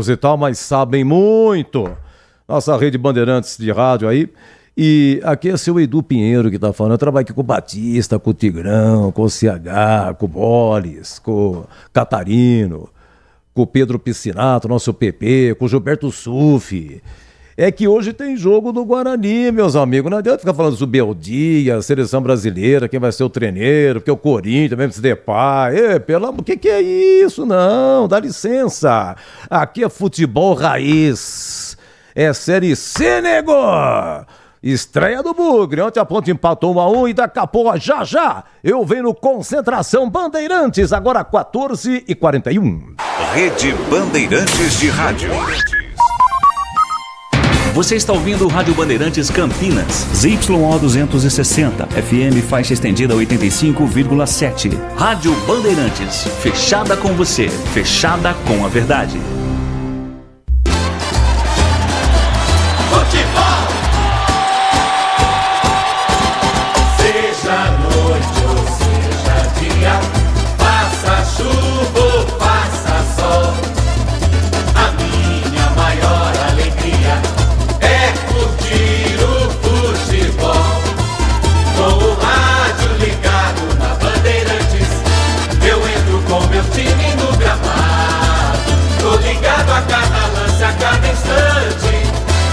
e tal, mas sabem muito. Nossa rede Bandeirantes de rádio aí. E aqui é seu Edu Pinheiro que tá falando. Eu trabalho aqui com o Batista, com o Tigrão, com o CH, com o Boles, com o Catarino, com o Pedro Piscinato, nosso PP, com o Gilberto Sufi. É que hoje tem jogo do Guarani, meus amigos. Não adianta ficar falando sobre Beldia, seleção brasileira, quem vai ser o treneiro, porque o Corinthians, mesmo se Depay. Pelo amor, o que é isso? Não, dá licença. Aqui é futebol raiz. É Série C, nego! Estreia do Bugre. Ontem a Ponte empatou 1-1 e daqui a pouco, já, eu venho no Concentração Bandeirantes, agora 14h41. Rede Bandeirantes de Rádio. Você está ouvindo o Rádio Bandeirantes Campinas, ZYO 260, FM faixa estendida 85,7. Rádio Bandeirantes, fechada com você, fechada com a verdade. Futebol! Seja noite ou seja dia, faça chuva ou faça sol, a minha maior alegria é curtir o futebol. Com o rádio ligado na Bandeirantes, eu entro com meu time no gramado. Tô ligado a cada lance, a cada instante.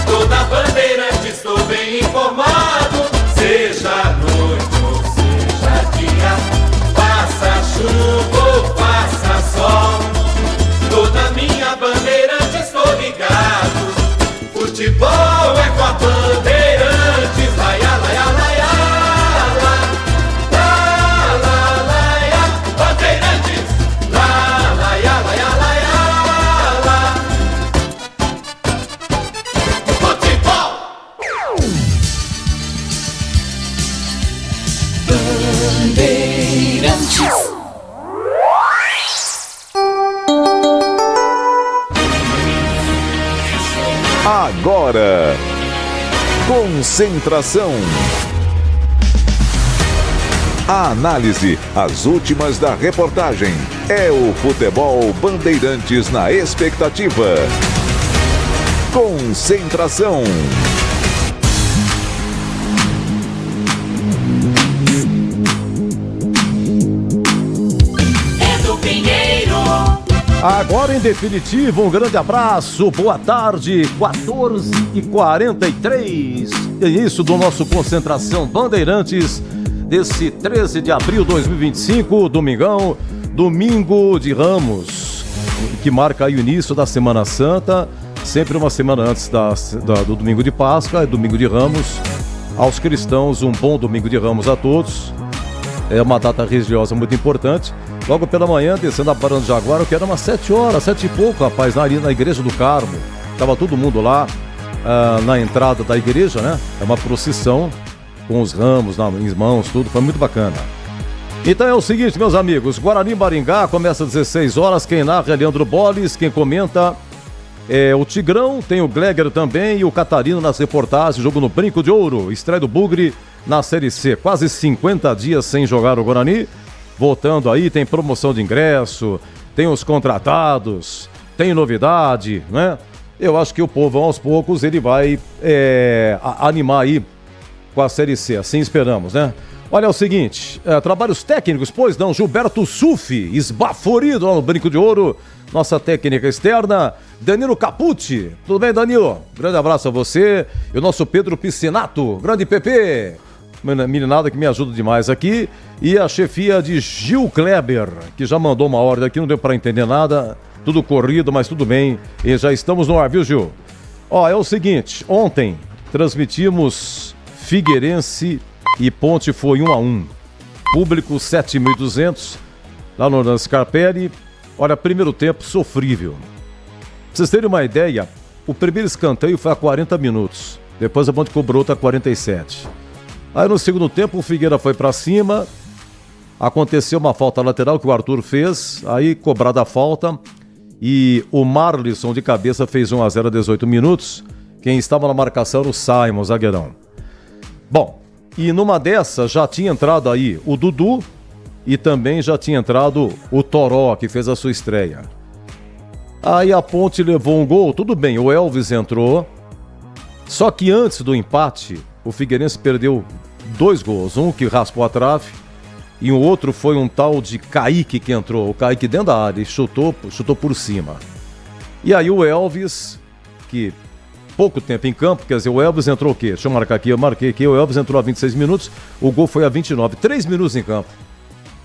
Tô na Bandeirantes, tô bem informado. Seja noite ou seja dia, faça chuva ou faça sol, tô na minha Bandeirantes, tô ligado. Futebol é com a Bandeirantes, laia, laia, laia, la, la, laia, Bandeirantes, la, laia, laia, laia, la. Futebol! Bandeirantes. Agora, concentração. A análise, as últimas da reportagem. É o futebol Bandeirantes na expectativa. Concentração. Agora em definitivo, um grande abraço, boa tarde, 14h43, início do nosso Concentração Bandeirantes, desse 13 de abril de 2025, domingão, domingo de Ramos, que marca aí o início da Semana Santa, sempre uma semana antes do domingo de Páscoa, é domingo de Ramos. Aos cristãos, um bom domingo de Ramos a todos, é uma data religiosa muito importante. Logo pela manhã, descendo a Barão do Jaguar, que era umas 7 horas, 7 e pouco, rapaz, na Igreja do Carmo. Tava todo mundo lá, na entrada da igreja, né? É uma procissão, com os ramos nas mãos, tudo, foi muito bacana. Então é o seguinte, meus amigos, Guarani Maringá começa às 16 horas, quem narra é Leandro Boles, quem comenta é o Tigrão, tem o Gleger também e o Catarino nas reportagens, jogo no Brinco de Ouro, estreia do Bugre na Série C, quase 50 dias sem jogar o Guarani. Voltando aí, tem promoção de ingresso, tem os contratados, tem novidade, né? Eu acho que o povo, aos poucos, ele vai animar aí com a Série C, assim esperamos, né? Olha, é o seguinte, trabalhos técnicos, pois não, Gilberto Sufi, esbaforido lá no Brinco de Ouro, nossa técnica externa, Danilo Capucci, tudo bem, Danilo? Grande abraço a você, e o nosso Pedro Piscinato, grande PP, meninada que me ajuda demais aqui, e a chefia de Gil Kleber, que já mandou uma ordem aqui, não deu para entender nada, tudo corrido, mas tudo bem, e já estamos no ar, viu, Gil? Ó, é o seguinte, ontem transmitimos Figueirense e Ponte, foi 1-1, público 7.200, lá no Orlando Scarpelli. Olha, primeiro tempo sofrível. Pra vocês terem uma ideia, o primeiro escanteio foi a 40 minutos, depois a Ponte cobrou outra a 47. Aí no segundo tempo o Figueira foi pra cima, aconteceu uma falta lateral que o Arthur fez, aí cobrada a falta, e o Marlisson de cabeça fez 1-0 a 18 minutos, quem estava na marcação era o Simon, zagueirão. Bom, e numa dessas já tinha entrado aí o Dudu e também já tinha entrado o Toró, que fez a sua estreia. Aí a Ponte levou um gol, tudo bem, o Elvis entrou. Só que antes do empate, o Figueirense perdeu 2 gols. Um que raspou a trave e o outro foi um tal de Kaique que entrou. O Kaique dentro da área e chutou por cima. E aí o Elvis, que pouco tempo em campo, quer dizer, o Elvis entrou o quê? Deixa eu marcar aqui, eu marquei aqui, o Elvis entrou a 26 minutos, o gol foi a 29, 3 minutos em campo.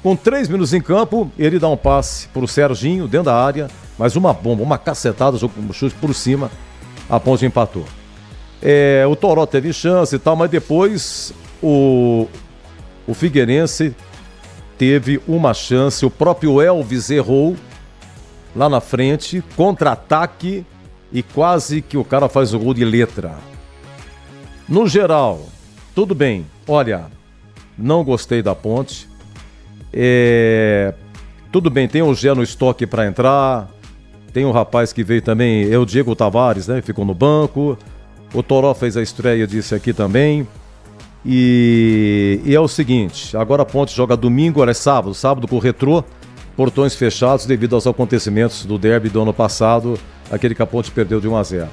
Com 3 minutos em campo, ele dá um passe pro Serginho, dentro da área, mas uma bomba, uma cacetada, um chute por cima, a Ponte empatou. O Toró teve chance e tal, mas depois o Figueirense teve uma chance, o próprio Elvis errou lá na frente, contra-ataque, e quase que o cara faz o gol de letra. No geral, tudo bem. Olha, não gostei da Ponte. Tudo bem, tem o Gé no estoque para entrar. Tem um rapaz que veio também, o Diego Tavares, né? Ficou no banco. O Toró fez a estreia disso aqui também. E é o seguinte, agora a Ponte joga domingo, olha, é sábado com o Retrô. Portões fechados devido aos acontecimentos do derby do ano passado, aquele que a Ponte perdeu de 1-0.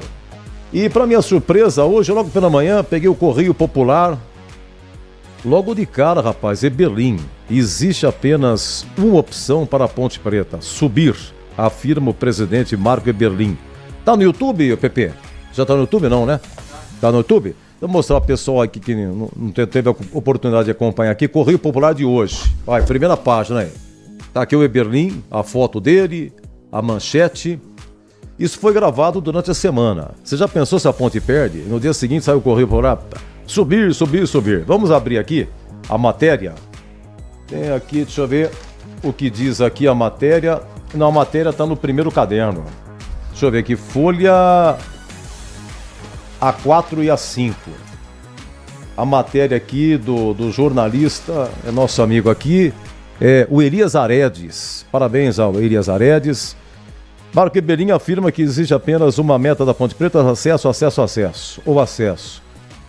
E para minha surpresa, hoje, logo pela manhã, peguei o Correio Popular. Logo de cara, rapaz, Eberlin. Existe apenas uma opção para a Ponte Preta: subir, afirma o presidente Marco Eberlin. Tá no YouTube, Pepe? Já tá no YouTube não, né? Tá no YouTube? Vou mostrar pro pessoal aqui que não teve a oportunidade de acompanhar aqui. Correio Popular de hoje. Vai, primeira página aí. Tá aqui o Eberlin, a foto dele, a manchete. Isso foi gravado durante a semana. Você já pensou se a Ponte perde? No dia seguinte sai o Correio Popular. Subir. Vamos abrir aqui a matéria. Tem aqui, deixa eu ver o que diz aqui a matéria. Não, a matéria tá no primeiro caderno. Deixa eu ver aqui, folha A4 e A5. A matéria aqui do jornalista, é nosso amigo aqui, o Elias Aredes. Parabéns ao Elias Aredes. Marco Eberlin afirma que existe apenas uma meta da Ponte Preta: acesso.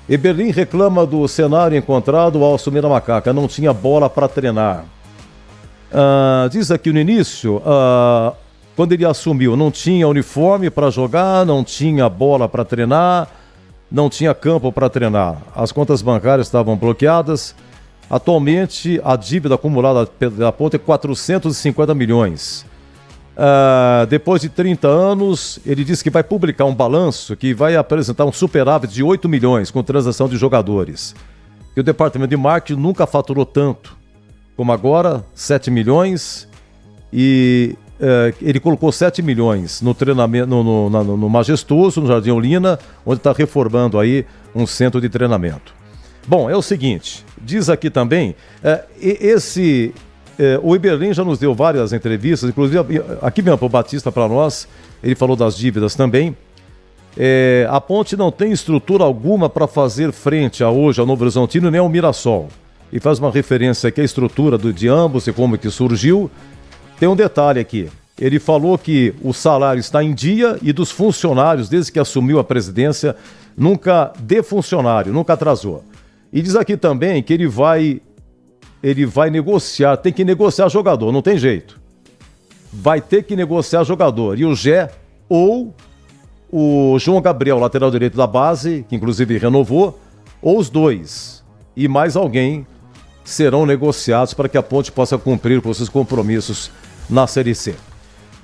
Eberlin reclama do cenário encontrado ao assumir a Macaca. Não tinha bola para treinar. Diz aqui no início, quando ele assumiu, não tinha uniforme para jogar, não tinha bola para treinar, não tinha campo para treinar. As contas bancárias estavam bloqueadas. Atualmente, a dívida acumulada da Ponte é 450 milhões. Depois de 30 anos, ele disse que vai publicar um balanço que vai apresentar um superávit de 8 milhões com transação de jogadores. Que o departamento de marketing nunca faturou tanto como agora, 7 milhões. E ele colocou 7 milhões no treinamento, no Majestoso, no Jardim Olinda, onde está reformando aí um centro de treinamento. Bom, é o seguinte, diz aqui também, o Eberlin já nos deu várias entrevistas, inclusive aqui mesmo o Batista para nós, ele falou das dívidas também. A Ponte não tem estrutura alguma para fazer frente hoje ao Novo Horizontino nem ao Mirassol. E faz uma referência aqui à estrutura de ambos e como que surgiu. Tem um detalhe aqui, ele falou que o salário está em dia e dos funcionários, desde que assumiu a presidência, nunca atrasou. E diz aqui também que ele vai negociar, tem que negociar jogador, não tem jeito. Vai ter que negociar jogador. E o Gé ou o João Gabriel, lateral direito da base, que inclusive renovou, ou os dois. E mais alguém serão negociados para que a Ponte possa cumprir com seus compromissos na Série C.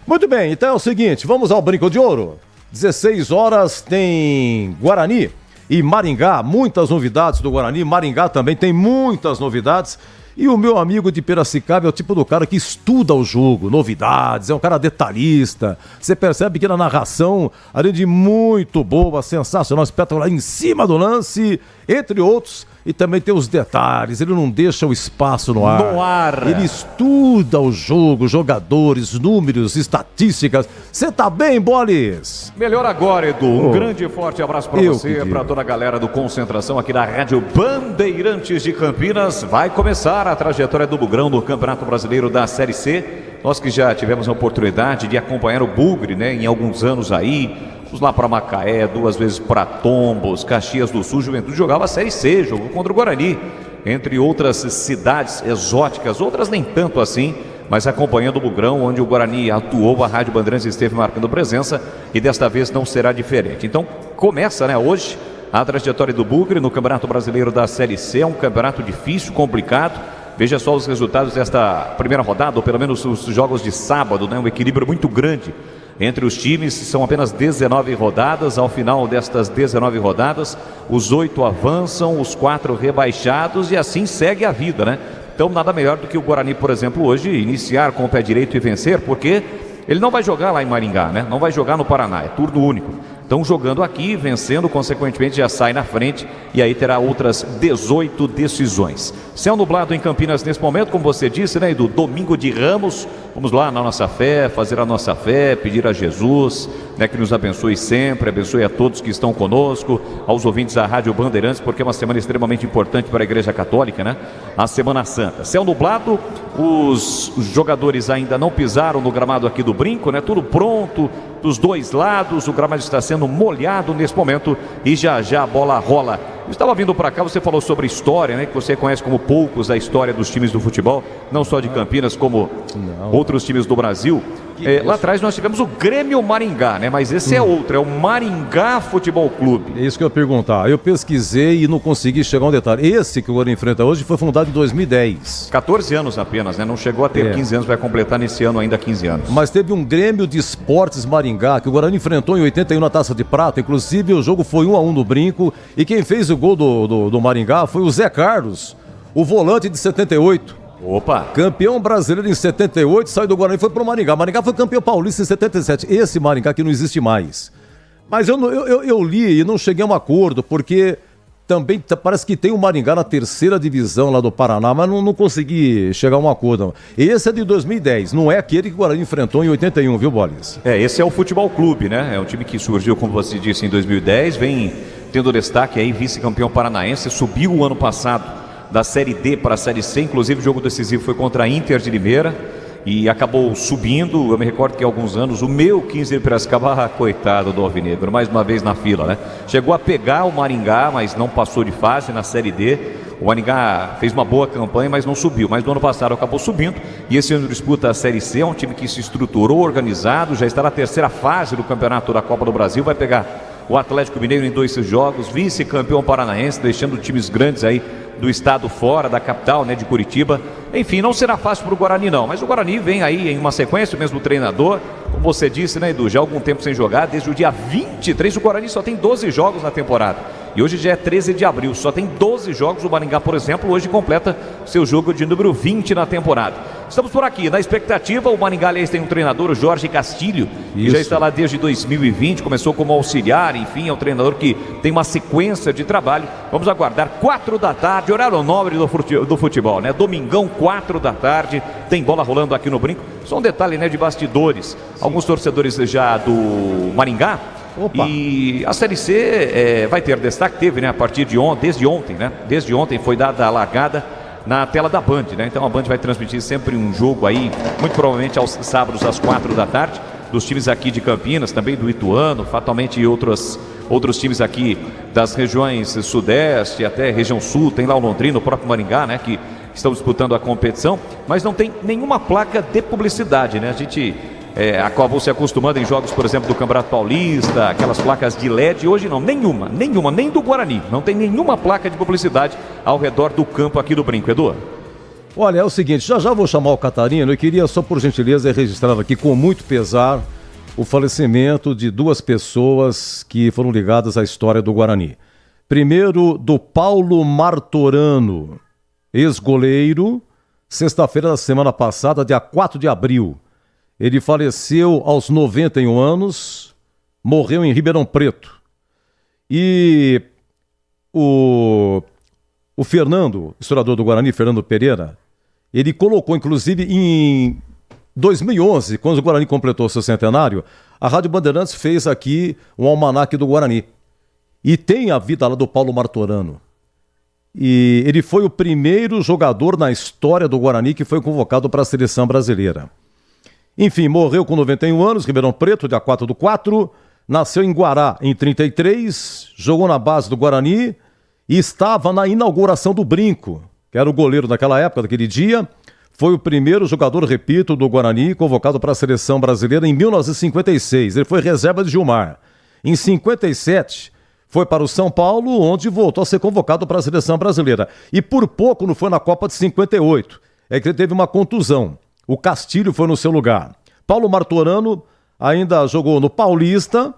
Muito bem, então é o seguinte, vamos ao Brinco de Ouro. 16 horas tem Guarani e Maringá, muitas novidades do Guarani. Maringá também tem muitas novidades. E o meu amigo de Piracicaba é o tipo do cara que estuda o jogo, novidades, é um cara detalhista. Você percebe que na narração, além de muito boa, sensacional, espetacular, em cima do lance, entre outros, e também tem os detalhes, ele não deixa o espaço no ar. No ar. Ele estuda o jogo, jogadores, números, estatísticas. Você tá bem, Bolis? Melhor agora, Edu. Um grande e forte abraço para você, para toda a galera do Concentração aqui da Rádio Bandeirantes de Campinas. Vai começar a trajetória do Bugrão no Campeonato Brasileiro da Série C. Nós que já tivemos a oportunidade de acompanhar o Bugre, né, em alguns anos aí. Fomos lá para Macaé, 2 vezes para Tombos, Caxias do Sul. Juventude jogava a Série C, jogou contra o Guarani, entre outras cidades exóticas, outras nem tanto assim, mas acompanhando o Bugrão, onde o Guarani atuou, a Rádio Bandeirantes esteve marcando presença e desta vez não será diferente. Então começa, né, hoje a trajetória do Bugre no Campeonato Brasileiro da Série C. É um campeonato difícil, complicado. Veja só os resultados desta primeira rodada, ou pelo menos os jogos de sábado, né? Um equilíbrio muito grande entre os times. São apenas 19 rodadas. Ao final destas 19 rodadas, os 8 avançam, os 4 rebaixados, e assim segue a vida, né? Então nada melhor do que o Guarani, por exemplo, hoje iniciar com o pé direito e vencer, porque ele não vai jogar lá em Maringá, né? Não vai jogar no Paraná, é turno único. Então jogando aqui, vencendo, consequentemente já sai na frente, e aí terá outras 18 decisões. Céu nublado em Campinas nesse momento, como você disse, né, do domingo de Ramos. Vamos lá na nossa fé, fazer a nossa fé, pedir a Jesus, né, que nos abençoe sempre, abençoe a todos que estão conosco, aos ouvintes da Rádio Bandeirantes, porque é uma semana extremamente importante para a Igreja Católica, né? A Semana Santa. Céu nublado, os jogadores ainda não pisaram no gramado aqui do Brinco, né? Tudo pronto dos dois lados, o gramado está sendo molhado nesse momento e já já a bola rola. Eu estava vindo para cá, você falou sobre história, né? Que você conhece como poucos a história dos times do futebol, não só de Campinas, como outros times do Brasil. Lá atrás nós tivemos o Grêmio Maringá, né? Mas esse é outro, é o Maringá Futebol Clube. É isso que eu ia perguntar. Eu pesquisei e não consegui chegar a um detalhe. Esse que o Guarani enfrenta hoje foi fundado em 2010. 14 anos apenas, né? Não chegou a ter 15 anos, vai completar nesse ano ainda 15 anos. Mas teve um Grêmio de Esportes Maringá, que o Guarani enfrentou em 81 na Taça de Prata. Inclusive o jogo foi 1-1 no Brinco. E quem fez o gol do Maringá foi o Zé Carlos, o volante de 78. Opa! Campeão brasileiro em 78, saiu do Guarani e foi pro Maringá. Maringá foi campeão paulista em 77. Esse Maringá que não existe mais. Mas eu li e não cheguei a um acordo, porque também parece que tem o Maringá na terceira divisão lá do Paraná, mas não consegui chegar a um acordo. Esse é de 2010, não é aquele que o Guarani enfrentou em 81, viu, Bolis? Esse é o Futebol Clube, né? É um time que surgiu, como você disse, em 2010, vem tendo destaque aí, vice-campeão paranaense, subiu o ano passado da Série D para a Série C, inclusive o jogo decisivo foi contra a Inter de Limeira e acabou subindo. Eu me recordo que há alguns anos o meu 15 de Piracicaba, coitado do Alvinegro, mais uma vez na fila, né? Chegou a pegar o Maringá, mas não passou de fase na Série D. O Maringá fez uma boa campanha, mas não subiu. Mas no ano passado acabou subindo e esse ano disputa a Série C. É um time que se estruturou, organizado, já está na terceira fase do Campeonato da Copa do Brasil, vai pegar o Atlético Mineiro em 2 jogos, vice-campeão paranaense, deixando times grandes aí do estado fora, da capital, né, de Curitiba. Enfim, não será fácil para o Guarani não, mas o Guarani vem aí em uma sequência, o mesmo treinador, como você disse, né, Edu, já há algum tempo sem jogar, desde o dia 23, o Guarani só tem 12 jogos na temporada. E hoje já é 13 de abril, só tem 12 jogos. O Maringá, por exemplo, hoje completa seu jogo de número 20 na temporada. Estamos por aqui, na expectativa. O Maringá, aliás, tem um treinador, o Jorge Castilho, que já está lá desde 2020, começou como auxiliar, enfim, é um treinador que tem uma sequência de trabalho. Vamos aguardar, 4 da tarde, horário nobre do futebol, né? Domingão, 4 da tarde, tem bola rolando aqui no Brinco. Só um detalhe, né, de bastidores. Alguns torcedores já do Maringá. Opa. E a Série C vai ter destaque, teve, né, a partir de ontem, desde ontem foi dada a largada na tela da Band, né? Então a Band vai transmitir sempre um jogo aí, muito provavelmente aos sábados às 4 da tarde, dos times aqui de Campinas, também do Ituano, fatalmente e outros times aqui das regiões sudeste, até região sul, tem lá o Londrina, o próprio Maringá, né, que estão disputando a competição, mas não tem nenhuma placa de publicidade, né? A gente acabou se acostumando em jogos, por exemplo, do Campeonato Paulista, aquelas placas de LED. Hoje não, nenhuma, nem do Guarani. Não tem nenhuma placa de publicidade ao redor do campo aqui do Brinco, Edu. Olha, é o seguinte, já vou chamar o Catarino. Eu queria só, por gentileza, registrar aqui com muito pesar o falecimento de 2 pessoas que foram ligadas à história do Guarani. Primeiro, do Paulo Martorano, ex-goleiro, sexta-feira da semana passada, dia 4 de abril. Ele faleceu aos 91 anos, morreu em Ribeirão Preto. E o Fernando, historiador do Guarani, Fernando Pereira, ele colocou, inclusive, em 2011, quando o Guarani completou seu centenário, a Rádio Bandeirantes fez aqui um almanaque do Guarani. E tem a vida lá do Paulo Martorano. E ele foi o primeiro jogador na história do Guarani que foi convocado para a seleção brasileira. Enfim, morreu com 91 anos, Ribeirão Preto, dia 4/4, nasceu em Guará em 33, jogou na base do Guarani e estava na inauguração do Brinco, que era o goleiro daquela época, daquele dia. foi o primeiro jogador, repito, do Guarani convocado para a seleção brasileira em 1956. Ele foi reserva de Gilmar. Em 57, foi para o São Paulo, onde voltou a ser convocado para a seleção brasileira. E por pouco não foi na Copa de 58. É que ele teve uma contusão. O Castilho foi no seu lugar. Paulo Martorano ainda jogou no Paulista,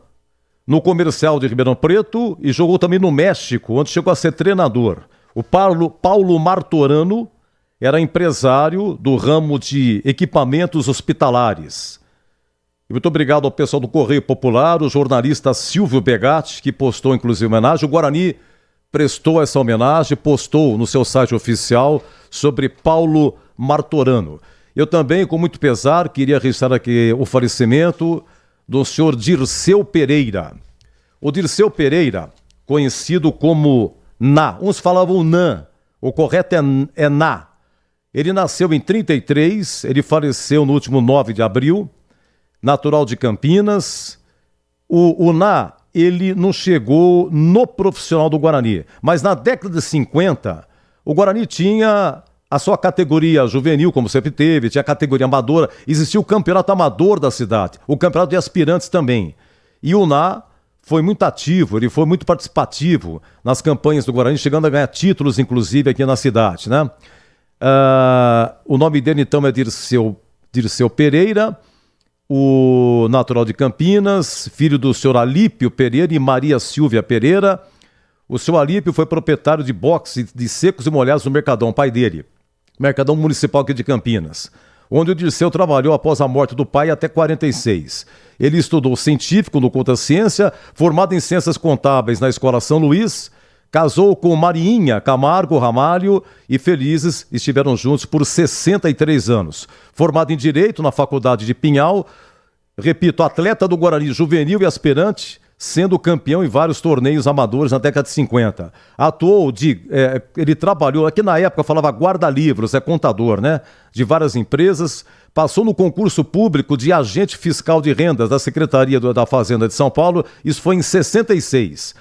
no Comercial de Ribeirão Preto e jogou também no México, onde chegou a ser treinador. O Paulo Martorano era empresário do ramo de equipamentos hospitalares. E muito obrigado ao pessoal do Correio Popular, o jornalista Silvio Begatti, que postou inclusive homenagem. O Guarani prestou essa homenagem, postou no seu site oficial sobre Paulo Martorano. Eu também, com muito pesar, queria registrar aqui o falecimento do senhor Dirceu Pereira. O Dirceu Pereira, conhecido como Ná, uns falavam Nã, o correto é Ná. Ele nasceu em 33, ele faleceu no último 9 de abril, natural de Campinas. O Ná, ele não chegou no profissional do Guarani, mas na década de 50, o Guarani tinha a sua categoria juvenil, como sempre teve, tinha a categoria amadora, existia o campeonato amador da cidade, o campeonato de aspirantes também. E o Ná foi muito ativo, ele foi muito participativo nas campanhas do Guarani, chegando a ganhar títulos, inclusive, aqui na cidade, né? O nome dele, então, é Dirceu Pereira, o natural de Campinas, filho do senhor Alípio Pereira e Maria Silvia Pereira. O senhor Alípio foi proprietário de boxe de secos e molhados no Mercadão, pai dele, Mercadão Municipal aqui de Campinas, onde o Dirceu trabalhou após a morte do pai até 46. Ele estudou científico no Conta Ciência, formado em Ciências Contábeis na Escola São Luís, casou com Mariinha Camargo Ramalho e felizes estiveram juntos por 63 anos. Formado em Direito na Faculdade de Pinhal, repito, atleta do Guarani juvenil e aspirante, sendo campeão em vários torneios amadores na década de 50. Ele trabalhou, aqui na época falava guarda-livros, é contador, né? De várias empresas, passou no concurso público de agente fiscal de rendas da Secretaria da Fazenda de São Paulo, isso foi em 66.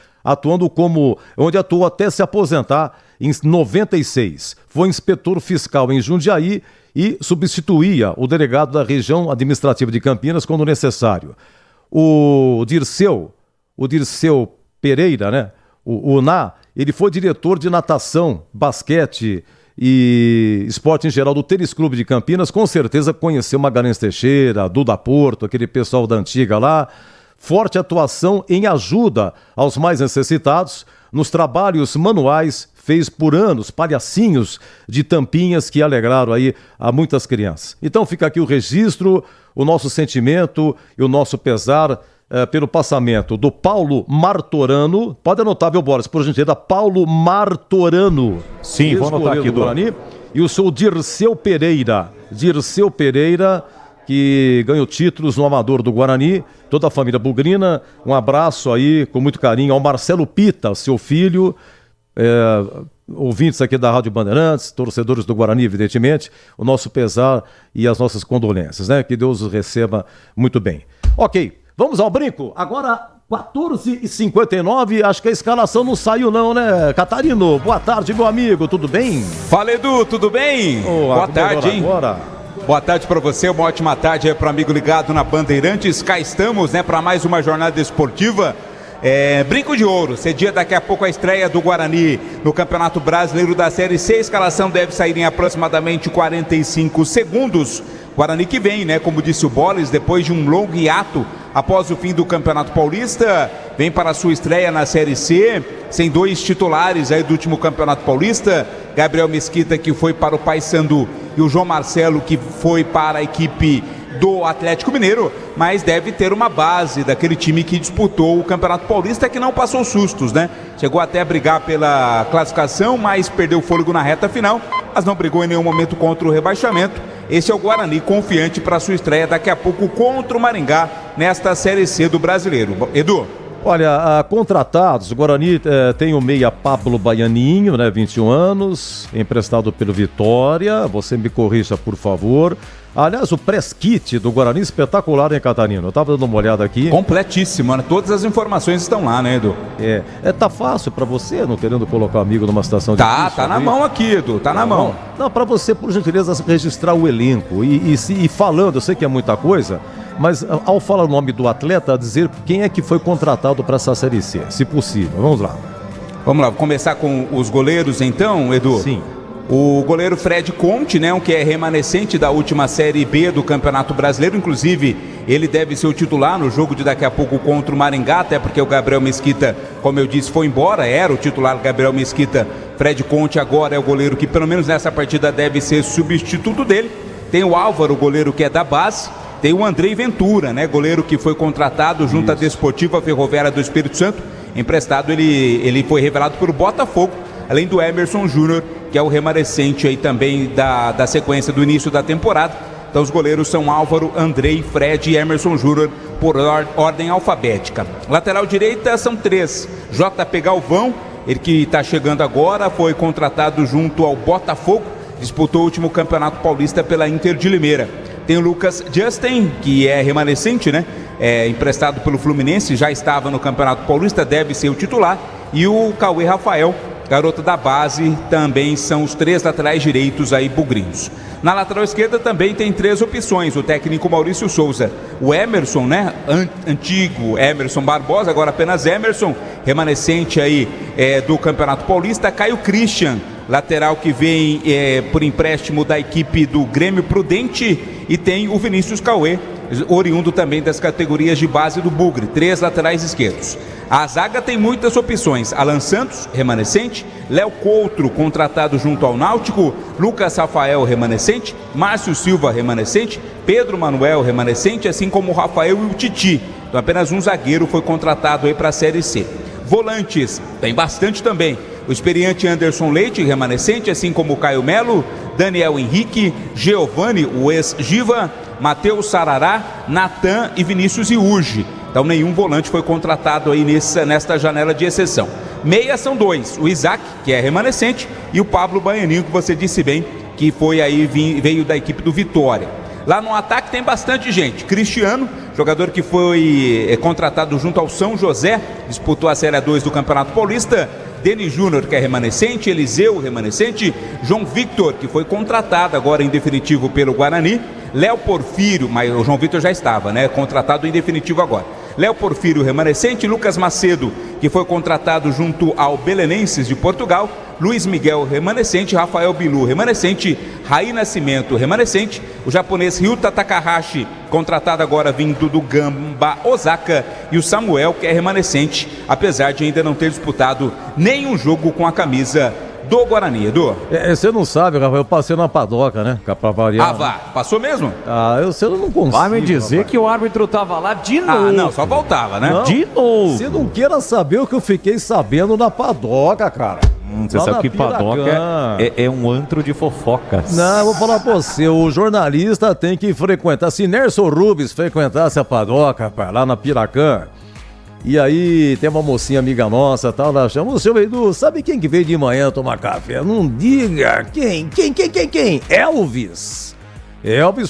Onde atuou até se aposentar em 96. Foi inspetor fiscal em Jundiaí e substituía o delegado da região administrativa de Campinas quando necessário. O Dirceu Pereira, né? O Ná, ele foi diretor de natação, basquete e esporte em geral do Tênis Clube de Campinas, com certeza conheceu Magalhães Teixeira, Duda Porto, aquele pessoal da antiga lá. Forte atuação em ajuda aos mais necessitados, nos trabalhos manuais, fez por anos palhacinhos de tampinhas que alegraram aí a muitas crianças. Então fica aqui o registro, o nosso sentimento e o nosso pesar pelo passamento do Paulo Martorano. Pode anotar, viu, Boris, por gentileza, Paulo Martorano. Sim, vou anotar aqui, Guarani. E o seu Dirceu Pereira, que ganhou títulos no Amador do Guarani, toda a família bugrina. Um abraço aí, com muito carinho, ao Marcelo Pita, seu filho, ouvintes aqui da Rádio Bandeirantes, torcedores do Guarani, evidentemente, o nosso pesar e as nossas condolências, né? Que Deus os receba muito bem. Ok, vamos ao brinco. Agora, 14h59, acho que a escalação não saiu não, né? Catarino, boa tarde, meu amigo, tudo bem? Fala, Edu, tudo bem? Boa tarde, hein? Boa tarde para você, uma ótima tarde aí para o amigo ligado na Bandeirantes. Cá estamos, né, para mais uma jornada esportiva. Brinco de Ouro, cedia daqui a pouco a estreia do Guarani no Campeonato Brasileiro da Série C. A escalação deve sair em aproximadamente 45 segundos. Guarani que vem, né, como disse o Bolis, depois de um longo hiato após o fim do Campeonato Paulista, vem para a sua estreia na Série C, sem dois titulares aí do último Campeonato Paulista, Gabriel Mesquita, que foi para o Paysandu, e o João Marcelo, que foi para a equipe do Atlético Mineiro, mas deve ter uma base daquele time que disputou o Campeonato Paulista, que não passou sustos, né? Chegou até a brigar pela classificação, mas perdeu fôlego na reta final, mas não brigou em nenhum momento contra o rebaixamento. Esse é o Guarani, confiante para sua estreia daqui a pouco contra o Maringá nesta Série C do Brasileiro. Edu? Olha, contratados, o Guarani tem o meia Pablo Baianinho, né, 21 anos, emprestado pelo Vitória, você me corrija, por favor. Aliás, o press kit do Guarani espetacular, hein, Catarino? Eu tava dando uma olhada aqui. Completíssimo, né? Todas as informações estão lá, né, Edu? Tá fácil pra você, não querendo colocar amigo numa situação difícil. Tá na mão aqui, Edu, tá na mão. Não, pra você, por gentileza, registrar o elenco e falando, eu sei que é muita coisa, mas ao falar o nome do atleta, dizer quem é que foi contratado para essa Série C, se possível. Vamos lá. Vamos lá, vou começar com os goleiros então, Edu? Sim. O goleiro Fred Conte, né, que é remanescente da última Série B do Campeonato Brasileiro, inclusive ele deve ser o titular no jogo de daqui a pouco contra o Maringá, até porque o Gabriel Mesquita, como eu disse, foi embora, era o titular Gabriel Mesquita. Fred Conte agora é o goleiro que pelo menos nessa partida deve ser substituto dele. Tem o Álvaro, o goleiro que é da base. Tem o Andrei Ventura, né, goleiro que foi contratado junto à Desportiva Ferroviária do Espírito Santo. Emprestado, ele foi revelado pelo Botafogo, além do Emerson Júnior, que é o remanescente aí também da sequência do início da temporada. Então os goleiros são Álvaro, Andrei, Fred e Emerson Júnior por ordem alfabética. Lateral direita são 3. JP Galvão, ele que está chegando agora, foi contratado junto ao Botafogo, disputou o último Campeonato Paulista pela Inter de Limeira. Tem o Lucas Justin, que é remanescente, né? Emprestado pelo Fluminense, já estava no Campeonato Paulista, deve ser o titular. E o Cauê Rafael, garoto da base, também são os 3 laterais direitos aí bugrinhos. Na lateral esquerda também tem 3 opções, o técnico Maurício Souza. O Emerson, né? Antigo Emerson Barbosa, agora apenas Emerson, remanescente aí do Campeonato Paulista. Caio Christian, lateral que vem por empréstimo da equipe do Grêmio Prudente. E tem o Vinícius Cauê, oriundo também das categorias de base do Bugre. 3 laterais esquerdos. A zaga tem muitas opções: Alan Santos, remanescente, Léo Coutro, contratado junto ao Náutico, Lucas Rafael, remanescente, Márcio Silva, remanescente, Pedro Manuel, remanescente, assim como o Rafael e o Titi. Então apenas um zagueiro foi contratado aí para a Série C. Volantes, tem bastante também. O experiente Anderson Leite, remanescente, assim como o Caio Melo, Daniel Henrique, Giovani, o ex-Giva, Matheus Sarará, Natan e Vinícius Iuge. Então nenhum volante foi contratado aí nesta janela de exceção. Meia são 2, o Isaac, que é remanescente, e o Pablo Baianinho, que você disse bem, que foi aí, veio da equipe do Vitória. Lá no ataque tem bastante gente. Cristiano, jogador que foi contratado junto ao São José, disputou a Série 2 do Campeonato Paulista. Denis Júnior, que é remanescente, Eliseu, remanescente, João Victor, que foi contratado agora em definitivo pelo Guarani, Léo Porfírio, mas o João Victor já estava, né, contratado em definitivo agora. Léo Porfírio, remanescente, Lucas Macedo, que foi contratado junto ao Belenenses de Portugal, Luiz Miguel, remanescente, Rafael Bilu, remanescente, Raí Nascimento, remanescente, o japonês Ryuta Takahashi, contratado agora vindo do Gamba Osaka, e o Samuel, que é remanescente, apesar de ainda não ter disputado nenhum jogo com a camisa do Guarani, Edu. Você não sabe, Rafael, eu passei na padoca, né? Pra variar. Ah, vá, passou mesmo? Você não consigo. Vai me dizer, rapaz, que o árbitro tava lá de novo. Não, só voltava, né? Não, de novo. Você não queira saber o que eu fiquei sabendo na padoca, cara. Você sabe que padoca é um antro de fofocas. Não, eu vou falar pra você, o jornalista tem que frequentar. Se Nerson Rubens frequentasse a padoca, rapaz, lá na Piracã, e aí tem uma mocinha amiga nossa, tal, ela chama o seu Edu, sabe quem que veio de manhã tomar café? Não diga, quem? Elvis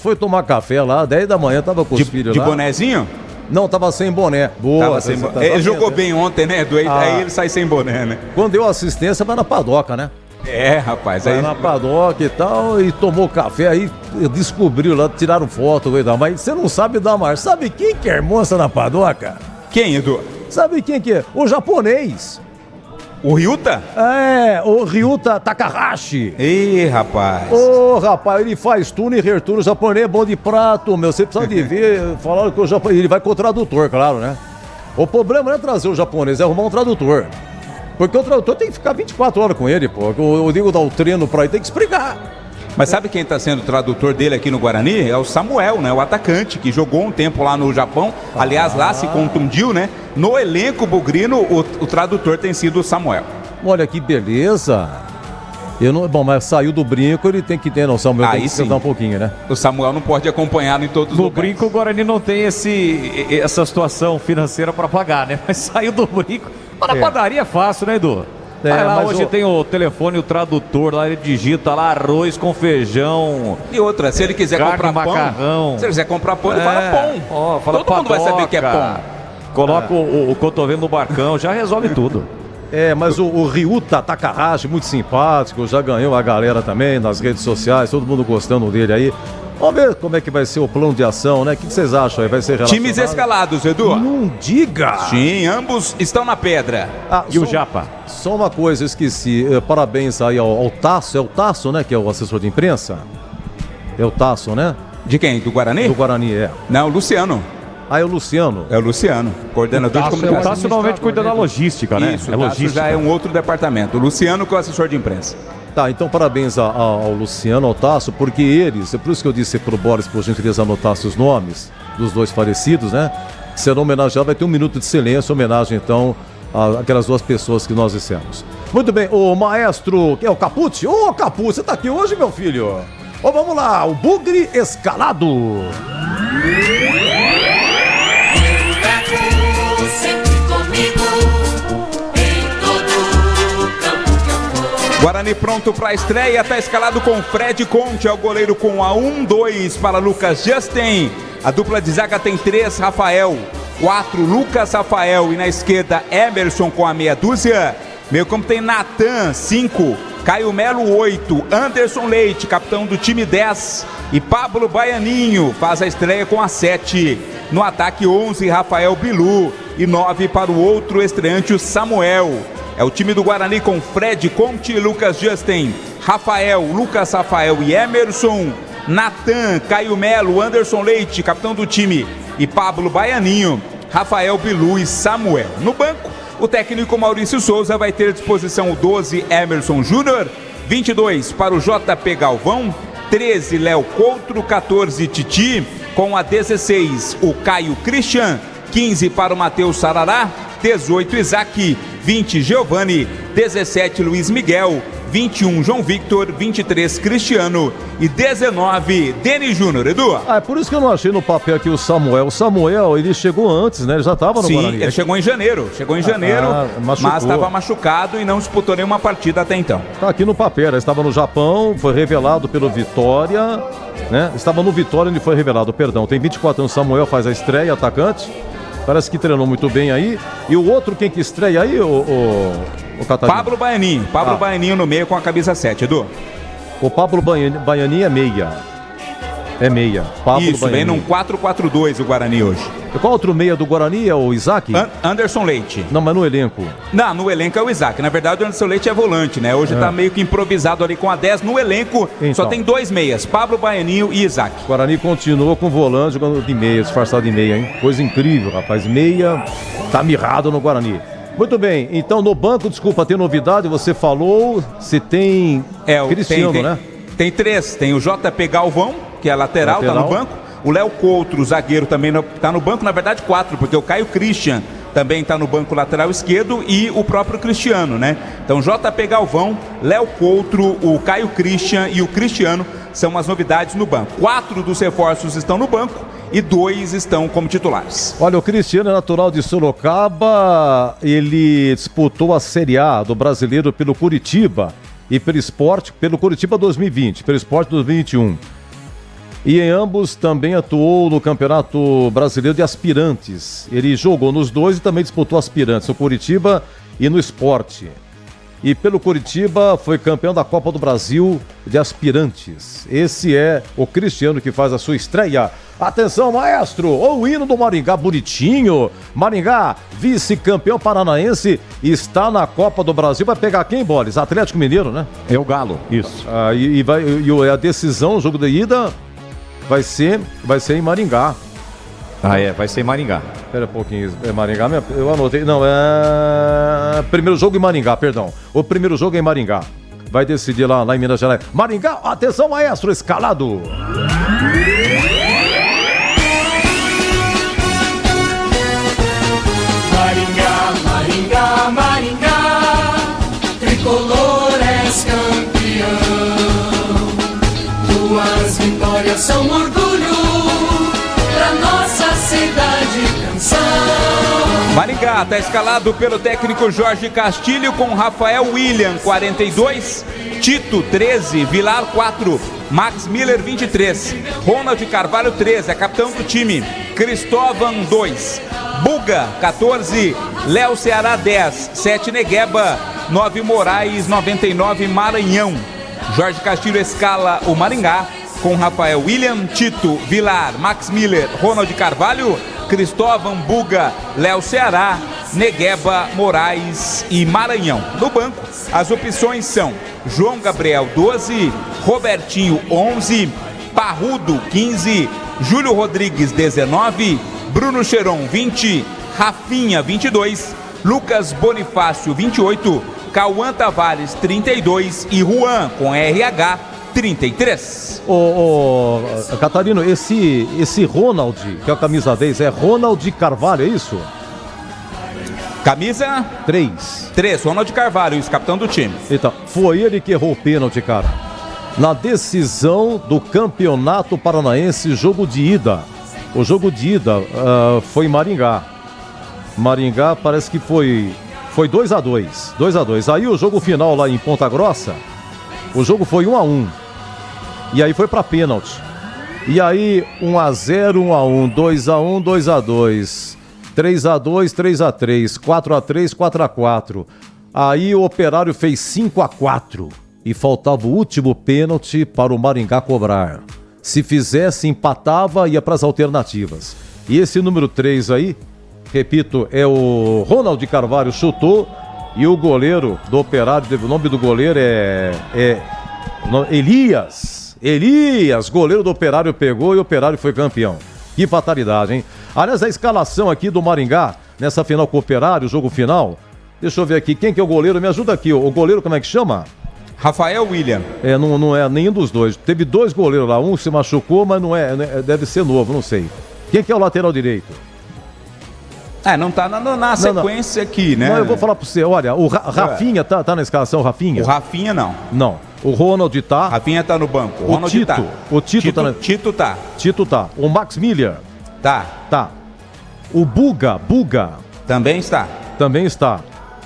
foi tomar café lá, 10 da manhã, tava com os filhos lá. De bonezinho? Não, tava sem boné. Boa. Ele jogou bem ontem, né, Edu? Aí ele sai sem boné, né? Quando deu assistência, vai na padoca, né? Rapaz. Vai na padoca e tal, e tomou café, aí descobriu lá, tiraram foto, mas você não sabe dar mais. Sabe quem que é moça na padoca? Quem, Edu? Sabe quem que é? O japonês. O Ryuta? O Ryuta Takahashi. Ih, rapaz. Rapaz, ele faz tudo e retudo. O japonês é bom de prato, meu. Você precisa de ver. Falaram que o japonês, ele vai com o tradutor, claro, né? O problema não é trazer o japonês, é arrumar um tradutor. Porque o tradutor tem que ficar 24 horas com ele, pô. O Diego dá o treino pra ele, tem que explicar. Mas sabe quem está sendo o tradutor dele aqui no Guarani? É o Samuel, né? O atacante, que jogou um tempo lá no Japão. Aliás, lá se contundiu, né? No elenco bugrino, o tradutor tem sido o Samuel. Olha que beleza. Mas saiu do brinco, ele tem que ter noção. Tem que sentar um pouquinho, né? O Samuel não pode acompanhar em todos os lugares. No brinco, o Guarani não tem essa situação financeira para pagar, né? Mas saiu do brinco. Mas na padaria é fácil, né, Edu? Hoje tem o telefone, o tradutor lá, ele digita lá arroz com feijão. E outra, se ele quiser comprar macarrão. Se ele quiser comprar pão, ele fala pão. Fala todo mundo vai saber que é pão. Coloca o cotovelo no barcão, já resolve tudo. Mas o Ryuta Takahashi, muito simpático, já ganhou a galera também nas redes sociais, todo mundo gostando dele aí. Vamos ver como é que vai ser o plano de ação, né? O que vocês acham aí? Vai ser relacionado? Times escalados, Edu. Não diga! Sim, ambos estão na pedra. E o Japa? Só uma coisa, eu esqueci. Parabéns aí ao Tasso. É o Tasso, né? Que é o assessor de imprensa? É o Tasso, né? De quem? Do Guarani? Do Guarani, Não, o Luciano. É o Luciano? É o Luciano, coordenador de comunicação. O Tasso normalmente cuida da logística, né? Isso, o Tasso já é um outro departamento. O Luciano que é o assessor de imprensa. Tá, então parabéns ao Luciano, ao Tasso, porque eles, é por isso que eu disse pro Boris, por gentileza, anotasse os nomes dos dois falecidos, né? Serão homenageados, vai ter um minuto de silêncio, homenagem então àquelas duas pessoas que nós dissemos. Muito bem, o maestro, que é o Capucci? Ô, Capucci, você tá aqui hoje, meu filho? Vamos lá, o Bugre escalado. Guarani pronto para a estreia, está escalado com Fred Conte, é o goleiro com a 1-2 para Lucas Justin. A dupla de zaga tem 3, Rafael, 4, Lucas Rafael e na esquerda Emerson com a meia dúzia. Meio campo tem Natan, 5, Caio Melo, 8, Anderson Leite, capitão do time, 10 e Pablo Baianinho faz a estreia com a 7. No ataque 11, Rafael Bilu e 9 para o outro estreante, o Samuel. É o time do Guarani com Fred Conte, Lucas Justin, Rafael, Lucas Rafael e Emerson, Natan, Caio Melo, Anderson Leite, capitão do time, e Pablo Baianinho, Rafael Bilu e Samuel. No banco, o técnico Maurício Souza vai ter à disposição o 12, Emerson Júnior, 22 para o JP Galvão, 13, Léo Coutro, 14, Titi, com a 16, o Caio Christian, 15 para o Matheus Sarará, 18, Isaac, 20, Giovani, 17, Luiz Miguel, 21, João Victor, 23, Cristiano e 19, Denis Júnior. Edu? É por isso que eu não achei no papel aqui o Samuel. O Samuel, ele chegou antes, né? Ele já estava no Guarani. Sim, ele chegou em janeiro. Mas estava machucado e não disputou nenhuma partida até então. Tá aqui no papel, ele estava no Japão, foi revelado pelo Vitória, né? Estava no Vitória, ele foi revelado, perdão. Tem 24 anos, Samuel faz a estreia, atacante. Parece que treinou muito bem aí. E o outro, quem que estreia aí, o Catarina? Pablo Baianinho. Pablo Baianinho no meio com a camisa 7, Edu. O Pablo Baianinho é meia. É meia. Pablo Isso, Baianinho. vem num 4-4-2 o Guarani hoje. E qual outro meia do Guarani? É o Isaac? Anderson Leite. Não, mas no elenco. Não, no elenco é o Isaac. Na verdade, o Anderson Leite é volante, né? Hoje tá meio que improvisado ali com a 10. No elenco, então, só tem 2 meias, Pablo Baianinho e Isaac. O Guarani continua com o volante jogando de meia, disfarçado de meia, hein? Coisa incrível, rapaz. Meia tá mirrado no Guarani. Muito bem, então no banco, desculpa, tem novidade, você falou, se tem Cristiano, né? Tem 3, tem o JP Galvão, que é lateral, tá no banco. O Léo Coutro, zagueiro, também tá no banco, na verdade 4, porque o Caio Christian também está no banco lateral esquerdo e o próprio Cristiano, né? Então JP Galvão, Léo Coutro, o Caio Christian e o Cristiano são as novidades no banco. 4 dos reforços estão no banco e 2 estão como titulares. Olha, o Cristiano é natural de Sorocaba, ele disputou a Série A do Brasileiro pelo Curitiba e pelo Sport, pelo Curitiba 2020, pelo Sport 2021. E em ambos também atuou no Campeonato Brasileiro de Aspirantes. Ele jogou nos dois e também disputou aspirantes, no Curitiba e no Sport. E pelo Curitiba foi campeão da Copa do Brasil de Aspirantes. Esse é o Cristiano que faz a sua estreia. Atenção, maestro! O hino do Maringá, bonitinho. Maringá, vice-campeão paranaense, está na Copa do Brasil. Vai pegar quem, Boris? Atlético Mineiro, né? É o Galo, isso. E a decisão, o jogo de ida, vai ser em Maringá. Vai ser em Maringá. Espera um pouquinho, é Maringá? Eu anotei, não, é... Primeiro jogo em Maringá, perdão. O primeiro jogo é em Maringá. Vai decidir lá em Minas Gerais. Maringá, atenção, maestro, escalado. Maringá, Maringá, Maringá, tricolor és campeão. Tuas vitórias são orgulho pra nossa cidade. cidade canção. Maringá está escalado pelo técnico Jorge Castilho com Rafael William, 42, Tito, 13, Vilar, 4, Max Miller, 23, Ronald Carvalho, 13, é capitão do time, Cristóvão, 2, Buga, 14, Léo Ceará, 10, 7, Negueba, 9, Moraes, 99, Maranhão. Jorge Castilho escala o Maringá com Rafael William, Tito, Vilar, Max Miller, Ronald Carvalho, Cristóvão, Buga, Léo Ceará, Negueba, Moraes e Maranhão. No banco, as opções são João Gabriel, 12, Robertinho, 11, Parrudo, 15, Júlio Rodrigues, 19, Bruno Cheron, 20, Rafinha, 22, Lucas Bonifácio, 28, Cauã Tavares, 32 e Juan, com RH, 33. Catarino, esse Ronald, que é a camisa 10, é Ronald Carvalho, é isso? Camisa 3, Ronald Carvalho, o capitão do time. Então, foi ele que errou o pênalti, cara. Na decisão do Campeonato Paranaense, jogo de ida. O jogo de ida foi em Maringá. Maringá parece que foi 2-2. Aí o jogo final lá em Ponta Grossa, o jogo foi 1-1. E aí foi pra pênalti. E aí 1-0, 1-1, 2-1, 2-2, 3-2, 3-3, 4-3, 4-4. Aí o Operário fez 5-4 e faltava o último pênalti para o Maringá cobrar. Se fizesse, empatava, ia para as alternativas. E esse número 3 aí, repito, é o Ronald Carvalho, chutou, e o goleiro do Operário, o nome do goleiro é Elias, goleiro do Operário, pegou e o Operário foi campeão. Que fatalidade, hein? Aliás, a escalação aqui do Maringá, nessa final com o Operário, jogo final, deixa eu ver aqui, quem que é o goleiro? Me ajuda aqui, o goleiro como é que chama? Rafael William. Não é nenhum dos dois. Teve 2 goleiros lá, um se machucou, mas não é, deve ser novo, não sei. Quem que é o lateral direito? Não tá na sequência aqui, né? Não, eu vou falar pra você, olha, o Rafinha tá na escalação, Rafinha? O Rafinha não. Não. O Ronald tá. Rafinha tá no banco. O Tito tá. O Tito tá. Tito tá. O Max Miller. Tá. O Buga. Também está.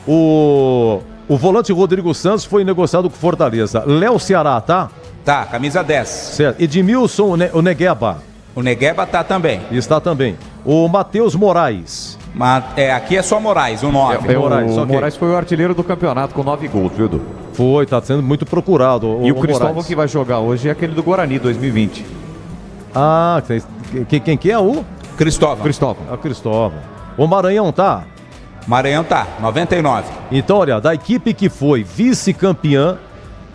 O volante Rodrigo Santos foi negociado com Fortaleza. Léo Ceará, tá? Tá, camisa 10. Certo. Edmilson, o Negueba. O Negueba tá também. Está também. O Matheus Moraes. Aqui é só Moraes, o 9. O Moraes foi o artilheiro do campeonato com 9 gols, viu, Edu? Foi, tá sendo muito procurado. E o Cristóvão que vai jogar hoje é aquele do Guarani 2020. Quem que é o? Cristóvão. Cristóvão. O Maranhão tá? Maranhão tá, 99. Então, olha, da equipe que foi vice-campeã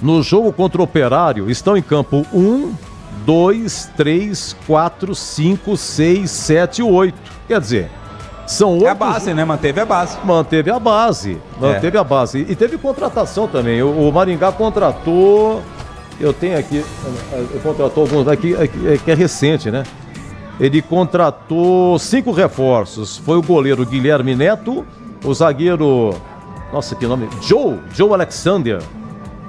no jogo contra o Operário, estão em campo 1, 2, 3, 4, 5, 6, 7, 8. Quer dizer, são 8. É a base, né? Manteve a base. Manteve a base. E teve contratação também. O Maringá contratou. Eu tenho aqui. Contratou alguns. Aqui que é recente, né? Ele contratou 5 reforços. Foi o goleiro Guilherme Neto, o zagueiro. Nossa, que nome! Joe Alexander.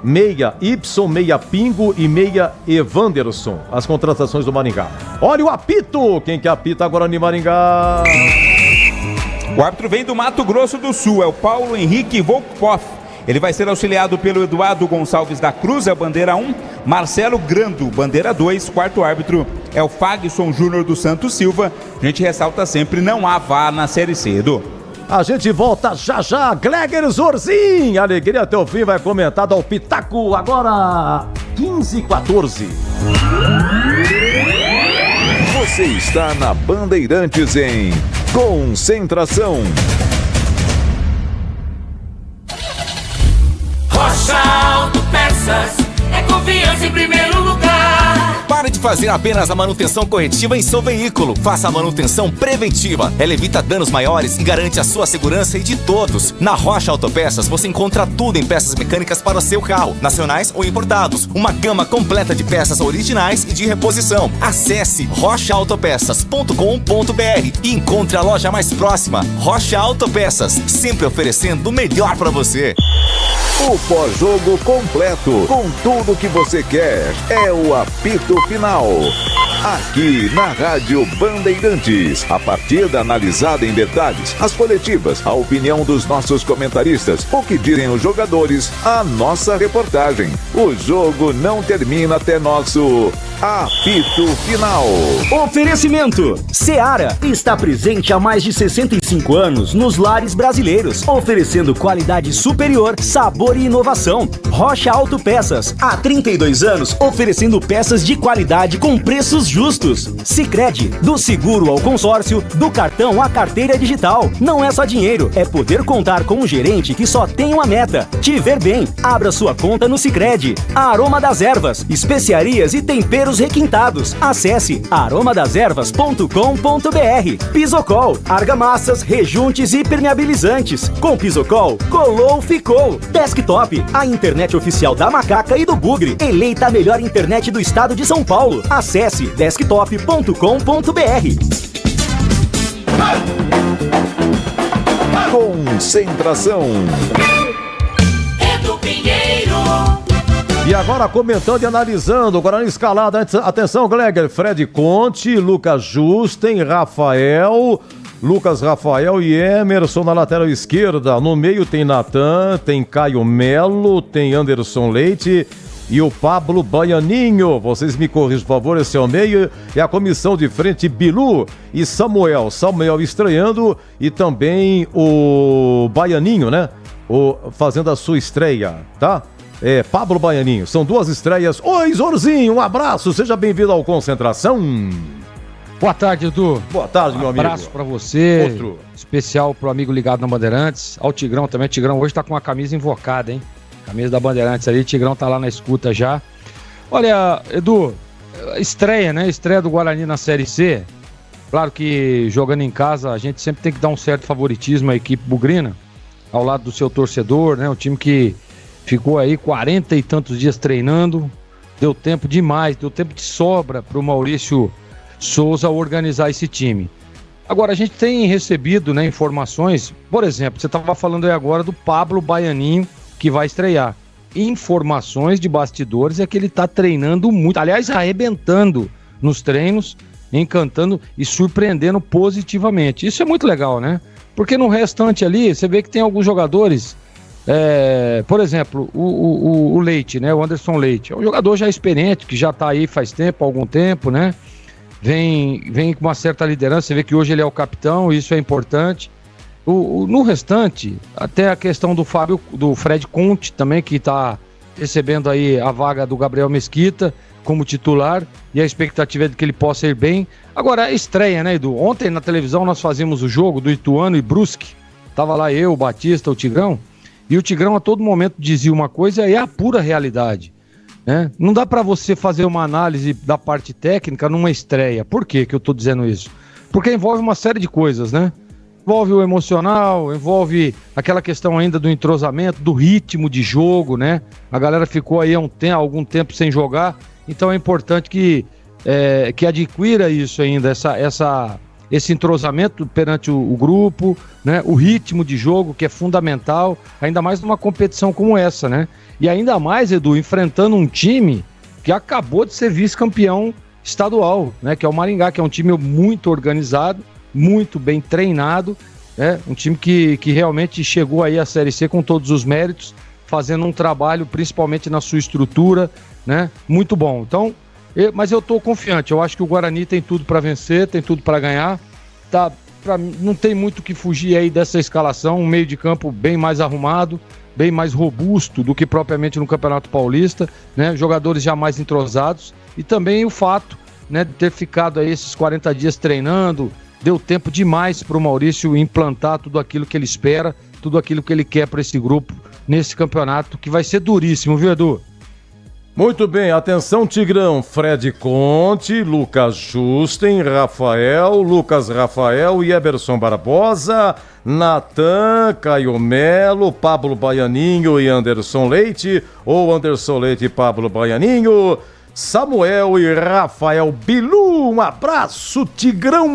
Meia Y, meia Pingo e meia Evanderson. As contratações do Maringá. Olha o apito! Quem que apita agora no Maringá? O árbitro vem do Mato Grosso do Sul, é o Paulo Henrique Volkpoff. Ele vai ser auxiliado pelo Eduardo Gonçalves da Cruz, é a bandeira 1, Marcelo Grando, bandeira 2, quarto árbitro é o Fagson Júnior dos Santos Silva. A gente ressalta sempre, não há VAR na Série C, Edu. A gente volta já, Gleger Zorzin, alegria até o fim, vai comentar, dá o pitaco agora, 15h14. Você está na Bandeirantes em Concentração. Rocha Autopeças é confiança em primeiro lugar. Pare de fazer apenas a manutenção corretiva em seu veículo. Faça a manutenção preventiva. Ela evita danos maiores e garante a sua segurança e de todos. Na Rocha Autopeças você encontra tudo em peças mecânicas para o seu carro, nacionais ou importados. Uma gama completa de peças originais e de reposição. Acesse rochaautopeças.com.br e encontre a loja mais próxima. Rocha Autopeças, sempre oferecendo o melhor para você. O pós-jogo completo, com tudo que você quer, é o apito final. aqui na Rádio Bandeirantes. A partida analisada em detalhes, as coletivas, a opinião dos nossos comentaristas, o que dizem os jogadores, a nossa reportagem. O jogo não termina até nosso apito final. Oferecimento: Seara está presente há mais de 65 anos nos lares brasileiros, oferecendo qualidade superior, sabor e inovação. Rocha Autopeças, há 32 anos, oferecendo peças de qualidade com preços justos. Sicredi, do seguro ao consórcio, do cartão à carteira digital. Não é só dinheiro, é poder contar com um gerente que só tem uma meta: te ver bem. Abra sua conta no Sicredi. Aroma das Ervas, especiarias e temperos requintados. Acesse aromadeservas.com.br. Pisocol, argamassas, rejuntes e permeabilizantes. Com Pisocol, colou, ficou. Desktop, a internet oficial da Macaca e do Bugre. Eleita a melhor internet do estado de São Paulo. Acesse desktop.com.br. Concentração. Edu Pinheiro. E agora comentando e analisando, Guarani escalado. Atenção, Gleger, Fred Conte, Lucas Justen, Lucas Rafael e Emerson na lateral esquerda. No meio tem Natan, tem Caio Melo, tem Anderson Leite e o Pablo Baianinho. Vocês me corrigem, por favor, esse é o meio. É a comissão de frente, Bilu e Samuel. Samuel estreando e também o Baianinho, né? Fazendo a sua estreia, tá? Pablo Baianinho. São duas estreias. Oi, Zorzinho, um abraço. Seja bem-vindo ao Concentração. Boa tarde, Edu. Boa tarde, meu amigo. Um abraço pra você. Outro. Especial pro amigo ligado na Bandeirantes. Ao Tigrão também. Tigrão hoje tá com uma camisa invocada, hein? Camisa da Bandeirantes ali. Tigrão tá lá na escuta já. Olha, Edu, estreia, né? Estreia do Guarani na Série C. Claro que jogando em casa a gente sempre tem que dar um certo favoritismo à equipe bugrina, ao lado do seu torcedor, né? Um time que ficou aí 40 e tantos dias treinando. Deu tempo demais, deu tempo de sobra pro Maurício Souza organizar esse time. Agora, a gente tem recebido, né, informações, por exemplo, você estava falando aí agora do Pablo Baianinho, que vai estrear. Informações de bastidores é que ele está treinando muito, aliás, arrebentando nos treinos, encantando e surpreendendo positivamente. Isso é muito legal, né? Porque no restante ali, você vê que tem alguns jogadores, por exemplo, o Leite, né, o Anderson Leite, é um jogador já experiente, que já está aí faz tempo, algum tempo, né? Vem com uma certa liderança, você vê que hoje ele é o capitão, isso é importante. No restante, até a questão do Fred Conte também, que está recebendo aí a vaga do Gabriel Mesquita como titular, e a expectativa é de que ele possa ir bem. Agora, a estreia, né, Edu? Ontem na televisão nós fazíamos o jogo do Ituano e Brusque, tava lá eu, o Batista, o Tigrão, e o Tigrão a todo momento dizia uma coisa e é a pura realidade. Não dá para você fazer uma análise da parte técnica numa estreia. Por que eu tô dizendo isso? Porque envolve uma série de coisas, né? Envolve o emocional, envolve aquela questão ainda do entrosamento, do ritmo de jogo, né? A galera ficou aí algum tempo sem jogar, então é importante que adquira isso ainda, esse entrosamento perante o grupo, né? O ritmo de jogo, que é fundamental, ainda mais numa competição como essa, né? E ainda mais, Edu, enfrentando um time que acabou de ser vice-campeão estadual, né? Que é o Maringá, que é um time muito organizado, muito bem treinado, né? Um time que realmente chegou aí à Série C com todos os méritos, fazendo um trabalho, principalmente na sua estrutura, né? Muito bom. Então, mas eu tô confiante, eu acho que o Guarani tem tudo para vencer, tem tudo para ganhar, não tem muito o que fugir aí dessa escalação, um meio de campo bem mais arrumado, bem mais robusto do que propriamente no Campeonato Paulista, né? Jogadores já mais entrosados, e também o fato, né, de ter ficado aí esses 40 dias treinando, deu tempo demais para o Maurício implantar tudo aquilo que ele espera, tudo aquilo que ele quer para esse grupo, nesse campeonato, que vai ser duríssimo, viu, Edu? Muito bem, atenção, Tigrão. Fred Conte, Lucas Justen, Lucas Rafael e Eberson Barbosa, Natan, Caio Melo, Pablo Baianinho e Anderson Leite, ou Anderson Leite e Pablo Baianinho, Samuel e Rafael Bilu. Um abraço, Tigrão!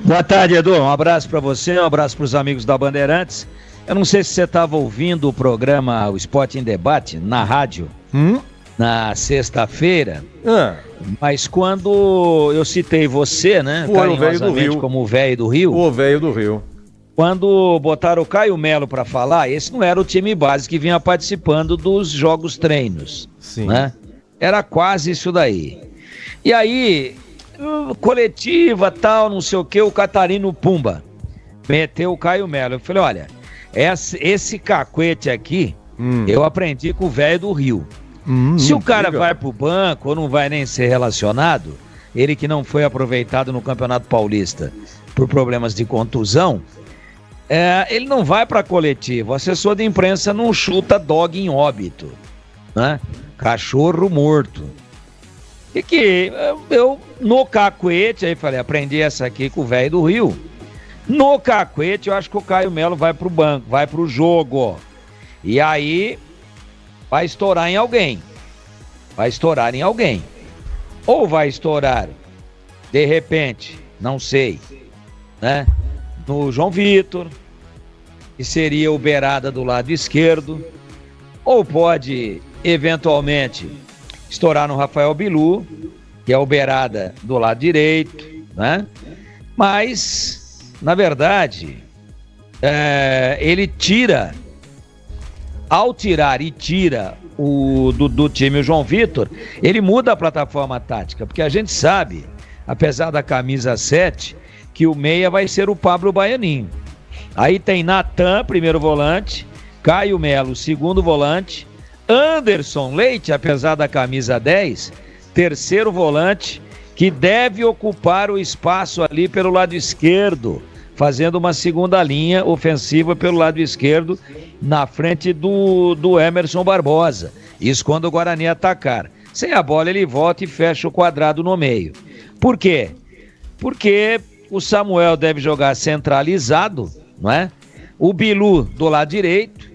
Boa tarde, Edu. Um abraço para você, um abraço para os amigos da Eu não sei se você estava ouvindo o programa O Esporte em Debate na rádio. na sexta-feira, mas quando eu citei você, né, foi o velho do Rio, como o velho do Rio. O velho do Rio. Quando botaram o Caio Melo para falar, esse não era o time base que vinha participando dos jogos treinos. Sim. Né? Era quase isso daí. E aí, coletiva, tal, não sei o que, o Catarino Pumba meteu o Caio Melo. Eu falei, olha, esse cacuete aqui, eu aprendi com o velho do Rio. Se o cara vai pro banco ou não vai nem ser relacionado, ele que não foi aproveitado no Campeonato Paulista por problemas de contusão, ele não vai pra coletiva. O assessor de imprensa não chuta dog em óbito, né? Cachorro morto. E que eu no cacuete, aí falei, aprendi essa aqui com o velho do Rio. No cacuete, eu acho que o Caio Melo vai pro banco, vai pro jogo. E aí vai estourar em alguém. Vai estourar em alguém. Ou vai estourar, de repente, não sei, né? No João Vitor, que seria o beirada do lado esquerdo. Ou pode, eventualmente, estourar no Rafael Bilu, que é o beirada do lado direito, né? Mas, na verdade, ele tira... Ao tirar e tira do time o João Vitor, ele muda a plataforma tática, porque a gente sabe, apesar da camisa 7, que o meia vai ser o Pablo Baianinho. Aí tem Natan, primeiro volante, Caio Melo, segundo volante, Anderson Leite, apesar da camisa 10, terceiro volante, que deve ocupar o espaço ali pelo lado esquerdo, fazendo uma segunda linha ofensiva pelo lado esquerdo, na frente do Emerson Barbosa. Isso quando o Guarani atacar. Sem a bola ele volta e fecha o quadrado no meio. Por quê? Porque o Samuel deve jogar centralizado, não é? O Bilu do lado direito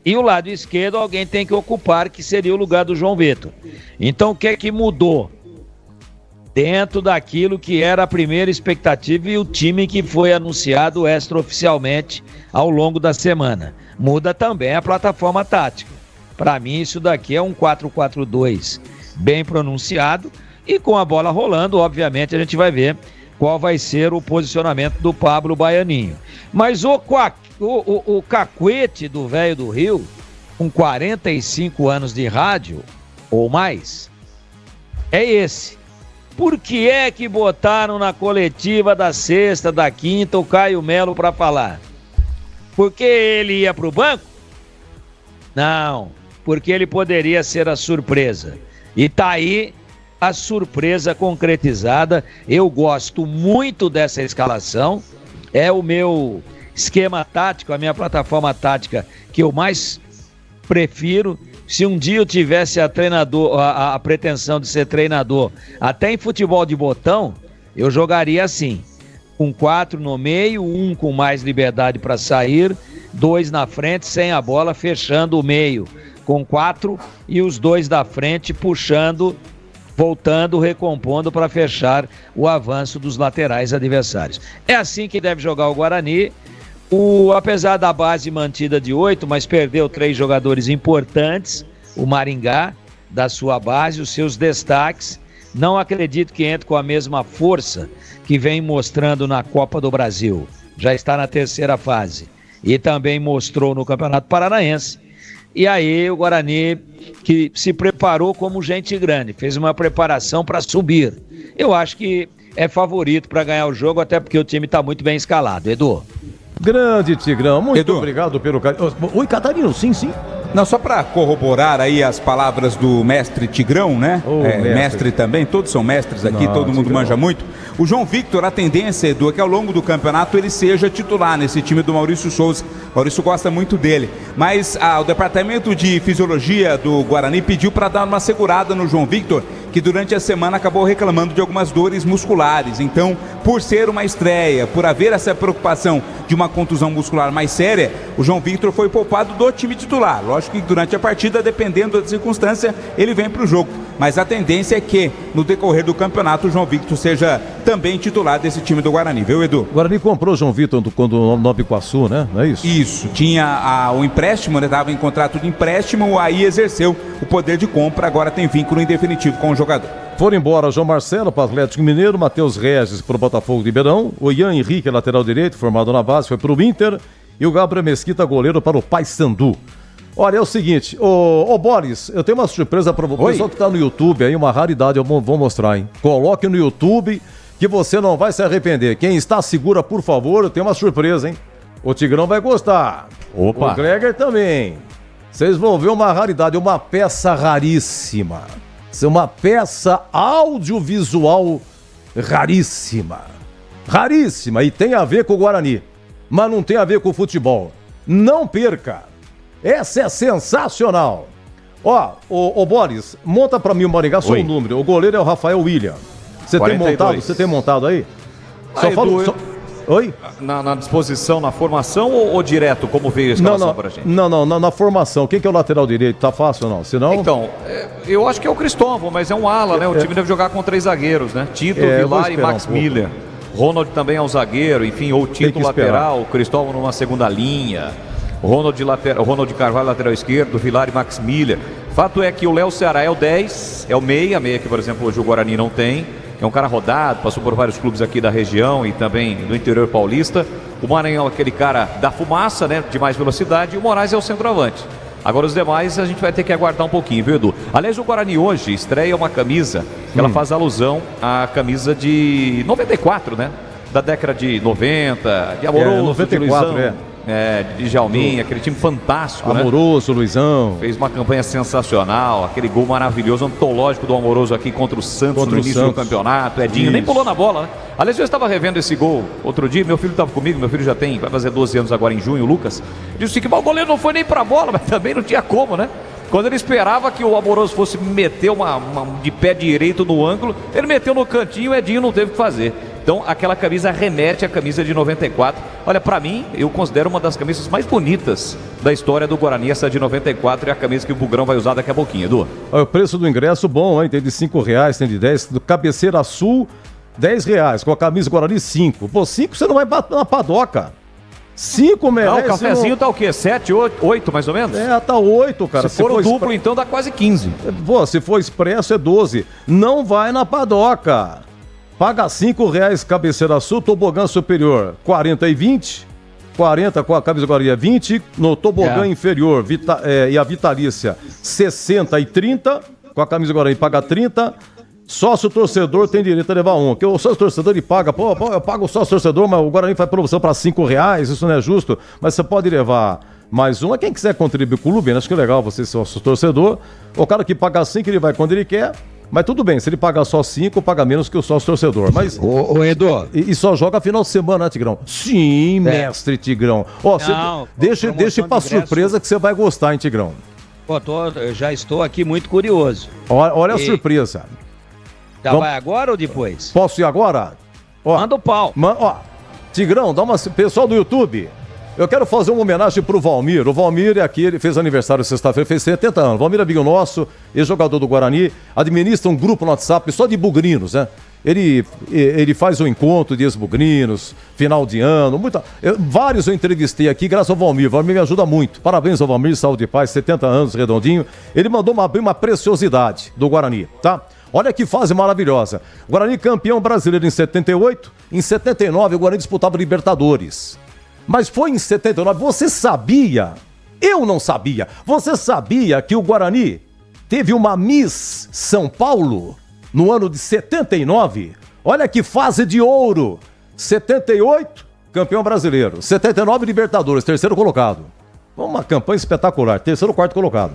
e o lado esquerdo alguém tem que ocupar, que seria o lugar do João Vitor. Então o que é que mudou? Dentro daquilo que era a primeira expectativa e o time que foi anunciado extraoficialmente ao longo da semana. Muda também a plataforma tática. Para mim isso daqui é um 4-4-2 bem pronunciado e com a bola rolando, obviamente a gente vai ver qual vai ser o posicionamento do Pablo Baianinho. Mas o cacuete do velho do Rio, com 45 anos de rádio ou mais, é esse. Por que é que botaram na coletiva da sexta, da quinta, o Caio Melo para falar? Porque ele ia pro banco? Não, porque ele poderia ser a surpresa. E tá aí a surpresa concretizada. Eu gosto muito dessa escalação. É o meu esquema tático, a minha plataforma tática que eu mais prefiro. Se um dia eu tivesse a pretensão de ser treinador, até em futebol de botão, eu jogaria assim, com 4 no meio, 1 com mais liberdade para sair, 2 na frente, sem a bola, fechando o meio com 4 e os 2 da frente puxando, voltando, recompondo para fechar o avanço dos laterais adversários. É assim que deve jogar o Guarani. Apesar da base mantida de 8, mas perdeu 3 jogadores importantes, o Maringá, da sua base, os seus destaques, não acredito que entre com a mesma força que vem mostrando na Copa do Brasil, já está na terceira fase, e também mostrou no Campeonato Paranaense, e aí o Guarani, que se preparou como gente grande, fez uma preparação para subir, eu acho que é favorito para ganhar o jogo, até porque o time está muito bem escalado, Edu. Grande Tigrão, muito Edu. Obrigado pelo carinho. Oi, Catarino, sim. Não, só para corroborar aí as palavras do mestre Tigrão, né? Mestre também, todos são mestres aqui, todo mundo Tigrão manja muito. O João Victor, a tendência, Edu, é que ao longo do campeonato ele seja titular nesse time do Maurício Souza. O Maurício gosta muito dele. Mas o departamento de fisiologia do Guarani pediu para dar uma segurada no João Victor, que durante a semana acabou reclamando de algumas dores musculares. Então, por ser uma estreia, por haver essa preocupação de uma contusão muscular mais séria, o João Victor foi poupado do time titular. Lógico que durante a partida, dependendo da circunstância, ele vem para o jogo. mas a tendência é que no decorrer do campeonato o João Victor seja também titular desse time do Guarani, viu, Edu? O Guarani comprou o João Victor quando o Nova Iguaçu, né? Não é isso? Isso, tinha o empréstimo, né? Estava em contrato de empréstimo, aí exerceu o poder de compra, agora tem vínculo em definitivo com o jogador. Foram embora João Marcelo para o Atlético Mineiro, Matheus Regis para o Botafogo de Ribeirão, o Ian Henrique, lateral direito, formado na base, foi para o Inter, e o Gabriel Mesquita, goleiro, para o Paysandu. Olha, é o seguinte, ô Boris, eu tenho uma surpresa para o pessoal que está no YouTube aí, uma raridade, eu vou mostrar, hein? Coloque no YouTube que você não vai se arrepender. Quem está segura, por favor, eu tenho uma surpresa, hein? O Tigrão vai gostar. Opa! O Gregor também. Vocês vão ver uma raridade, uma peça raríssima. Isso é uma peça audiovisual raríssima. Raríssima, e tem a ver com o Guarani, mas não tem a ver com o futebol. Não perca. Essa é sensacional. Ó, o Boris, monta pra mim o Maringá só o número. O goleiro é o Rafael William. Você tem montado aí? Só fala... Oi? Na disposição, na formação ou direto, como veio a escalação pra gente? Não, na formação. Quem que é o lateral direito? Tá fácil ou não? Senão... Então, eu acho que é o Cristóvão, mas é um ala, né? O time deve jogar com 3 zagueiros, né? Tito, Vilar e Max Miller. Ronald também é um zagueiro, enfim, ou Tito lateral, Cristóvão numa segunda linha. Ronald de Carvalho, lateral esquerdo, Vilar e Max Miller. Fato é que o Léo Ceará é o 10, é o meia que, por exemplo, hoje o Guarani não tem. É um cara rodado, passou por vários clubes aqui da região e também do interior paulista. O Maranhão é aquele cara da fumaça, né, de mais velocidade, e o Moraes é o centroavante. Agora os demais a gente vai ter que aguardar um pouquinho, viu, Edu? Aliás, o Guarani hoje estreia uma camisa que ela faz alusão à camisa de 94, né? Da década de 90, de Amoroso, 94, de Luizão, de Djalminha, aquele time fantástico, Amoroso, né? Luizão. Fez uma campanha sensacional, aquele gol maravilhoso, antológico do Amoroso aqui contra o Santos no início do campeonato. Edinho nem pulou na bola, né? Aliás, eu estava revendo esse gol outro dia, meu filho estava comigo, meu filho vai fazer 12 anos agora em junho, o Lucas. Disse que o goleiro não foi nem pra bola, mas também não tinha como, né? Quando ele esperava que o Amoroso fosse meter uma de pé direito no ângulo, ele meteu no cantinho, o Edinho não teve o que fazer. Então aquela camisa remete à camisa de 94. Olha, pra mim, eu considero uma das camisas mais bonitas da história do Guarani, essa de 94, é a camisa que o Bugrão vai usar daqui a pouquinho, Edu. Olha, o preço do ingresso bom, hein? Tem de R$5, tem de 10, do Cabeceira Sul, R$10, com a camisa Guarani 5. Pô, 5 você não vai na padoca. 5 merece. Não, o cafezinho tá o quê? 7, 8 mais ou menos? Tá 8, cara. Se for o duplo, então dá quase 15. Pô, se for expresso é 12. Não vai na padoca. Paga R$5, Cabeceira Sul, tobogã superior 40 e 20, 40 com a camisa Guarani 20, no tobogã inferior e a vitalícia 60 e 30, com a camisa Guarani paga 30, sócio torcedor tem direito a levar um, que o sócio torcedor ele paga, eu pago o sócio torcedor, mas o Guarani faz promoção para R$5, isso não é justo, mas você pode levar mais um, quem quiser contribuir com o clube, acho que é legal você ser sócio torcedor, o cara que paga 5 ele vai quando ele quer. Mas tudo bem, se ele pagar só 5, paga menos que o sócio torcedor. Mas. Ô Edu. E só joga final de semana, né, Tigrão? Sim, mestre Tigrão. Ó, deixa pra surpresa que você vai gostar, hein, Tigrão? Pô, eu já estou aqui muito curioso. Olha a surpresa. Já vai agora ou depois? Posso ir agora? Ó, manda o pau. Tigrão, pessoal do YouTube. Eu quero fazer uma homenagem pro Valmir. O Valmir é aqui, ele fez aniversário sexta-feira, fez 70 anos. Valmir é amigo nosso, ex-jogador do Guarani, administra um grupo no WhatsApp só de bugrinos, né? Ele faz um encontro de ex-bugrinos, final de ano, vários eu entrevistei aqui, graças ao Valmir. O Valmir me ajuda muito. Parabéns ao Valmir, saúde e paz, 70 anos, redondinho. Ele mandou uma preciosidade do Guarani, tá? Olha que fase maravilhosa. Guarani campeão brasileiro em 78, em 79 o Guarani disputava Libertadores. Mas foi em 79, você sabia? Eu não sabia. Você sabia que o Guarani teve uma Miss São Paulo no ano de 79? Olha que fase de ouro. 78, campeão brasileiro. 79, Libertadores, terceiro colocado. Uma campanha espetacular, terceiro, quarto colocado.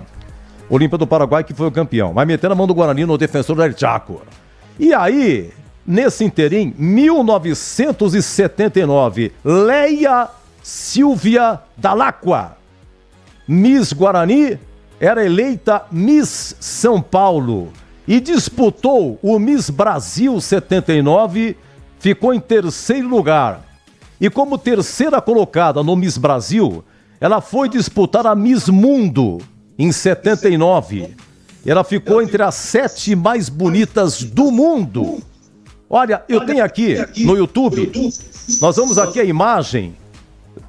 Olímpia do Paraguai que foi o campeão. Vai meter na mão do Guarani no defensor del Chaco. E aí, nesse interim, 1979, Leia Silvia Dalacqua, Miss Guarani, era eleita Miss São Paulo e disputou o Miss Brasil 79, ficou em terceiro lugar. E como terceira colocada no Miss Brasil, ela foi disputar a Miss Mundo em 79. Ela ficou entre as 7 mais bonitas do mundo. Olha, eu tenho aqui no YouTube, nós vamos aqui a imagem,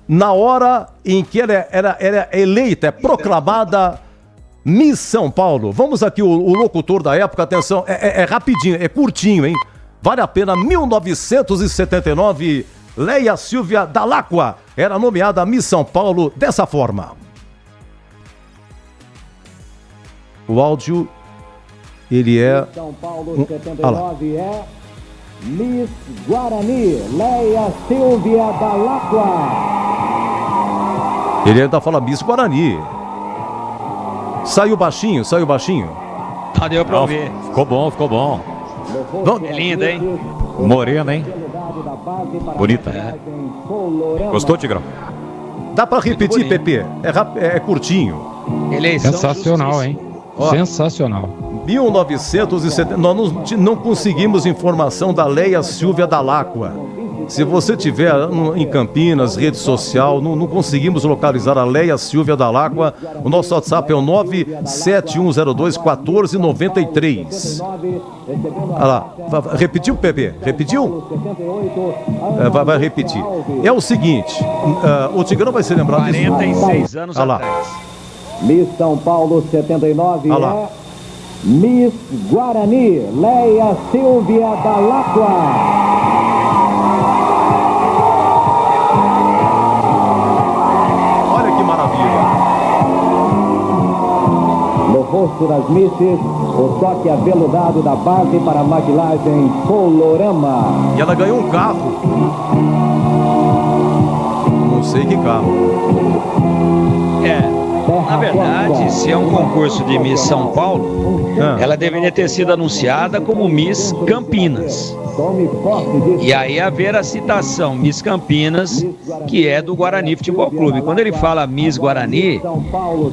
na hora em que ela era eleita, proclamada Miss São Paulo. Vamos aqui, o locutor da época, atenção, é rapidinho, é curtinho, hein? Vale a pena, 1979, Leia Silvia Dalacqua era nomeada Miss São Paulo dessa forma. O áudio, ele é... São Paulo 79 é Miss Guarani, Leia Silvia Dalacqua. Ele ainda fala Miss Guarani. Saiu baixinho. Deu pra ouvir. Ficou bom. É linda, hein? Morena, hein? Bonita. Gostou, Tigrão? Dá pra repetir, Pepe? É curtinho. Eleição sensacional, hein? Ó, Sensacional. 1970, nós não conseguimos informação da Leia Silvia Dalacqua. Se você tiver em Campinas, rede social, não conseguimos localizar a Leia Silvia Dalacqua. O nosso WhatsApp é o 971021493. Olha lá, repetiu, Pepe? Repetiu? Vai repetir. É o seguinte, o Tigrão vai se lembrar disso. 46 anos atrás. Miss São Paulo 79 é Miss Guarani, Leia Silvia Dalacqua. No rosto das misses, o toque aveludado da base para a maquilagem Colorama. E ela ganhou um carro. Não sei que carro. Na verdade, se é um concurso de Miss São Paulo, ela deveria ter sido anunciada como Miss Campinas. E aí haver a citação Miss Campinas, que é do Guarani Futebol Clube. Quando ele fala Miss Guarani,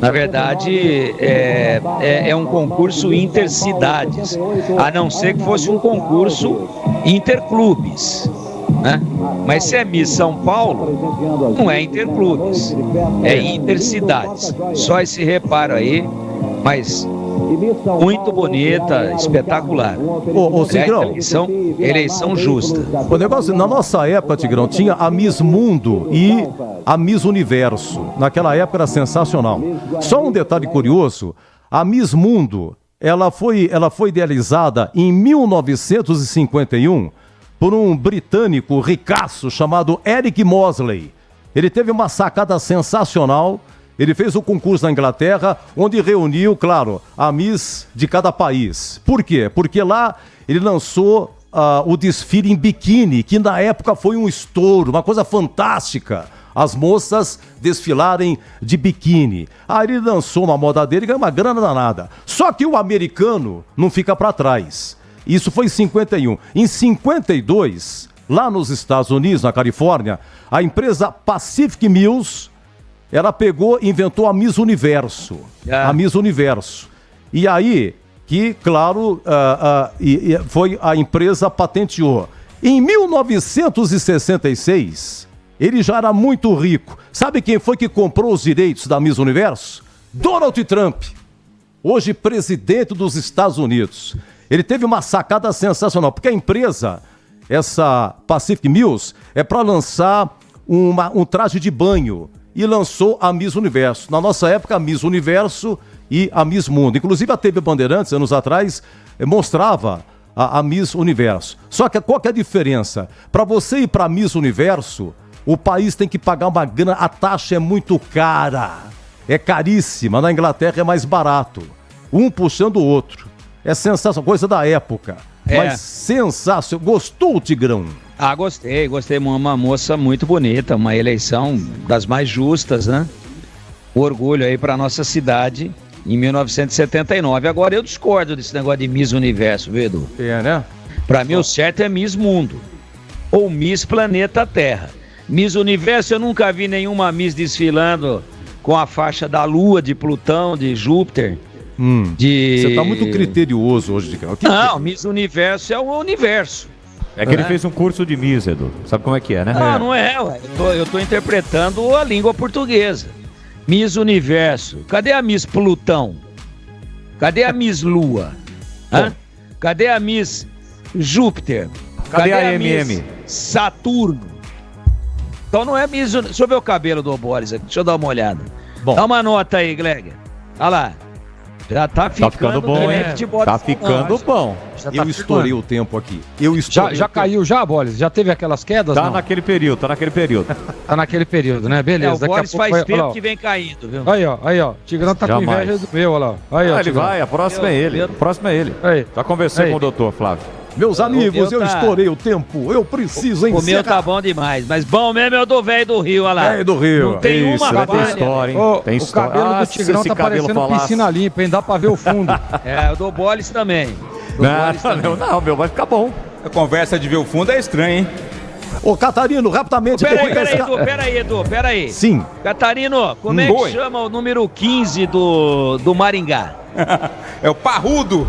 na verdade é um concurso intercidades, a não ser que fosse um concurso interclubes, né? Mas se é Miss São Ô, não é interclubes, é intercidades. Só esse reparo aí, mas muito bonita, espetacular. Ô, Tigrão, eleição justa. O negócio, na nossa época, Tigrão, tinha a Miss Mundo e a Miss Universo. Naquela época era sensacional. Só um detalhe curioso, a Miss Mundo, ela foi idealizada em 1951 por um britânico ricaço chamado Eric Mosley. Ele teve uma sacada sensacional. Ele fez o concurso na Inglaterra, onde reuniu, claro, a Miss de cada país. Por quê? Porque lá ele lançou o desfile em biquíni, que na época foi um estouro, uma coisa fantástica. As moças desfilarem de biquíni. Aí ele lançou uma moda dele e ganhou uma grana danada. Só que o americano não fica para trás. Isso foi em 51. Em 52, lá nos Estados Unidos, na Califórnia, a empresa Pacific Mills, ela pegou e inventou a Miss Universo. A Miss Universo. E aí, que, claro, foi a empresa patenteou. Em 1966, ele já era muito rico. Sabe quem foi que comprou os direitos da Miss Universo? Donald Trump, hoje presidente dos Estados Unidos. Ele teve uma sacada sensacional, porque a empresa, essa Pacific Mills, é para lançar um traje de banho. E lançou a Miss Universo. Na nossa época, a Miss Universo e a Miss Mundo. Inclusive, a TV Bandeirantes, anos atrás, mostrava a Miss Universo. Só que qual que é a diferença? Para você ir para a Miss Universo, o país tem que pagar uma grana, a taxa é muito cara. É caríssima. Na Inglaterra é mais barato. Um puxando o outro. É sensacional, coisa da época. Mas sensacional. Gostou, Tigrão? Gostei. Uma moça muito bonita, uma eleição das mais justas, né? Orgulho aí para nossa cidade em 1979. Agora eu discordo desse negócio de Miss Universo, viu, Edu? Né? Para mim o certo é Miss Mundo ou Miss Planeta Terra. Miss Universo eu nunca vi nenhuma Miss desfilando com a faixa da Lua, de Plutão, de Júpiter. Você tá muito criterioso hoje, Tigrão. Não, Miss Universo é o universo. É que ele fez um curso de Miss, Edu. Sabe como é que é, né? Não é, ué. Eu tô interpretando a língua portuguesa. Miss Universo. Cadê a Miss Plutão? Cadê a Miss Lua? Hã? Cadê a Miss Júpiter? Cadê a Miss MM? Saturno? Então não é Miss... Deixa eu ver o cabelo do Boris aqui, deixa eu dar uma olhada. Bom. Dá uma nota aí, Gleg. Olha lá. Já tá ficando bom, né? Tá ficando bom. Eu estourei o tempo aqui. Já caiu já, Boris? Já teve aquelas quedas? Tá não? naquele período. Tá naquele período, né? Beleza. O Boris faz vai, tempo ó. que vem caindo, viu? Aí, ó. Tigrão tá Jamais. com inveja do meu, olha lá. Aí, ó, Ele Tigrão. vai, a próxima é ele. A próxima é ele. Aí. Já conversei Aí. com o doutor Flávio. Meus amigos, eu tá- estourei o tempo. Eu preciso O meu encerrar. tá bom demais, mas bom mesmo é o do velho do Rio, olha lá. Velho do Rio. Não tem Isso, uma tem falha. história, hein? Ô, Tem o história. cabelo do se Tigrão esse tá cabelo parecendo falasse- piscina limpa, hein? Dá pra ver o fundo. É, o do Bolis também. Não, meu, vai ficar bom. A conversa de ver o fundo é estranha, hein? Ô, Catarino, rapidamente. Peraí, Edu, peraí. Sim. Catarino, como é que Oi. chama o número 15 do Maringá? É o Parrudo.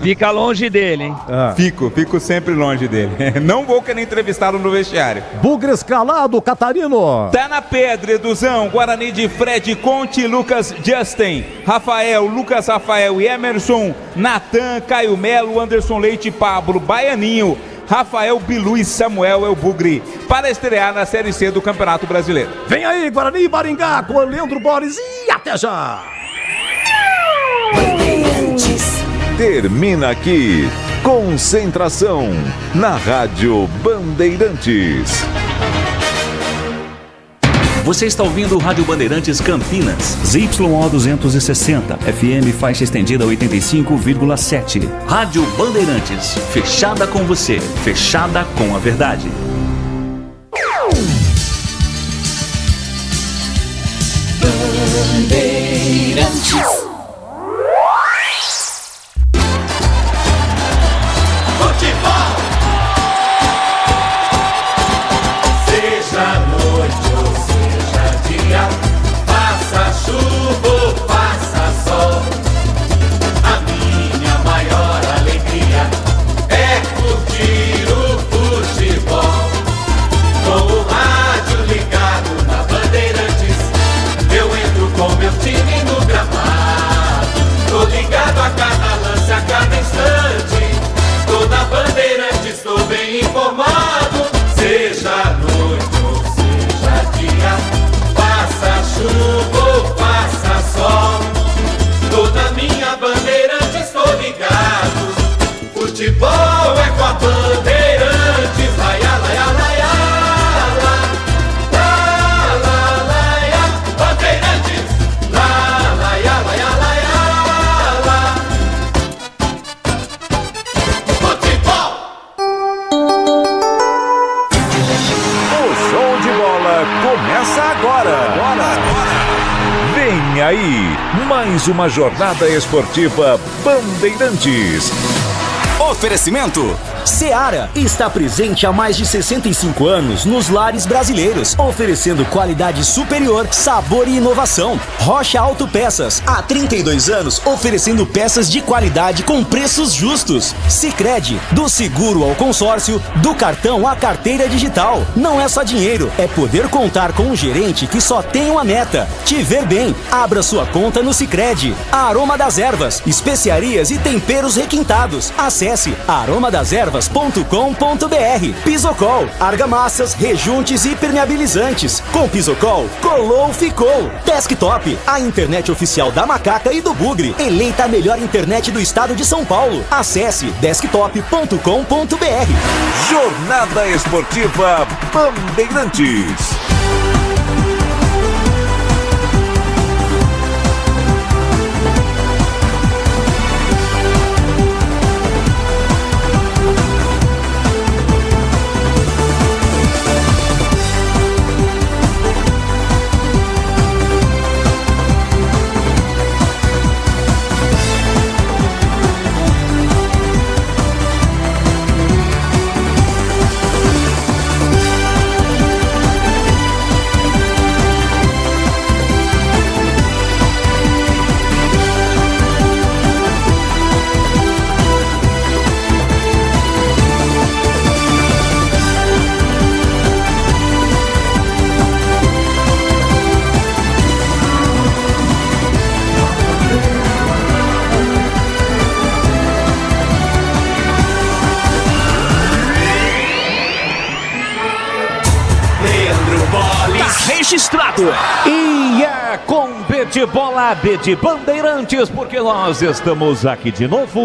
Fica longe dele, hein? Fico sempre longe dele. Não vou querer entrevistá-lo no vestiário. Bugre escalado, Catarino. Tá na pedra, Eduzão. Guarani de Fred Conte, Lucas Justin, Rafael, Lucas Rafael e Emerson, Natan, Caio Melo, Anderson Leite, Pablo, Baianinho, Rafael Bilu e Samuel é o Bugre para estrear na Série C do Campeonato Brasileiro. Vem aí, Guarani e Maringá com o Leandro Boris e até já. Termina aqui. Concentração na Rádio Bandeirantes. Você está ouvindo Rádio Bandeirantes Campinas, ZYO 260, FM faixa estendida 85,7. Rádio Bandeirantes, fechada com você, fechada com a verdade. Bandeirantes. Futebol. Seja noite ou seja dia, faça chuva ou faça sol, a minha maior alegria é curtir o futebol. Com o rádio ligado na Bandeirantes, eu entro com meu time no gramado. Tô ligado a cada lance, a cada instante. Tô na Bandeirantes, tô bem informado. Seja noite ou seja dia, faça chuva ou faça sol, tô na minha Bandeirantes, tô ligado. Futebol é com a Bandeirantes. Laia, laia, laia, lá. Lá, lá, laia, Bandeirantes. Lá, laia, laia, laia, lá. Futebol. O show de bola começa agora. Vem aí, mais uma jornada esportiva Bandeirantes. Oferecimento Seara está presente há mais de 65 anos nos lares brasileiros, oferecendo qualidade superior, sabor e inovação. Rocha Autopeças, há 32 anos, oferecendo peças de qualidade com preços justos. Sicredi, do seguro ao consórcio, do cartão à carteira digital. Não é só dinheiro, é poder contar com um gerente que só tem uma meta: te ver bem. Abra sua conta no Sicredi. Aroma das Ervas, especiarias e temperos requintados. Acesse aromadeservas.com.br. Pisocol, argamassas, rejuntes e permeabilizantes. Com Pisocol, colou, ficou. Desktop, a internet oficial da Macaca e do Bugre. Eleita a melhor internet do estado de São Paulo. Acesse desktop.com.br. Jornada Esportiva Bandeirantes. E é com B de bola, B de Bandeirantes, porque nós estamos aqui de novo.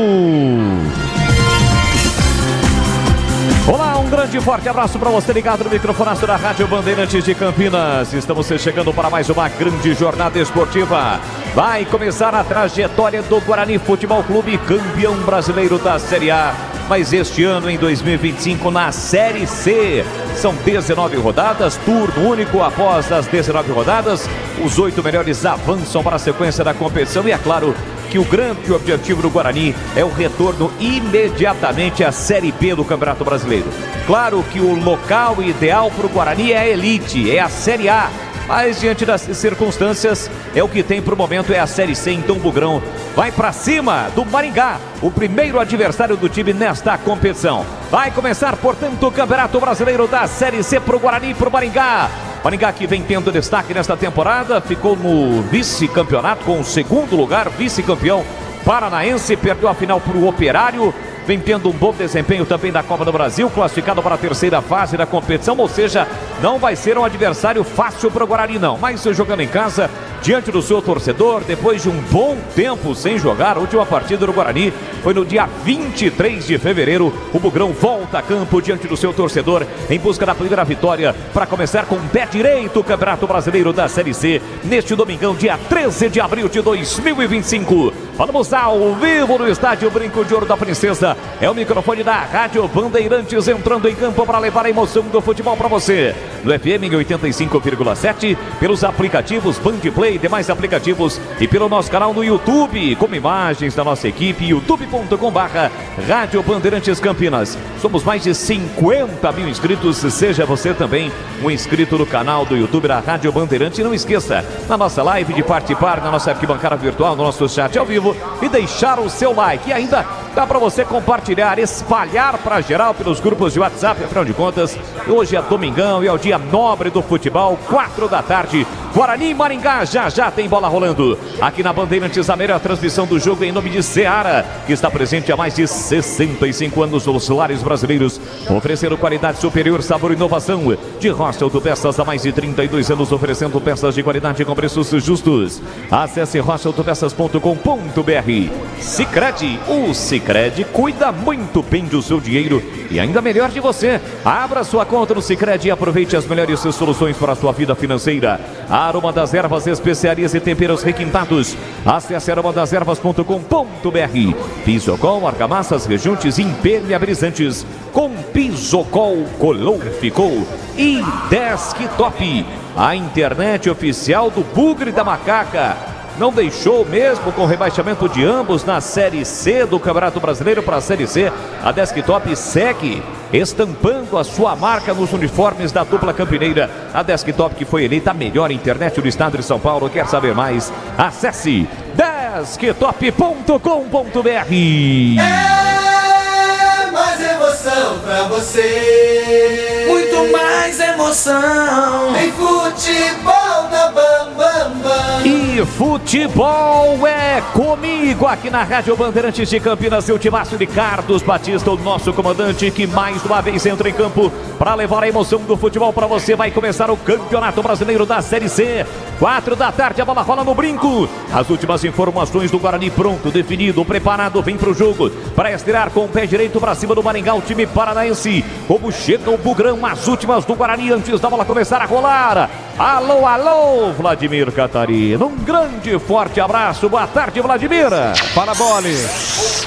Olá, um grande e forte abraço para você ligado no microfonaço da Rádio Bandeirantes de Campinas. Estamos chegando para mais uma grande jornada esportiva. Vai começar a trajetória do Guarani Futebol Clube, campeão brasileiro da Série A. Mas este ano, em 2025, na Série C. São 19 rodadas, turno único. Após as 19 rodadas, os 8 melhores avançam para a sequência da competição. E é claro que o grande objetivo do Guarani é o retorno imediatamente à Série B do Campeonato Brasileiro. Claro que o local ideal para o Guarani é a elite, é a Série A. Mas diante das circunstâncias, é o que tem para o momento, é a Série C. Então o Bugrão vai para cima do Maringá, o primeiro adversário do time nesta competição. Vai começar, portanto, o Campeonato Brasileiro da Série C para o Guarani e para o Maringá. Maringá que vem tendo destaque nesta temporada, ficou no vice-campeonato com o segundo lugar, vice-campeão paranaense, perdeu a final para o Operário. Vem tendo um bom desempenho também da Copa do Brasil, classificado para a terceira fase da competição, ou seja, não vai ser um adversário fácil para o Guarani não, mas jogando em casa, diante do seu torcedor, depois de um bom tempo sem jogar, a última partida do Guarani foi no dia 23 de fevereiro, o Bugrão volta a campo diante do seu torcedor, em busca da primeira vitória, para começar com o pé direito o Campeonato Brasileiro da Série C, neste domingão, dia 13 de abril de 2025. Falamos ao vivo no estádio Brinco de Ouro da Princesa. É o microfone da Rádio Bandeirantes entrando em campo para levar a emoção do futebol para você. No FM em 85,7, pelos aplicativos Bandplay e demais aplicativos e pelo nosso canal no YouTube, com imagens da nossa equipe, youtube.com/Rádio Bandeirantes Campinas. Somos mais de 50 mil inscritos, seja você também um inscrito no canal do YouTube da Rádio Bandeirantes. E não esqueça, na nossa live, de participar na nossa arquibancada virtual, no nosso chat ao vivo e deixar o seu like. E ainda dá para você compartilhar, espalhar para geral pelos grupos de WhatsApp. Afinal de contas, hoje é domingão e é o dia nobre do futebol, 4 da tarde. Guarani e Maringá, já tem bola rolando. Aqui na Bandeirantes, a melhor transmissão do jogo em nome de Seara, que está presente há mais de 65 anos nos lares brasileiros, oferecendo qualidade superior, sabor e inovação. De Rocha Autopeças há mais de 32 anos, oferecendo peças de qualidade com preços justos. Acesse rochaautopeças.com.br. Sicredi, o Sicredi cuida muito bem do seu dinheiro e ainda melhor de você. Abra sua conta no Sicredi e aproveite as melhores soluções para a sua vida financeira. Aroma das Ervas, especiarias e temperos requintados. Acesse aromadeservas.com.br. Pisocol, argamassas, rejuntes e impermeabilizantes. Com Pisocol, colou, ficou. E Desktop, a internet oficial do Bugre da Macaca. Não deixou mesmo com o rebaixamento de ambos na Série C do Campeonato Brasileiro para a Série C. A Desktop segue estampando a sua marca nos uniformes da dupla campineira. A Desktop, que foi eleita a melhor internet do estado de São Paulo. Quer saber mais? Acesse desktop.com.br. É mais emoção pra você. Muito mais emoção. Em futebol na Bam Bam Bam. E futebol é comigo aqui na Rádio Bandeirantes de Campinas. O timaço de Carlos Batista, o nosso comandante, que mais uma vez entra em campo para levar a emoção do futebol para você. Vai começar o Campeonato Brasileiro da Série C. 4 da tarde, a bola rola no Brinco. As últimas informações do Guarani, pronto, definido, preparado, vem pro jogo para estrear com o pé direito para cima do Maringá, o time paranaense. Como chega o Bugrão, as últimas do Guarani antes da bola começar a rolar. Alô, alô, Vladimir Catarina. Um grande, forte abraço. Boa tarde, Vladimir. Fala, Boli.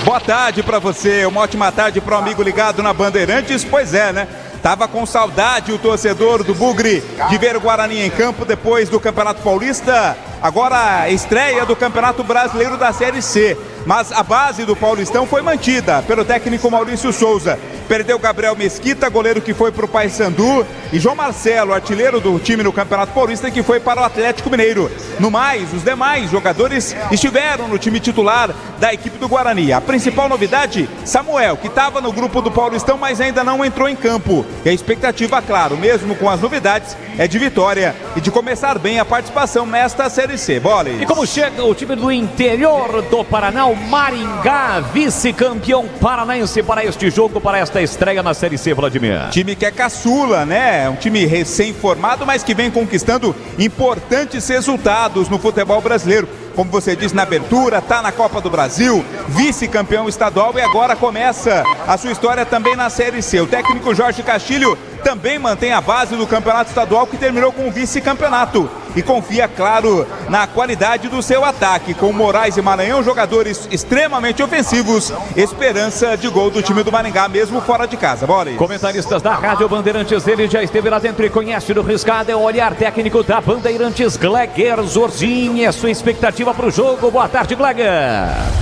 Boa tarde pra você. Uma ótima tarde pro amigo ligado na Bandeirantes. Pois é, né? Tava com saudade o torcedor do Bugre de ver o Guarani em campo depois do Campeonato Paulista. Agora a estreia do Campeonato Brasileiro da Série C. Mas a base do Paulistão foi mantida pelo técnico Maurício Souza. Perdeu Gabriel Mesquita, goleiro que foi para o Paysandu, e João Marcelo, artilheiro do time no Campeonato Paulista, que foi para o Atlético Mineiro. No mais, os demais jogadores estiveram no time titular da equipe do Guarani. A principal novidade, Samuel, que estava no grupo do Paulistão, mas ainda não entrou em campo. E a expectativa, claro, mesmo com as novidades, é de vitória e de começar bem a participação nesta Série Série C. Bola. E como chega o time do interior do Paraná, o Maringá, vice-campeão paranaense para este jogo, para esta estreia na Série C, Vladimir. Time que é caçula, né? Um time recém-formado, mas que vem conquistando importantes resultados no futebol brasileiro. Como você disse na abertura, tá na Copa do Brasil, vice-campeão estadual e agora começa a sua história também na Série C. O técnico Jorge Castilho também mantém a base do campeonato estadual que terminou com o vice-campeonato e confia, claro, na qualidade do seu ataque. Com Moraes e Maranhão, jogadores extremamente ofensivos, esperança de gol do time do Maringá, mesmo fora de casa. Bora aí. Comentaristas da Rádio Bandeirantes, ele já esteve lá dentro e conhece do riscado, é o olhar técnico da Bandeirantes, Gleger Zorzinho, é sua expectativa para o jogo. Boa tarde, Gleger.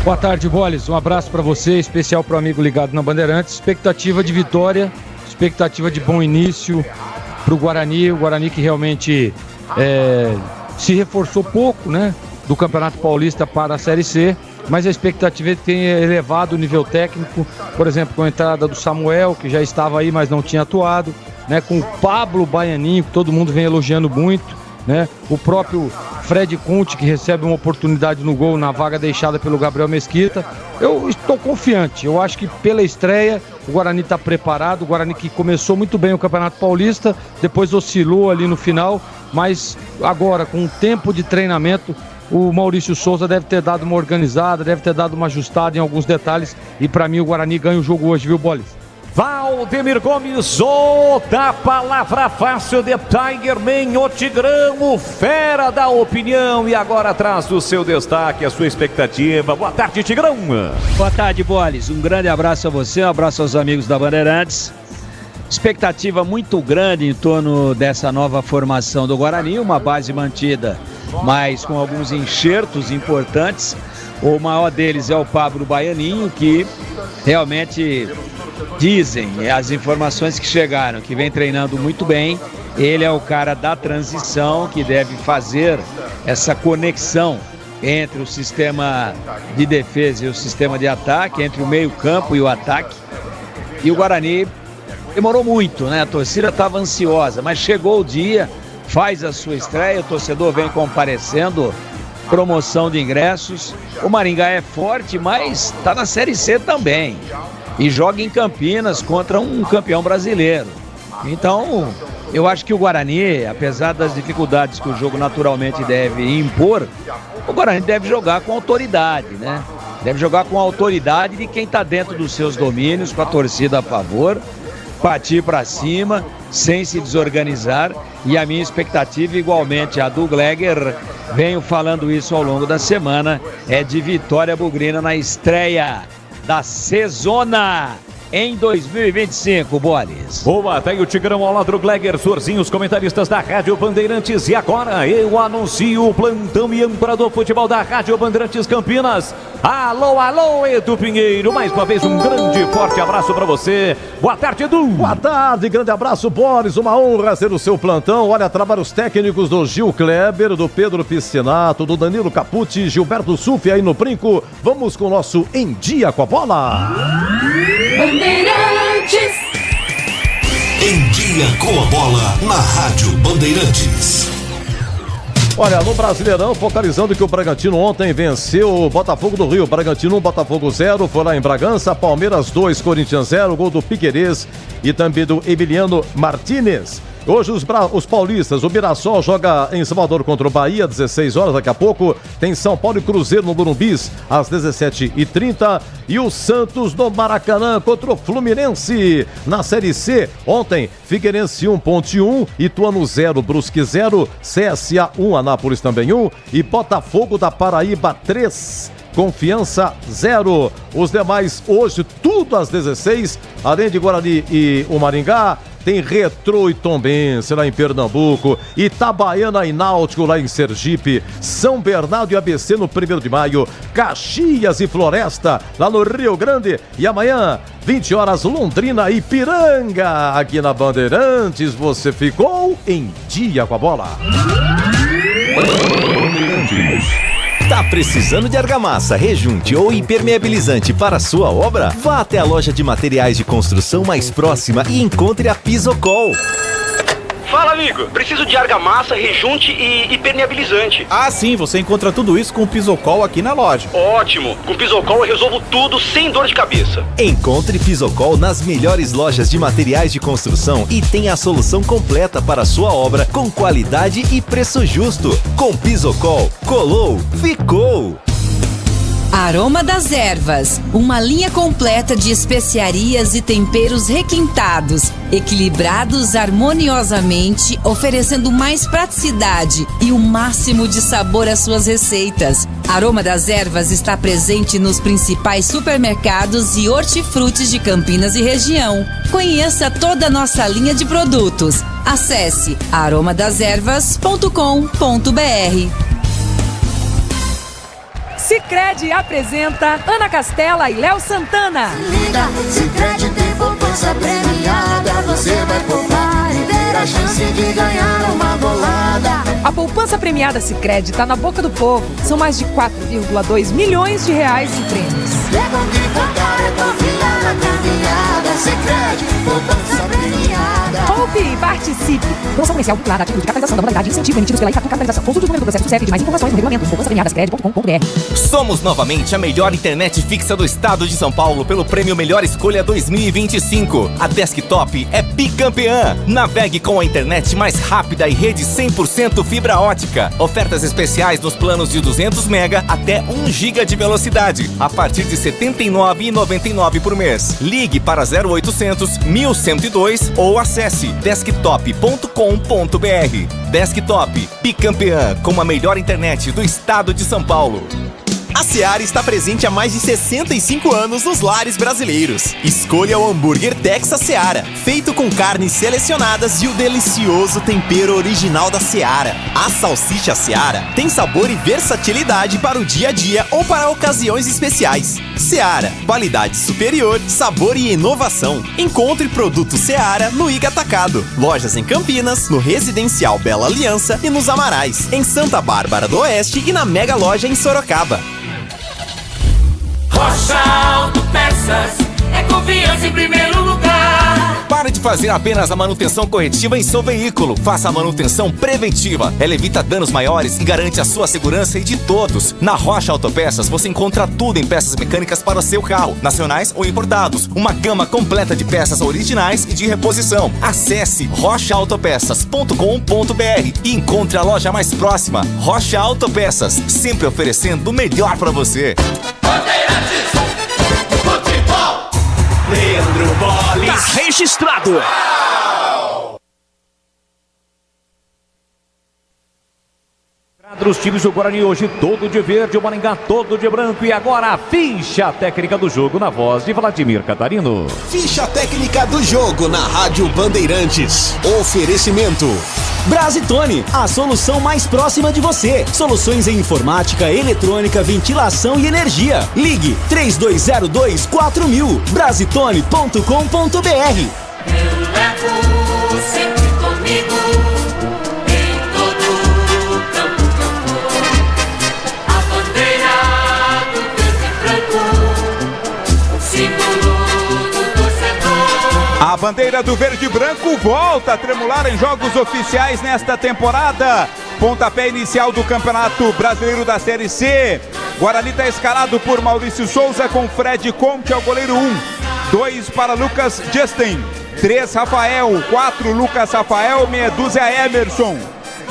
Boa tarde, Boles, um abraço para você, especial para o amigo ligado na Bandeirantes, expectativa de vitória, expectativa de bom início para o Guarani que realmente se reforçou pouco, né, do Campeonato Paulista para a Série C, mas a expectativa é que tenha elevado o nível técnico, por exemplo, com a entrada do Samuel, que já estava aí, mas não tinha atuado, né, com o Pablo Baianinho, que todo mundo vem elogiando muito, né, o próprio Fred Conte, que recebe uma oportunidade no gol na vaga deixada pelo Gabriel Mesquita. Eu estou confiante, eu acho que pela estreia o Guarani está preparado, o Guarani que começou muito bem o Campeonato Paulista, depois oscilou ali no final, mas agora com um tempo de treinamento o Maurício Souza deve ter dado uma organizada, deve ter dado uma ajustada em alguns detalhes e para mim o Guarani ganha o jogo hoje, viu, Bolis? Valdemir Gomes, da palavra fácil de Tigerman, o Tigrão, o fera da opinião, e agora traz o seu destaque, a sua expectativa. Boa tarde, Tigrão. Boa tarde, Bolis. Um grande abraço a você, um abraço aos amigos da Bandeirantes. Expectativa muito grande em torno dessa nova formação do Guarani, uma base mantida, mas com alguns enxertos importantes. O maior deles é o Pablo Baianinho, que realmente dizem as informações que chegaram, que vem treinando muito bem. Ele é o cara da transição que deve fazer essa conexão entre o sistema de defesa e o sistema de ataque, entre o meio-campo e o ataque. E o Guarani demorou muito, né? A torcida estava ansiosa, mas chegou o dia, faz a sua estreia, o torcedor vem comparecendo, promoção de ingressos. O Maringá é forte, mas está na Série C também. E joga em Campinas contra um campeão brasileiro. Então, eu acho que o Guarani, apesar das dificuldades que o jogo naturalmente deve impor, o Guarani deve jogar com autoridade, né? Deve jogar com a autoridade de quem está dentro dos seus domínios, com a torcida a favor, partir para cima, sem se desorganizar. E a minha expectativa, igualmente a do Gleger, venho falando isso ao longo da semana, é de vitória bugrina na estreia da Cezona em 2025, Bolis. Boa, tem o Tigrão ao lado do Gleger Zorzinho, os comentaristas da Rádio Bandeirantes. E agora eu anuncio o plantão e âncora do futebol da Rádio Bandeirantes Campinas. Alô, alô, Edu Pinheiro. Mais uma vez um grande, forte abraço pra você. Boa tarde, Edu. Boa tarde, grande abraço, Boris. Uma honra ser o seu plantão. Olha, trabalhos técnicos do Gil Kleber, do Pedro Piscinato, do Danilo Capucci, Gilberto Sufi aí no Brinco. Vamos com o nosso Em Dia com a Bola. Bandeirantes. Em Dia com a Bola na Rádio Bandeirantes. Olha, no Brasileirão, focalizando que o Bragantino ontem venceu o Botafogo do Rio. Bragantino 1, Botafogo 0, foi lá em Bragança. Palmeiras 2, Corinthians 0, gol do Piquerez e também do Emiliano Martínez. Hoje os paulistas, o Mirassol joga em Salvador contra o Bahia, 16 horas, daqui a pouco tem São Paulo e Cruzeiro no Morumbis, às 17h30, e o Santos no Maracanã contra o Fluminense. Na Série C, ontem, Figueirense 1, Ponte 1, Ituano 0, Brusque 0, CSA 1, Anápolis também 1, e Botafogo da Paraíba 3. Confiança 0. Os demais hoje, tudo às 16, além de Guarani e o Maringá, tem Retrô e Tombense lá em Pernambuco, Itabaiana e Náutico lá em Sergipe, São Bernardo e ABC no 1º de maio, Caxias e Floresta lá no Rio Grande, e amanhã, 20 horas, Londrina e Ipiranga. Aqui na Bandeirantes, você ficou em Dia com a Bola. Tá precisando de argamassa, rejunte ou impermeabilizante para a sua obra? Vá até a loja de materiais de construção mais próxima e encontre a Pisocol. Fala, amigo. Preciso de argamassa, rejunte e impermeabilizante. Ah, sim, você encontra tudo isso com o Pisocol aqui na loja. Ótimo. Com o Pisocol eu resolvo tudo sem dor de cabeça. Encontre Pisocol nas melhores lojas de materiais de construção e tenha a solução completa para a sua obra com qualidade e preço justo. Com Pisocol, colou, ficou! Aroma das Ervas, uma linha completa de especiarias e temperos requintados, equilibrados harmoniosamente, oferecendo mais praticidade e o máximo de sabor às suas receitas. Aroma das Ervas está presente nos principais supermercados e hortifrutis de Campinas e região. Conheça toda a nossa linha de produtos. Acesse aromadeservas.com.br. Sicredi apresenta Ana Castela e Léo Santana. Se liga, Sicredi tem poupança premiada. Você vai poupar e ter a chance de ganhar uma bolada. A poupança premiada Sicredi está na boca do povo. São mais de 4,2 milhões de reais de prêmios. Lembram que contar é confiar na caminhada. Sicredi, poupança premiada. Poupe e participe. Promoção comercial vinculada a título de capitalização da modalidade incentivo emitidos pela Itatu Capitalização. Consulte o número do processo do CEP de mais informações no regulamento poupançapremiada.sicredi.com.br. Somos novamente a melhor internet fixa do estado de São Paulo pelo prêmio Melhor Escolha 2025. A desktop é bicampeã. Navegue com a internet mais rápida e rede 100% fibra ótica. Ofertas especiais nos planos de 200 MB até 1 GB de velocidade, a partir de R$ 79,99 por mês. Ligue para 0800 1102 ou acesse desktop.com.br. Desktop, bicampeã com a melhor internet do estado de São Paulo. A Seara está presente há mais de 65 anos nos lares brasileiros. Escolha o hambúrguer Texas Seara, feito com carnes selecionadas e o delicioso tempero original da Seara. A salsicha Seara tem sabor e versatilidade para o dia a dia ou para ocasiões especiais. Seara, qualidade superior, sabor e inovação. Encontre produto Seara no Iga Atacado. Lojas em Campinas, no Residencial Bela Aliança e nos Amarais, em Santa Bárbara do Oeste e na Mega Loja em Sorocaba. Rocha Autopeças é confiança em primeiro lugar. Pare de fazer apenas a manutenção corretiva em seu veículo. Faça a manutenção preventiva. Ela evita danos maiores e garante a sua segurança e de todos. Na Rocha Autopeças você encontra tudo em peças mecânicas para o seu carro, nacionais ou importados. Uma gama completa de peças originais e de reposição. Acesse rochaautopeças.com.br e encontre a loja mais próxima. Rocha Autopeças, sempre oferecendo o melhor para você. Bandeirantes, futebol, Leandro Bolis. Tá registrado. Os times do Guarani hoje todo de verde, o Maringá todo de branco. E agora a ficha técnica do jogo na voz de Vladimir Catarino. Ficha técnica do jogo na Rádio Bandeirantes. Oferecimento Brasitone, a solução mais próxima de você. Soluções em informática, eletrônica, ventilação e energia. Ligue 3202-4000. Brasitone.com.br. Eu levo sempre comigo em todo campo que eu for. A bandeira do verde e branco, símbolo do torcedor. A bandeira do verde e branco volta a tremular em jogos oficiais nesta temporada. Pontapé inicial do Campeonato Brasileiro da Série C. Guarani está escalado por Maurício Souza com Fred Conte ao goleiro 1. 2 para Lucas Justin. 3 Rafael. 4 Lucas Rafael. Meia dúzia Emerson.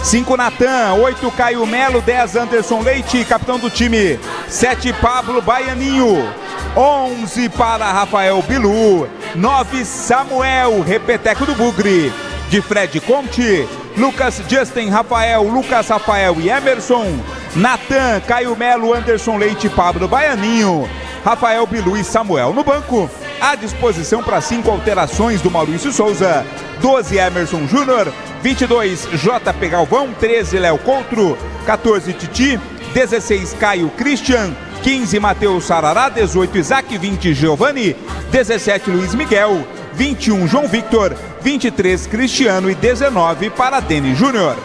5 Natan. 8 Caio Melo. 10 Anderson Leite, capitão do time. 7 Pablo Baianinho. 11 para Rafael Bilu. 9 Samuel, repeteco do Bugre. De Fred Conte, Lucas Justin, Rafael, Lucas Rafael e Emerson. Natan, Caio Melo, Anderson Leite, Pablo Baianinho, Rafael Bilu e Samuel no banco. À disposição para 5 alterações do Maurício Souza. 12 Emerson Júnior, 22 JP Galvão, 13 Léo Coutro, 14 Titi, 16 Caio Christian, 15 Matheus Sarará, 18 Isaac, 20 Giovanni, 17 Luiz Miguel, 21 João Victor, 23 Cristiano e 19 para Denis Júnior.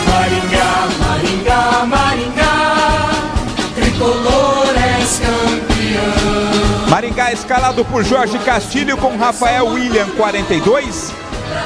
Maringá, Maringá, Maringá, tricolor és campeão. Está escalado por Jorge Castilho com Rafael William, 42.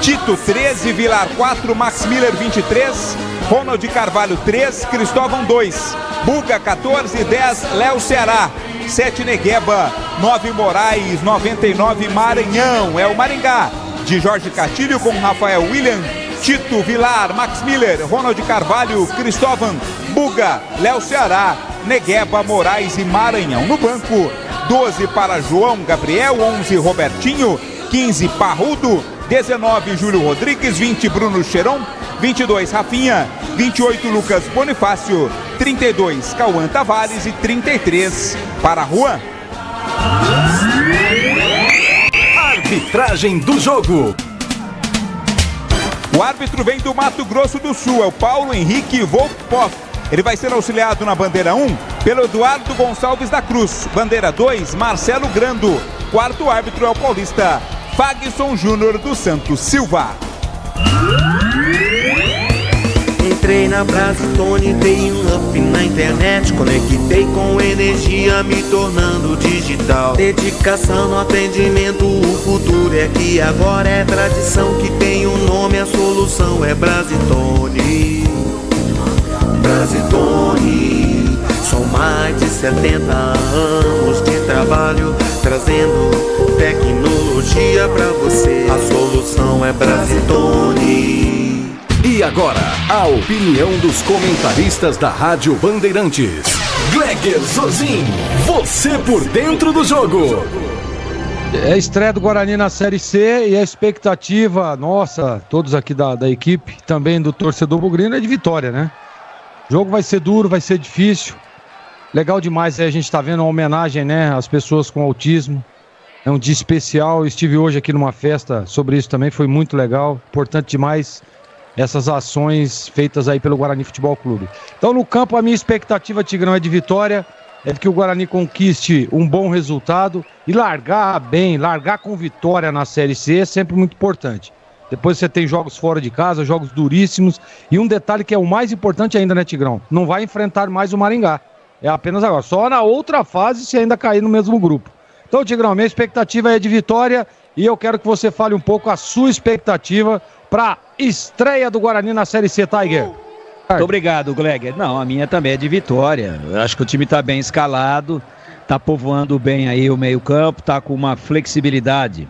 Tito, 13. Vilar, 4. Max Miller, 23. Ronald Carvalho, 3. Cristóvão, 2. Buga, 14. 10. Léo Ceará, 7. Negueba, 9. Moraes, 99. Maranhão. É o Maringá de Jorge Castilho com Rafael William, Tito, Vilar, Max Miller, Ronald Carvalho, Cristóvão, Buga, Léo Ceará, Negueba, Moraes e Maranhão. No banco, 12 para João Gabriel, 11 Robertinho, 15 Parrudo, 19 Júlio Rodrigues, 20 Bruno Cheron, 22 Rafinha, 28 Lucas Bonifácio, 32 Cauã Tavares e 33 para Juan. Arbitragem do jogo. O árbitro vem do Mato Grosso do Sul, é o Paulo Henrique Volkpoff. Ele vai ser auxiliado na bandeira 1 pelo Eduardo Gonçalves da Cruz. Bandeira 2, Marcelo Grando. Quarto árbitro é o paulista Fagson Júnior dos Santos Silva. Entrei na Brasitone, dei um up na internet, conectei com energia, me tornando digital. Dedicação no atendimento, o futuro é aqui agora, é tradição que tem um nome, a solução é Brasitone. Brasitone, são mais de 70 anos de trabalho, trazendo tecnologia pra você. A solução é Brasitone. E agora, a opinião dos comentaristas da Rádio Bandeirantes. Gleger Zozin, você por dentro do jogo. É a estreia do Guarani na Série C e a expectativa nossa, todos aqui da equipe, também do torcedor bugrino, é de vitória, né? O jogo vai ser duro, vai ser difícil. Legal demais aí a gente tá vendo uma homenagem, né, às pessoas com autismo. É um dia especial, eu estive hoje aqui numa festa sobre isso também, foi muito legal, importante demais essas ações feitas aí pelo Guarani Futebol Clube. Então no campo a minha expectativa, Tigrão, é de vitória, é de que o Guarani conquiste um bom resultado e largar bem, largar com vitória na Série C é sempre muito importante. Depois você tem jogos fora de casa, jogos duríssimos e um detalhe que é o mais importante ainda, né, Tigrão? Não vai enfrentar mais o Maringá, é apenas agora, só na outra fase se ainda cair no mesmo grupo. Então, Tigrão, minha expectativa é de vitória e eu quero que você fale um pouco a sua expectativa para estreia do Guarani na Série C, Tiger. Muito obrigado, Gleger. Não, a minha também é de vitória. Eu acho que o time está bem escalado, está povoando bem aí o meio-campo, está com uma flexibilidade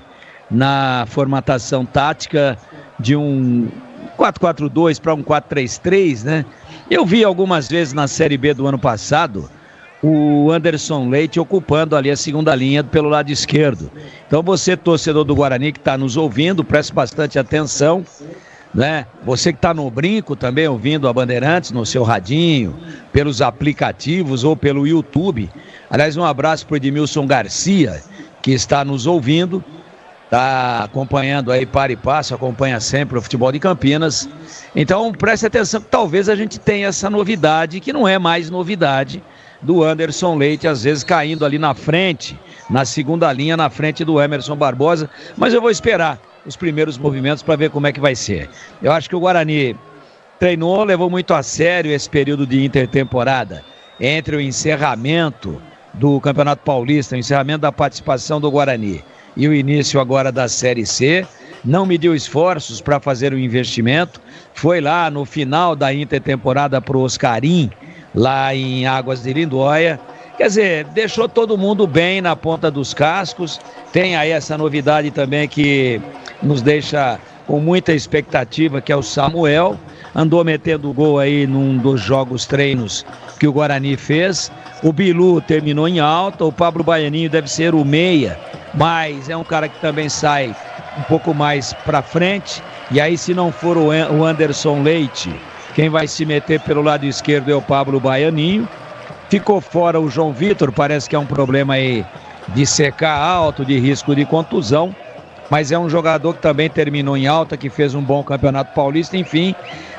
na formatação tática de um 4-4-2 para um 4-3-3, né? Eu vi algumas vezes na Série B do ano passado o Anderson Leite ocupando ali a segunda linha pelo lado esquerdo. Então você, torcedor do Guarani que está nos ouvindo, preste bastante atenção, né? Você que está no brinco também ouvindo a Bandeirantes no seu radinho, pelos aplicativos ou pelo YouTube. Aliás, um abraço para o Edmilson Garcia, que está nos ouvindo, está acompanhando aí para e passo, acompanha sempre o futebol de Campinas. Então preste atenção que talvez a gente tenha essa novidade, que não é mais novidade, do Anderson Leite, às vezes caindo ali na frente, na segunda linha, na frente do Emerson Barbosa, mas eu vou esperar os primeiros movimentos para ver como é que vai ser. Eu acho que o Guarani treinou, levou muito a sério esse período de intertemporada, entre o encerramento do Campeonato Paulista, o encerramento da participação do Guarani e o início agora da Série C, não mediu esforços para fazer o investimento, foi lá no final da intertemporada para o Oscarim, lá em Águas de Lindóia, quer dizer, deixou todo mundo bem na ponta dos cascos. Tem aí essa novidade também que nos deixa com muita expectativa, que é o Samuel, andou metendo gol aí num dos jogos treinos que o Guarani fez. O Bilu terminou em alta, o Pablo Baianinho deve ser o meia, mas é um cara que também sai um pouco mais para frente, e aí se não for o Anderson Leite, quem vai se meter pelo lado esquerdo é o Pablo Baianinho. Ficou fora o João Vitor, parece que é um problema aí de secar alto, de risco de contusão, mas é um jogador que também terminou em alta, que fez um bom Campeonato Paulista. Enfim,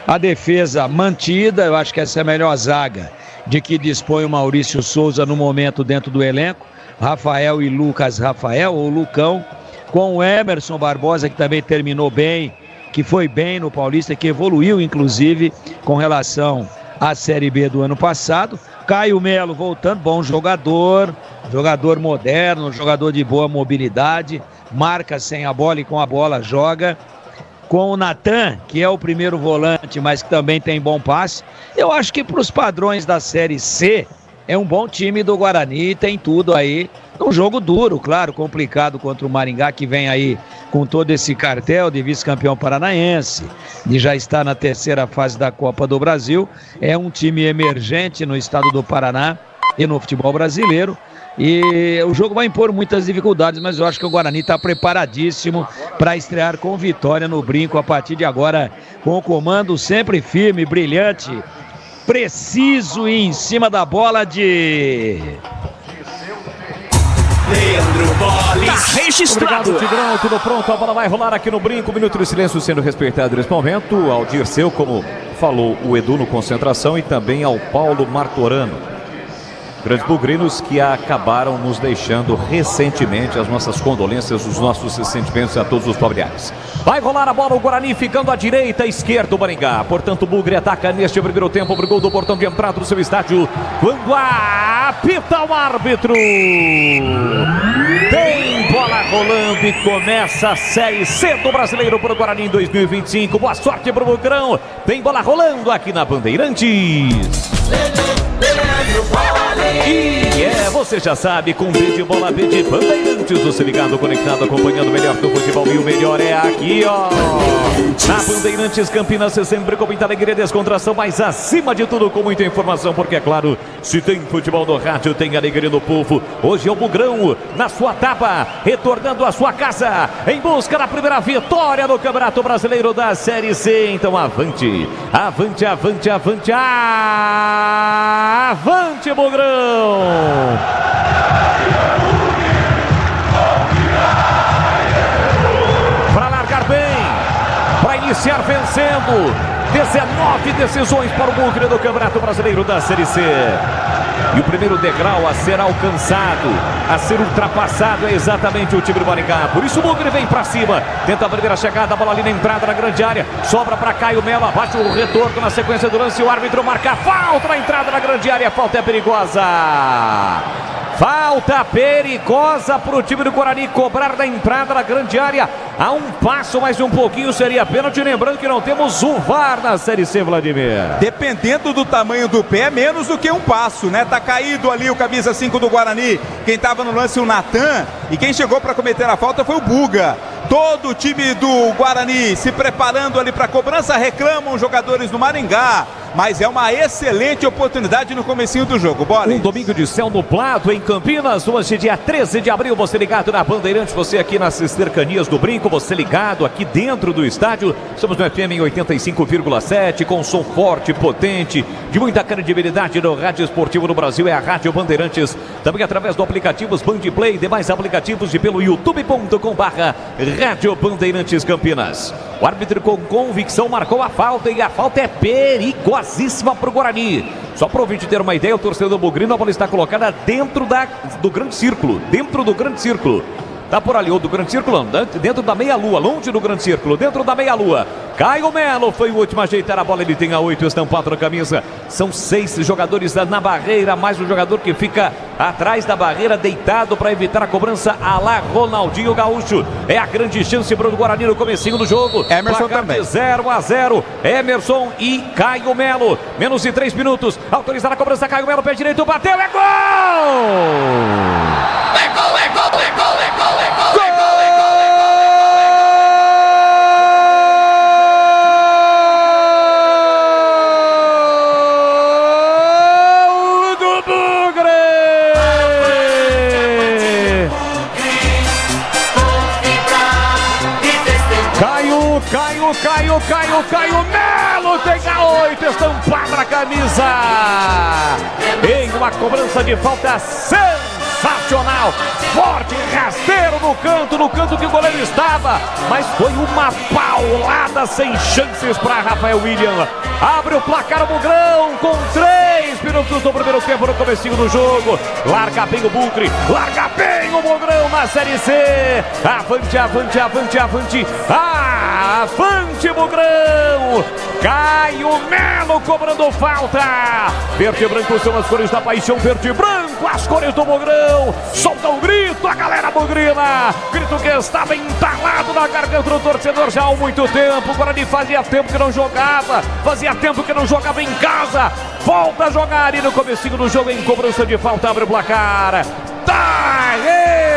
a defesa mantida, eu acho que essa é a melhor zaga de que dispõe o Maurício Souza no momento dentro do elenco. Rafael e Lucas Rafael, ou Lucão, com o Emerson Barbosa, que também terminou bem, que foi bem no Paulista, que evoluiu inclusive com relação à Série B do ano passado. Caio Melo voltando, bom jogador, Jogador moderno, jogador de boa mobilidade, marca sem a bola e com a bola joga. Com o Natan, que é o primeiro volante, mas que também tem bom passe. Eu acho que para os padrões da Série C, é um bom time do Guarani, tem tudo aí. Um jogo duro, claro, complicado contra o Maringá, que vem aí com todo esse cartel de vice-campeão paranaense, e já está na terceira fase da Copa do Brasil. É um time emergente no estado do Paraná e no futebol brasileiro. E o jogo vai impor muitas dificuldades, mas eu acho que o Guarani está preparadíssimo para estrear com vitória no Brinco a partir de agora, com o comando sempre firme, brilhante, preciso e em cima da bola de Leandro Bolis. Tá registrado. Obrigado, Tigrão. Tudo pronto. A bola vai rolar aqui no Brinco. Um minuto de silêncio sendo respeitado nesse momento. Ao Dirceu, como falou o Edu no Concentração, e também ao Paulo Martorano. Grandes bugrinos que acabaram nos deixando recentemente. As nossas condolências, os nossos sentimentos a todos os familiares. Vai rolar a bola, o Guarani ficando à direita, esquerda do Maringá. Portanto, o Bugre ataca neste primeiro tempo pro gol do portão de entrada do seu estádio. Quando apita o árbitro. Tem bola rolando e começa a Série C do Brasileiro para o Guarani em 2025. Boa sorte pro Bugrão. Tem bola rolando aqui na Bandeirantes. E você já sabe, com B de bola, B de Bandeirantes, você ligado, conectado, acompanhando o melhor do futebol, e o melhor é aqui, ó. Na Bandeirantes Campinas, você sempre com muita alegria e descontração, mas acima de tudo com muita informação, porque é claro, se tem futebol no rádio, tem alegria no povo. Hoje é o Bugrão, na sua tapa, retornando à sua casa, em busca da primeira vitória no Campeonato Brasileiro da Série C. Então avante, avante, avante, avante, avante, Bugrão! Para largar bem, para iniciar vencendo, 19 decisões para o Bugre do Campeonato Brasileiro da Série C. E o primeiro degrau a ser alcançado, a ser ultrapassado, é exatamente o time do Maringá. Por isso o Bugre vem para cima, tenta a primeira chegada, a bola ali na entrada na grande área, sobra para Caio Melo, abate o retorno na sequência do lance, o árbitro marca falta na entrada na grande área, a falta é perigosa. Falta perigosa para o time do Guarani cobrar da entrada na grande área. A um passo, mais um pouquinho seria pênalti. Lembrando que não temos o VAR na Série C, Vladimir. Dependendo do tamanho do pé, menos do que um passo, né? Tá caído ali o camisa 5 do Guarani. Quem tava no lance, o Natan. E quem chegou para cometer a falta foi o Buga. Todo o time do Guarani se preparando ali para a cobrança. Reclamam os jogadores do Maringá. Mas é uma excelente oportunidade no comecinho do jogo. Bola. Um domingo de céu nublado em Campinas, hoje dia 13 de abril, você ligado na Bandeirantes, você aqui nas cercanias do Brinco, você ligado aqui dentro do estádio. Estamos no FM em 85,7, com som forte, potente, de muita credibilidade no rádio esportivo no Brasil, é a Rádio Bandeirantes. Também através do aplicativo Bandplay, demais aplicativos e pelo youtube.com/Rádio Bandeirantes Campinas. O árbitro com convicção marcou a falta e a falta é perigosíssima para o Guarani. Só para o ouvinte ter uma ideia, o torcedor bugrino, a bola está colocada dentro do grande círculo. Dentro do grande círculo. Tá por ali, ou do grande círculo, dentro da meia-lua, longe do grande círculo, dentro da meia-lua. Caio Melo foi o último a ajeitar a bola, ele tem a 8 estampado na camisa. São 6 jogadores na barreira, mais um jogador que fica atrás da barreira, deitado para evitar a cobrança a lá Ronaldinho Gaúcho. É a grande chance para o Guarani no comecinho do jogo. Emerson também. 0-0, Emerson e Caio Melo. Menos de 3 minutos, autorizada a cobrança, Caio Melo, pé direito, bateu, é gol! É gol, é gol, é gol, é gol, é gol! Caio Melo tem a 8 estampada na camisa. Em uma cobrança de falta sensacional, forte, rasteiro no canto que o goleiro estava, mas foi uma paulada sem chances para Rafael William. Abre o placar o Bugrão com 3 minutos do primeiro tempo no comecinho do jogo. Larga bem o Bugre, larga bem o Bugrão na Série C. Avante, avante, avante, avante. Avante, Bugrão. Caio Melo cobrando falta. Verde e branco são as cores da paixão. Verde e branco com as cores do Bugrão. Solta um grito, a galera bugrina. Grito que estava entalado na garganta do torcedor já há muito tempo. O Guarani fazia tempo que não jogava. Fazia tempo que não jogava em casa. Volta a jogar e no comecinho do jogo em cobrança de falta abre o placar. Tá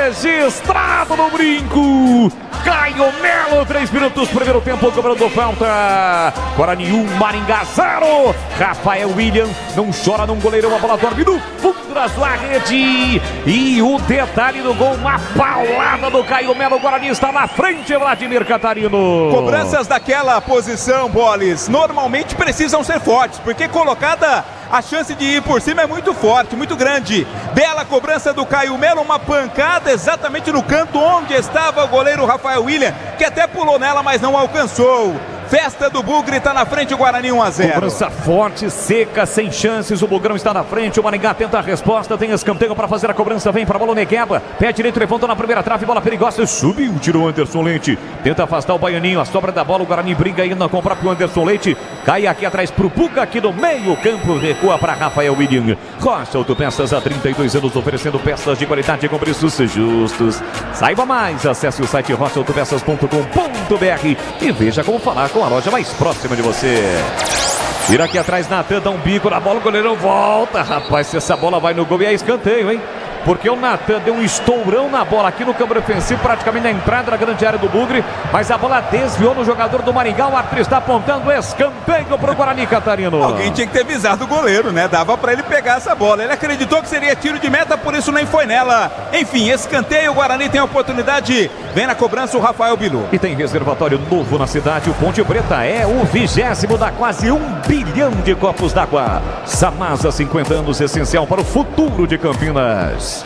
registrado no brinco. Caio Melo, 3 minutos, primeiro tempo, cobrando falta. Guarani 1, Maringá 0. Rafael William não chora num goleirão, a bola dorme no fundo da sua rede. E o detalhe do gol, uma paulada do Caio Melo. O Guarani está na frente, Vladimir Catarino. Cobranças daquela posição, Boles, normalmente precisam ser fortes, porque colocada a chance de ir por cima é muito forte, muito grande. Bela cobrança do Caio Melo, uma pancada exatamente no canto onde estava o goleiro Rafael William, que até pulou nela, mas não alcançou. Festa do Bugre, está na frente o Guarani 1-0. Cobrança forte, seca, sem chances. O Bugrão está na frente. O Maringá tenta a resposta. Tem escanteio para fazer a cobrança. Vem para a bola, Negueba. Pé direito, levantou na primeira trave. Bola perigosa. Subiu, tirou Anderson Leite. Tenta afastar o Baianinho. A sobra da bola. O Guarani briga ainda com o próprio Anderson Leite. Cai aqui atrás para o Puga, aqui no meio campo. Recua para Rafael William. Rocha Autopeças há 32 anos, oferecendo peças de qualidade com preços justos. Saiba mais. Acesse o site rochaautopeças.com.br e veja como falar com a loja mais próxima de você. Tira aqui atrás, Natan dá um bico na bola, o goleirão volta. Rapaz, se essa bola vai no gol, é escanteio, hein? Porque o Natan deu um estourão na bola aqui no campo ofensivo, praticamente na entrada da grande área do Bugre, mas a bola desviou no jogador do Maringá. O árbitro está apontando escanteio pro Guarani, Catarino. Alguém tinha que ter avisado o goleiro, né? Dava pra ele pegar essa bola. Ele acreditou que seria tiro de meta, por isso nem foi nela. Enfim, escanteio, o Guarani tem a oportunidade. Vem na cobrança o Rafael Bilu. E tem reservatório novo na cidade. O Ponte Preta é o 20º, dá quase 1 bilhão de copos d'água. Samasa, 50 anos, essencial para o futuro de Campinas.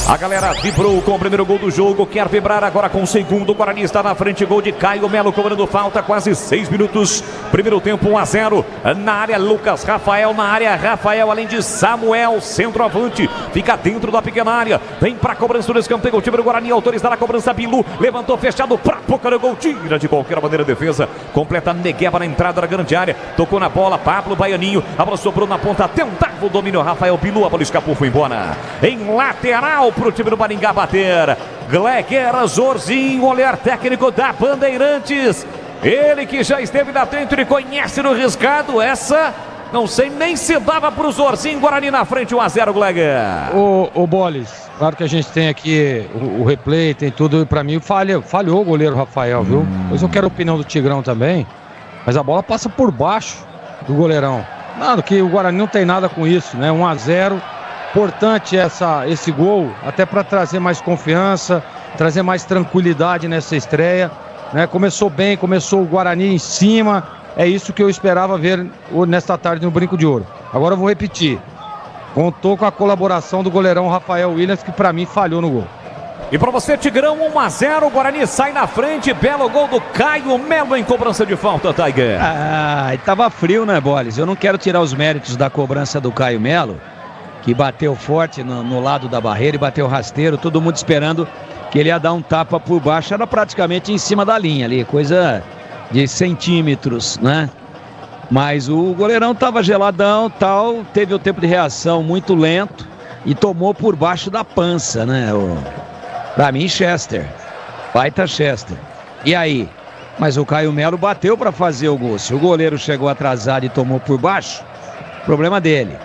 A galera vibrou com o primeiro gol do jogo, quer vibrar agora com o segundo. O Guarani está na frente, gol de Caio Melo, cobrando falta, quase 6 minutos. Primeiro tempo, 1-0. Na área, Lucas Rafael, na área, Rafael, além de Samuel, centroavante, fica dentro da pequena área. Vem para a cobrança do escanteio, o time do Guarani autorizar a cobrança. Bilu levantou, fechado para boca do gol, tira de qualquer maneira a defesa. Completa Negueba na entrada da grande área, tocou na bola, Pablo Baianinho, a bola sobrou na ponta, tentava o domínio, Rafael Bilu, a bola escapou, foi embora. Em lateral pro time do Maringá bater. Gleguer Zorzinho, olhar técnico da Bandeirantes. Ele que já esteve lá dentro e conhece no riscado. Essa, não sei nem se dava pro Zorzinho. Guarani na frente, 1-0, Gleguer. Ô Boles, claro que a gente tem aqui o replay, tem tudo. E pra mim falhou o goleiro Rafael, viu? Pois eu quero a opinião do Tigrão também. Mas a bola passa por baixo do goleirão. Nada, que o Guarani não tem nada com isso, né? 1-0. Importante esse gol, até para trazer mais confiança, trazer mais tranquilidade nessa estreia, né? Começou bem, começou o Guarani em cima, é isso que eu esperava ver nesta tarde no Brinco de Ouro. Agora eu vou repetir, contou com a colaboração do goleirão Rafael Williams, que para mim falhou no gol. E para você, Tigrão, 1-0, o Guarani sai na frente, belo gol do Caio Melo em cobrança de falta, Tiger. Tava frio, né, Boles? Eu não quero tirar os méritos da cobrança do Caio Melo, que bateu forte no lado da barreira e bateu rasteiro, todo mundo esperando que ele ia dar um tapa por baixo, era praticamente em cima da linha ali, coisa de centímetros, né? Mas o goleirão estava geladão, tal, teve o tempo de reação muito lento e tomou por baixo da pança, né? Pra mim, Chester, baita Chester. E aí? Mas o Caio Melo bateu para fazer o gol. Se o goleiro chegou atrasado e tomou por baixo, problema dele.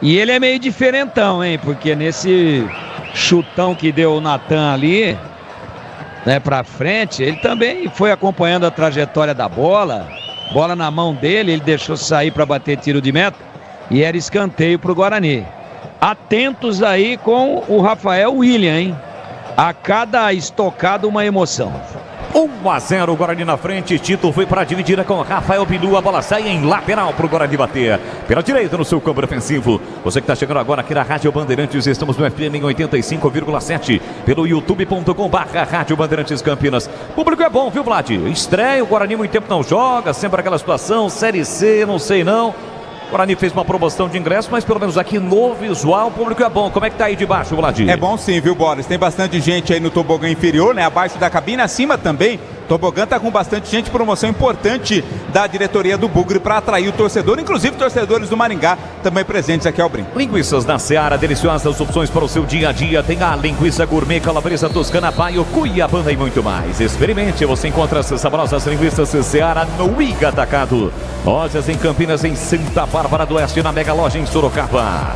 E ele é meio diferentão, hein? Porque nesse chutão que deu o Natan ali, né, pra frente, ele também foi acompanhando a trajetória da bola. Bola na mão dele, ele deixou sair para bater tiro de meta e era escanteio pro Guarani. Atentos aí com o Rafael William, hein? A cada estocada uma emoção. 1-0, o Guarani na frente. Tito foi para dividir com Rafael Bilu. A bola sai em lateral para o Guarani bater. Pela direita no seu campo ofensivo. Você que está chegando agora aqui na Rádio Bandeirantes. Estamos no FM em 85,7. Pelo youtube.com/Rádio Bandeirantes Campinas. O público é bom, viu, Vlad? Estreia, o Guarani muito tempo não joga. Sempre aquela situação, Série C, não sei não. O Guarani fez uma promoção de ingresso, mas pelo menos aqui no visual o público é bom. Como é que tá aí de baixo, Vlad? É bom sim, viu, Boris? Tem bastante gente aí no tobogã inferior, né? Abaixo da cabine, acima também. Tobogã tá com bastante gente, promoção importante da diretoria do Bugre para atrair o torcedor, inclusive torcedores do Maringá também presentes aqui ao Brinco. Linguiças da Seara, deliciosas opções para o seu dia a dia. Tem a linguiça gourmet, calabresa toscana, paio, cuiabana e muito mais. Experimente, você encontra essas saborosas linguiças Seara no Iga Atacado. Lojas em Campinas, em Santa Bárbara do Oeste, na Mega Loja em Sorocaba.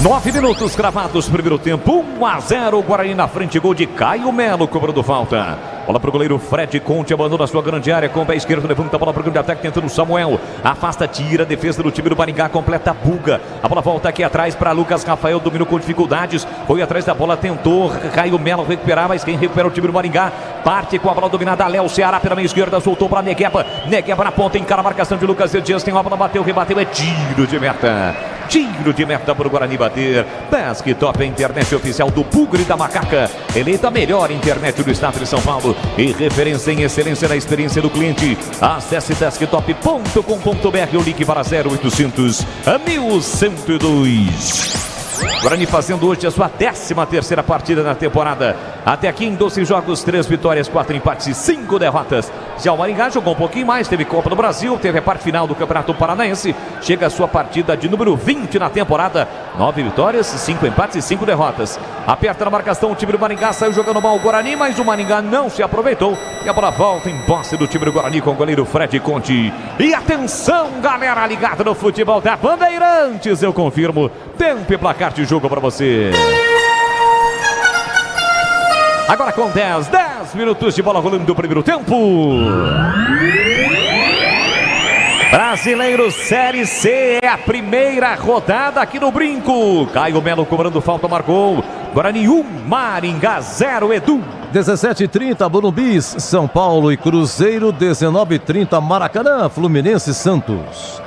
9 minutos cravados, primeiro tempo, 1-0, Guarani na frente, gol de Caio Melo, cobrando falta. Bola pro goleiro Fred Conte, abandona a sua grande área com o pé esquerdo, levanta a bola pro grande ataque, tentando o Samuel. Afasta, tira, a defesa do time do Maringá, completa a buga. A bola volta aqui atrás para Lucas Rafael, dominou com dificuldades, foi atrás da bola, tentou Caio Melo recuperar, mas quem recupera o time do Maringá, parte com a bola dominada, Léo Ceará pela meia esquerda, soltou para Negueba. Negueba na ponta, encara a marcação de Lucas Dias, tem uma bola, bateu, rebateu, é tiro de meta. Tiro de meta para o Guarani bater. Desktop, a internet oficial do Bugre da Macaca. Eleita a melhor internet do estado de São Paulo e referência em excelência na experiência do cliente. Acesse desktop.com.br ou ligue para 0800 1102. Guarani fazendo hoje a sua 13ª partida na temporada. Até aqui em 12 jogos, 3 vitórias, 4 empates e 5 derrotas. Já o Maringá jogou um pouquinho mais, teve Copa do Brasil, teve a parte final do Campeonato Paranaense. Chega a sua partida de número 20 na temporada. 9 vitórias, 5 empates e 5 derrotas. Aperta na marcação o time do Maringá, saiu jogando mal o Guarani, mas o Maringá não se aproveitou. E a bola volta em posse do time do Guarani com o goleiro Fred Conte. E atenção, galera ligada no futebol da Bandeirantes, eu confirmo. Tempo e placar de jogo para você. Agora com 10 minutos de bola rolando do primeiro tempo. Brasileiro Série C é a primeira rodada aqui no Brinco. Caio Melo cobrando falta, marcou. Guarani 1, Maringá 0, Edu. 17h30, Borumbis, São Paulo e Cruzeiro. 19h30, Maracanã, Fluminense e Santos.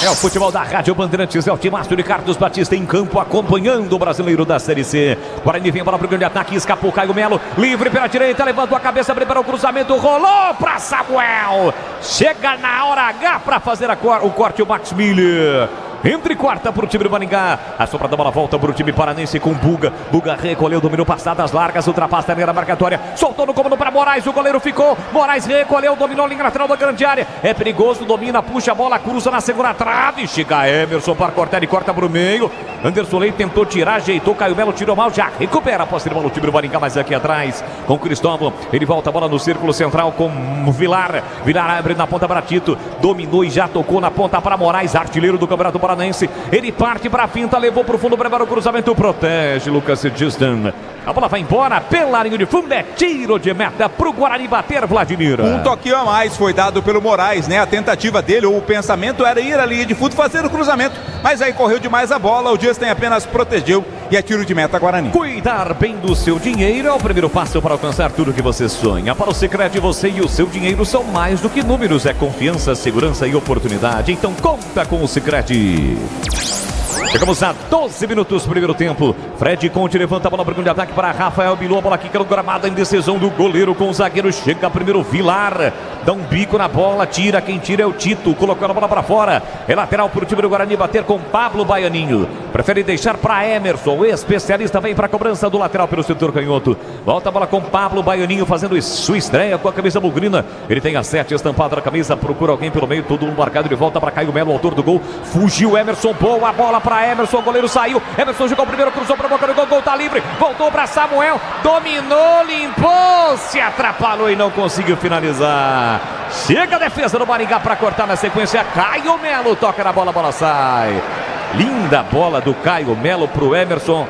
É o futebol da Rádio Bandeirantes, é o timaço de Carlos Batista em campo, acompanhando o Brasileiro da Série C. Guarani vem para o grande ataque, escapou Caio Melo, livre pela direita, levantou a cabeça, preparou o cruzamento, rolou para Samuel. Chega na hora H para fazer o corte o Max Miller. Entre quarta para o time do Maringá. A sobra da bola volta para o time paranense com Buga. Buga recolheu, dominou passadas largas, ultrapassa a linha marcatória. Soltou no comando para Moraes, o goleiro ficou. Moraes recolheu, dominou a linha lateral da grande área. É perigoso, domina, puxa a bola, cruza na segunda trave. Chega Emerson para cortar e corta para o meio. Anderson Leite tentou tirar, ajeitou. Caio Melo tirou mal, já recupera a posse de bola o time do Maringá, mas aqui atrás com Cristóvão. Ele volta a bola no círculo central com Vilar. Vilar abre na ponta para Tito. Dominou e já tocou na ponta para Moraes, artilheiro do Campeonato Paranaense. Ele parte para a finta, levou para o fundo, prepara o cruzamento, protege Lucas Distan. A bola vai embora pela linha de fundo, é tiro de meta para o Guarani bater, Vladimir. Um toquinho a mais foi dado pelo Moraes, né? A tentativa dele, ou o pensamento era ir à linha de fundo, fazer o cruzamento, mas aí correu demais a bola, o Distan apenas protegeu e é tiro de meta Guarani. Cuidar bem do seu dinheiro é o primeiro passo para alcançar tudo que você sonha. Para o Sicredi, você e o seu dinheiro são mais do que números, é confiança, segurança e oportunidade. Então conta com o Sicredi. Chegamos a 12 minutos, primeiro tempo. Fred Conte levanta a bola para o grande ataque para Rafael Bilu. A bola aqui no gramado, a indecisão do goleiro com o zagueiro. Chega primeiro Vilar, dá um bico na bola, tira, quem tira é o Tito. Colocou a bola para fora. É lateral para o time do Guarani bater com Pablo Baianinho. Prefere deixar para Emerson, o especialista vem para a cobrança do lateral pelo setor canhoto. Volta a bola com Pablo Baianinho fazendo sua estreia com a camisa bugrina. Ele tem a 7 estampada na camisa, procura alguém pelo meio, todo mundo marcado. Ele volta para Caio Melo, autor do gol. Fugiu Emerson, boa a bola para Emerson, o goleiro saiu. Emerson jogou o primeiro, cruzou para a boca do gol, gol tá livre. Voltou para Samuel, dominou, limpou, se atrapalhou e não conseguiu finalizar. Chega a defesa do Maringá para cortar na sequência. Caio Melo toca na bola, a bola sai. Linda bola do Caio Melo pro Emerson.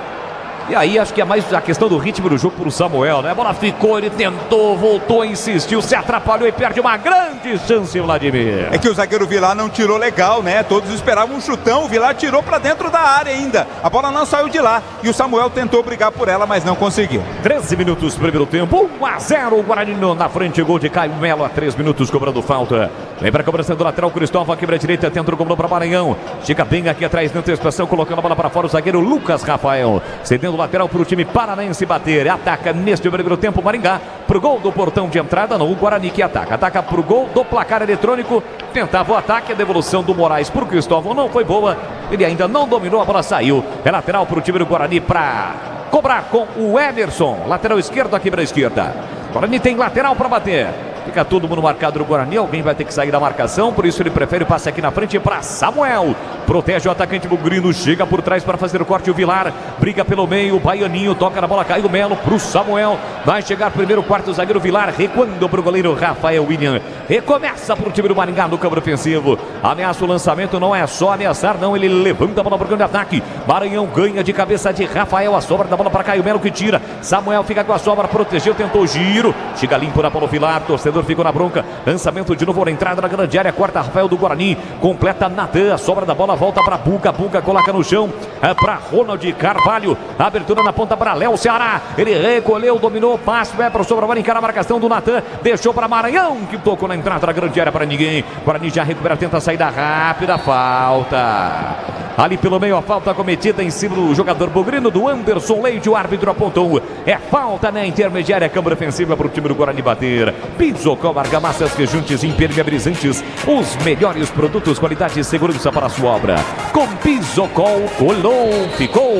E aí acho que é mais a questão do ritmo do jogo pro Samuel, né? A bola ficou, ele tentou, voltou, insistiu, se atrapalhou e perde uma grande chance, Vladimir. É que o zagueiro Vilar não tirou legal, né? Todos esperavam um chutão, o Vilar tirou pra dentro da área ainda. A bola não saiu de lá e o Samuel tentou brigar por ela, mas não conseguiu. 13 minutos, primeiro tempo, 1-0, o Guarani na frente, gol de Caio Melo, a 3 minutos cobrando falta. Vem pra cobrança do lateral, Cristóvão, quebra a direita, tenta o comando pra Maranhão. Chega bem aqui atrás, dentro da expressão, colocando a bola pra fora, o zagueiro Lucas Rafael. Cedendo o lateral para o time paranaense bater. Ataca neste primeiro tempo Maringá pro gol do portão de entrada. Não, o Guarani que ataca. Ataca pro gol do placar eletrônico. Tentava o ataque. A devolução do Moraes pro Cristóvão não foi boa. Ele ainda não dominou. A bola saiu. É lateral para o time do Guarani para cobrar com o Emerson. Lateral esquerdo aqui para a esquerda. Guarani tem lateral para bater. Fica todo mundo marcado no Guarani, alguém vai ter que sair da marcação, por isso ele prefere o passe aqui na frente para Samuel. Protege o atacante bugrino, chega por trás para fazer o corte, o Vilar briga pelo meio, o Baianinho toca na bola, Caio Melo pro Samuel. Vai chegar primeiro, quarto zagueiro Vilar, recuando pro goleiro Rafael William. Recomeça pro time do Maringá no campo ofensivo. Ameaça o lançamento, não é só ameaçar, não, ele levanta a bola pro grande ataque. Maranhão ganha de cabeça de Rafael, a sobra da bola para Caio Melo que tira. Samuel fica com a sobra, protegeu, tentou giro, chega limpo na bola o Vilar, torcedor ficou na bronca, lançamento de novo na entrada na grande área, corta Rafael do Guarani, completa Natan, a sobra da bola volta para Buga, Buga coloca no chão, para Ronald Carvalho, abertura na ponta para Léo Ceará, ele recolheu, dominou, passe, vai para o sobra, vai encarar a marcação do Natan, deixou para Maranhão, que tocou na entrada da grande área para ninguém, Guarani já recupera, tenta a saída rápida, falta, ali pelo meio a falta cometida em cima do jogador bugrino do Anderson Leite, o árbitro apontou, é falta na intermediária, câmara ofensiva para o time do Guarani bater, Pizzocol, argamassas, rejuntes, impermeabilizantes, os melhores produtos, qualidade e segurança para a sua obra. Com Pizzocol, colou, ficou.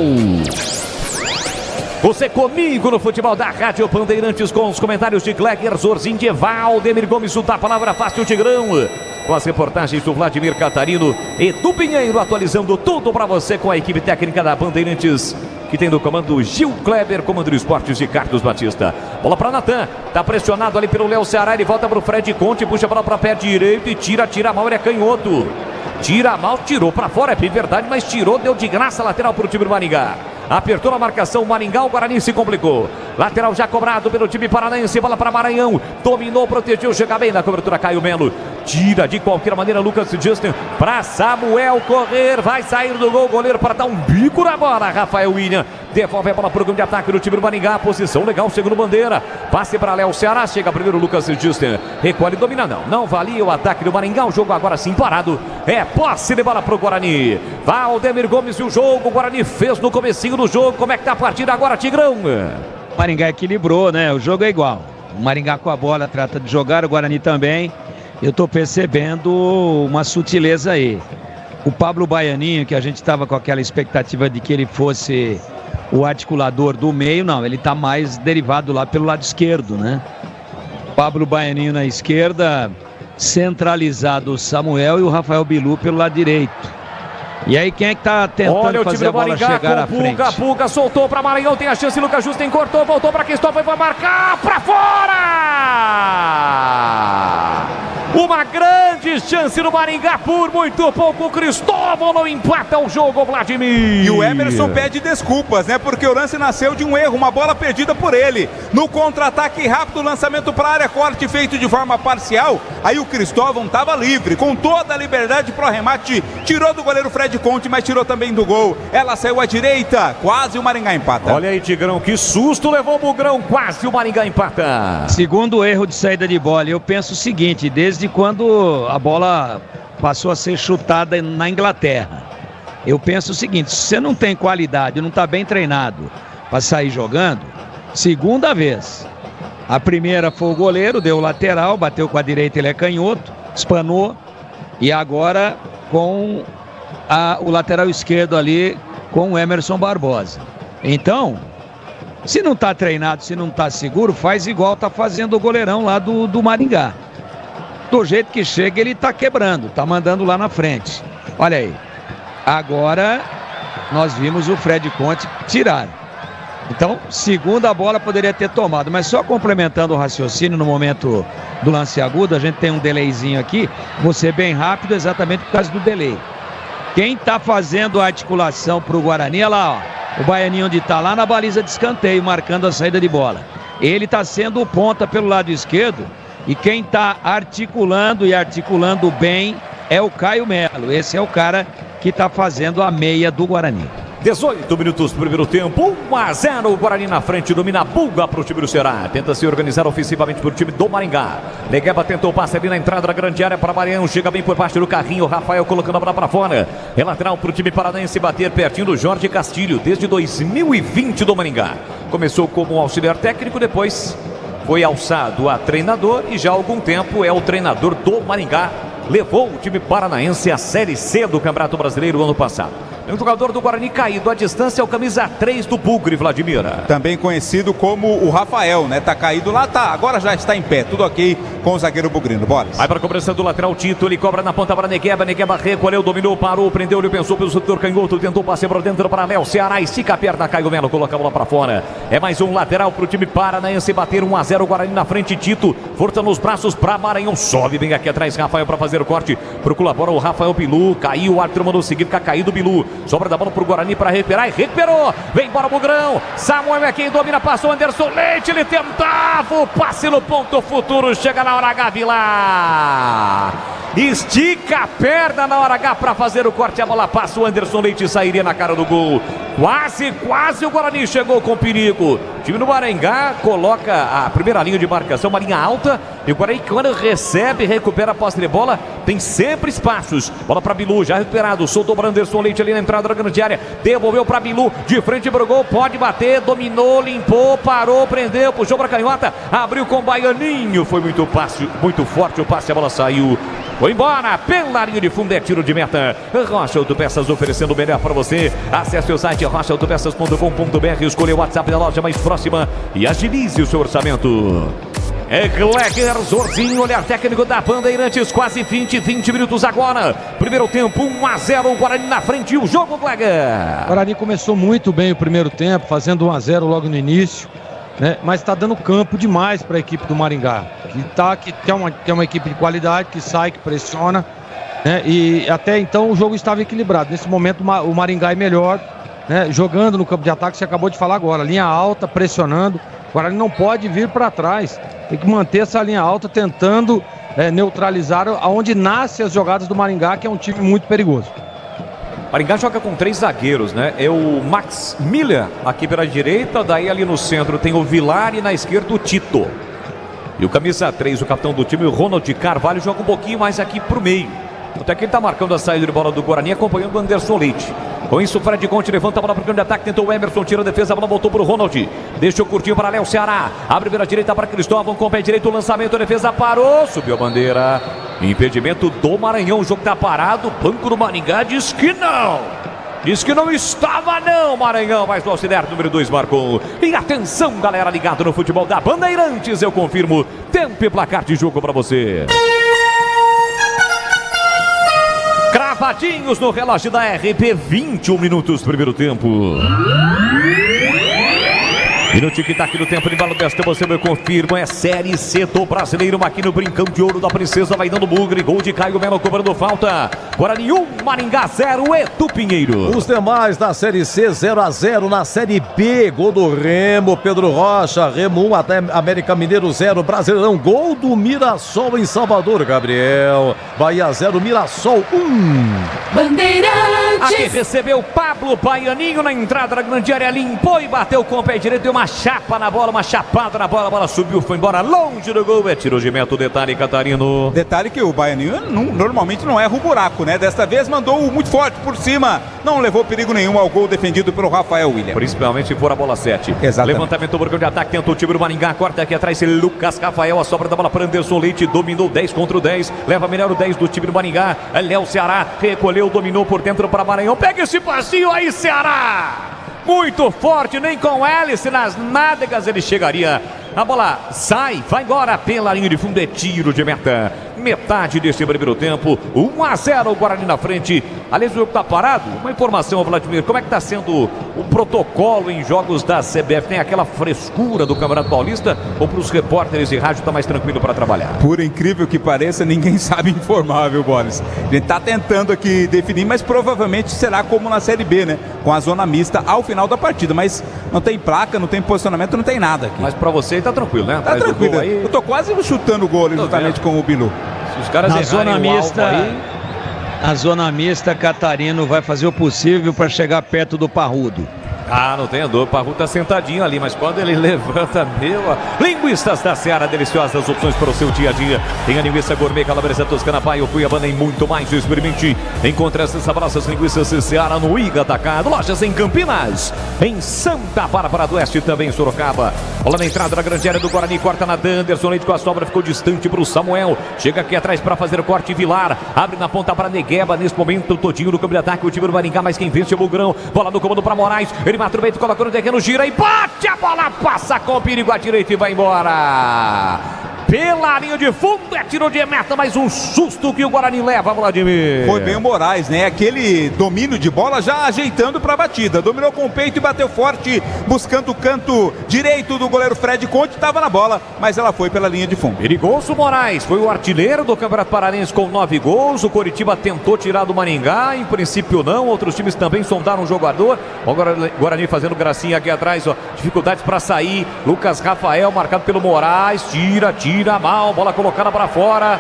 Você comigo no futebol da Rádio Bandeirantes com os comentários de Gleger Zorzin, de Valdemir Gomes, da palavra fácil Tigrão. Com as reportagens do Vladimir Catarino e do Pinheiro, atualizando tudo para você com a equipe técnica da Bandeirantes, que tem no comando Gil Kleber, comando de esportes de Carlos Batista. Bola para Natan, tá pressionado ali pelo Léo Ceará, ele volta pro Fred Conte, puxa a bola para pé direito e tira mal, ele é canhoto. Tira mal, tirou para fora, é bem verdade, mas tirou, deu de graça lateral pro time do Maringá. Apertou a marcação, Maringá, o Guarani se complicou. Lateral já cobrado pelo time paranaense, bola para Maranhão. Dominou, protegeu, chega bem na cobertura, Caio Melo. Tira de qualquer maneira, Lucas Justin para Samuel correr. Vai sair do gol, goleiro para dar um bico na bola. Rafael William devolve a bola para o campo de ataque do time do Maringá. Posição legal, segundo bandeira. Passe para Léo Ceará, chega primeiro Lucas Justin. Recolhe, domina, não valia o ataque do Maringá. O jogo agora sim parado. É posse de bola para o Guarani. Valdemir Gomes e o jogo. O Guarani fez no comecinho do jogo. Como é que tá a partida agora, Tigrão? O Maringá equilibrou, né? O jogo é igual. O Maringá com a bola trata de jogar, o Guarani também. Eu tô percebendo uma sutileza aí. O Pablo Baianinho, que a gente estava com aquela expectativa de que ele fosse o articulador do meio, não, ele tá mais derivado lá pelo lado esquerdo, né? Pablo Baianinho na esquerda, centralizado o Samuel e o Rafael Bilu pelo lado direito. E aí quem é que tá tentando fazer a bola chegar à frente? Puga, soltou para Maranhão, tem a chance, Lucas Justin cortou, voltou para Cristóvão e vai marcar para fora! Uma grande chance no Maringá, por muito pouco, Cristóvão não empata o jogo, Vladimir. E o Emerson pede desculpas, né? Porque o lance nasceu de um erro, uma bola perdida por ele. No contra-ataque rápido, lançamento para a área, corte feito de forma parcial. Aí o Cristóvão estava livre, com toda a liberdade para o remate. Tirou do goleiro Fred Conte, mas tirou também do gol. Ela saiu à direita, quase o Maringá empata. Olha aí, Tigrão, que susto levou o Bugrão, quase o Maringá empata. Segundo erro de saída de bola, eu penso o seguinte, desde quando a bola passou a ser chutada na Inglaterra, eu penso o seguinte, se você não tem qualidade, não está bem treinado para sair jogando, segunda vez. A primeira foi o goleiro, deu o lateral, bateu com a direita, ele é canhoto, espanou, e agora com o lateral esquerdo ali, com o Emerson Barbosa. Então, se não está treinado, se não está seguro, faz igual está fazendo o goleirão lá do Maringá. Do jeito que chega, ele tá quebrando, tá mandando lá na frente. Olha aí. Agora, nós vimos o Fred Conte tirar. Então, segunda bola poderia ter tomado. Mas só complementando o raciocínio no momento do lance agudo, a gente tem um delayzinho aqui. Vou ser bem rápido exatamente por causa do delay. Quem tá fazendo a articulação pro Guarani, olha lá, ó. O Baianinho onde tá lá na baliza de escanteio, marcando a saída de bola. Ele tá sendo o ponta pelo lado esquerdo. E quem está articulando e articulando bem é o Caio Melo. Esse é o cara que está fazendo a meia do Guarani. 18 minutos do primeiro tempo, 1-0, o Guarani na frente, domina a Buga para o time do Ceará, tenta se organizar ofensivamente para o time do Maringá. Negueba tentou o passe ali na entrada da grande área para Maranhão, chega bem por baixo do carrinho, Rafael colocando a bola para fora. É lateral para o time paranaense bater pertinho do Jorge Castilho, desde 2020 do Maringá. Começou como auxiliar técnico, depois foi alçado a treinador e já há algum tempo é o treinador do Maringá. Levou o time paranaense à Série C do Campeonato Brasileiro ano passado. Um jogador do Guarani caído. A distância é o camisa 3 do Bugre, Vladimir. Também conhecido como o Rafael, né? Tá caído lá, tá. Agora já está em pé. Tudo ok com o zagueiro bugrino. Boris. Vai para a cobrança do lateral Tito. Ele cobra na ponta para Negueba. Negueba recolheu, dominou, parou, prendeu, ele pensou pelo setor canhoto. Tentou passe para dentro para Léo Ceará. Estica a perna, Caio Melo, coloca a bola para fora. É mais um lateral para o time paranaense bater 1-0. Guarani na frente, Tito. Força nos braços para Maranhão. Sobe bem aqui atrás, Rafael para fazer o corte. Procura a bola o Rafael Bilu. Caiu, o árbitro mandou seguir, fica caído o Bilu. Sobra da bola pro Guarani para recuperar e recuperou. Vem embora o Bugrão. Samuel é quem domina, passou Anderson Leite. Ele tentava o passe no ponto futuro. Chega na hora H, Vila. Estica a perna na hora H para fazer o corte. A bola passa, o Anderson Leite sairia na cara do gol. Quase o Guarani chegou com perigo. O time do Maringá coloca a primeira linha de marcação, uma linha alta. E o Guarani, quando recebe, recupera a posse de bola, tem sempre espaços. Bola para Bilu, já recuperado. Soltou para Anderson Leite ali na entrada da grande área. Devolveu para Bilu, de frente para o gol. Pode bater, dominou, limpou, parou, prendeu, puxou para a canhota. Abriu com o Baianinho. Foi muito forte o passe, a bola saiu. Foi embora, pela linha de fundo, é tiro de meta. Rocha Autopeças oferecendo o melhor para você. Acesse o site rochaautopeças.com.br, escolha o WhatsApp da loja mais próxima e agilize o seu orçamento. É Gleger Zorzinho, olhar técnico da Bandeirantes, quase 20 minutos agora. Primeiro tempo, 1-0, o Guarani na frente e o jogo, Gleger. O Guarani começou muito bem o primeiro tempo, fazendo 1-0 logo no início, né? Mas está dando campo demais para a equipe do Maringá, que é uma equipe de qualidade, que sai, que pressiona, né? E até então o jogo estava equilibrado. Nesse momento o Maringá é melhor, né? Jogando no campo de ataque, você acabou de falar agora, linha alta, pressionando. O Guarani não pode vir para trás, tem que manter essa linha alta, tentando neutralizar aonde nascem as jogadas do Maringá, que é um time muito perigoso. Maringá joga com 3 zagueiros, né? É o Max Miller aqui pela direita, daí ali no centro tem o Vilar e na esquerda o Tito. E o camisa 3, o capitão do time, o Ronald Carvalho, joga um pouquinho mais aqui pro meio. Até que ele tá marcando a saída de bola do Guarani, acompanhando o Anderson Leite. Com isso, o Fred Conte levanta a bola para o campo de ataque, tentou o Emerson, tira a defesa, a bola voltou para o Ronald. Deixa o curtinho para Léo Ceará. Abre pela direita para Cristóvão, com o pé direito, o lançamento, a defesa parou, subiu a bandeira. Impedimento do Maranhão, o jogo tá parado, o banco do Maringá diz que não. Diz que não estava não, Maranhão, mas o auxiliar número 2 marcou. E atenção, galera ligada no futebol da Bandeirantes, eu confirmo, tempo e placar de jogo para você. Cravadinhos no relógio da RP, 21 minutos, primeiro tempo. E no tic-tac do tempo de bala desta, você me confirma, é Série C do Brasileiro, aqui no Brincão de Ouro da Princesa, vai dando bugre, gol de Caio Melo cobrando falta. Guarani 1, Maringá 0, Edu Pinheiro. Os demais da Série C, 0-0 na Série B, gol do Remo, Pedro Rocha, Remo 1, até América Mineiro 0, Brasileirão, gol do Mirassol em Salvador, Gabriel. Bahia 0, Mirassol 1. Bandeirantes. Aqui recebeu Pablo Baianinho na entrada da grande área, limpou e bateu com o pé direito, deu uma chapa na bola, uma chapada na bola, a bola subiu, foi embora longe do gol, é tiro de meta, detalhe, Catarino. Detalhe que o Baianinho normalmente não erra o buraco, né? Desta vez mandou muito forte por cima, não levou perigo nenhum ao gol defendido pelo Rafael William. Principalmente se for a bola 7. Exatamente. Levantamento do de ataque, tenta o time do Maringá, corta aqui atrás, Lucas Rafael, a sobra da bola para Anderson Leite, dominou 10 contra o 10, leva melhor o 10 do time do Maringá, Léo Ceará, recolheu, dominou por dentro para Maranhão, pega esse passinho aí, Ceará! Muito forte, nem com hélice nas nádegas ele chegaria. A bola sai, vai embora pela linha de fundo, é tiro de meta. Metade desse primeiro tempo, 1-0 o Guarani na frente. Aliás, o jogo tá parado. Uma informação, Vladimir, como é que tá sendo o protocolo em jogos da CBF? Tem aquela frescura do Campeonato Paulista ou para os repórteres de rádio tá mais tranquilo para trabalhar? Por incrível que pareça, ninguém sabe informar, viu, Boris? A gente tá tentando aqui definir, mas provavelmente será como na Série B, né? Com a zona mista ao final da partida, mas não tem placa, não tem posicionamento, não tem nada aqui. Mas para você tá tranquilo, né? Tá tranquilo. Aí... Eu tô quase chutando o gol ali, justamente com o Bilu. Se os caras na zona mista, aí... a zona mista, Catarino vai fazer o possível para chegar perto do Parrudo. Ah, não tem dor. O Parru tá sentadinho ali, mas quando ele levanta, Linguiças da Seara, deliciosas opções para o seu dia a dia. Tem a linguiça gourmet, calabresa toscana, paio, cuiabana e muito mais. Experimente. Encontre essas saborosas linguiças Seara no Iga Atacado. Lojas em Campinas, em Santa Bárbara do Oeste, também em Sorocaba. Bola na entrada da grande área do Guarani, corta na Anderson Leite com a sobra, ficou distante para o Samuel. Chega aqui atrás para fazer o corte, Vilar. Abre na ponta para Negueba. Nesse momento, todinho no campo de ataque, o time do Maringá, mas quem vence é o Bugrão. Bola no comando para Moraes. Ele mata o peito, coloca no terreno, gira e bate a bola, passa com perigo à direita e vai embora. Pela linha de fundo, é tiro de meta, mas um susto que o Guarani leva, Vladimir. Foi bem o Moraes, né? Aquele domínio de bola já ajeitando para a batida. Dominou com o peito e bateu forte, buscando o canto direito do goleiro Fred Conte. Estava na bola, mas ela foi pela linha de fundo. Perigoso Moraes, foi o artilheiro do Campeonato Paranense com 9 gols. O Coritiba tentou tirar do Maringá, em princípio não. Outros times também sondaram o jogador. Agora o Guarani fazendo gracinha aqui atrás, ó. Dificuldades para sair. Lucas Rafael marcado pelo Moraes, tira mal, bola colocada para fora.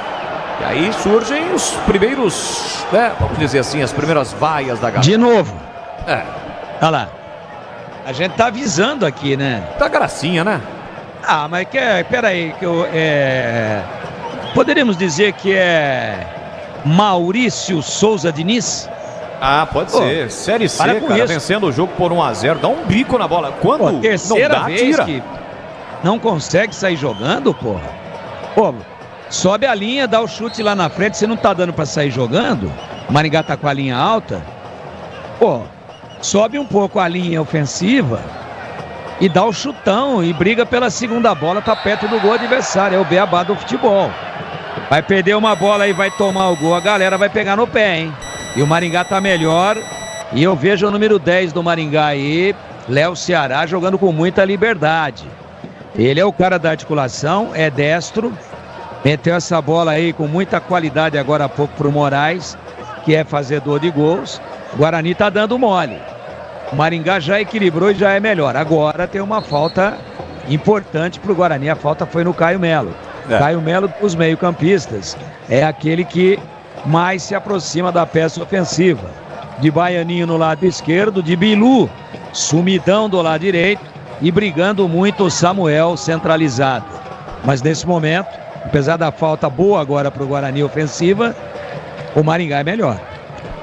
E aí surgem os primeiros, né, vamos dizer assim, as primeiras vaias da galera. De novo. Olha lá. A gente tá avisando aqui, né? Tá gracinha, né? Ah, mas peraí, que poderíamos dizer que é Maurício Souza Diniz? Ah, pode ser. Série C, cara, vencendo o jogo por 1-0, dá um bico na bola. Quando terceira não dá, vez tira. Que não consegue sair jogando, porra. Pô, sobe a linha, dá o chute lá na frente, você não tá dando pra sair jogando? O Maringá tá com a linha alta. Pô, sobe um pouco a linha ofensiva e dá o chutão e briga pela segunda bola, tá perto do gol adversário. É o beabá do futebol. Vai perder uma bola e vai tomar o gol, a galera vai pegar no pé, hein? E o Maringá tá melhor. E eu vejo o número 10 do Maringá aí, Léo Ceará, jogando com muita liberdade. Ele é o cara da articulação, é destro, meteu essa bola aí com muita qualidade agora há pouco pro Moraes, que é fazedor de gols. O Guarani tá dando mole. O Maringá já equilibrou e já é melhor. Agora tem uma falta importante pro Guarani, a falta foi no Caio Melo. Caio Melo dos meio-campistas é aquele que mais se aproxima da peça ofensiva. De Baianinho no lado esquerdo, de Bilu, sumidão do lado direito. E brigando muito o Samuel centralizado. Mas nesse momento, apesar da falta boa agora para o Guarani ofensiva, o Maringá é melhor.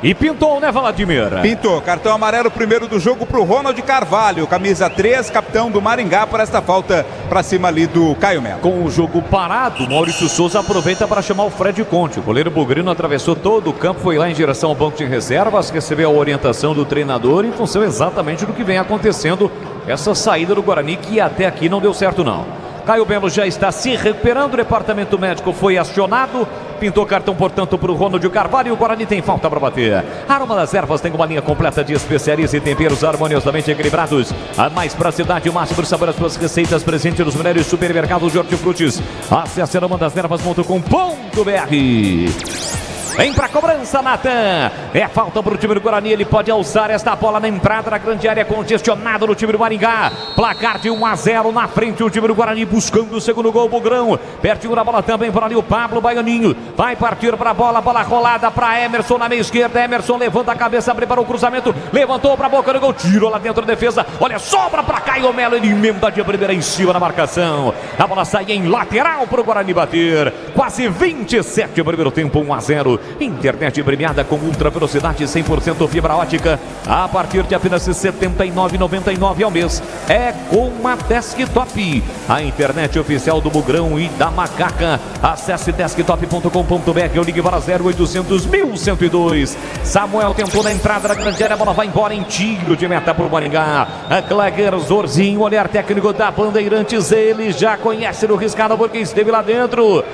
E pintou, né, Vladimir? Pintou. Cartão amarelo primeiro do jogo para o Ronald Carvalho. Camisa 3, capitão do Maringá, por esta falta para cima ali do Caio Melo. Com o jogo parado, Maurício Souza aproveita para chamar o Fred Conte. O goleiro bugrino atravessou todo o campo, foi lá em direção ao banco de reservas, recebeu a orientação do treinador em função exatamente do que vem acontecendo. Essa saída do Guarani que até aqui não deu certo não. Caio Melo já está se recuperando, o departamento médico foi acionado, pintou cartão, portanto, para o Ronald Carvalho e o Guarani tem falta para bater. Aroma das Ervas tem uma linha completa de especiarias e temperos harmoniosamente equilibrados. A mais praticidade e o máximo de sabor às suas receitas presente nos melhores supermercados de hortifrutis. Acesse aromadeservas.com.br. Vem pra cobrança, Natan. É falta pro time do Guarani. Ele pode alçar esta bola na entrada da grande área, congestionado no time do Maringá. Placar de 1-0 na frente. O time do Guarani buscando o segundo gol. Bugrão. Pertinho da bola também por ali o Pablo Baianinho. Vai partir pra bola. Bola rolada pra Emerson na meia esquerda. Emerson levanta a cabeça, preparou o cruzamento. Levantou pra boca do gol. Tirou lá dentro da defesa. Olha, sobra pra Caio Melo. Ele emenda de primeira em cima na marcação. A bola sai em lateral pro Guarani bater. Quase 27 primeiro tempo, 1-0. Internet premiada com ultra velocidade 100% fibra ótica a partir de apenas R$ 79,99 ao mês. É com a Desktop, a internet oficial do Bugrão e da Macaca. Acesse desktop.com.br ou ligue para 0800 1102. Samuel tentou na entrada da grande área, a bola vai embora em tiro de meta para o Maringá. A Claguer Zorzinho, olhar técnico da Bandeirantes, ele já conhece no riscado porque esteve lá dentro.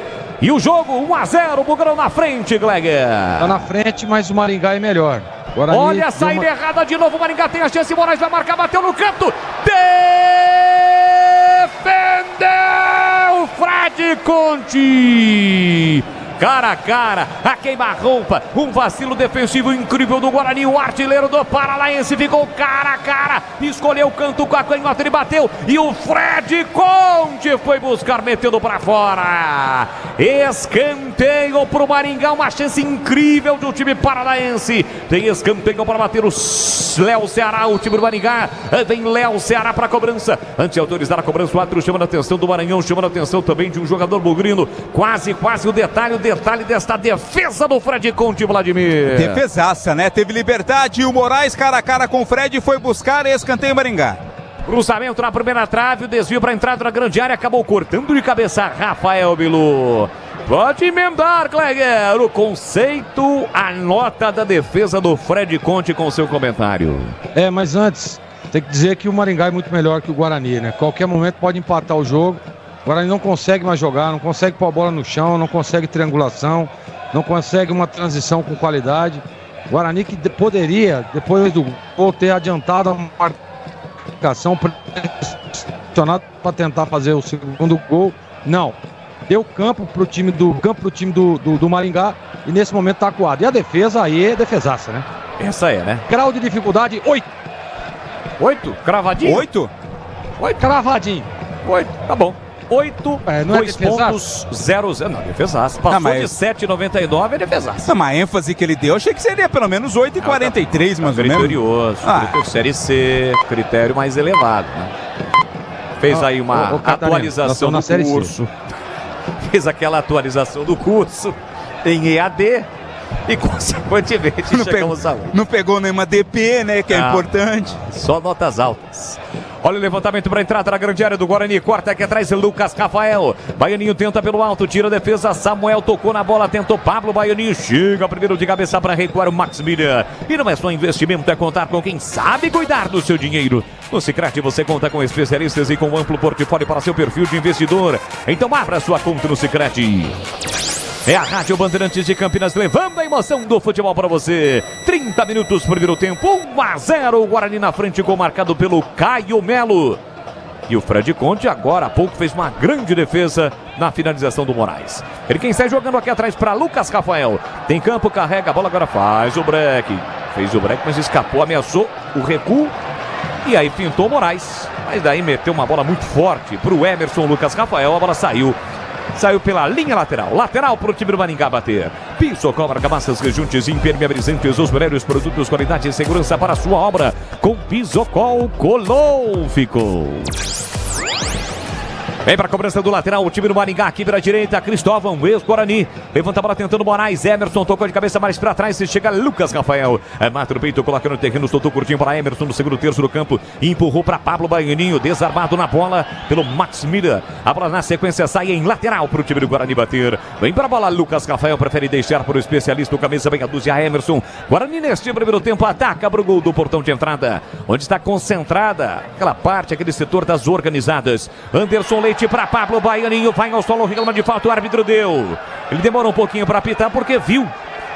E o jogo 1-0, o Bugrão na frente, Gleger. Tá na frente, mas o Maringá é melhor. Guarani. Olha a saída errada de novo, o Maringá tem a chance, Moraes vai marcar, bateu no canto. Defendeu Fred Conte. Cara a cara, a queima-roupa, um vacilo defensivo incrível do Guarani, o artilheiro do Paranaense ficou cara a cara, escolheu o canto com a canhota, ele bateu e o Fred Conte foi buscar, metendo para fora. Escanteio pro Maringá, uma chance incrível do time paranaense. Tem escanteio para bater o Léo Ceará, o time do Maringá. Vem Léo Ceará para a cobrança. Antes de autorizar a cobrança, o árbitro chamando a atenção do Maranhão, chamando a atenção também de um jogador bugrino. Quase o detalhe desta defesa do Fred Conte, Vladimir. Defesaça, né? Teve liberdade e o Moraes cara a cara com o Fred foi buscar escanteio Maringá. Cruzamento na primeira trave, o desvio para a entrada da grande área, acabou cortando de cabeça Rafael Bilu. Pode emendar, Kleger, o conceito, a nota da defesa do Fred Conte com seu comentário. Mas antes, tem que dizer que o Maringá é muito melhor que o Guarani, né? Qualquer momento pode empatar o jogo. O Guarani não consegue mais jogar, não consegue pôr a bola no chão, não consegue triangulação, não consegue uma transição com qualidade. O Guarani que poderia, depois do gol, ter adiantado a marcação pressionado para tentar fazer o segundo gol. Não. Deu campo pro time do Maringá e nesse momento tá acuado. E a defesa aí é defesaça, né? Essa é, né? Grau de dificuldade, 8. 8? Cravadinho? 8? 8 cravadinho. 8, tá bom. 8, não 2 pontos, 0. Não, defesaço. Passou de 7,99, é defesaço. Não, mas a ênfase que ele deu, achei que seria pelo menos 8,43, mais ou menos. Criterioso, Série C, critério mais elevado, né? Fez aí uma atualização do curso. Fez aquela atualização do curso em EAD e, consequentemente, chegamos a 8. Não pegou nenhuma DP, né, que é importante. Só notas altas. Olha o levantamento para a entrada na grande área do Guarani. Corta aqui atrás, Lucas Rafael. Baianinho tenta pelo alto, tira a defesa. Samuel tocou na bola, tentou Pablo. Baianinho chega primeiro de cabeça para recuar o Max Miller. E não é só investimento, é contar com quem sabe cuidar do seu dinheiro. No Sicredi você conta com especialistas e com um amplo portfólio para seu perfil de investidor. Então abra sua conta no Sicredi. É a Rádio Bandeirantes de Campinas levando a emoção do futebol para você. 30 minutos por primeiro tempo, 1-0. O Guarani na frente, gol marcado pelo Caio Melo. E o Fred Conte agora há pouco fez uma grande defesa na finalização do Moraes. Ele quem sai jogando aqui atrás para Lucas Rafael. Tem campo, carrega a bola, agora faz o break. Fez o break, mas escapou, ameaçou o recuo. E aí pintou o Moraes. Mas daí meteu uma bola muito forte para o Emerson Lucas Rafael. A bola saiu pela linha lateral. Lateral para o time do Maringá bater. Pisocol, argamassas, rejuntes, impermeabilizantes, os melhores produtos, qualidade e segurança para a sua obra. Com Pisocol, colou, ficou. Vem para a cobrança do lateral, o time do Maringá aqui pela direita, Cristóvão, ex-Guarani. Levanta a bola tentando Moraes, Emerson tocou de cabeça mais para trás, se chega Lucas Rafael. Mata o peito, coloca no terreno, soltou curtinho para Emerson no segundo terço do campo. Empurrou para Pablo Baianinho, desarmado na bola pelo Max Miller. A bola na sequência sai em lateral para o time do Guarani bater. Vem para a bola, Lucas Rafael prefere deixar para o especialista, o camisa bem a dúzia, Emerson. Guarani neste primeiro tempo ataca para o gol do portão de entrada, onde está concentrada aquela parte, aquele setor das organizadas. Anderson Leite para Pablo Baianinho, vai ao solo, reclama de falta, o árbitro deu. Ele demorou um pouquinho para apitar porque viu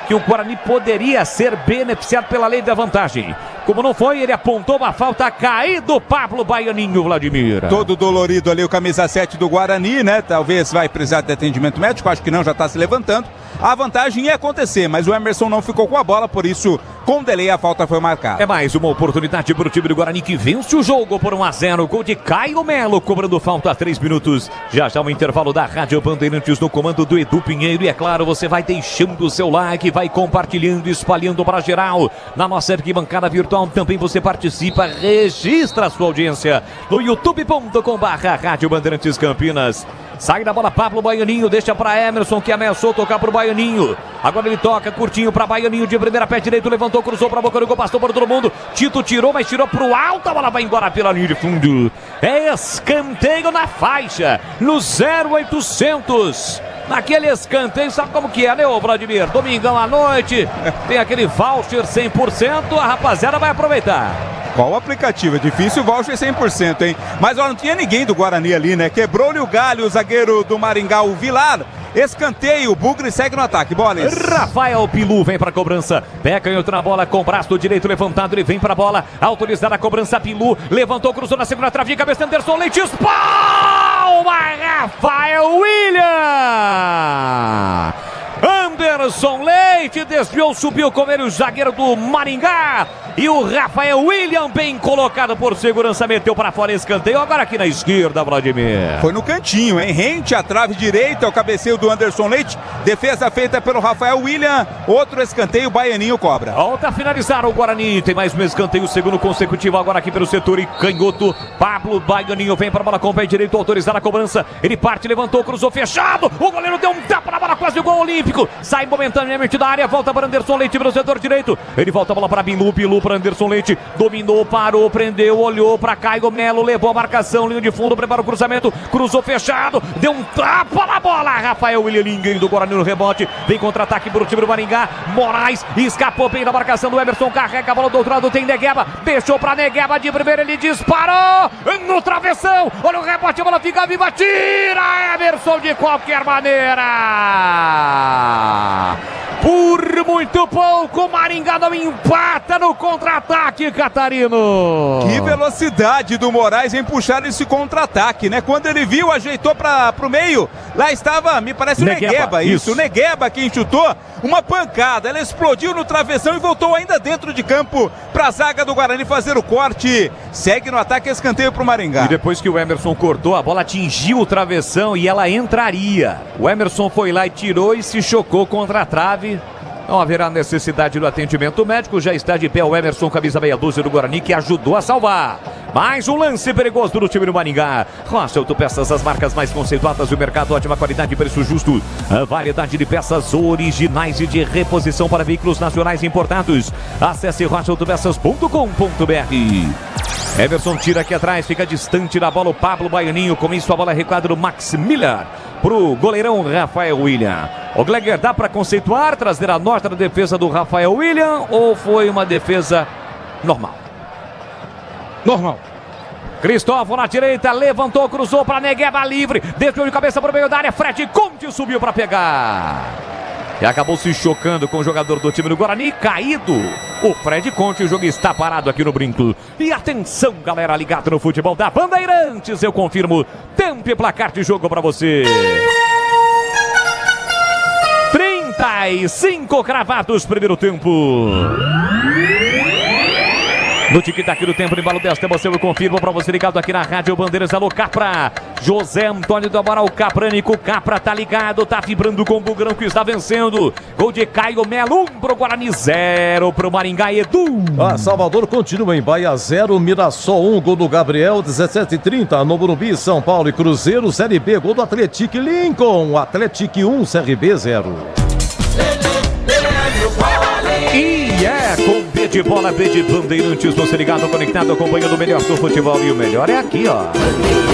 que o Guarani poderia ser beneficiado pela lei da vantagem. Como não foi, ele apontou uma falta, caído Pablo Baianinho, Vladimir. Todo dolorido ali o camisa 7 do Guarani, né? Talvez vai precisar de atendimento médico, acho que não, já está se levantando. A vantagem ia acontecer, mas o Emerson não ficou com a bola, por isso, com delay, a falta foi marcada. É mais uma oportunidade para o time do Guarani que vence o jogo por 1-0. Gol de Caio Melo, cobrando falta a 3 minutos. Já o intervalo da Rádio Bandeirantes no comando do Edu Pinheiro. E é claro, você vai deixando o seu like, vai compartilhando, espalhando para geral. Na nossa arquibancada virtual também você participa, registra a sua audiência no youtube.com/Rádio Bandeirantes Campinas. Sai da bola Pablo Baianinho, deixa para Emerson que ameaçou tocar pro Baianinho. Agora ele toca curtinho para Baianinho de primeira, pé direito, levantou, cruzou para a boca do gol, passou por todo mundo. Tito tirou, mas tirou pro alto, a bola vai embora pela linha de fundo. É escanteio na faixa, no 0800. Naquele escanteio, sabe como que é, né, ô Vladimir? Domingão à noite, tem aquele voucher 100%, a rapaziada vai aproveitar. Qual o aplicativo? É difícil o voucher 100%, hein? Mas olha, não tinha ninguém do Guarani ali, né? Quebrou-lhe o galho, o zagueiro do Maringá, o Vilar. Escanteio, o Bugre segue no ataque, bolas. Rafael Pilu vem para a cobrança, pé canhoto na bola, com o braço direito levantado, ele vem para a bola, autorizada a cobrança, Pilu, levantou, cruzou na segunda trave, cabeça Anderson Leite, palma, Rafael William! Anderson Leite desviou, subiu com ele o zagueiro do Maringá. E o Rafael William, bem colocado por segurança, meteu para fora escanteio. Agora aqui na esquerda, Vladimir. Foi no cantinho, hein? Rente à trave direita, o cabeceio do Anderson Leite. Defesa feita pelo Rafael William. Outro escanteio, o Baianinho cobra. Volta a finalizar o Guarani. Tem mais um escanteio, segundo consecutivo agora aqui pelo setor e canhoto. Pablo Baianinho vem para a bola com o pé direito, autorizar a cobrança. Ele parte, levantou, cruzou, fechado. O goleiro deu um tapa na bola, quase o gol olímpico. Sai momentaneamente da área, volta para Anderson Leite pelo setor direito. Ele volta a bola para Bilu para Anderson Leite. Dominou, parou, prendeu, olhou para Caio Melo, levou a marcação, linha de fundo, prepara o cruzamento, cruzou fechado, deu um tapa na bola. Rafael William, ninguém do Guarani no rebote. Vem contra-ataque para o time do Maringá. Moraes escapou bem da marcação do Emerson, carrega a bola do outro lado, tem Negueba, deixou para Negueba de primeira, ele disparou no travessão. Olha o rebote, a bola fica viva, tira Emerson de qualquer maneira. Por muito pouco, o Maringá não empata no contra-ataque, Catarino. Que velocidade do Moraes em puxar esse contra-ataque, né? Quando ele viu, ajeitou pro meio. Lá estava, me parece o Negueba. Isso, o Negueba quem chutou. Uma pancada, ela explodiu no travessão e voltou ainda dentro de campo para a zaga do Guarani fazer o corte. Segue no ataque, escanteio para o Maringá. E depois que o Emerson cortou, a bola atingiu o travessão e ela entraria. O Emerson foi lá e tirou e se chocou contra a trave. Não haverá necessidade do atendimento médico. Já está de pé o Emerson, camisa meia dúzia do Guarani, que ajudou a salvar. Mais um lance perigoso do time do Maringá. Rocha Autopeças, as marcas mais conceituadas do mercado, ótima qualidade e preço justo. A variedade de peças originais e de reposição para veículos nacionais importados. Acesse rochaautopeças.com.br. Emerson tira aqui atrás, fica distante da bola o Pablo Baianinho. Com isso a bola é recuada do Max Miller pro goleirão Rafael William. O Gleger, dá para conceituar, trazer a nota da defesa do Rafael William ou foi uma defesa normal? Normal. Cristóvão na direita, levantou, cruzou para Negueba livre, deixou de cabeça para o meio da área, Fred Conte subiu para pegar. E acabou se chocando com o jogador do time do Guarani, caído. O Fred Conte, o jogo está parado aqui no brinco. E atenção, galera ligada no futebol da Bandeirantes, eu confirmo, tempo e placar de jogo para você. 35 cravados, primeiro tempo. No tic-tac do tempo, embalo desta, você eu confirmo para você ligado aqui na Rádio Bandeiras. Alô, Capra. José Antônio do Amaral Caprânico. Capra tá ligado, tá vibrando com o Bugrão que está vencendo. Gol de Caio Melo, 1 pro Guarani, 0 pro Maringá, Edu. Salvador continua em Bahia 0, Mirassol 1, gol do Gabriel, 17h30, no Morumbi, São Paulo e Cruzeiro, Série B, gol do Atlético Lincoln, Atlético 1, CRB 0. E é com B de bola, B de Bandeirantes, você ligado, conectado, acompanhando o melhor do futebol. E o melhor é aqui, ó.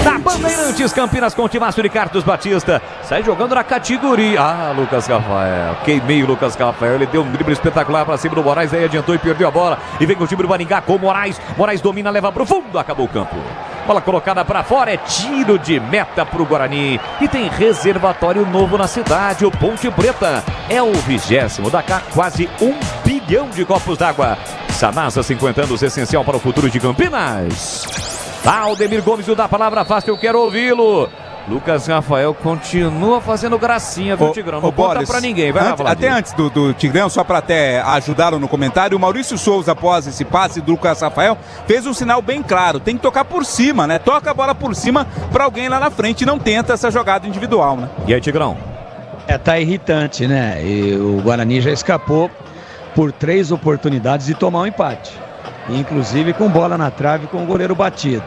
Na Bandeirantes, Campinas com Timácio de Carlos Batista. Sai jogando na categoria. Lucas Rafael. Queimei o Lucas Rafael. Ele deu um drible espetacular pra cima do Moraes. Aí adiantou e perdeu a bola. E vem com o time do Maringá com o Moraes. Moraes domina, leva pro fundo. Acabou o campo. Bola colocada pra fora. É tiro de meta pro Guarani. E tem reservatório novo na cidade. O Ponte Preta é o 20º. Da cá, quase 1 bilhão de copos d'água. Sanasa, 50 anos, essencial para o futuro de Campinas. Aldemir Gomes, o da palavra fácil, eu quero ouvi-lo. Lucas Rafael continua fazendo gracinha, viu, Tigrão? Não conta pra ninguém, vai lá, Até antes do Tigrão, só pra até ajudá-lo no comentário, o Maurício Souza, após esse passe do Lucas Rafael, fez um sinal bem claro, tem que tocar por cima, né? Toca a bola por cima pra alguém lá na frente e não tenta essa jogada individual, né? E aí, Tigrão? Tá irritante, né? E o Guarani já escapou por 3 oportunidades de tomar um empate. Inclusive com bola na trave, com o goleiro batido.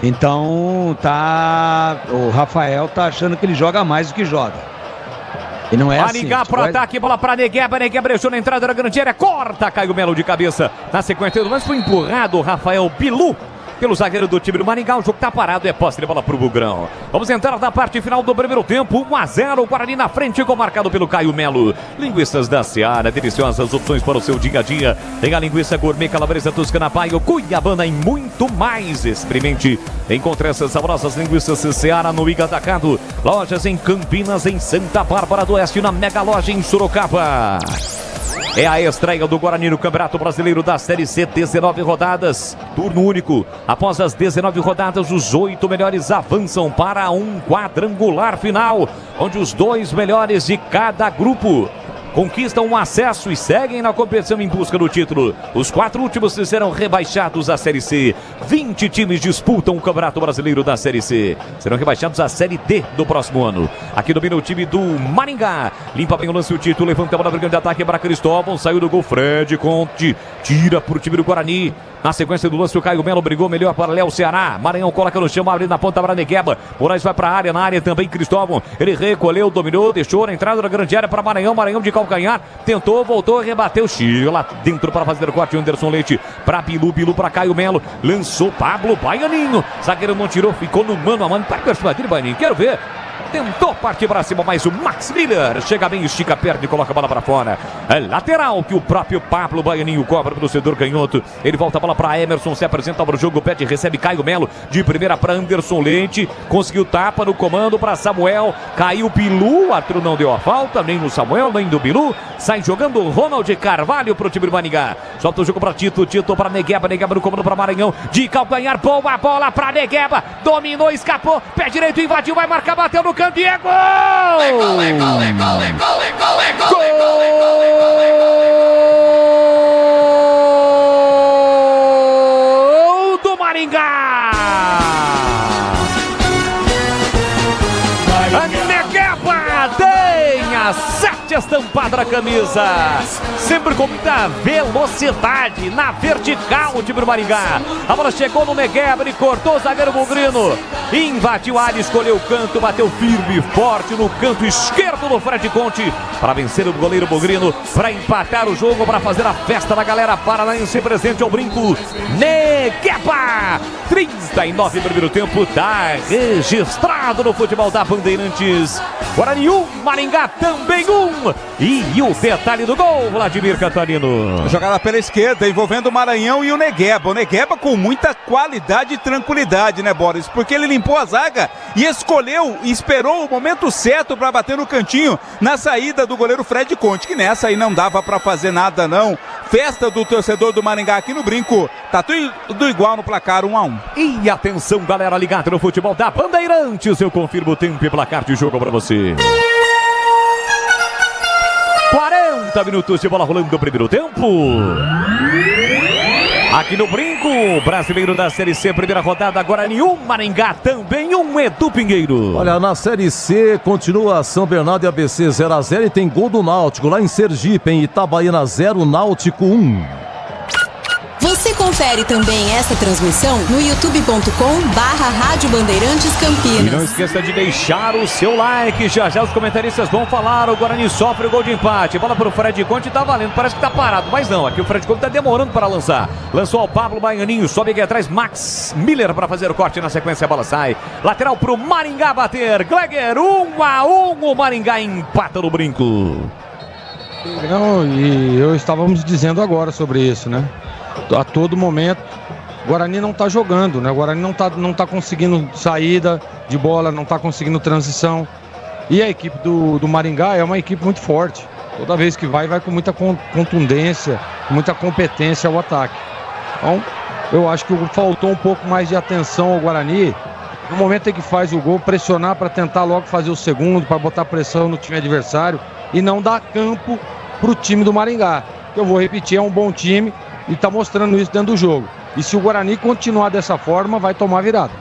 Então, o Rafael tá achando que ele joga mais do que joga. E não é assim. Maringá pro ataque, bola pra Negueba. Negueba brechou na entrada da grande área. Corta, Caio Melo de cabeça. Na sequência do lance foi empurrado o Rafael Bilu pelo zagueiro do time do Maringá. O jogo tá parado, é posse de bola pro Bugrão. Vamos entrar na parte final do primeiro tempo. 1-0, o Guarani na frente, gol marcado pelo Caio Melo. Linguiças da Seara, deliciosas opções para o seu dia a dia. Tem a linguiça gourmet calabresa Toscana Paio, Cuiabana e muito mais. Experimente, encontre essas saborosas linguiças Seara no Iga Atacado. Lojas em Campinas, em Santa Bárbara do Oeste, na Mega Loja em Sorocaba. É a estreia do Guarani no Campeonato Brasileiro da Série C, 19 rodadas, turno único. Após as 19 rodadas, os 8 melhores avançam para um quadrangular final, onde os 2 melhores de cada grupo conquistam um acesso e seguem na competição em busca do título. Os 4 últimos serão rebaixados à Série C. 20 times disputam o Campeonato Brasileiro da Série C. Serão rebaixados à Série D do próximo ano. Aqui domina o time do Maringá. Limpa bem o lance, o título, levanta a bola, brigando de ataque para Cristóvão. Saiu do gol, Fred Conte. Tira para o time do Guarani. Na sequência do lance, o Caio Melo brigou melhor para Léo Ceará. Maranhão coloca no chão, abre na ponta para Negueba. Moraes vai para a área, na área também Cristóvão. Ele recolheu, dominou, deixou na entrada da grande área para Maranhão. Maranhão de calcanhar, tentou, voltou, rebateu. Chega lá dentro para fazer o corte. Anderson Leite para Bilu, Bilu para Caio Melo. Lançou Pablo Baianinho. Zagueiro não tirou, ficou no mano a mano. Vai para cima dele, Baianinho. Quero ver. Tentou partir para cima, mas o Max Miller chega bem, estica a perna e coloca a bola para fora. É lateral que o próprio Pablo Baianinho cobra para o torcedor canhoto. Ele volta a bola para Emerson, se apresenta para o jogo, pede, recebe Caio Melo. De primeira para Anderson Leite. Conseguiu tapa no comando para Samuel. Caiu Bilu, o árbitro não deu a falta, nem no Samuel, nem do Bilu. Sai jogando o Ronald Carvalho para o time do Maringá. Solta o jogo para Tito, Tito para Negueba, Negueba no comando para Maranhão. De calcanhar, boa bola para Negueba. Dominou, escapou, pé direito, invadiu, vai marcar, bateu no canto e é gol! É gol, é gol, é gol, é gol, é gol, é gol, é gol! Do Maringá! A Negueba tem a 7 estampada na camisa, sempre com muita velocidade, na vertical o time do Maringá. A bola chegou no Negueba, ele cortou o zagueiro bugrino, invadiu a área, escolheu o canto, bateu firme e forte no canto esquerdo do Fred Conte, para vencer o goleiro bugrino, para empatar o jogo, para fazer a festa da galera paranaense presente ao brinco. Negueba, 39 primeiro tempo, tá registrado no futebol da Bandeirantes. Guarani 1, Maringá também 1. E o detalhe do gol, Vladimir Catarino. Jogada pela esquerda, envolvendo o Maranhão e o Negueba. O Negueba com muita qualidade e tranquilidade, né, Boris? Porque ele limpou a zaga e escolheu, esperou o momento certo para bater no cantinho, na saída do goleiro Fred Conte, que nessa aí não dava para fazer nada, não. Festa do torcedor do Maringá aqui no brinco. Tá tudo igual no placar, 1-1. E atenção, galera ligada no futebol da Bandeirantes. Eu confirmo o tempo e placar de jogo para você. 40 minutos de bola rolando no primeiro tempo. Aqui no brinco, brasileiro da Série C, primeira rodada, Guarani 1, Maringá também 1, Edu Pinheiro. Olha, na Série C, continua São Bernardo e ABC 0-0 e tem gol do Náutico lá em Sergipe, em Itabaiana 0, Náutico 1. Você confere também essa transmissão no youtube.com/Rádio Bandeirantes Campinas. E não esqueça de deixar o seu like. Já já os comentaristas vão falar. O Guarani sofre o gol de empate. Bola para o Fred Conte, tá valendo. Parece que tá parado, mas não. Aqui o Fred Conte tá demorando para lançar. Lançou ao Pablo Baianinho. Sobe aqui atrás Max Miller para fazer o corte. Na sequência a bola sai. Lateral pro Maringá bater. Gleger 1-1. O Maringá empata no brinco. Não, e estávamos dizendo agora sobre isso, né? A todo momento o Guarani não está jogando, né? O Guarani não tá conseguindo saída de bola, não está conseguindo transição. E a equipe do Maringá é uma equipe muito forte. Toda vez que vai com muita contundência, com muita competência ao ataque. Então, eu acho que faltou um pouco mais de atenção ao Guarani. No momento em que faz o gol, pressionar para tentar logo fazer o segundo, para botar pressão no time adversário e não dar campo para o time do Maringá. Eu vou repetir, é um bom time e está mostrando isso dentro do jogo. E se o Guarani continuar dessa forma, vai tomar virada.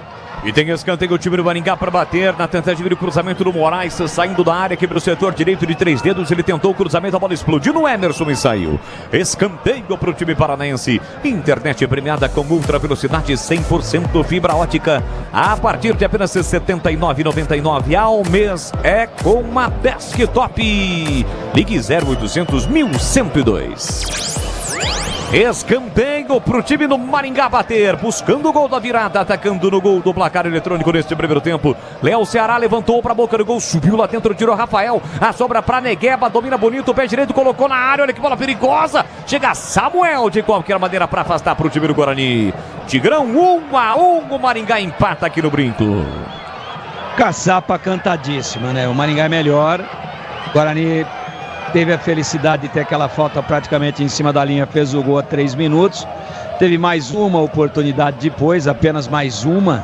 E tem escanteio o time do Maringá para bater na tentativa de cruzamento do Moraes, saindo da área aqui para o setor direito de 3 dedos. Ele tentou o cruzamento, a bola explodiu no Emerson e saiu. Escanteio para o time paranaense. Internet premiada com ultra velocidade 100% fibra ótica a partir de apenas R$ 79,99 ao mês. É com uma desktop. Ligue 0800 1102. Escanteio pro time do Maringá bater, buscando o gol da virada, atacando no gol do placar eletrônico neste primeiro tempo. Léo Ceará levantou pra boca do gol, subiu lá dentro, tirou Rafael, a sobra pra Negueba, domina bonito, o pé direito, colocou na área, olha que bola perigosa, chega Samuel de qualquer maneira pra afastar pro time do Guarani. Tigrão 1-1, o Maringá empata aqui no brinco. Caçapa cantadíssima, né? O Maringá é melhor, o Guarani teve a felicidade de ter aquela falta praticamente em cima da linha, fez o gol a 3 minutos. Teve mais uma oportunidade depois, apenas mais uma,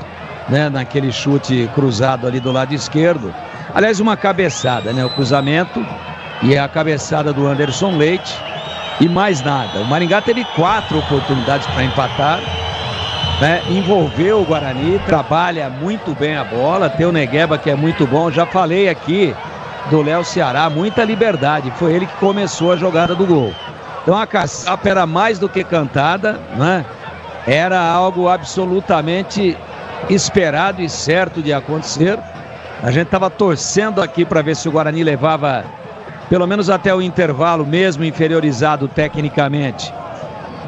né, naquele chute cruzado ali do lado esquerdo. Aliás, uma cabeçada, né? O cruzamento e a cabeçada do Anderson Leite e mais nada. O Maringá teve 4 oportunidades para empatar, né? Envolveu o Guarani, trabalha muito bem a bola, tem o Negueba que é muito bom, já falei aqui do Léo Ceará, muita liberdade, foi ele que começou a jogada do gol. Então a caçapa era mais do que cantada, né? Era algo absolutamente esperado e certo de acontecer. A gente estava torcendo aqui para ver se o Guarani levava pelo menos até o intervalo, mesmo inferiorizado tecnicamente,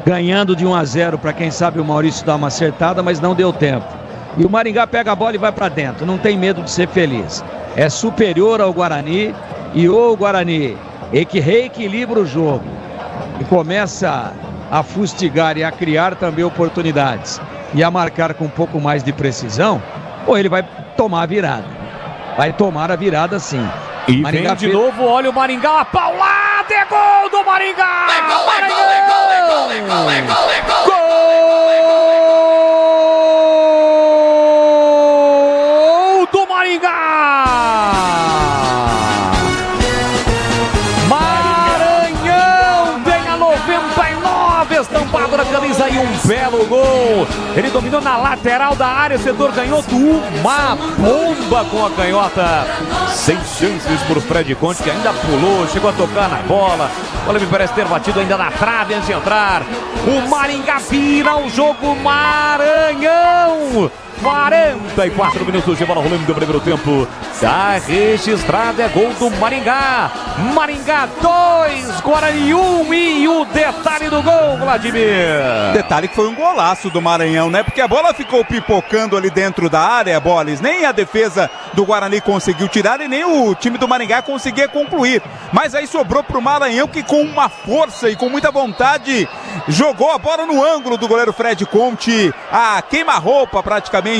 ganhando de 1-0 para quem sabe o Maurício dar uma acertada, mas não deu tempo. E o Maringá pega a bola e vai para dentro, não tem medo de ser feliz. É superior ao Guarani e o Guarani reequilibra o jogo e começa a fustigar e a criar também oportunidades e a marcar com um pouco mais de precisão, ou ele vai tomar a virada. Vai tomar a virada sim. E Maringá vem de novo, olha o Maringá, a paulada, é gol do Maringá! Gol do Maringá! Maranhão tem a 99 estampado na camisa e um belo gol. Ele dominou na lateral da área, setor canhoto, uma bomba com a canhota. Sem chances por Fred Conte, que ainda pulou, chegou a tocar na bola. A bola me parece ter batido ainda na trave antes de entrar. O Maringá vira o jogo, Maranhão. 44 minutos de bola rolando do primeiro tempo. Tá registrado, é gol do Maringá. Maringá 2, Guarani 1 e o detalhe do gol, Vladimir. Detalhe que foi um golaço do Maranhão, né? Porque a bola ficou pipocando ali dentro da área, Boles. Nem a defesa do Guarani conseguiu tirar e nem o time do Maringá conseguia concluir. Mas aí sobrou pro Maranhão, que com uma força e com muita vontade jogou a bola no ângulo do goleiro Fred Conte. A queima-roupa praticamente.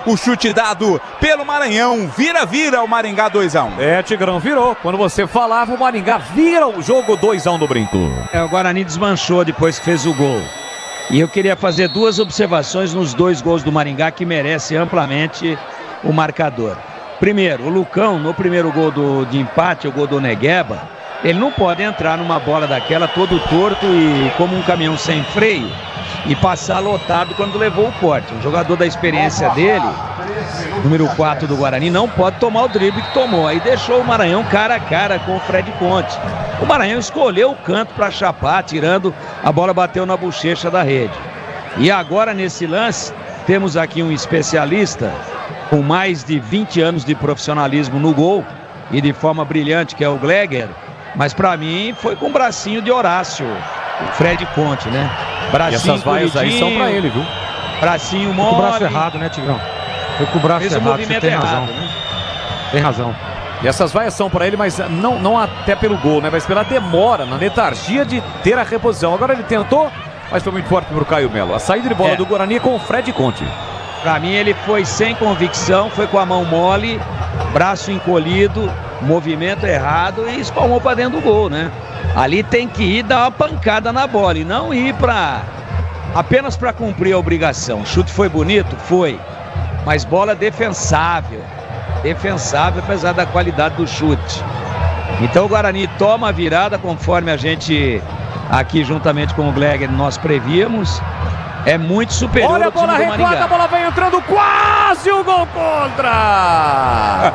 O chute dado pelo Maranhão. Vira o Maringá 2-1. É, Tigrão, virou. Quando você falava, o Maringá vira o jogo 2-1 do Brinco. O Guarani desmanchou depois que fez o gol. E eu queria fazer 2 observações nos 2 gols do Maringá que merecem amplamente o marcador. Primeiro, o Lucão, no primeiro gol de empate, o gol do Negueba, ele não pode entrar numa bola daquela todo torto e como um caminhão sem freio e passar lotado quando levou o corte. Um jogador da experiência dele, número 4 do Guarani, não pode tomar o drible que tomou. Aí deixou o Maranhão cara a cara com o Fred Conte. O Maranhão escolheu o canto para chapar, tirando, a bola bateu na bochecha da rede. E agora nesse lance, temos aqui um especialista com mais de 20 anos de profissionalismo no gol e de forma brilhante, que é o Gleger. Mas para mim foi com o bracinho de Horácio, o Fred Conte, né? Bracinho, e essas vaias aí são pra ele, viu? Bracinho mole. Foi com o braço errado, né, Tigrão? Foi com o braço errado, você tem razão. Né? Tem razão. E essas vaias são pra ele, mas não até pelo gol, né? Mas pela demora, na letargia de ter a reposição. Agora ele tentou, mas foi muito forte pro Caio Melo. A saída de bola do Guarani com o Fred Conte. Pra mim ele foi sem convicção, foi com a mão mole, braço encolhido, movimento errado e espalmou pra dentro do gol, né? Ali tem que ir dar uma pancada na bola e não ir apenas para cumprir a obrigação. O chute foi bonito? Foi. Mas bola defensável. Defensável apesar da qualidade do chute. Então o Guarani toma a virada conforme a gente aqui juntamente com o Gleger nós prevíamos. É muito superior ao time do Maringá. Olha a bola recuada, a bola vem entrando, quase o gol contra!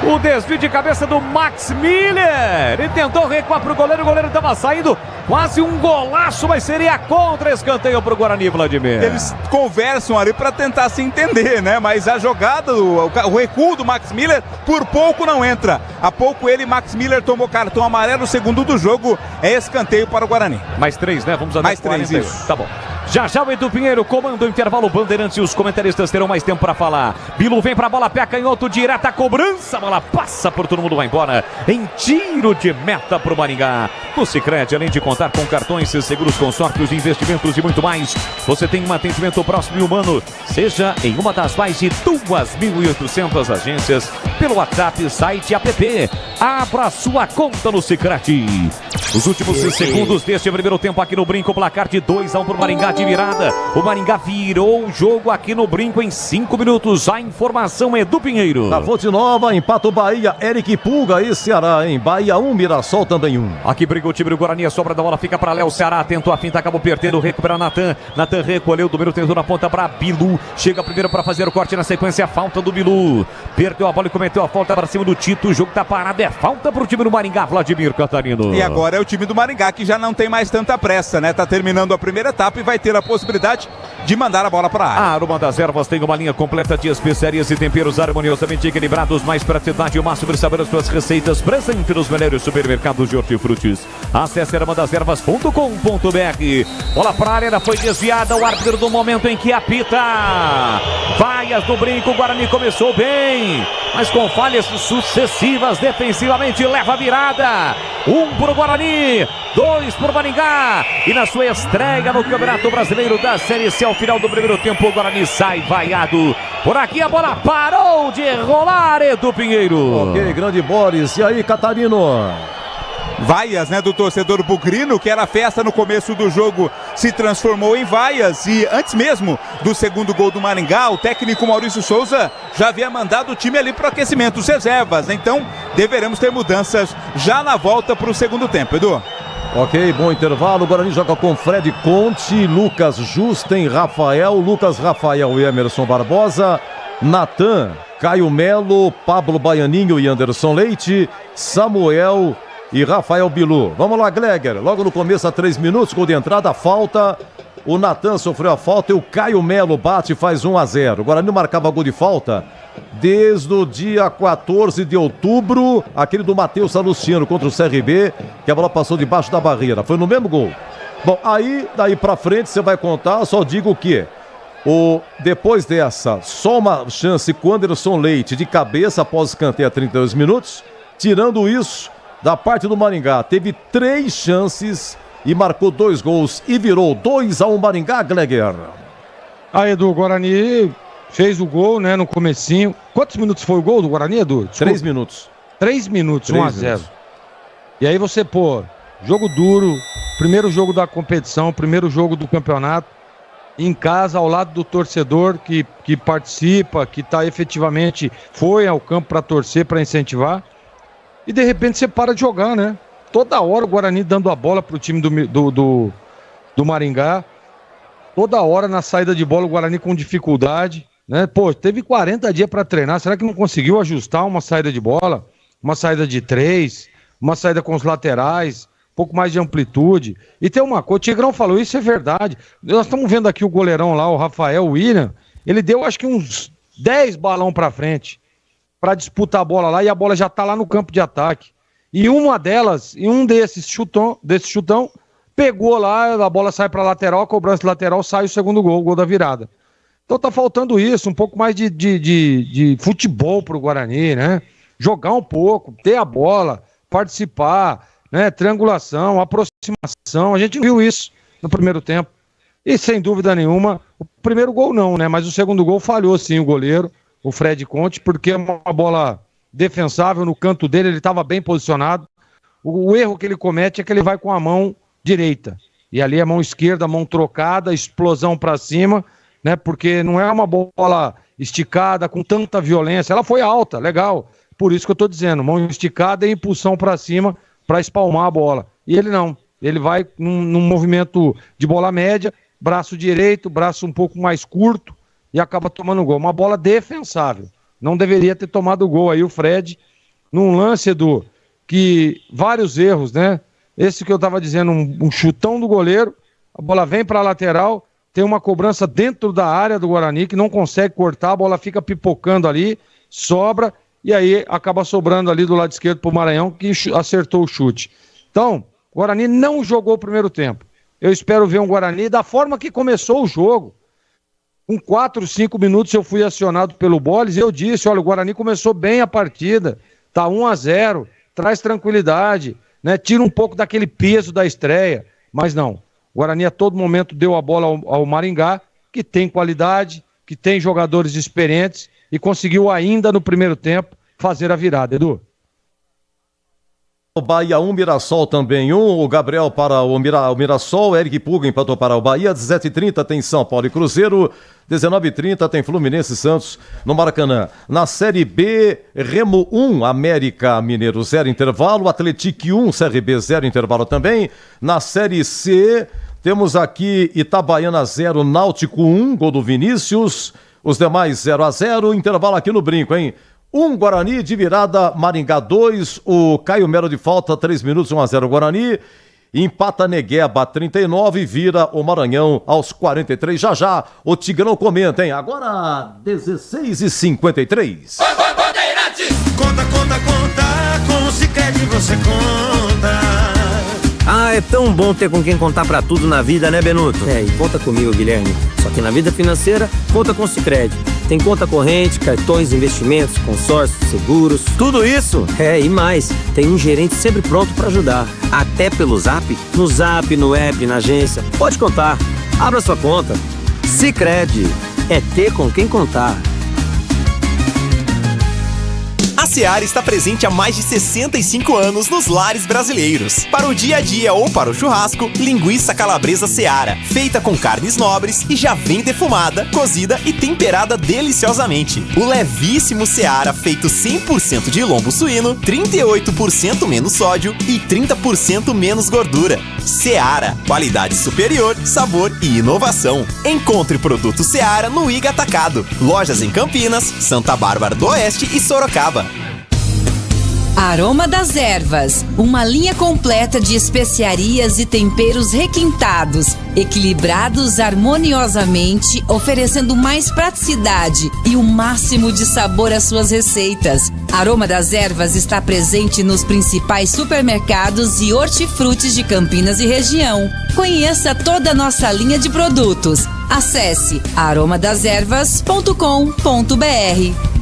O desvio de cabeça do Max Miller. Ele tentou recuar pro goleiro, o goleiro estava saindo. Quase um golaço, mas seria contra, escanteio pro Guarani, Vladimir. Eles conversam ali para tentar se entender, né? Mas a jogada, o recuo do Max Miller, por pouco não entra. Há pouco Max Miller tomou cartão amarelo, o segundo do jogo é escanteio para o Guarani. Mais 3, né? Vamos até mais 3, isso. Tá bom. Já o Edu Pinheiro comanda o intervalo Bandeirantes e os comentaristas terão mais tempo para falar. Bilu vem pra bola, pé canhoto, direta cobrança, a bola passa por todo mundo, vai embora. Em tiro de meta pro Maringá. No Sicredi, além de contar com cartões, seguros, consórcios, investimentos e muito mais, você tem um atendimento próximo e humano, seja em uma das mais de 2.800 agências, pelo WhatsApp, site e app. Abra sua conta no Sicredi. Os últimos segundos deste primeiro tempo aqui no Brinco, placar de 2-1 pro Maringá de de virada. O Maringá virou o jogo aqui no Brinco em 5 minutos. A informação é do Pinheiro. Na Fonte Nova, empata o Bahia, Eric Pulga e Ceará, em Bahia 1, Mirassol também 1. Aqui briga o time do Guarani, a sobra da bola fica para Léo. Ceará tentou a finta, acabou perdendo, recupera Natan. Natan recolheu, do número, tentou na ponta para Bilu. Chega primeiro para fazer o corte, na sequência a falta do Bilu. Perdeu a bola e cometeu a falta para cima do Tito. O jogo tá parado, é falta pro time do Maringá, Vladimir Catarino. E agora é o time do Maringá que já não tem mais tanta pressa, né? Tá terminando a primeira etapa e vai ter a possibilidade de mandar a bola para a área. A Aroma das Ervas tem uma linha completa de especiarias e temperos harmoniosamente equilibrados, mais praticidade e o máximo de sabor às suas receitas, presente nos melhores supermercados de hortifrutis. Acesse aromadeservas.com.br. Bola para a área, foi desviada, o árbitro do momento em que apita. Vaias do Brinco, o Guarani começou bem, mas com falhas sucessivas defensivamente, leva a virada. 1 pro Guarani, 2 pro Maringá. E na sua estreia no Campeonato Brasileiro da Série C, ao final do primeiro tempo, o Guarani sai vaiado. Por aqui a bola parou de rolar, Edu Pinheiro. Ok, grande Boris. E aí, Catarino? Vaias, né, do torcedor bugrino, que era festa no começo do jogo, se transformou em vaias. E antes mesmo do segundo gol do Maringá, o técnico Maurício Souza já havia mandado o time ali para o aquecimento, os reservas. Então deveremos ter mudanças já na volta para o segundo tempo, Edu. Ok, bom intervalo. O Guarani joga com Fred Conte, Lucas Justen, Rafael, Lucas Rafael e Emerson Barbosa, Natan, Caio Melo, Pablo Baianinho e Anderson Leite, Samuel e Rafael Bilu. Vamos lá, Gleger. Logo no começo, a 3 minutos, gol de entrada, falta. O Natan sofreu a falta e o Caio Melo bate e faz 1-0. O Guarani marcava gol de falta desde o dia 14 de outubro, aquele do Matheus Salustiano contra o CRB, que a bola passou debaixo da barreira. Foi no mesmo gol. Bom, aí, daí pra frente, você vai contar, só digo o quê? Depois dessa, só uma chance com o Anderson Leite de cabeça após escanteio a 32 minutos. Tirando isso, da parte do Maringá, teve 3 chances e marcou 2 gols e virou 2-1 Maringá, Gleger. Aí, Edu, o Guarani fez o gol, né, no comecinho. Quantos minutos foi o gol do Guarani, Edu? Desculpa. 3 minutos. 3 minutos, 1-0. E aí você, jogo duro, primeiro jogo da competição, primeiro jogo do campeonato, em casa, ao lado do torcedor que participa, que tá efetivamente, foi ao campo para torcer, para incentivar. E de repente você para de jogar, né? Toda hora o Guarani dando a bola pro time do Maringá. Toda hora na saída de bola o Guarani com dificuldade, né? Teve 40 dias para treinar. Será que não conseguiu ajustar uma saída de bola? Uma saída de 3, uma saída com os laterais, um pouco mais de amplitude. E tem uma coisa, o Tigrão falou, isso é verdade. Nós estamos vendo aqui o goleirão lá, o Rafael William, ele deu acho que uns 10 balão para frente para disputar a bola lá, e a bola já tá lá no campo de ataque. E uma delas, e um desse chutão, pegou lá, a bola sai pra lateral, a cobrança lateral, sai o segundo gol, o gol da virada. Então tá faltando isso, um pouco mais de futebol pro Guarani, né? Jogar um pouco, ter a bola, participar, né? Triangulação, aproximação, a gente não viu isso no primeiro tempo. E sem dúvida nenhuma, o primeiro gol não, né? Mas o segundo gol falhou sim o goleiro, o Fred Conte, porque é uma bola defensável no canto dele, ele estava bem posicionado. O erro que ele comete é que ele vai com a mão direita. E ali a mão esquerda, a mão trocada, explosão para cima, né? Porque não é uma bola esticada com tanta violência. Ela foi alta, legal. Por isso que eu estou dizendo, mão esticada e impulsão para cima para espalmar a bola. E ele não. Ele vai num movimento de bola média, braço direito, braço um pouco mais curto, e acaba tomando gol. Uma bola defensável. Não deveria ter tomado gol aí o Fred, num lance, Edu, que vários erros, né? Esse que eu estava dizendo, um chutão do goleiro, a bola vem para a lateral, tem uma cobrança dentro da área do Guarani, que não consegue cortar, a bola fica pipocando ali, sobra, e aí acaba sobrando ali do lado esquerdo para o Maranhão, que acertou o chute. Então, o Guarani não jogou o primeiro tempo. Eu espero ver um Guarani da forma que começou o jogo. Com 4, 5 minutos eu fui acionado pelo Boles e eu disse, olha, o Guarani começou bem a partida, tá 1-0, traz tranquilidade, né? Tira um pouco daquele peso da estreia, mas não. O Guarani a todo momento deu a bola ao Maringá, que tem qualidade, que tem jogadores experientes e conseguiu ainda no primeiro tempo fazer a virada, Edu. O Bahia 1, Mirassol também 1, o Gabriel para o Mirassol, Eric Puga empatou para o Bahia, 17h30 tem São Paulo e Cruzeiro, 19h30 tem Fluminense e Santos no Maracanã. Na Série B, Remo 1, América Mineiro 0 intervalo, Atlético 1, CRB 0 intervalo também. Na Série C, temos aqui Itabaiana 0, Náutico 1, gol do Vinícius, os demais 0-0, intervalo aqui no Brinco, hein? 1 Guarani de virada, Maringá 2, o Caio Melo de falta, 3 minutos, 1-0 Guarani, empata Negueba 39, vira o Maranhão aos 43, já, o Tigrão comenta, hein, agora 16h53. Conta, com o Sicredi você conta. Ah, é tão bom ter com quem contar pra tudo na vida, né, Benuto? E conta comigo, Guilherme. Só que na vida financeira, conta com o Sicredi. Tem conta corrente, cartões, investimentos, consórcios, seguros, tudo isso. E mais, tem um gerente sempre pronto pra ajudar. Até pelo Zap, no Zap, no app, na agência. Pode contar. Abra sua conta. Sicredi. É ter com quem contar. A Seara está presente há mais de 65 anos nos lares brasileiros. Para o dia a dia ou para o churrasco, linguiça calabresa Seara, feita com carnes nobres e já vem defumada, cozida e temperada deliciosamente. O levíssimo Seara, feito 100% de lombo suíno, 38% menos sódio e 30% menos gordura. Seara, qualidade superior, sabor e inovação. Encontre produto Seara no Iga Atacado. Lojas em Campinas, Santa Bárbara do Oeste e Sorocaba. Aroma das Ervas, uma linha completa de especiarias e temperos requintados, equilibrados harmoniosamente, oferecendo mais praticidade e o máximo de sabor às suas receitas. Aroma das Ervas está presente nos principais supermercados e hortifrutis de Campinas e região. Conheça toda a nossa linha de produtos. Acesse aromadeservas.com.br.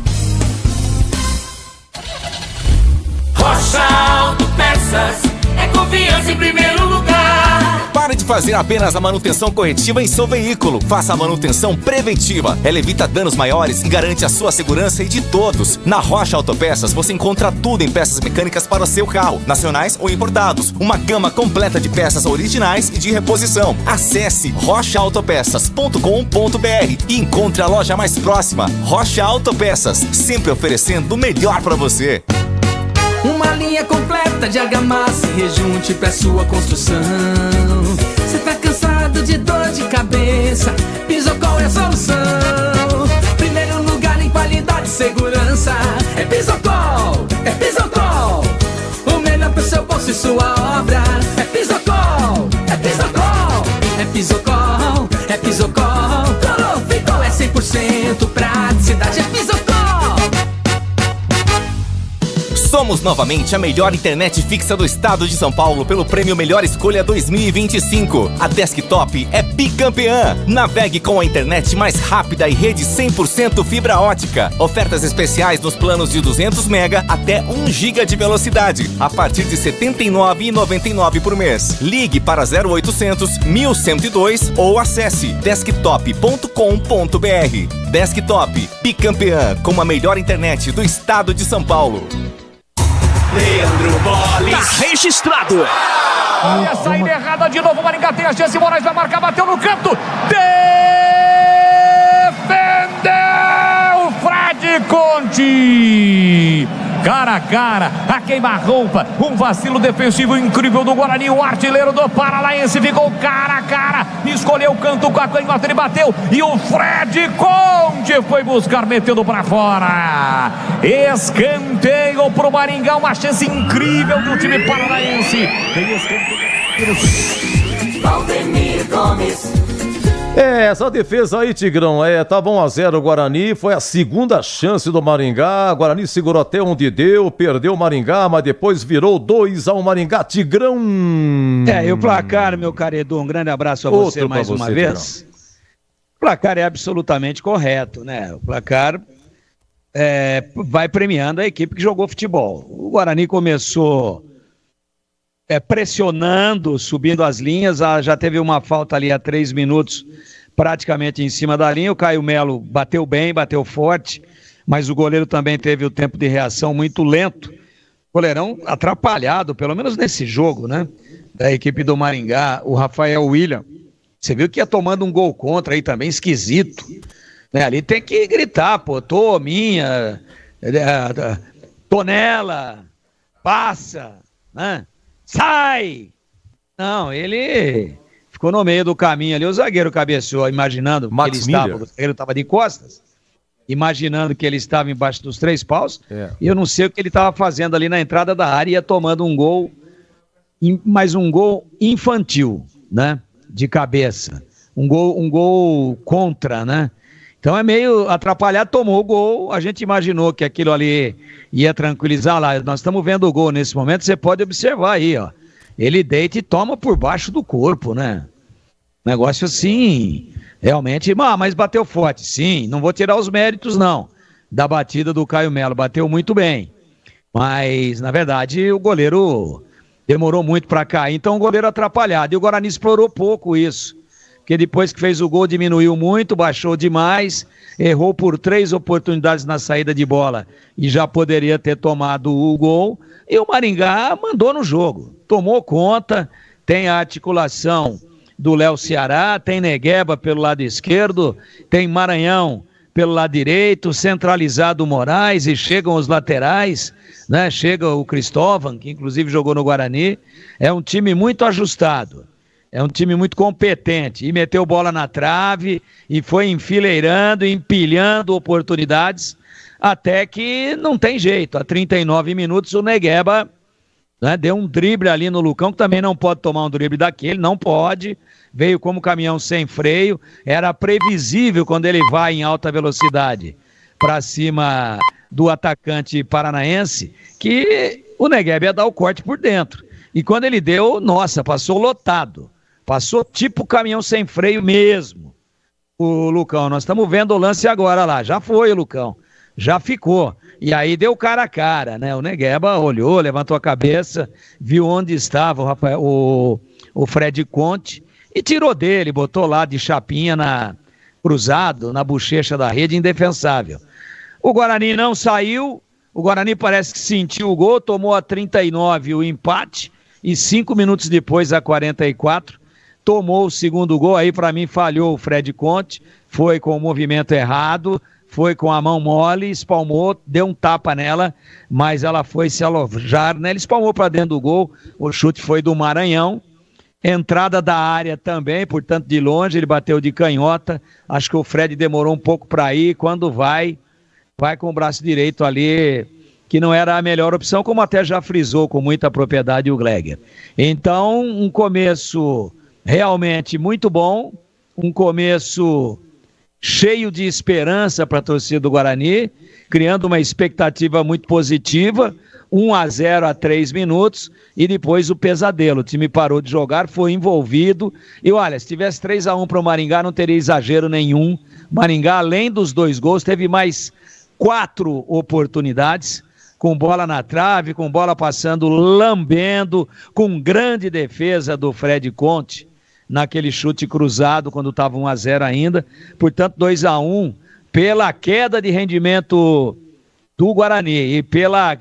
Rocha Autopeças, é confiança em primeiro lugar. Pare de fazer apenas a manutenção corretiva em seu veículo. Faça a manutenção preventiva. Ela evita danos maiores e garante a sua segurança e de todos. Na Rocha Autopeças você encontra tudo em peças mecânicas para o seu carro, nacionais ou importados. Uma gama completa de peças originais e de reposição. Acesse rochaautopeças.com.br e encontre a loja mais próxima. Rocha Autopeças, sempre oferecendo o melhor para você. Uma linha completa de argamassa e rejunte pra sua construção. Cê tá cansado de dor de cabeça? Pisocol é a solução. Primeiro lugar em qualidade e segurança. É Pisocol, é Pisocol. O melhor pro seu bolso e sua obra. É Pisocol, é Pisocol. É Pisocol, é Pisocol. Colou, ficou, é 100% praticidade. É Pisocol. Somos novamente a melhor internet fixa do estado de São Paulo pelo Prêmio Melhor Escolha 2025. A Desktop é bicampeã. Navegue com a internet mais rápida e rede 100% fibra ótica. Ofertas especiais nos planos de 200 MB até 1 GB de velocidade, a partir de R$ 79,99 por mês. Ligue para 0800 1102 ou acesse desktop.com.br. Desktop, bicampeã com a melhor internet do estado de São Paulo. Leandro Bolis. Tá registrado. E a saída errada de novo. Maringá tem a chance. Moraes vai marcar. Bateu no canto. Defendeu Fred Conte. Cara a cara, a queima-roupa, um vacilo defensivo incrível do Guarani, o artilheiro do Paranaense ficou cara a cara, escolheu o canto com a canhota, ele bateu e o Fred Conte foi buscar, metendo pra fora. Escanteio pro Maringá, uma chance incrível do time paranaense. Tem escanteio. Valdemir Gomes. Essa defesa aí, Tigrão, tá bom 1-0 o Guarani, foi a segunda chance do Maringá, o Guarani segurou até onde deu, perdeu o Maringá, mas depois virou 2-1 Maringá, Tigrão. E o placar, meu caro Edu, um grande abraço a você mais uma vez. Tigrão. O placar é absolutamente correto, né? O placar vai premiando a equipe que jogou futebol. O Guarani começou pressionando, subindo as linhas, já teve uma falta ali há 3 minutos, praticamente em cima da linha. O Caio Melo bateu bem, bateu forte, mas o goleiro também teve o tempo de reação muito lento Goleirão atrapalhado, pelo menos nesse jogo, né? Da equipe do Maringá, o Rafael William. Você viu que ia tomando um gol contra aí também, esquisito. Né? Ali tem que gritar, pô, Tonela, passa, né? Sai! Não, ele ficou no meio do caminho ali, o zagueiro cabeceou, imaginando que ele estava, o zagueiro estava de costas, imaginando que ele estava embaixo dos 3 paus, e eu não sei o que ele estava fazendo ali na entrada da área, ia tomando um gol, mas um gol infantil, né? De cabeça, um gol contra, né? Então é meio atrapalhado, tomou o gol, a gente imaginou que aquilo ali ia tranquilizar lá, nós estamos vendo o gol nesse momento, você pode observar aí, ó, ele deita e toma por baixo do corpo, né? Negócio assim, realmente, mas bateu forte, sim, não vou tirar os méritos não, da batida do Caio Melo, bateu muito bem, mas na verdade o goleiro demorou muito para cair, então o goleiro atrapalhado, e o Guarani explorou pouco isso, porque depois que fez o gol diminuiu muito, baixou demais, errou por 3 oportunidades na saída de bola e já poderia ter tomado o gol, e o Maringá mandou no jogo, tomou conta, tem a articulação do Léo Ceará, tem Negueba pelo lado esquerdo, tem Maranhão pelo lado direito, centralizado o Moraes e chegam os laterais, né? Chega o Cristóvão, que inclusive jogou no Guarani, é um time muito ajustado. É um time muito competente e meteu bola na trave e foi enfileirando, empilhando oportunidades até que não tem jeito. A 39 minutos o Negueba, né, deu um drible ali no Lucão, que também não pode tomar um drible daquele, não pode. Veio como caminhão sem freio. Era previsível quando ele vai em alta velocidade para cima do atacante paranaense que o Negueba ia dar o corte por dentro. E quando ele deu, nossa, passou lotado. Passou tipo caminhão sem freio mesmo, o Lucão. Nós estamos vendo o lance agora lá. Já foi o Lucão, já ficou. E aí deu cara a cara, né? O Negueba olhou, levantou a cabeça, viu onde estava o Fred Conte e tirou dele, botou lá de chapinha cruzado na bochecha da rede, indefensável. O Guarani não saiu, o Guarani parece que sentiu o gol, tomou a 39 o empate e 5 minutos depois, a 44, tomou o segundo gol. Aí para mim falhou o Fred Conte, foi com o movimento errado, foi com a mão mole, espalmou, deu um tapa nela, mas ela foi se alojar, né? Ele espalmou para dentro do gol, o chute foi do Maranhão, entrada da área também, portanto de longe, ele bateu de canhota, acho que o Fred demorou um pouco para ir, quando vai com o braço direito ali, que não era a melhor opção, como até já frisou com muita propriedade o Gleger. Então, um começo realmente muito bom, um começo cheio de esperança para a torcida do Guarani, criando uma expectativa muito positiva, 1-0 a 3 minutos, e depois o pesadelo. O time parou de jogar, foi envolvido, e olha, se tivesse 3-1 para o Maringá, não teria exagero nenhum. Maringá, além dos 2 gols, teve mais 4 oportunidades, com bola na trave, com bola passando, lambendo, com grande defesa do Fred Conte, naquele chute cruzado, quando estava 1-0 ainda. Portanto, 2-1, pela queda de rendimento do Guarani e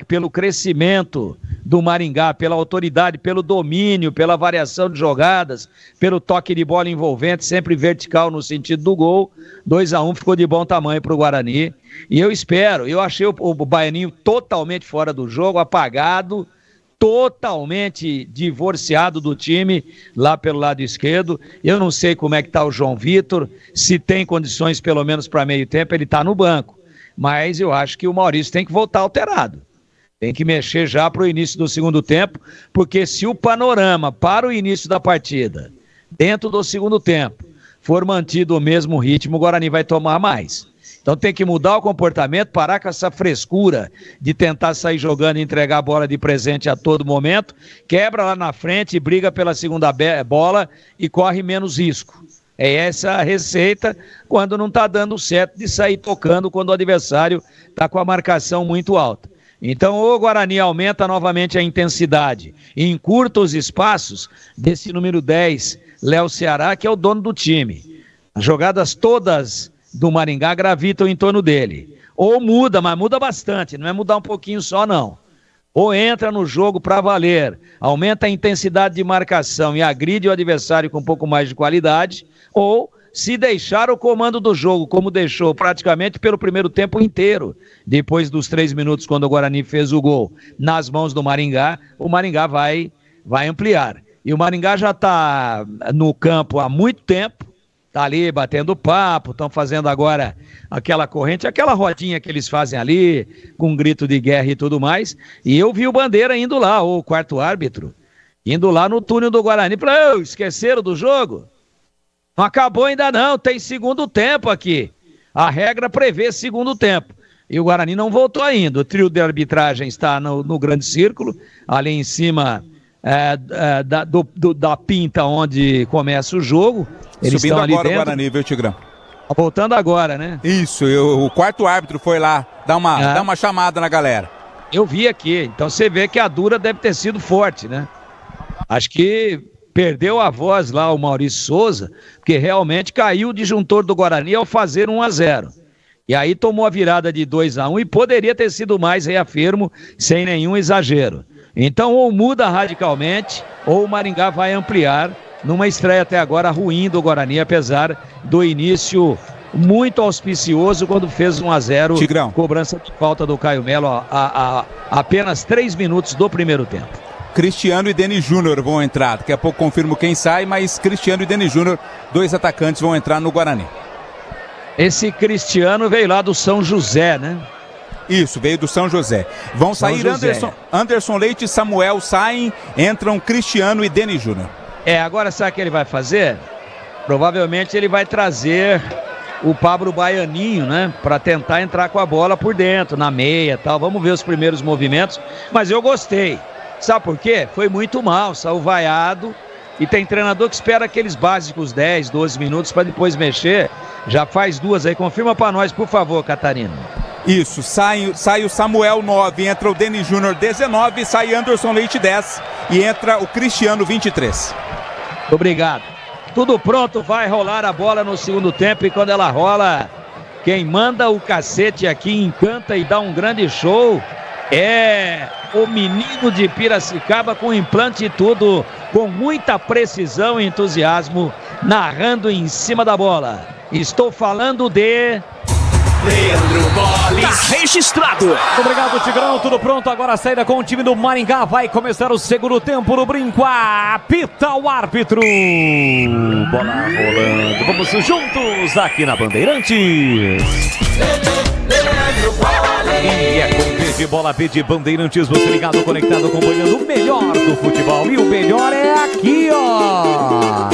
pelo crescimento do Maringá, pela autoridade, pelo domínio, pela variação de jogadas, pelo toque de bola envolvente, sempre vertical no sentido do gol, 2-1 ficou de bom tamanho para o Guarani. E eu achei o Baianinho totalmente fora do jogo, apagado, totalmente divorciado do time lá pelo lado esquerdo. Eu não sei como é que está o João Vitor, se tem condições pelo menos para meio tempo, ele está no banco, mas eu acho que o Maurício tem que voltar alterado, tem que mexer já para o início do segundo tempo, porque se o panorama para o início da partida, dentro do segundo tempo, for mantido o mesmo ritmo, o Guarani vai tomar mais. Então tem que mudar o comportamento, parar com essa frescura de tentar sair jogando e entregar a bola de presente a todo momento, quebra lá na frente, briga pela segunda bola e corre menos risco. É essa a receita quando não está dando certo de sair tocando quando o adversário está com a marcação muito alta. Então o Guarani aumenta novamente a intensidade e encurta os espaços desse número 10, Léo Ceará, que é o dono do time. As jogadas todas do Maringá gravitam em torno dele. Ou muda, mas muda bastante, não é mudar um pouquinho só não. Ou entra no jogo para valer, aumenta a intensidade de marcação e agride o adversário com um pouco mais de qualidade, ou se deixar o comando do jogo, como deixou praticamente pelo primeiro tempo inteiro, depois dos 3 minutos, quando o Guarani fez o gol nas mãos do Maringá, o Maringá vai ampliar. E o Maringá já está no campo há muito tempo, está ali batendo papo, estão fazendo agora aquela corrente, aquela rodinha que eles fazem ali, com um grito de guerra e tudo mais, e eu vi o Bandeira indo lá, o quarto árbitro, indo lá no túnel do Guarani, falou, esqueceram do jogo? Não acabou ainda não, tem segundo tempo aqui, a regra prevê segundo tempo, e o Guarani não voltou ainda, o trio de arbitragem está no grande círculo, ali em cima da pinta onde começa o jogo. Eles subindo estão ali agora dentro. o Guarani, viu, Tigrão? Voltando agora, né? Isso, o quarto árbitro foi lá dar uma chamada na galera. Eu vi aqui, então você vê que a dura deve ter sido forte, né? Acho que perdeu a voz lá o Maurício Souza, porque realmente caiu o disjuntor do Guarani ao fazer 1-0. E aí tomou a virada de 2-1 e poderia ter sido mais, reafirmo, sem nenhum exagero. Então ou muda radicalmente, ou o Maringá vai ampliar, numa estreia até agora ruim do Guarani, apesar do início muito auspicioso quando fez 1-0, Tigrão. Cobrança de falta do Caio Melo a apenas 3 minutos do primeiro tempo. Cristiano e Denis Júnior vão entrar, daqui a pouco confirmo quem sai, mas Cristiano e Denis Júnior, 2 atacantes, vão entrar no Guarani. Esse Cristiano veio lá do São José, né? Isso, veio do São José. Vão sair Anderson Leite e Samuel saem, entram Cristiano e Denis Júnior. Agora sabe o que ele vai fazer? Provavelmente ele vai trazer o Pablo Baianinho, né? Para tentar entrar com a bola por dentro, na meia e tal. Vamos ver os primeiros movimentos. Mas eu gostei. Sabe por quê? Foi muito mal, saiu vaiado. E tem treinador que espera aqueles básicos 10, 12 minutos para depois mexer. Já faz 2 aí. Confirma para nós, por favor, Catarina. Isso, sai o Samuel 9, entra o Denis Júnior 19, sai Anderson Leite 10 e entra o Cristiano 23. Obrigado. Tudo pronto, vai rolar a bola no segundo tempo e quando ela rola, quem manda o cacete aqui, encanta e dá um grande show é o menino de Piracicaba com implante e tudo, com muita precisão e entusiasmo, narrando em cima da bola. Estou falando de... Leandro Bolis. Tá registrado. Muito obrigado, Tigrão. Tudo pronto. Agora a saída com o time do Maringá. Vai começar o segundo tempo no brinco. Apita o árbitro. Bola rolando. Vamos juntos aqui na Bandeirantes. E é com B de bola, B de Bandeirantes. Você ligado, conectado, acompanhando o melhor do futebol. E o melhor é aqui, ó.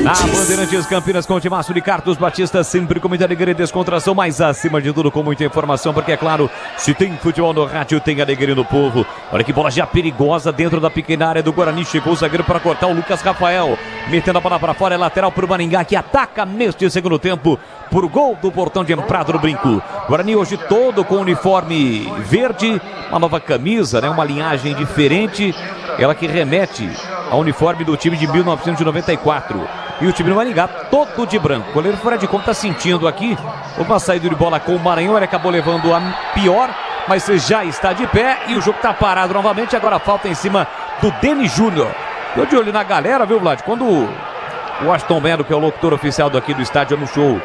Na Bandeirantes Campinas, com o timaço de Carlos Batista, sempre com muita alegria e descontração, mas acima de tudo com muita informação, porque é claro, se tem futebol no rádio, tem alegria no povo. Olha que bola já perigosa dentro da pequena área do Guarani, chegou o zagueiro para cortar, o Lucas Rafael, metendo a bola para fora, é lateral para o Maringá, que ataca neste segundo tempo, por gol do portão de entrada no brinco. Guarani hoje todo com uniforme verde, uma nova camisa, né? Uma linhagem diferente, ela que remete ao uniforme do time de 1994. E o time do Maringá todo de branco. O goleiro fora de conta sentindo aqui uma saída de bola com o Maranhão. Ele acabou levando a pior, mas já está de pé e o jogo está parado novamente. Agora falta em cima do Denis Júnior. Eu de olho na galera, viu, Vlad? Quando o Aston Melo, que é o locutor oficial daqui do estádio, anunciou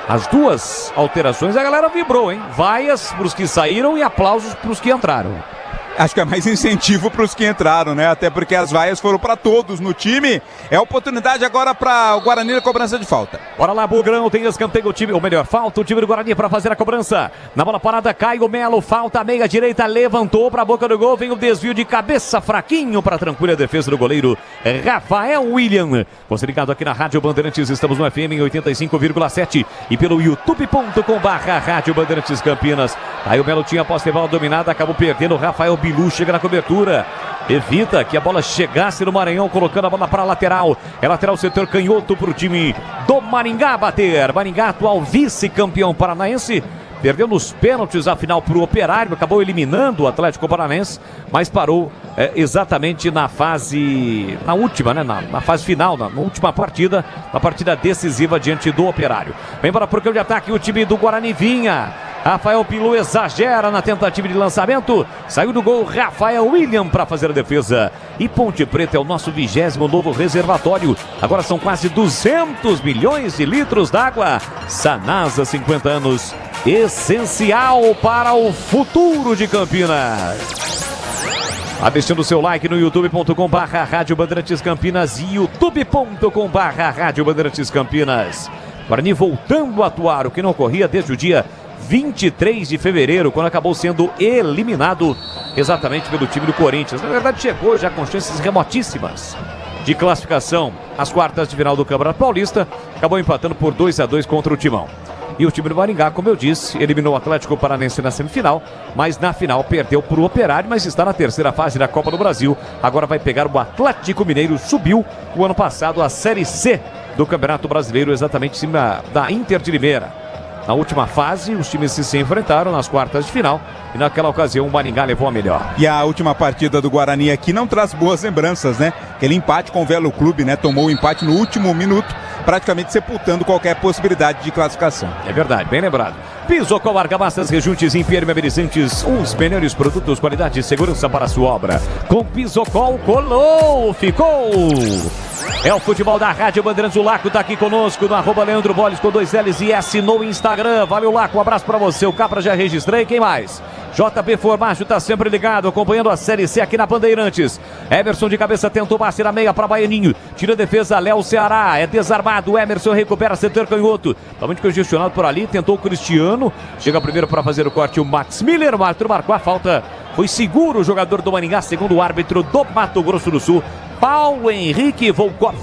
as 2 alterações, a galera vibrou, hein? Vaias para os que saíram e aplausos para os que entraram. Acho que é mais incentivo para os que entraram, né? Até porque as vaias foram para todos no time. É oportunidade agora para o Guarani na cobrança de falta. Bora lá, Bugrão, tem escanteio o time, ou melhor, falta o time do Guarani para fazer a cobrança. Na bola parada, Caio Melo, falta, meia direita, levantou para a boca do gol, vem o desvio de cabeça, fraquinho para a tranquila defesa do goleiro Rafael William. Você ligado aqui na Rádio Bandeirantes, estamos no FM em 85,7 e pelo youtube.com/Rádio Bandeirantes Campinas. Caio Melo tinha a posse de bola dominada, acabou perdendo, Rafael Bilu chega na cobertura, evita que a bola chegasse no Maranhão, colocando a bola para a lateral. É lateral setor canhoto para o time do Maringá bater. Maringá, atual vice-campeão paranaense, perdeu nos pênaltis a final para o Operário, acabou eliminando o Atlético Paranaense, mas parou exatamente na última, né? Na fase final, na última partida, na partida decisiva diante do Operário. Vem para o campo de ataque o time do Guarani, vinha Rafael Pilu exagera na tentativa de lançamento. Saiu do gol Rafael William para fazer a defesa. E Ponte Preta é o nosso 20º novo reservatório. Agora são quase 200 milhões de litros d'água. Sanasa, 50 anos. Essencial para o futuro de Campinas. Deixando o seu like no youtube.com/Rádio Bandeirantes Campinas e youtube.com/Rádio Bandeirantes Campinas. Guarani voltando a atuar, o que não ocorria desde o dia 23 de fevereiro, quando acabou sendo eliminado exatamente pelo time do Corinthians. Na verdade, chegou já com chances remotíssimas de classificação às quartas de final do Campeonato Paulista. Acabou empatando por 2-2 contra o Timão. E o time do Maringá, como eu disse, eliminou o Atlético Paranaense na semifinal, mas na final perdeu para o Operário, mas está na terceira fase da Copa do Brasil. Agora vai pegar o Atlético Mineiro, subiu o ano passado a Série C do Campeonato Brasileiro, exatamente em cima da Inter de Limeira. Na última fase, os times se enfrentaram nas quartas de final e naquela ocasião o Maringá levou a melhor. E a última partida do Guarani aqui não traz boas lembranças, né? Aquele empate com o Velo Clube, né? Tomou o empate no último minuto, praticamente sepultando qualquer possibilidade de classificação. É verdade, bem lembrado. Pisocol, argamassas, rejuntes, impermeabilizantes, os melhores produtos, qualidade e segurança para a sua obra. Com Pisocol, colou, ficou! É o futebol da Rádio Bandeirantes. O Laco tá aqui conosco no @Leandro Boles com 2 L's e S no Instagram. Valeu, Laco, um abraço pra você. O Capra já registrei, quem mais? JP Formaggio tá sempre ligado, acompanhando a Série C aqui na Bandeirantes. Emerson de cabeça tentou bater na meia para Baianinho. Tira a defesa, Léo Ceará. É desarmado, Emerson recupera, setor canhoto. Totalmente congestionado por ali, tentou o Cristiano. Chega primeiro para fazer o corte o Max Miller. O árbitro marcou a falta. Foi seguro o jogador do Maringá, segundo o árbitro do Mato Grosso do Sul, Paulo Henrique Volkov.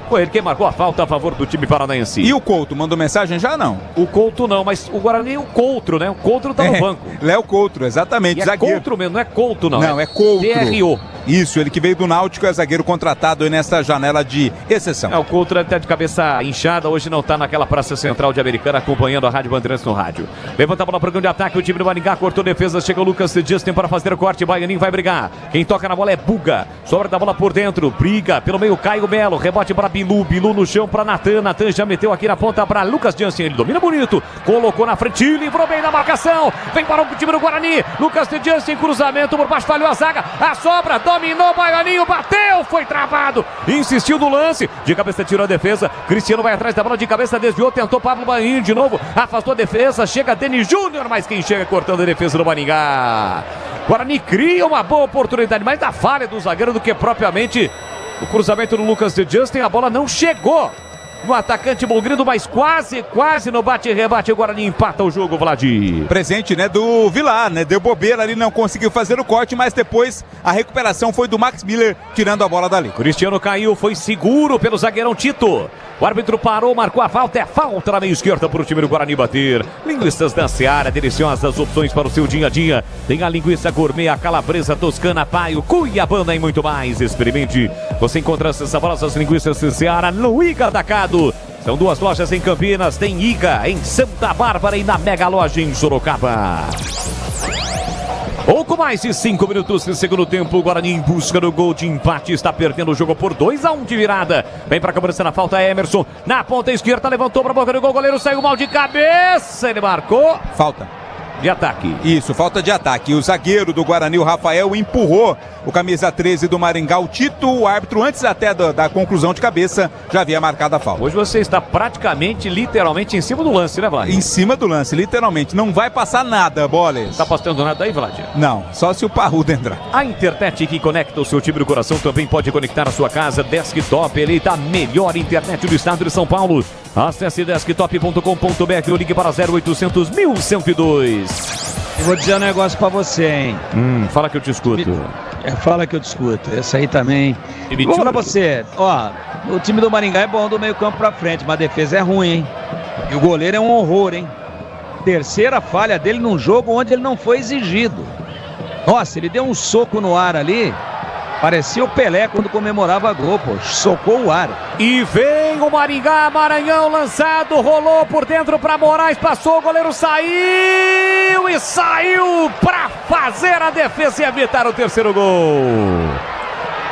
Foi ele quem marcou a falta a favor do time paranaense. E o Couto, mandou mensagem já não? O Couto não, mas o Guarani é o Coutro, né? O Coutro tá no banco. Léo Coutro, exatamente. E é Coutro mesmo, não é Couto não. Não, é Coutro. TRO. Isso, ele que veio do Náutico, é zagueiro contratado aí nessa janela de exceção. O Coutro até de cabeça inchada, hoje não tá naquela praça central de Americana, acompanhando a Rádio Bandeirantes no rádio. Levanta a bola para o grande ataque, o time do Maringá cortou defesa, chega o Lucas Justin para fazer o corte, Baianinho vai brigar. Quem toca na bola é Buga, sobra da bola por dentro, briga pelo meio, Caio Melo, rebote para Bilu, Bilu no chão para Natan, Natan já meteu aqui na ponta para Lucas Justin, ele domina bonito, colocou na frente, livrou bem na marcação, vem para o time do Guarani, Lucas Justin, cruzamento por baixo, falhou a zaga, a sobra, dominou Baianinho, bateu, foi travado, insistiu no lance, de cabeça tirou a defesa, Cristiano vai atrás da bola, de cabeça desviou, tentou Pablo Baianinho de novo, afastou a defesa, chega Denis Júnior, mas quem chega cortando a defesa do Maringá. Guarani cria uma boa oportunidade, mais da falha do zagueiro do que propriamente o cruzamento do Lucas Justin, a bola não chegou no atacante Bongrido, mas quase no bate-rebate, o Guarani empata o jogo, Vladir. Presente, né, do Vilar, né, deu bobeira ali, não conseguiu fazer o corte, mas depois a recuperação foi do Max Miller, tirando a bola dali. Cristiano caiu, foi seguro pelo zagueirão Tito. O árbitro parou, marcou a falta, é falta na meia esquerda para o time do Guarani bater. Linguiças da Seara, deliciosas opções para o seu dia a dia. Tem a linguiça gourmet, a calabresa toscana, paio, cuiabana e muito mais. Experimente. Você encontra essas saborosas linguiças da Seara no Iga Atacado. São 2 lojas em Campinas, tem Iga em Santa Bárbara e na Mega Loja em Sorocaba. Pouco mais de 5 minutos de segundo tempo, o Guarani em busca do gol de empate, está perdendo o jogo por 2-1 de virada. Vem para a cobrança na falta, Emerson, na ponta esquerda, levantou para a boca do gol, o goleiro saiu mal de cabeça, ele marcou. Falta de ataque. Isso, falta de ataque. O zagueiro do Guarani, o Rafael, empurrou o camisa 13 do Maringá, o Tito. O árbitro, antes até da conclusão de cabeça, já havia marcado a falta. Hoje você está praticamente, literalmente, em cima do lance, né, Vlad? Em cima do lance, literalmente. Não vai passar nada, Boles. Tá passando nada aí, Vlad? Não, só se o Parrudo entrar. A internet que conecta o seu time do coração também pode conectar a sua casa. Desktop, eleita a melhor internet do estado de São Paulo. Acesse desktop.com.br ou ligue para 0800 1102. Eu vou dizer um negócio pra você, hein? Fala que eu te escuto. Fala que eu te escuto. Essa aí também. Vou falar pra você. Ó, o time do Maringá é bom do meio campo pra frente, mas a defesa é ruim, hein? E o goleiro é um horror, hein? Terceira falha dele num jogo onde ele não foi exigido. Nossa, ele deu um soco no ar ali. Parecia o Pelé quando comemorava gol, pô. Socou o ar. E vem o Maringá, Maranhão lançado, rolou por dentro para Moraes, passou, o goleiro saiu e saiu para fazer a defesa e evitar o terceiro gol.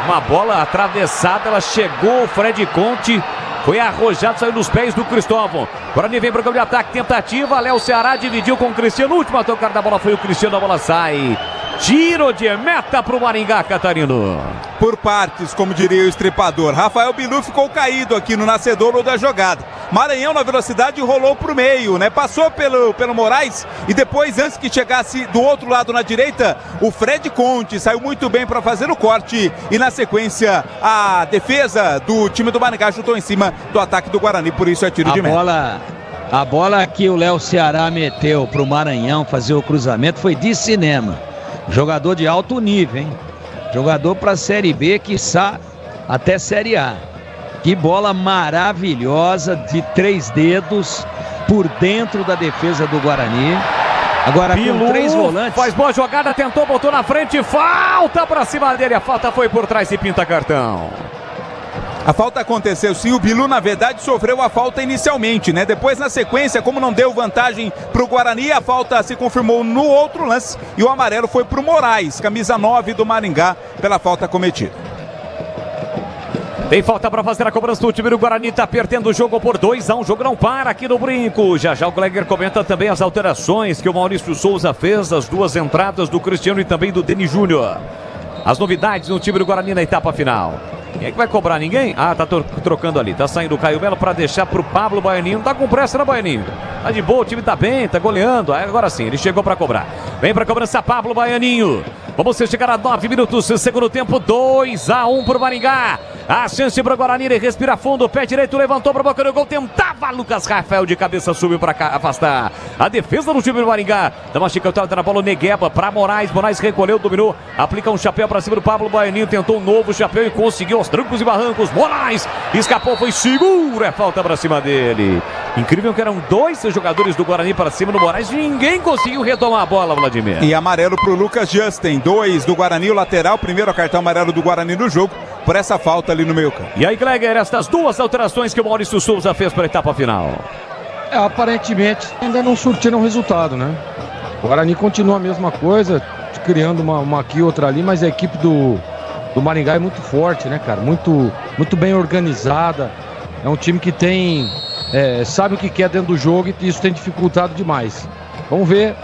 Uma bola atravessada, ela chegou, o Fred Conte Foi arrojado, saiu dos pés do Cristóvão. Guarani vem para o campo de ataque, tentativa. Léo Ceará dividiu com o Cristiano. O último a tocar da bola foi o Cristiano, a bola sai. Tiro de meta para o Maringá, Catarino. Por partes, como diria o estripador. Rafael Bilu ficou caído aqui no nascedouro da jogada. Maranhão na velocidade rolou pro meio, né? Passou pelo Moraes e depois, antes que chegasse do outro lado na direita, o Fred Conte saiu muito bem para fazer o corte e na sequência a defesa do time do Maringá chutou em cima do ataque do Guarani, por isso é tiro de meta. A bola que o Léo Ceará meteu pro Maranhão fazer o cruzamento foi de cinema. Jogador de alto nível, hein? Jogador para Série B, quiçá até Série A. Que bola maravilhosa de 3 dedos por dentro da defesa do Guarani. Agora Bilu, com 3 volantes. Faz boa jogada, tentou, botou na frente, falta para cima dele. A falta foi por trás e pinta cartão. A falta aconteceu sim, o Bilu na verdade sofreu a falta inicialmente, né? Depois na sequência, como não deu vantagem pro Guarani, a falta se confirmou no outro lance e o amarelo foi pro Moraes, camisa 9 do Maringá, pela falta cometida. Tem falta para fazer a cobrança do time do Guarani, tá perdendo o jogo por 2-1, o jogo não para aqui no Brinco. Já o Gleger comenta também as alterações que o Maurício Souza fez, as 2 entradas do Cristiano e também do Denis Júnior. As novidades no time do Guarani na etapa final. Quem é que vai cobrar? Ninguém? Ah, tá trocando ali. Tá saindo o Caio Melo pra deixar pro Pablo Baianinho. Não tá com pressa, né, Baianinho? Tá de boa, o time tá bem, tá goleando. Agora sim, ele chegou pra cobrar. Vem pra cobrança Pablo Baianinho. Vamos chegar a 9 minutos, segundo tempo, 2-1 pro Maringá. A chance pro Guarani, ele respira fundo, pé direito, levantou pra boca do gol, tentava Lucas Rafael de cabeça, subiu pra cá, afastar. A defesa do time do Maringá, dá uma chicotada na bola, Negueba pra Moraes, Moraes recolheu, dominou, aplica um chapéu pra cima do Pablo Baianinho, tentou um novo chapéu e conseguiu aos trancos e barrancos. Moraes escapou, foi seguro, é falta pra cima dele. Incrível que eram 2 jogadores do Guarani para cima do Moraes, ninguém conseguiu retomar a bola, Vladimir. E amarelo pro Lucas Justin, 2 do Guarani, o lateral, primeiro cartão amarelo do Guarani no jogo, por essa falta ali no meio campo. E aí, Gleger, estas 2 alterações que o Maurício Souza fez para a etapa final. Aparentemente ainda não surtiram resultado, né? O Guarani continua a mesma coisa, criando uma aqui, outra ali, mas a equipe do Maringá é muito forte, né, cara? Muito bem organizada. É um time que sabe o que quer dentro do jogo e isso tem dificultado demais. Vamos ver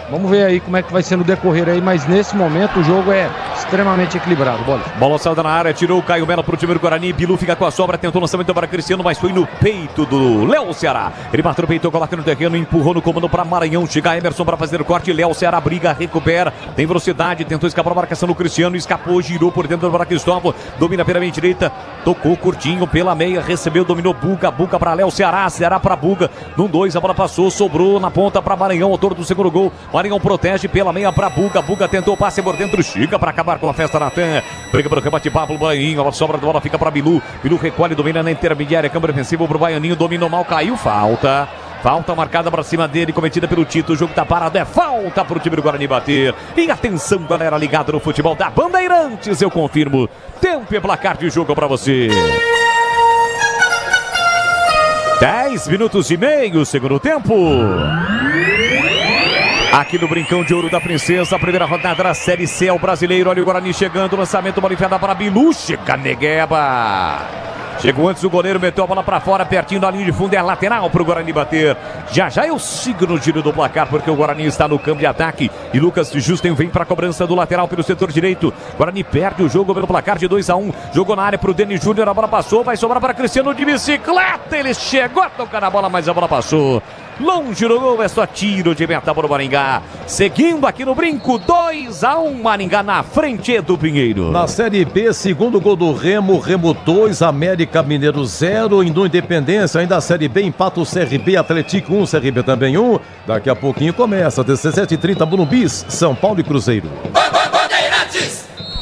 aí como é que vai ser no decorrer aí, mas nesse momento o jogo é extremamente equilibrado. Bola saiu na área, tirou o Caio Melo pro time do Guarani, Bilu fica com a sobra, tentou o lançamento para Cristiano, mas foi no peito do Léo Ceará. Ele bateu no peito, coloca no terreno, empurrou no comando para Maranhão, chega Emerson para fazer o corte, Léo Ceará briga, recupera, tem velocidade, tentou escapar a marcação do Cristiano, escapou, girou por dentro para Cristóvão, domina pela meia direita, tocou curtinho pela meia, recebeu, dominou Buga para Léo Ceará, Ceará para Buga, no 2 a bola passou, sobrou na ponta para Maranhão, autor do segundo gol. Maranhão protege pela meia para Buga. Buga tentou o passe por dentro, chega para acabar com a festa na Tan. Briga pelo rebate, Pablo Baianinho. A sobra da bola fica para Bilu. Bilu recolhe, domina na intermediária. Câmbio defensivo para o Baianinho. Dominou mal, caiu. Falta marcada para cima dele, cometida pelo Tito. O jogo tá parado, é falta para o time do Guarani bater. E atenção, galera ligada no futebol da Bandeirantes. Eu confirmo. Tempo e placar de jogo para você. 10 minutos e meio, segundo tempo. Aqui no Brincão de Ouro da Princesa, a primeira rodada da Série C, o brasileiro. Olha o Guarani chegando, lançamento, bola enfiada para Bilu, chega Negueba. Chegou antes o goleiro, meteu a bola para fora, pertinho da linha de fundo, é lateral para o Guarani bater. Já eu sigo no giro do placar, porque o Guarani está no campo de ataque. E Lucas Justin vem para a cobrança do lateral pelo setor direito. Guarani perde o jogo pelo placar de 2-1. Jogou na área para o Denis Júnior, a bola passou, vai sobrar para Cristiano de bicicleta. Ele chegou a tocar na bola, mas a bola passou. Longe do gol, é só tiro de meta para o Maringá. Seguindo aqui no Brinco, 2-1, Maringá na frente do Pinheiro. Na Série B, segundo gol do Remo 2, América Mineiro 0. Em do Independência, ainda a Série B, empata o CRB, Atlético 1, CRB também 1. Daqui a pouquinho começa, 17h30, Burumbis, São Paulo e Cruzeiro.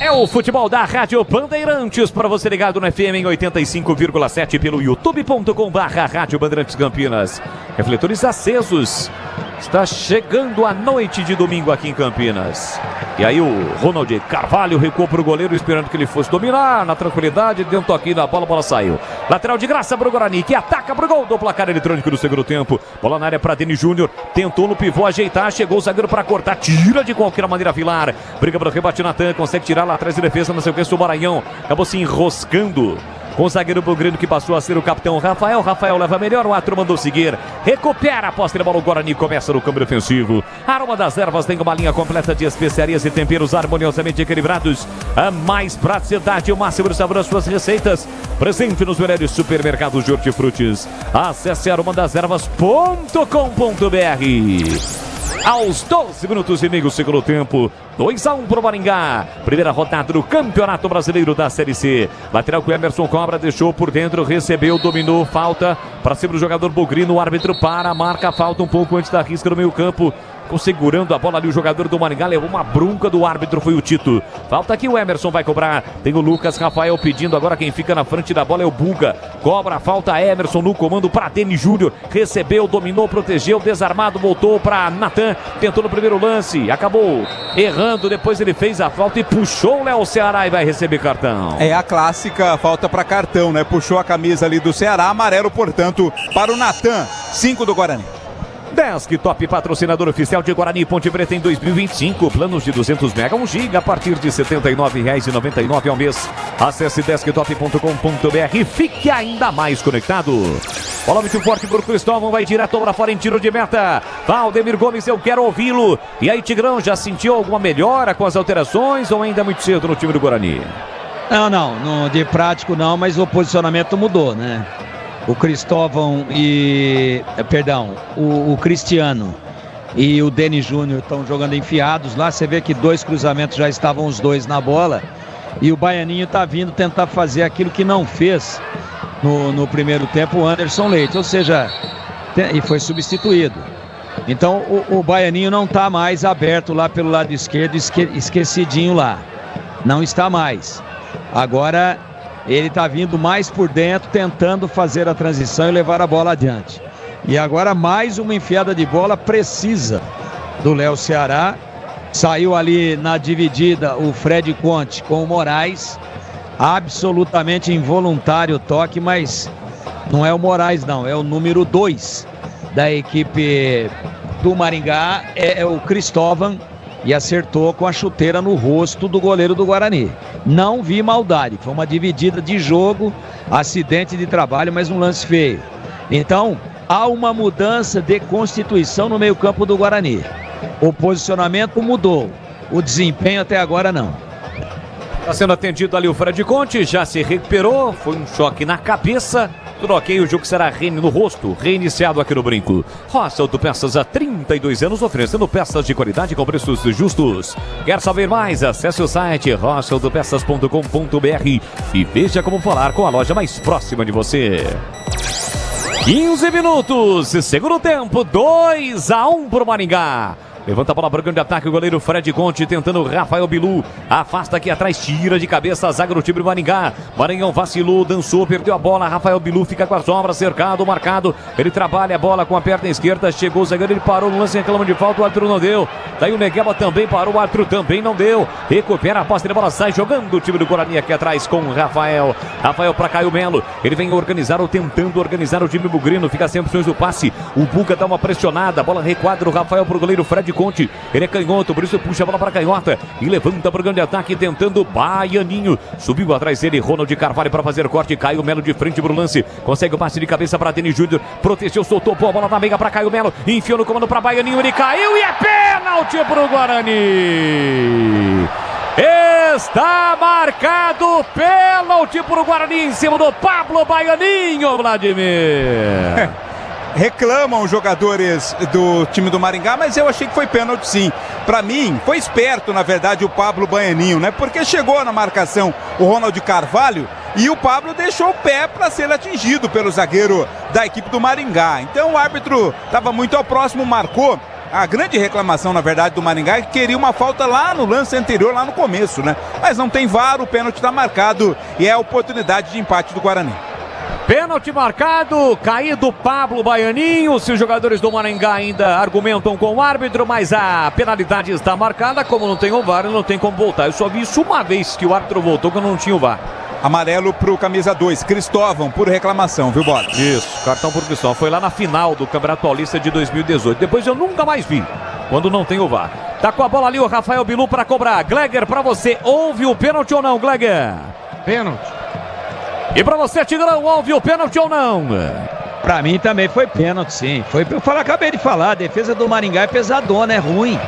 É o futebol da Rádio Bandeirantes, para você ligado no FM em 85,7 pelo youtube.com/Rádio Bandeirantes Campinas. Refletores acesos. Está chegando a noite de domingo aqui em Campinas. E aí o Ronald Carvalho recuou para o goleiro, esperando que ele fosse dominar na tranquilidade. Deu um toquinho na bola, a bola saiu. Lateral de graça para o Guarani, que ataca para o gol do placar eletrônico do segundo tempo. Bola na área para Denis Júnior. Tentou no pivô ajeitar, chegou o zagueiro para cortar. Tira de qualquer maneira Vilar. Briga para o rebate Natan, consegue tirar lá atrás de defesa, não sei o que, o Maranhão acabou se enroscando com o zagueiro Bugrino que passou a ser o capitão Rafael. Rafael leva melhor, o árbitro mandou seguir. Recupera a posse de bola, o Guarani começa no câmbio ofensivo. Aroma das Ervas tem uma linha completa de especiarias e temperos harmoniosamente equilibrados. A mais praticidade e o máximo de sabor às suas receitas. Presente nos melhores supermercados de hortifrutis. Acesse aromadasерvas.com.br. Aos 12 minutos e meio do segundo tempo, 2-1 para o Maringá. Primeira rodada do Campeonato Brasileiro da Série C. Lateral que o Emerson Cobra deixou por dentro, recebeu, dominou, falta para cima do jogador Bugrino. O árbitro para, marca a falta um pouco antes da risca no meio campo. Ficou segurando a bola ali o jogador do Maringá, levou uma bronca do árbitro, foi o Tito. Falta aqui, o Emerson vai cobrar. Tem o Lucas Rafael pedindo, agora quem fica na frente da bola é o Buga. Cobra a falta, Emerson no comando para Denis Júnior. Recebeu, dominou, protegeu, desarmado, voltou para Natan. Tentou no primeiro lance, acabou errando, depois ele fez a falta e puxou o Léo Ceará e vai receber cartão. É a clássica falta para cartão, né? Puxou a camisa ali do Ceará, amarelo, portanto, para o Natan, 5 do Guarani. Desktop, patrocinador oficial de Guarani Ponte Preta em 2025. Planos de 200 mega, 1 giga a partir de R$ 79,99 ao mês. Acesse desktop.com.br e fique ainda mais conectado. Bola muito forte por Cristóvão, vai direto para fora em tiro de meta. Valdemir Gomes, eu quero ouvi-lo. E aí, Tigrão, já sentiu alguma melhora com as alterações ou ainda é muito cedo no time do Guarani? Não, de prático não, mas o posicionamento mudou, né? O Cristóvão o Cristiano e o Denis Júnior estão jogando enfiados lá. Você vê que 2 cruzamentos já estavam os dois na bola. E o Baianinho está vindo tentar fazer aquilo que não fez no primeiro tempo o Anderson Leite. Ou seja, e foi substituído. Então o Baianinho não está mais aberto lá pelo lado esquerdo, esquecidinho lá. Não está mais. Agora ele está vindo mais por dentro, tentando fazer a transição e levar a bola adiante. E agora mais uma enfiada de bola precisa do Léo Ceará. Saiu ali na dividida o Fred Conte com o Moraes. Absolutamente involuntário o toque, mas não é o Moraes não, é o número 2 da equipe do Maringá, é o Cristóvão. E acertou com a chuteira no rosto do goleiro do Guarani. Não vi maldade, foi uma dividida de jogo, acidente de trabalho, mas um lance feio. Então, há uma mudança de constituição no meio-campo do Guarani. O posicionamento mudou, o desempenho até agora não. Está sendo atendido ali o Fred Conte, já se recuperou, foi um choque na cabeça. Tudo ok, o jogo será no rosto, reiniciado aqui no Brinco. Roça Autopeças há 32 anos oferecendo peças de qualidade com preços justos. Quer saber mais? Acesse o site roçaautopeças.com.br e veja como falar com a loja mais próxima de você. 15 minutos, segundo tempo, 2-1 para o Maringá. Levanta a bola para o grande ataque, o goleiro Fred Conte tentando Rafael Bilu. Afasta aqui atrás, tira de cabeça a zaga do time do Maringá. Maranhão vacilou, dançou, perdeu a bola. Rafael Bilu fica com a sombra, cercado, marcado. Ele trabalha a bola com a perna esquerda. Chegou o zagueiro, ele parou no lance, reclama de falta. O árbitro não deu. Daí o Negueba também parou, o árbitro também não deu. Recupera a posse de bola, sai jogando o time do Guarani aqui atrás com o Rafael. Rafael para Caio Melo. Ele vem organizar ou tentando organizar o time bugrino. Fica sem opções do passe. O Buga dá uma pressionada. A bola requadra o Rafael para o goleiro Fred Conte. Ele é canhoto, por isso puxa a bola para a canhota e levanta para o grande ataque, tentando Baianinho. Subiu atrás dele, Ronald Carvalho para fazer corte. Caio Melo de frente para o lance. Consegue o passe de cabeça para Denis Júnior. Protegeu, soltou, pô, a bola na meiga para Caio Melo. Enfiou no comando para Baianinho. Ele caiu e é pênalti para o Guarani. Está marcado pênalti para o Guarani em cima do Pablo Baianinho, Vladimir. Reclamam os jogadores do time do Maringá, mas eu achei que foi pênalti sim. Pra mim, foi esperto, na verdade, o Pablo Baianinho, né? Porque chegou na marcação o Ronald Carvalho e o Pablo deixou o pé para ser atingido pelo zagueiro da equipe do Maringá. Então o árbitro estava muito ao próximo, marcou. A grande reclamação, na verdade, do Maringá é que queria uma falta lá no lance anterior, lá no começo, né? Mas não tem VAR, o pênalti está marcado e é a oportunidade de empate do Guarani. Pênalti marcado, caído Pablo Baianinho. Se os jogadores do Maringá ainda argumentam com o árbitro, mas a penalidade está marcada. Como não tem o VAR, não tem como voltar. Eu só vi isso uma vez que o árbitro voltou, que eu não tinha o VAR. Amarelo pro camisa 2, Cristóvão, por reclamação, viu, Bola? Isso, cartão por Cristóvão. Foi lá na final do Campeonato Paulista de 2018. Depois eu nunca mais vi, quando não tem o VAR. Tá com a bola ali o Rafael Bilu para cobrar. Gleger, para você, houve o pênalti ou não, Gleger? Pênalti. E pra você, Tigrão, houve o pênalti ou não? Pra mim também foi pênalti, sim. Acabei de falar, a defesa do Maringá é pesadona, é ruim.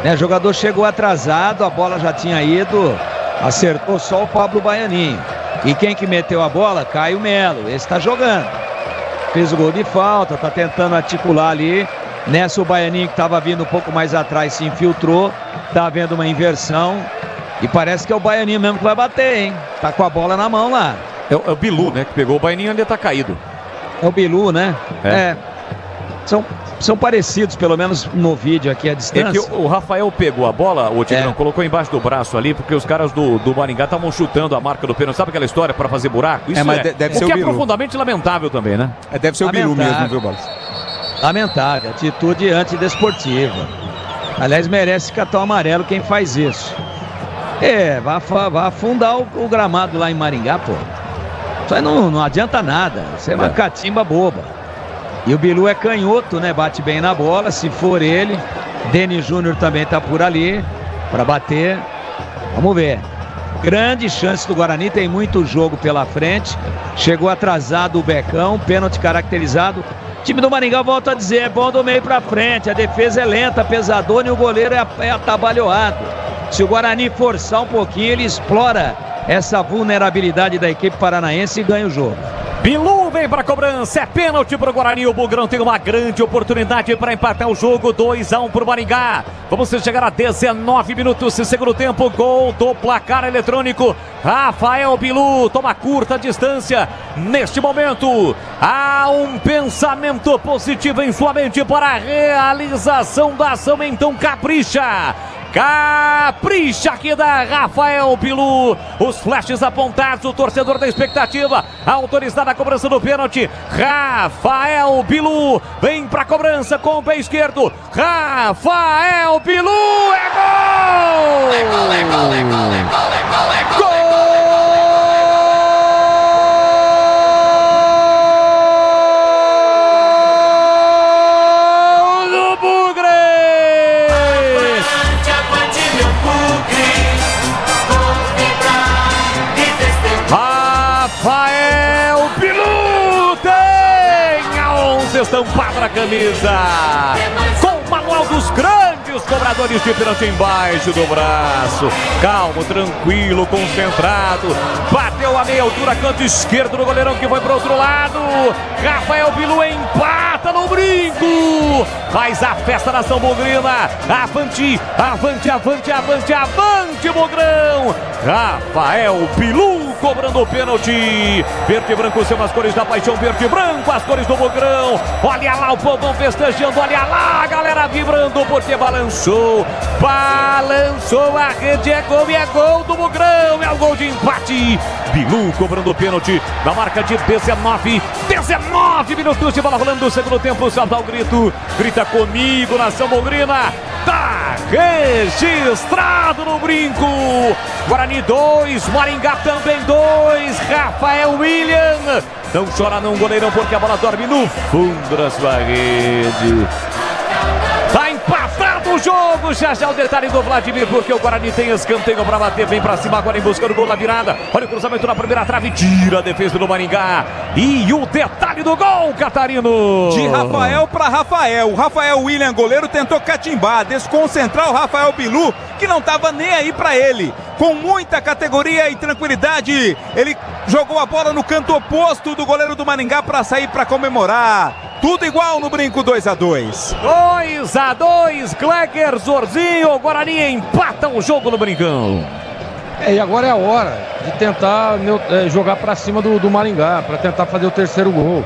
Né, o jogador chegou atrasado, a bola já tinha ido, acertou só o Pablo Baianinho. E quem que meteu a bola? Caio Melo, esse tá jogando. Fez o gol de falta, tá tentando articular ali. Nessa o Baianinho que tava vindo um pouco mais atrás se infiltrou, tá havendo uma inversão. E parece que é o Baianinho mesmo que vai bater, hein? Tá com a bola na mão lá. É o Bilu, né, que pegou o Baianinho e ainda tá caído. É o Bilu, né? São parecidos, pelo menos no vídeo aqui à distância. É que o Rafael pegou a bola, o Tigrão, colocou embaixo do braço ali, porque os caras do Maringá estavam chutando a marca do pênalti. Sabe aquela história para fazer buraco? Isso mas deve ser o que é Bilu. profundamente lamentável também, né? Deve ser o Bilu mesmo, viu, Bolas? Lamentável, atitude antidesportiva. Aliás, merece cartão amarelo quem faz isso. Vai afundar o gramado lá em Maringá, pô. Isso aí não adianta nada. Isso é uma catimba boba. E o Bilu é canhoto, né? Bate bem na bola, se for ele. Denis Júnior também tá por ali para bater. Vamos ver. Grande chance do Guarani, tem muito jogo pela frente. Chegou atrasado o Becão, pênalti caracterizado. O time do Maringá, volta a dizer, é bom do meio para frente. A defesa é lenta, pesadona e o goleiro é atabalhoado. Se o Guarani forçar um pouquinho, ele explora essa vulnerabilidade da equipe paranaense e ganha o jogo. Bilu vem para a cobrança, é pênalti para o Guarani. O Bugrão tem uma grande oportunidade para empatar o jogo, 2-1 para o Maringá. Vamos chegar a 19 minutos de segundo tempo, gol do placar eletrônico. Rafael Bilu toma curta distância. Neste momento, há um pensamento positivo em sua mente para a realização da ação, então capricha. Capricha aqui da Rafael Bilu. Os flashes apontados, o torcedor da expectativa. Autorizada a cobrança do pênalti. Rafael Bilu vem pra cobrança com o pé esquerdo. Rafael Bilu, é gol! É gol, é gol, é gol, é gol, é gol, é gol! Rafael Bilu tem a 11 estampada na camisa, com o manual dos grandes cobradores de pênalti embaixo do braço. Calmo, tranquilo, concentrado. Bateu a meia altura, canto esquerdo do goleirão que foi para o outro lado. Rafael Bilu empata no brinco. Faz a festa na Nação Bugrina. Avante, avante, avante, avante, avante, Bugrão. Rafael Bilu cobrando o pênalti. Verde e branco são as cores da paixão. Verde e branco, as cores do Bugrão. Olha lá o povão festejando. Olha lá a galera vibrando porque balançou. Balançou a rede. É gol e é gol do Bugrão. É o gol de empate. Bilu cobrando o pênalti na marca de 19 minutos de bola rolando no segundo tempo. Salta o grito. Grita comigo, Nação Bugrina. Tá registrado no brinco. Guarani 2, Maringá também 2. Rafael William não chora não, goleirão, porque a bola dorme no fundo da sua rede. Tá empatado o jogo. Já o detalhe do Vladimir, porque o Guarani tem escanteio para bater. Vem para cima agora em busca do gol da virada. Olha o cruzamento na primeira trave, tira a defesa do Maringá. E o detalhe do gol, Catarino. De Rafael para Rafael. O Rafael William, goleiro, tentou catimbar, desconcentrar o Rafael Bilu, que não estava nem aí para ele. Com muita categoria e tranquilidade, ele jogou a bola no canto oposto do goleiro do Maringá para sair para comemorar. Tudo igual no brinco, 2-2. 2-2, Gleger Zorzinho. O Guarani empata o jogo no brincão. E agora é a hora de tentar jogar para cima do Maringá, para tentar fazer o terceiro gol.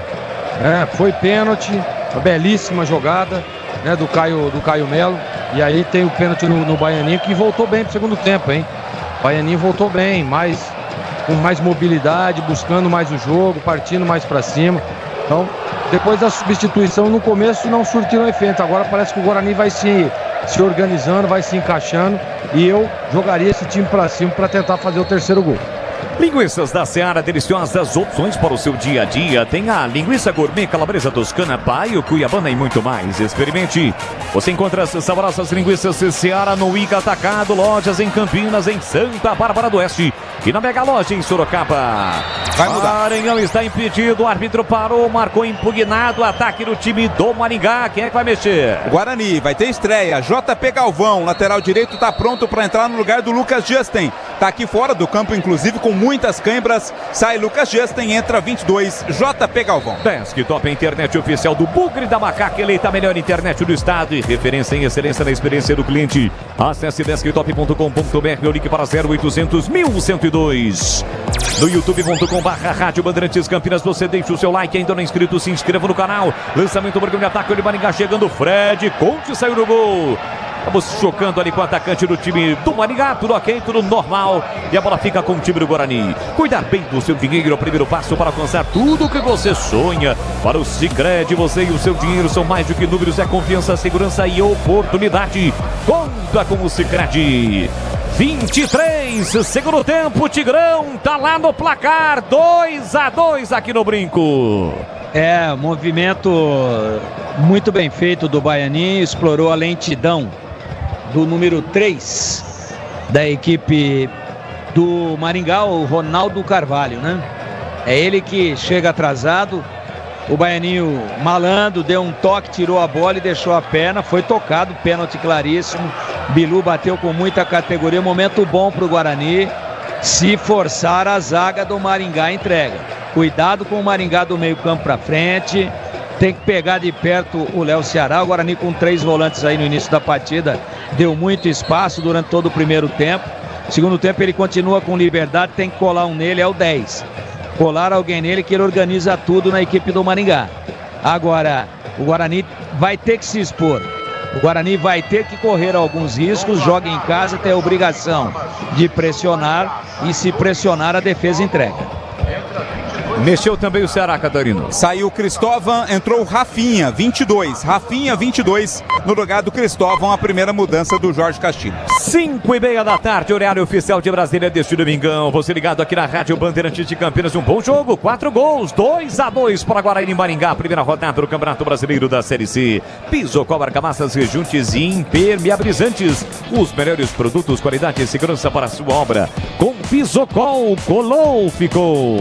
Foi pênalti, uma belíssima jogada, né, do Caio Melo. E aí tem o pênalti no Baianinho, que voltou bem pro segundo tempo, hein? O Baianinho voltou bem, com mais mobilidade, buscando mais o jogo, partindo mais para cima. Então, depois da substituição, no começo não surtiram efeito. Agora parece que o Guarani vai se organizando, vai se encaixando. E eu jogaria esse time para cima para tentar fazer o terceiro gol. Linguiças da Seara, deliciosas opções para o seu dia a dia. Tem a linguiça gourmet calabresa toscana, paio, cuiabana e muito mais. Experimente. Você encontra as saborosas linguiças Seara no Ica Atacado, lojas em Campinas, em Santa Bárbara do Oeste e na Mega Loja em Sorocaba. Vai mudar. Maranhão está impedido, o árbitro parou, marcou impugnado, ataque do time do Maringá. Quem é que vai mexer? Guarani, vai ter estreia. JP Galvão, lateral direito, está pronto para entrar no lugar do Lucas Justin. Está aqui fora do campo, inclusive, com muitas câimbras. Sai Lucas Justin, entra 22, JP Galvão. Desktop, a internet oficial do Bugre da Macaca, eleita a melhor internet do estado e referência em excelência na experiência do cliente. Acesse desktop.com.br, o link para 0800 1102. No youtube.com/Rádio Bandeirantes Campinas, você deixa o seu like, ainda não é inscrito, se inscreva no canal. Lançamento, programa de ataque, o Maringá chegando, Fred, Conte saiu no gol. Estamos chocando ali com o atacante do time do Maringá, tudo ok, tudo normal. E a bola fica com o time do Guarani. Cuidar bem do seu dinheiro é o primeiro passo para alcançar tudo o que você sonha. Para o Sicredi, você e o seu dinheiro são mais do que números, é confiança, segurança e oportunidade. Conta com o Sicredi. 23, segundo tempo, Tigrão tá lá no placar, 2-2 aqui no Brinco. Movimento muito bem feito do Baianinho, explorou a lentidão do número 3 da equipe do Maringá, o Ronaldo Carvalho, né? É ele que chega atrasado, o Baianinho malandro, deu um toque, tirou a bola e deixou a perna, foi tocado, pênalti claríssimo. Bilu bateu com muita categoria, momento bom para o Guarani. Se forçar, a zaga do Maringá entrega. Cuidado com o Maringá do meio campo para frente. Tem que pegar de perto o Léo Ceará. O Guarani com 3 volantes aí no início da partida deu muito espaço durante todo o primeiro tempo. Segundo tempo ele continua com liberdade, tem que colar um nele, é o 10. Colar alguém nele que ele organiza tudo na equipe do Maringá. Agora, o Guarani vai ter que se expor. O Guarani vai ter que correr alguns riscos, joga em casa, tem a obrigação de pressionar e se pressionar a defesa entrega. Mexeu também o Ceará, Catarino. Saiu o Cristóvão, entrou o Rafinha, 22. Rafinha, 22, no lugar do Cristóvão, a primeira mudança do Jorge Castilho. 5:30 da tarde, horário oficial de Brasília deste domingão. Você ligado aqui na Rádio Bandeirantes de Campinas, um bom jogo, 4 gols, 2-2 para Guarani e Maringá, primeira rodada do Campeonato Brasileiro da Série C. Pisocol, argamassas, rejuntes e impermeabilizantes. Os melhores produtos, qualidade e segurança para a sua obra. Com Pisocol, colou, ficou.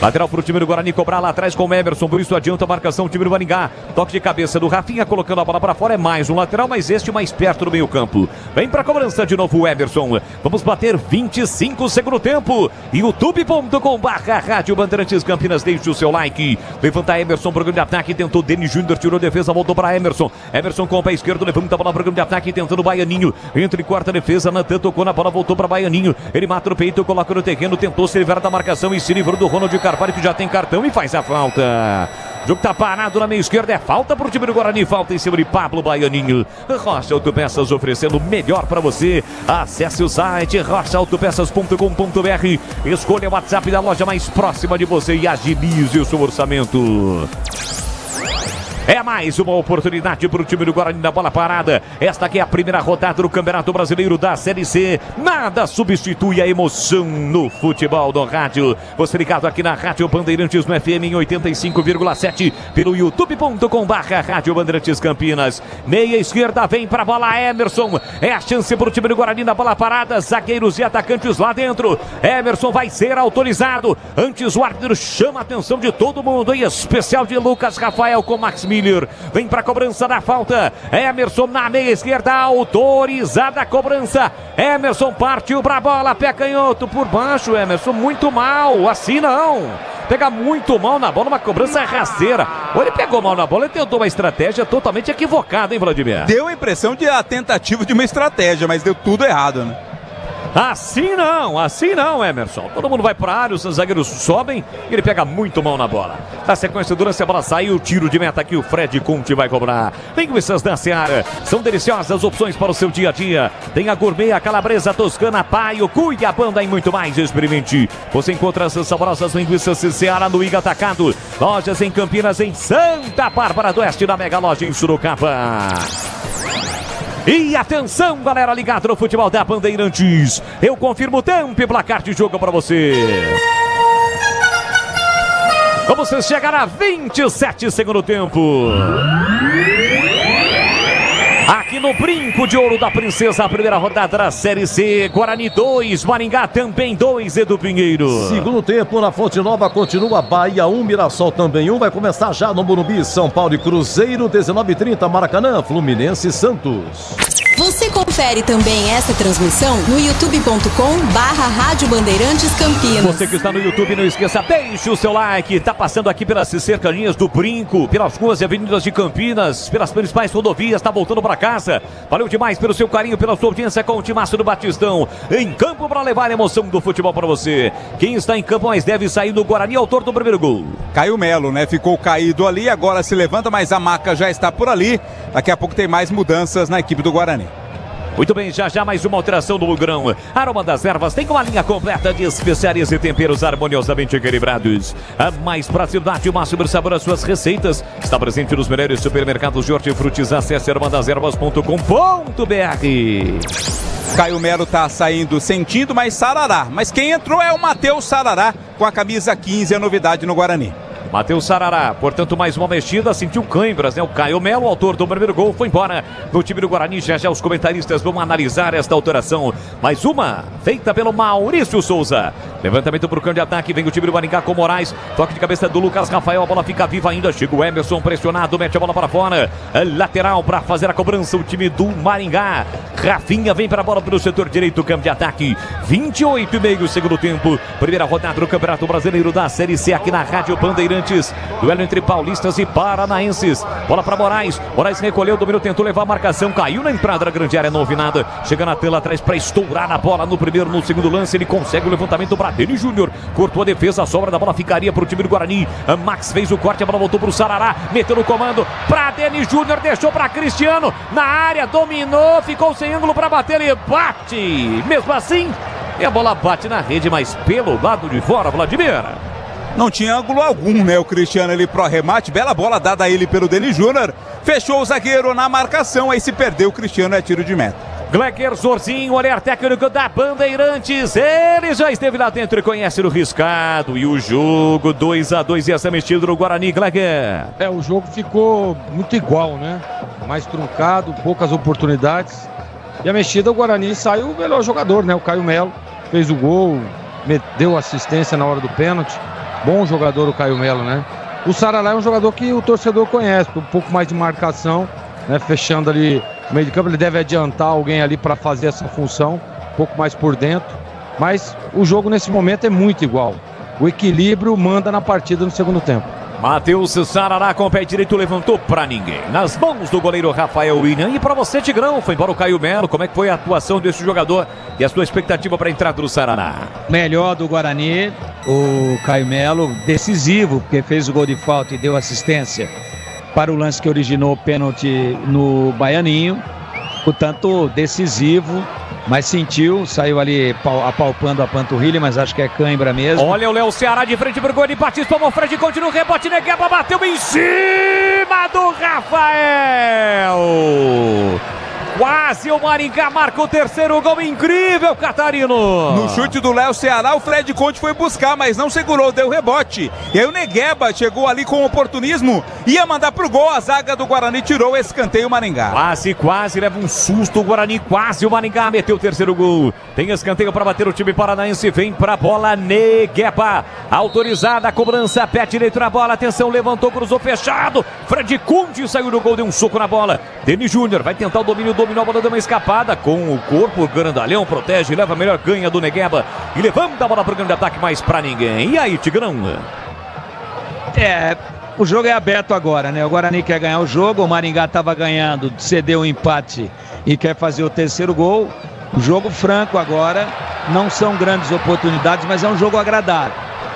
Lateral para o time do Guarani cobrar lá atrás com o Emerson, por isso adianta a marcação, o time do Maringá. Toque de cabeça do Rafinha, colocando a bola para fora, é mais um lateral, mas este mais perto do meio campo. Vem para a cobrança de novo o Emerson. Vamos bater 25 segundo tempo. youtube.com/Rádio Bandeirantes Campinas, deixe o seu like. Levanta Emerson, programa de ataque, tentou Denis Júnior, tirou defesa, voltou para Emerson. Emerson com o pé esquerdo, levanta a bola, programa de ataque, tentando o Baianinho. Entra e corta a defesa, Natan tocou na bola, voltou para Baianinho. Ele mata no peito, coloca no terreno, tentou se livrar da marcação e se livrou do Ronald Carvalho, que já tem cartão e faz a falta. O jogo tá parado na meia esquerda, é falta pro time do Guarani, falta em cima de Pablo Baianinho. Rocha Autopeças oferecendo o melhor para você. Acesse o site rochaautopeças.com.br, escolha o WhatsApp da loja mais próxima de você e agilize o seu orçamento. É mais uma oportunidade para o time do Guarani na bola parada. Esta aqui é a primeira rodada do Campeonato Brasileiro da Série C. Nada substitui a emoção no futebol do rádio. Você ligado aqui na Rádio Bandeirantes no FM em 85,7 pelo youtube.com/Rádio Bandeirantes Campinas. Meia esquerda vem para a bola Emerson. É a chance para o time do Guarani na bola parada. Zagueiros e atacantes lá dentro. Emerson vai ser autorizado. Antes o árbitro chama a atenção de todo mundo, em especial de Lucas Rafael com Max Miller. Vem para a cobrança da falta. Emerson na meia esquerda, autorizada a cobrança. Emerson partiu para a bola, pé canhoto por baixo. Emerson muito mal, assim não. Pega muito mal na bola, uma cobrança rasteira. Ou ele pegou mal na bola e tentou uma estratégia totalmente equivocada, hein, Vladimir? Deu a impressão de a tentativa de uma estratégia, mas deu tudo errado, né? Assim não, Emerson. Todo mundo vai para a área, os zagueiros sobem e ele pega muito mal na bola. Na sequência, durante a bola saiu, tiro de meta aqui, o Fred Conte vai cobrar. Linguiças da Seara, são deliciosas opções para o seu dia a dia. Tem a gourmet, a calabresa, a toscana, paio, cuiabanda e muito mais. Experimente. Você encontra essas saborosas linguiças Seara no Iga Atacado. Lojas em Campinas, em Santa Bárbara do Oeste, na Mega Loja em Sorocaba. E atenção, galera, ligado no futebol da Bandeirantes. Eu confirmo o tempo e placar de jogo para você. Vamos chegar a 27 segundo tempo. Aqui no Brinco de Ouro da Princesa, a primeira rodada da Série C. Guarani 2, Maringá também 2, Edu Pinheiro. Segundo tempo na Fonte Nova continua Bahia 1, Mirassol também 1. Vai começar já no Morumbi, São Paulo e Cruzeiro, 19h30, Maracanã, Fluminense e Santos. Você confere também essa transmissão no youtube.com/Rádio Bandeirantes Campinas. Você que está no YouTube, não esqueça, deixe o seu like. Tá passando aqui pelas cercanias do Brinco, pelas ruas e avenidas de Campinas, pelas principais rodovias, tá voltando para casa. Valeu demais pelo seu carinho, pela sua audiência com o Timaço do Batistão. Em campo para levar a emoção do futebol para você. Quem está em campo, mas deve sair do Guarani, autor do primeiro gol. Caio Melo, né? Ficou caído ali, agora se levanta, mas a maca já está por ali. Daqui a pouco tem mais mudanças na equipe do Guarani. Muito bem, já mais uma alteração do Mugrão. Aroma das Ervas tem uma linha completa de especiarias e temperos harmoniosamente equilibrados. A mais praticidade e o máximo sabor às suas receitas está presente nos melhores supermercados de hortifrutis. Acesse aromadeservas.com.br. Caio Melo tá saindo sentindo, mas Sarará. Mas quem entrou é o Matheus Sarará com a camisa 15, a novidade no Guarani. Matheus Sarará, portanto, mais uma mexida, sentiu cãibras, né? O Caio Melo, autor do primeiro gol, foi embora no time do Guarani. Já os comentaristas vão analisar esta alteração. Mais uma, feita pelo Maurício Souza. Levantamento para o campo de ataque, vem o time do Maringá com Moraes. Toque de cabeça do Lucas Rafael, a bola fica viva ainda. Chega o Emerson pressionado, mete a bola para fora. Lateral para fazer a cobrança, o time do Maringá. Rafinha vem para a bola pelo setor direito, campo de ataque. 28,5 segundo tempo. Primeira rodada do Campeonato Brasileiro da Série C aqui na Rádio Bandeirantes. Duelo entre paulistas e paranaenses. Bola para Moraes. Moraes recolheu, dominou, tentou levar a marcação. Caiu na entrada da grande área, não houve nada. Chega na tela atrás para estourar a bola no primeiro, no segundo lance. Ele consegue o levantamento para Denis Júnior. Cortou a defesa, a sobra da bola ficaria para o time do Guarani. A Max fez o corte, a bola voltou para o Sarará. Meteu no comando para Denis Júnior. Deixou para Cristiano. Na área, dominou, ficou sem ângulo para bater. Ele bate. Mesmo assim, e a bola bate na rede, mas pelo lado de fora, Vladimir. Não tinha ângulo algum, né? O Cristiano ali pro arremate. Bela bola dada a ele pelo Denis Júnior. Fechou o zagueiro na marcação. Aí se perdeu o Cristiano, é tiro de meta. Gleger Zorzinho, olhar técnico da Bandeirantes. Ele já esteve lá dentro e conhece o riscado. E o jogo 2-2 e essa mexida do Guarani, Gleger. O jogo ficou muito igual, né? Mais truncado, poucas oportunidades. E a mexida, o Guarani saiu o melhor jogador, né? O Caio Melo fez o gol, deu assistência na hora do pênalti. Bom jogador o Caio Melo, né? O Sarará é um jogador que o torcedor conhece, um pouco mais de marcação, né? Fechando ali no meio de campo, ele deve adiantar alguém ali para fazer essa função, um pouco mais por dentro. Mas o jogo nesse momento é muito igual. O equilíbrio manda na partida no segundo tempo. Matheus Sarará com o pé direito, levantou pra ninguém. Nas mãos do goleiro Rafael William. E pra você, Tigrão, foi embora o Caio Melo. Como é que foi a atuação desse jogador e a sua expectativa para a entrada do Sarará? Melhor do Guarani, o Caio Melo, decisivo, porque fez o gol de falta e deu assistência para o lance que originou o pênalti no Baianinho. Portanto, decisivo. Mas sentiu, saiu ali apalpando a panturrilha, mas acho que é cãibra mesmo. Olha o Léo Ceará de frente pro gol de Batista, tomou frente, continua o rebote, Negueba bateu em cima do Rafael. Quase o Maringá marca o terceiro gol, incrível, Catarino. No chute do Léo Ceará, o Fred Conte foi buscar, mas não segurou, deu rebote. E aí o Negueba chegou ali com oportunismo, ia mandar pro gol, a zaga do Guarani tirou esse escanteio, Maringá. Quase, leva um susto o Guarani, quase o Maringá meteu o terceiro gol. Tem escanteio para bater o time paranaense, vem pra bola, Negueba. Autorizada a cobrança, pé direito na bola, atenção, levantou, cruzou, fechado. Fred Conte saiu do gol, deu um soco na bola. Denis Júnior vai tentar o domínio, dominou a bola, deu uma escapada com o corpo, o grandalhão protege, leva a melhor ganha do Negueba e levanta a bola pro grande ataque, mais pra ninguém. E aí, Tigrão? O jogo é aberto agora, né? O Guarani quer ganhar o jogo, o Maringá estava ganhando, cedeu o empate e quer fazer o terceiro gol. Jogo franco agora, não são grandes oportunidades, mas é um jogo agradável.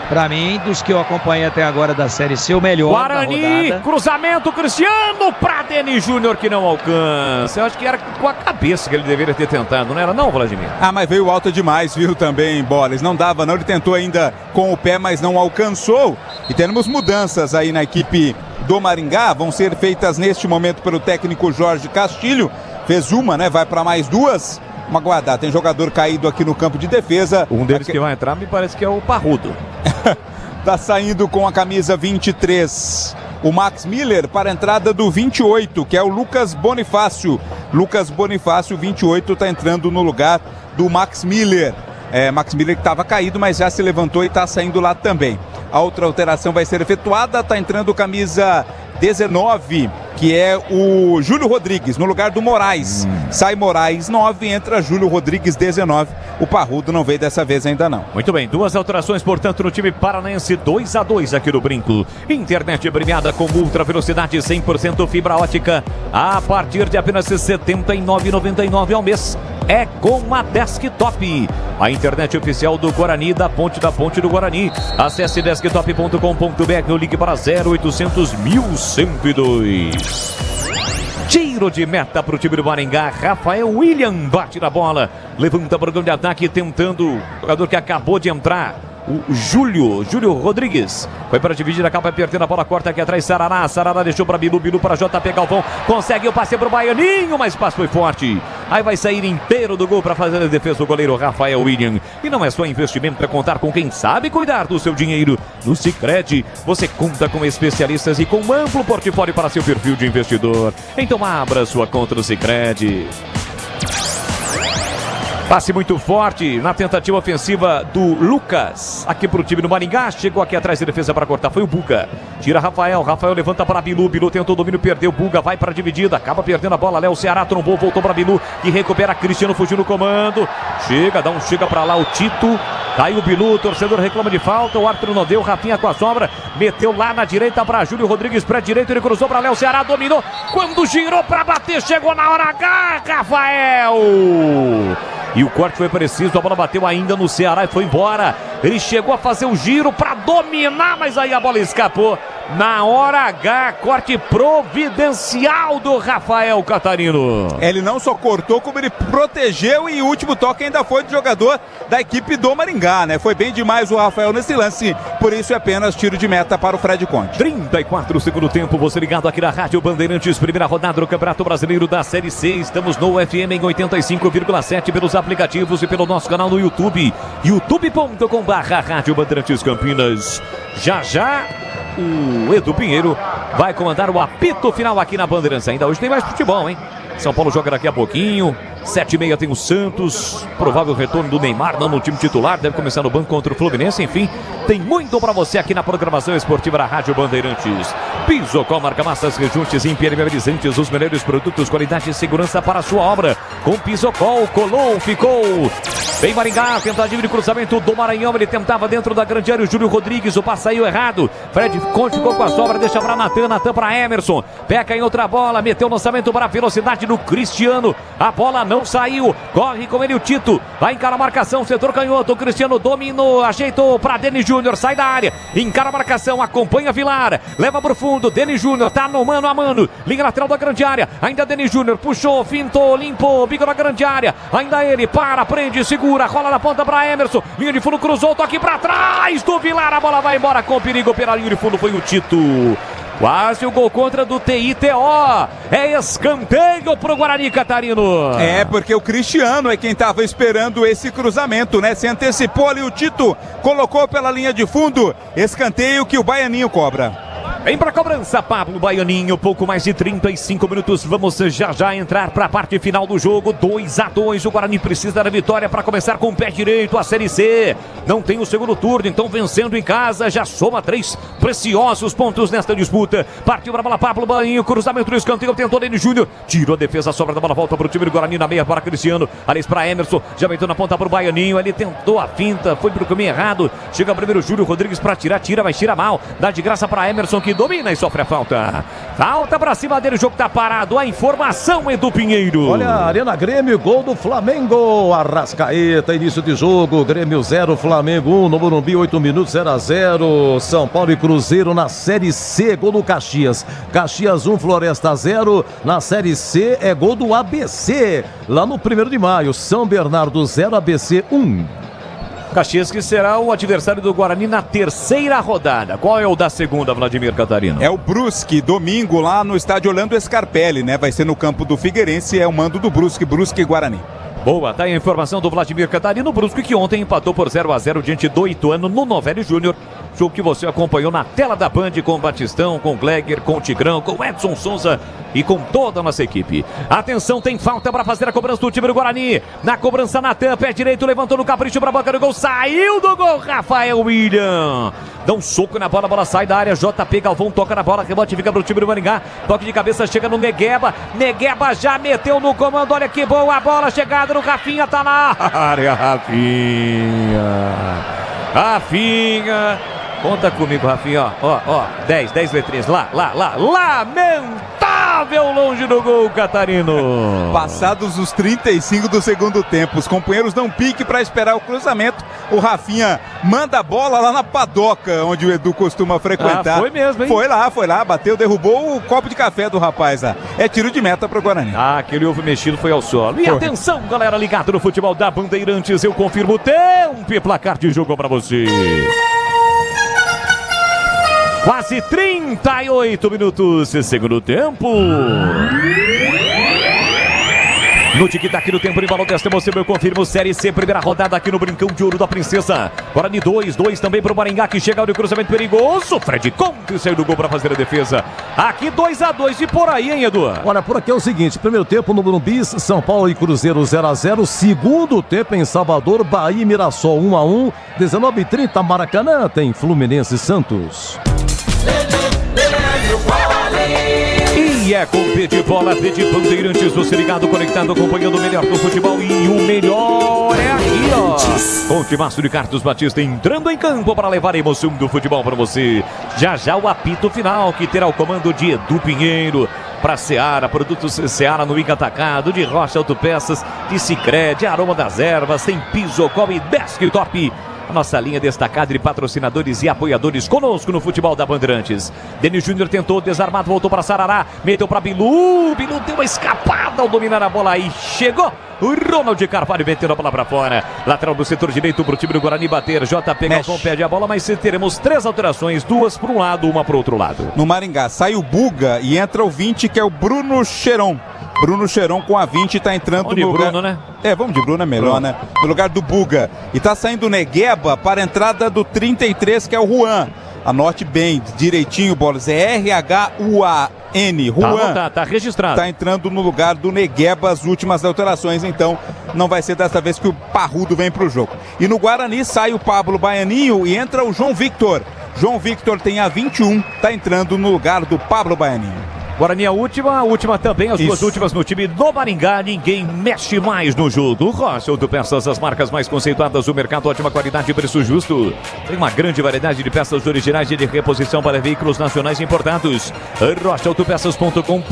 Para mim, dos que eu acompanhei até agora da Série C, o melhor Guarani, da rodada. Cruzamento, Cristiano para Denis Júnior, que não alcança. Eu acho que era com a cabeça que ele deveria ter tentado, não era não, Vladimir? Mas veio alto demais, viu, também, Boles. Não dava não, ele tentou ainda com o pé, mas não alcançou. E temos mudanças aí na equipe do Maringá, vão ser feitas neste momento pelo técnico Jorge Castilho. Fez uma, né, vai para mais duas. Uma guardada, tem jogador caído aqui no campo de defesa. Um deles que vai entrar me parece que é o Parrudo. Tá saindo com a camisa 23 o Max Miller para a entrada do 28, que é o Lucas Bonifácio. Lucas Bonifácio, 28, está entrando no lugar do Max Miller. Max Miller que estava caído, mas já se levantou e está saindo lá também. A outra alteração vai ser efetuada, está entrando camisa 19, que é o Júlio Rodrigues, no lugar do Moraes. Sai Moraes 9, entra Júlio Rodrigues 19. O Parrudo não veio dessa vez ainda não. Muito bem, 2 alterações, portanto, no time paranaense, 2-2 aqui no Brinco. Internet premiada com ultra velocidade 100% fibra ótica a partir de apenas R$ 79,99 ao mês. É com a Desktop, a internet oficial do Guarani, da Ponte do Guarani. Acesse desktop.com.br, o link para 0800 1102. Tiro de meta para o time do Maringá. Rafael William bate na bola, levanta para o grande ataque, tentando o jogador que acabou de entrar, o Júlio Rodrigues. Foi para dividir, acaba perdendo a bola, corta aqui atrás, Sarará deixou para Bilu para JP Galvão, consegue o passe para o Baianinho, mas o passe foi forte. Aí vai sair inteiro do gol para fazer a defesa do goleiro Rafael William. E não é só investimento, para contar com quem sabe cuidar do seu dinheiro. No Sicredi, você conta com especialistas e com um amplo portfólio para seu perfil de investidor. Então abra sua conta no Sicredi. Passe muito forte na tentativa ofensiva do Lucas, aqui para o time do Maringá. Chegou aqui atrás de defesa para cortar, foi o Buga. Tira Rafael levanta para Bilu tentou o domínio, perdeu. Buga vai para a dividida, acaba perdendo a bola. Léo Ceará trombou, voltou para Bilu, que recupera. Cristiano fugiu no comando. Chega para lá o Tito. Caiu o Bilu, o torcedor reclama de falta. O árbitro não deu, Rafinha com a sobra. Meteu lá na direita para Júlio Rodrigues, pré-direito. Ele cruzou para Léo Ceará, dominou. Quando girou para bater, chegou na hora H, Rafael. E o corte foi preciso, a bola bateu ainda no Ceará e foi embora. Ele chegou a fazer o giro para dominar, mas aí a bola escapou. Na hora H, corte providencial do Rafael Catarino. Ele não só cortou, como ele protegeu, e o último toque ainda foi do jogador da equipe do Maringá, né? Foi bem demais o Rafael nesse lance, por isso é apenas tiro de meta para o Fred Conte. 34 segundo tempo, você ligado aqui na Rádio Bandeirantes, primeira rodada do Campeonato Brasileiro da Série C. Estamos no FM em 85,7 pelos aplicativos e pelo nosso canal no YouTube, youtube.com/Rádio Bandeirantes Campinas. Já o Edu Pinheiro vai comandar o apito final aqui na Bandeirantes. Ainda hoje tem mais futebol, hein? São Paulo joga daqui a pouquinho. 7h30 tem o Santos. Provável retorno do Neymar, não no time titular. Deve começar no banco contra o Fluminense. Enfim, tem muito pra você aqui na programação esportiva da Rádio Bandeirantes. Pisocol, marca-massas, rejuntes e impermeabilizantes. Os melhores produtos, qualidade e segurança para a sua obra. Com Pisocol, colou, ficou. Vem Maringá, tentativa de cruzamento do Maranhão. Ele tentava dentro da grande área o Júlio Rodrigues. O passe saiu errado. Fred Conte ficou com a sobra. Deixa pra Natan para Emerson. Peca em outra bola. Meteu o lançamento para a velocidade do Cristiano. A bola não saiu. Corre com ele o Tito. Vai encarar a marcação. Setor canhoto. O Cristiano dominou. Ajeitou para Denis Júnior. Sai da área. Encara a marcação. Acompanha Vilar. Leva pro fundo. Denis Júnior tá no mano a mano. Linha lateral da grande área. Ainda Denis Júnior. Puxou, fintou, limpou. Bico na grande área. Ainda ele. Para, prende, segura. Rola na ponta para Emerson. Linha de fundo, cruzou. Toque para trás do Vilar. A bola vai embora com perigo pela linha de fundo. Foi o Tito. Quase o gol contra do TITO. É escanteio pro Guarani, Catarino. É, porque o Cristiano é quem estava esperando esse cruzamento, né? Se antecipou ali o Tito. Colocou pela linha de fundo. Escanteio que o Baianinho cobra. Vem pra cobrança, Pablo Baianinho. Pouco mais de 35 minutos. Vamos já entrar pra parte final do jogo. 2-2. O Guarani precisa da vitória para começar com o pé direito a Série C. Não tem o segundo turno, então vencendo em casa já soma 3 preciosos pontos nesta disputa. Partiu pra bola, Pablo Baianinho. Cruzamento do escanteio. Tentou Denis Júnior. Tirou a defesa, a sobra da bola. Volta pro time do Guarani na meia para Cristiano. Aliás, pra Emerson. Já meteu na ponta pro Baianinho. Ele tentou a finta. Foi pro caminho errado. Chega primeiro o Júlio Rodrigues pra tirar. Tira, mas tira mal. Dá de graça pra Emerson, que domina e sofre a falta. Falta pra cima dele, o jogo tá parado. A informação, Edu Pinheiro. Olha, Arena Grêmio, gol do Flamengo. Arrascaeta, início de jogo. Grêmio 0, Flamengo 1. No Morumbi, 8 minutos, 0-0. São Paulo e Cruzeiro na Série C. Gol do Caxias. Caxias 1, Floresta 0. Na Série C é gol do ABC. Lá no 1º de maio. São Bernardo 0, ABC 1. Caxias, que será o adversário do Guarani na terceira rodada. Qual é o da segunda, Vladimir Catarino? É o Brusque, domingo lá no estádio Orlando Scarpelli, né? Vai ser no campo do Figueirense, é o mando do Brusque e Guarani. Boa, tá aí a informação do Vladimir Catarino. O Brusque que ontem empatou por 0-0 diante do Ituano no Novelli Júnior. Jogo que você acompanhou na tela da Band com o Batistão, com o Gleger, com o Tigrão, com o Edson Souza e com toda a nossa equipe. Atenção, tem falta para fazer a cobrança do time do Guarani. Na cobrança, Natan, pé direito, levantou no capricho para a boca do gol, saiu do gol, Rafael William. Dá um soco na bola, a bola sai da área, JP Galvão toca na bola, rebote fica para o time do Maringá. Toque de cabeça, chega no Negueba. Negueba já meteu no comando, olha que boa a bola, chegada no Rafinha, tá na área, Rafinha. Conta comigo, Rafinha, ó, 10 letrinhas, lá, lamentável, longe do gol, Catarino. Passados os 35 do segundo tempo, os companheiros dão pique para esperar o cruzamento, o Rafinha manda a bola lá na padoca, onde o Edu costuma frequentar. Foi mesmo, hein? Foi lá, bateu, derrubou o copo de café do rapaz lá. É tiro de meta pro Guarani. Aquele ovo mexido foi ao solo. E atenção, galera, ligado no futebol da Bandeirantes, eu confirmo o tempo e placar de jogo para você. Quase 38 minutos, segundo tempo. No tic-tac do tempo de valor desta emoção, eu confirmo Série C, primeira rodada aqui no Brincão de Ouro da Princesa. Guarani 2 também para o Maringá, que chega ao cruzamento perigoso. Fred Conte saiu do gol para fazer a defesa. Aqui 2-2 e por aí, hein, Edu? Olha, por aqui é o seguinte, primeiro tempo no Morumbi, São Paulo e Cruzeiro 0-0. Segundo tempo em Salvador, Bahia e Mirassol 1-1. 19h30, Maracanã, tem Fluminense e Santos. E é com P de Bola, P de Bandeirantes, você ligado, conectado, acompanhando o melhor do futebol. E o melhor é aqui, ó. Com o timaço de Carlos Batista entrando em campo para levar a emoção do futebol para você. Já o apito final, que terá o comando de Edu Pinheiro. Para Seara, produtos Seara no Ica Atacado, de Rocha Autopeças, de Sicredi, Aroma das Ervas, tem Pisocol e Desktop. A nossa linha destacada de patrocinadores e apoiadores conosco no futebol da Bandeirantes. Denis Júnior tentou, desarmado, voltou para Sarará, meteu para Bilu deu uma escapada ao dominar a bola aí, chegou o Ronald Carvalho metendo a bola para fora. Lateral do setor direito para o time do Guarani bater. JP Galvão perde a bola, mas teremos 3 alterações, 2 para um lado, 1 para o outro lado. No Maringá sai o Buga e entra o 20, que é o Bruno Cheron. Bruno Cheron com a 20 tá entrando no lugar... Bruno, né? Vamos de Bruno, é melhor, né? No lugar do Buga. E tá saindo o Negueba para a entrada do 33, que é o Juan. Anote bem, direitinho, bolas. É R-H-U-A-N. Juan. Tá registrado. Tá entrando no lugar do Negueba, as últimas alterações, então não vai ser dessa vez que o Parrudo vem pro jogo. E no Guarani sai o Pablo Baianinho e entra o João Victor. João Victor tem a 21, tá entrando no lugar do Pablo Baianinho. Guarani a última também, as duas últimas no time do Maringá, ninguém mexe mais no jogo. Rocha Autopeças, as marcas mais conceituadas do mercado, ótima qualidade e preço justo. Tem uma grande variedade de peças originais e de reposição para veículos nacionais importados. rochaautopeças.com.br.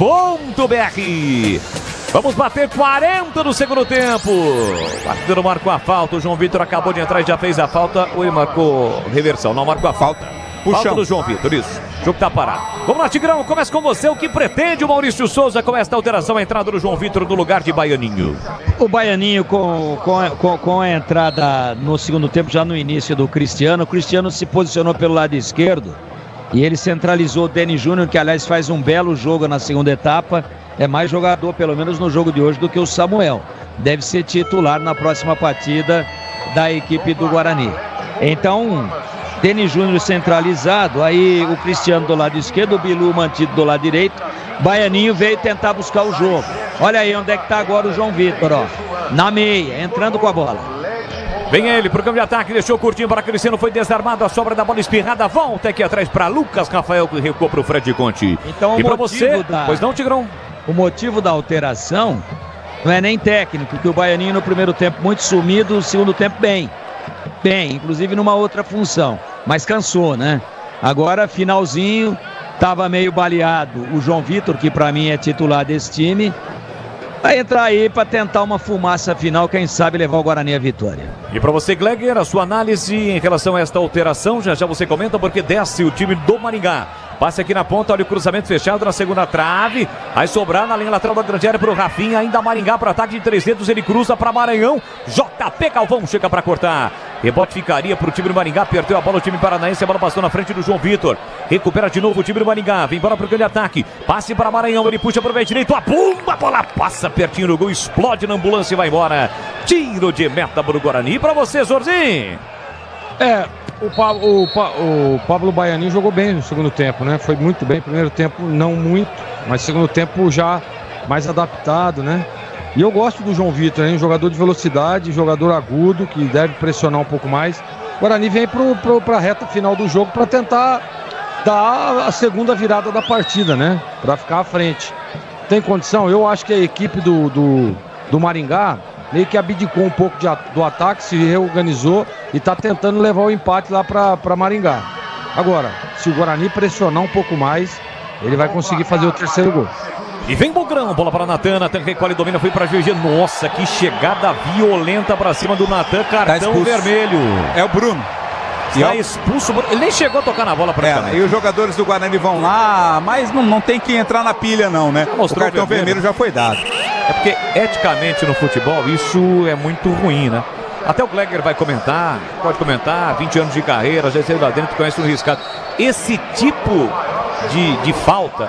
Vamos bater 40 no segundo tempo. O árbitro marcou a falta, o João Vitor acabou de entrar e já fez a falta, ou ele marcou reversão, não marcou a falta. Falta do João Vitor, isso. O jogo tá parado. Vamos lá, Tigrão, começa com você. O que pretende o Maurício Souza com esta alteração? A entrada do João Vitor no lugar de Baianinho. O Baianinho com a entrada no segundo tempo, já no início do Cristiano. O Cristiano se posicionou pelo lado esquerdo e ele centralizou o Denis Júnior, que aliás faz um belo jogo na segunda etapa. É mais jogador, pelo menos no jogo de hoje, do que o Samuel. Deve ser titular na próxima partida da equipe do Guarani. Então... Denis Júnior centralizado, aí o Cristiano do lado esquerdo, o Bilu mantido do lado direito. Baianinho veio tentar buscar o jogo. Olha aí onde é que tá agora o João Vitor, ó. Na meia, entrando com a bola. Vem ele pro campo de ataque, deixou curtinho para Cristiano, foi desarmado, a sobra da bola espirrada, volta aqui atrás para Lucas Rafael, que recuou pro Fred Conte. Então, e para você, pois não, Tigrão? O motivo da alteração não é nem técnico, que o Baianinho no primeiro tempo muito sumido, no segundo tempo bem, inclusive numa outra função. Mas cansou, né? Agora, finalzinho, tava meio baleado o João Vitor, que para mim é titular desse time. Vai entrar aí para tentar uma fumaça final, quem sabe levar o Guarani à vitória. E para você, Gleger, a sua análise em relação a esta alteração, já você comenta, porque desce o time do Maringá. Passe aqui na ponta, olha o cruzamento fechado na segunda trave. Vai sobrar na linha lateral da grande área para o Rafinha, ainda Maringá para ataque de 3 dedos, ele cruza para Maranhão. JP Galvão chega para cortar. Rebote ficaria para o time do Maringá, perdeu a bola o time paranaense, a bola passou na frente do João Vitor. Recupera de novo o time do Maringá, vem embora para o grande ataque. Passe para Maranhão, ele puxa para o meio direito, a bola passa pertinho do gol, explode na ambulância e vai embora. Tiro de meta para o Guarani. E para você, Zorzinho? O Pablo Baianinho jogou bem no segundo tempo, né? Foi muito bem. Primeiro tempo não muito, mas segundo tempo já mais adaptado, né? E eu gosto do João Vitor, hein? Jogador de velocidade, jogador agudo, que deve pressionar um pouco mais. O Guarani vem para a reta final do jogo para tentar dar a segunda virada da partida, né? Para ficar à frente. Tem condição? Eu acho que a equipe do Maringá meio que abdicou um pouco do ataque, se reorganizou e está tentando levar o empate lá para Maringá. Agora, se o Guarani pressionar um pouco mais, ele vai conseguir fazer o terceiro gol. E vem Bugrão, bola para Natan, Natan recolhe, domina, foi para GG. Nossa, que chegada violenta para cima do Natan, cartão vermelho. É o Bruno. Está expulso, ele nem chegou a tocar na bola praticamente. E os jogadores do Guarani vão lá, mas não tem que entrar na pilha não, né? O cartão vermelho já foi dado. É porque eticamente no futebol isso é muito ruim, né? Até o Gleger vai comentar, pode comentar, 20 anos de carreira, já saiu lá dentro, conhece o riscado. Esse tipo de falta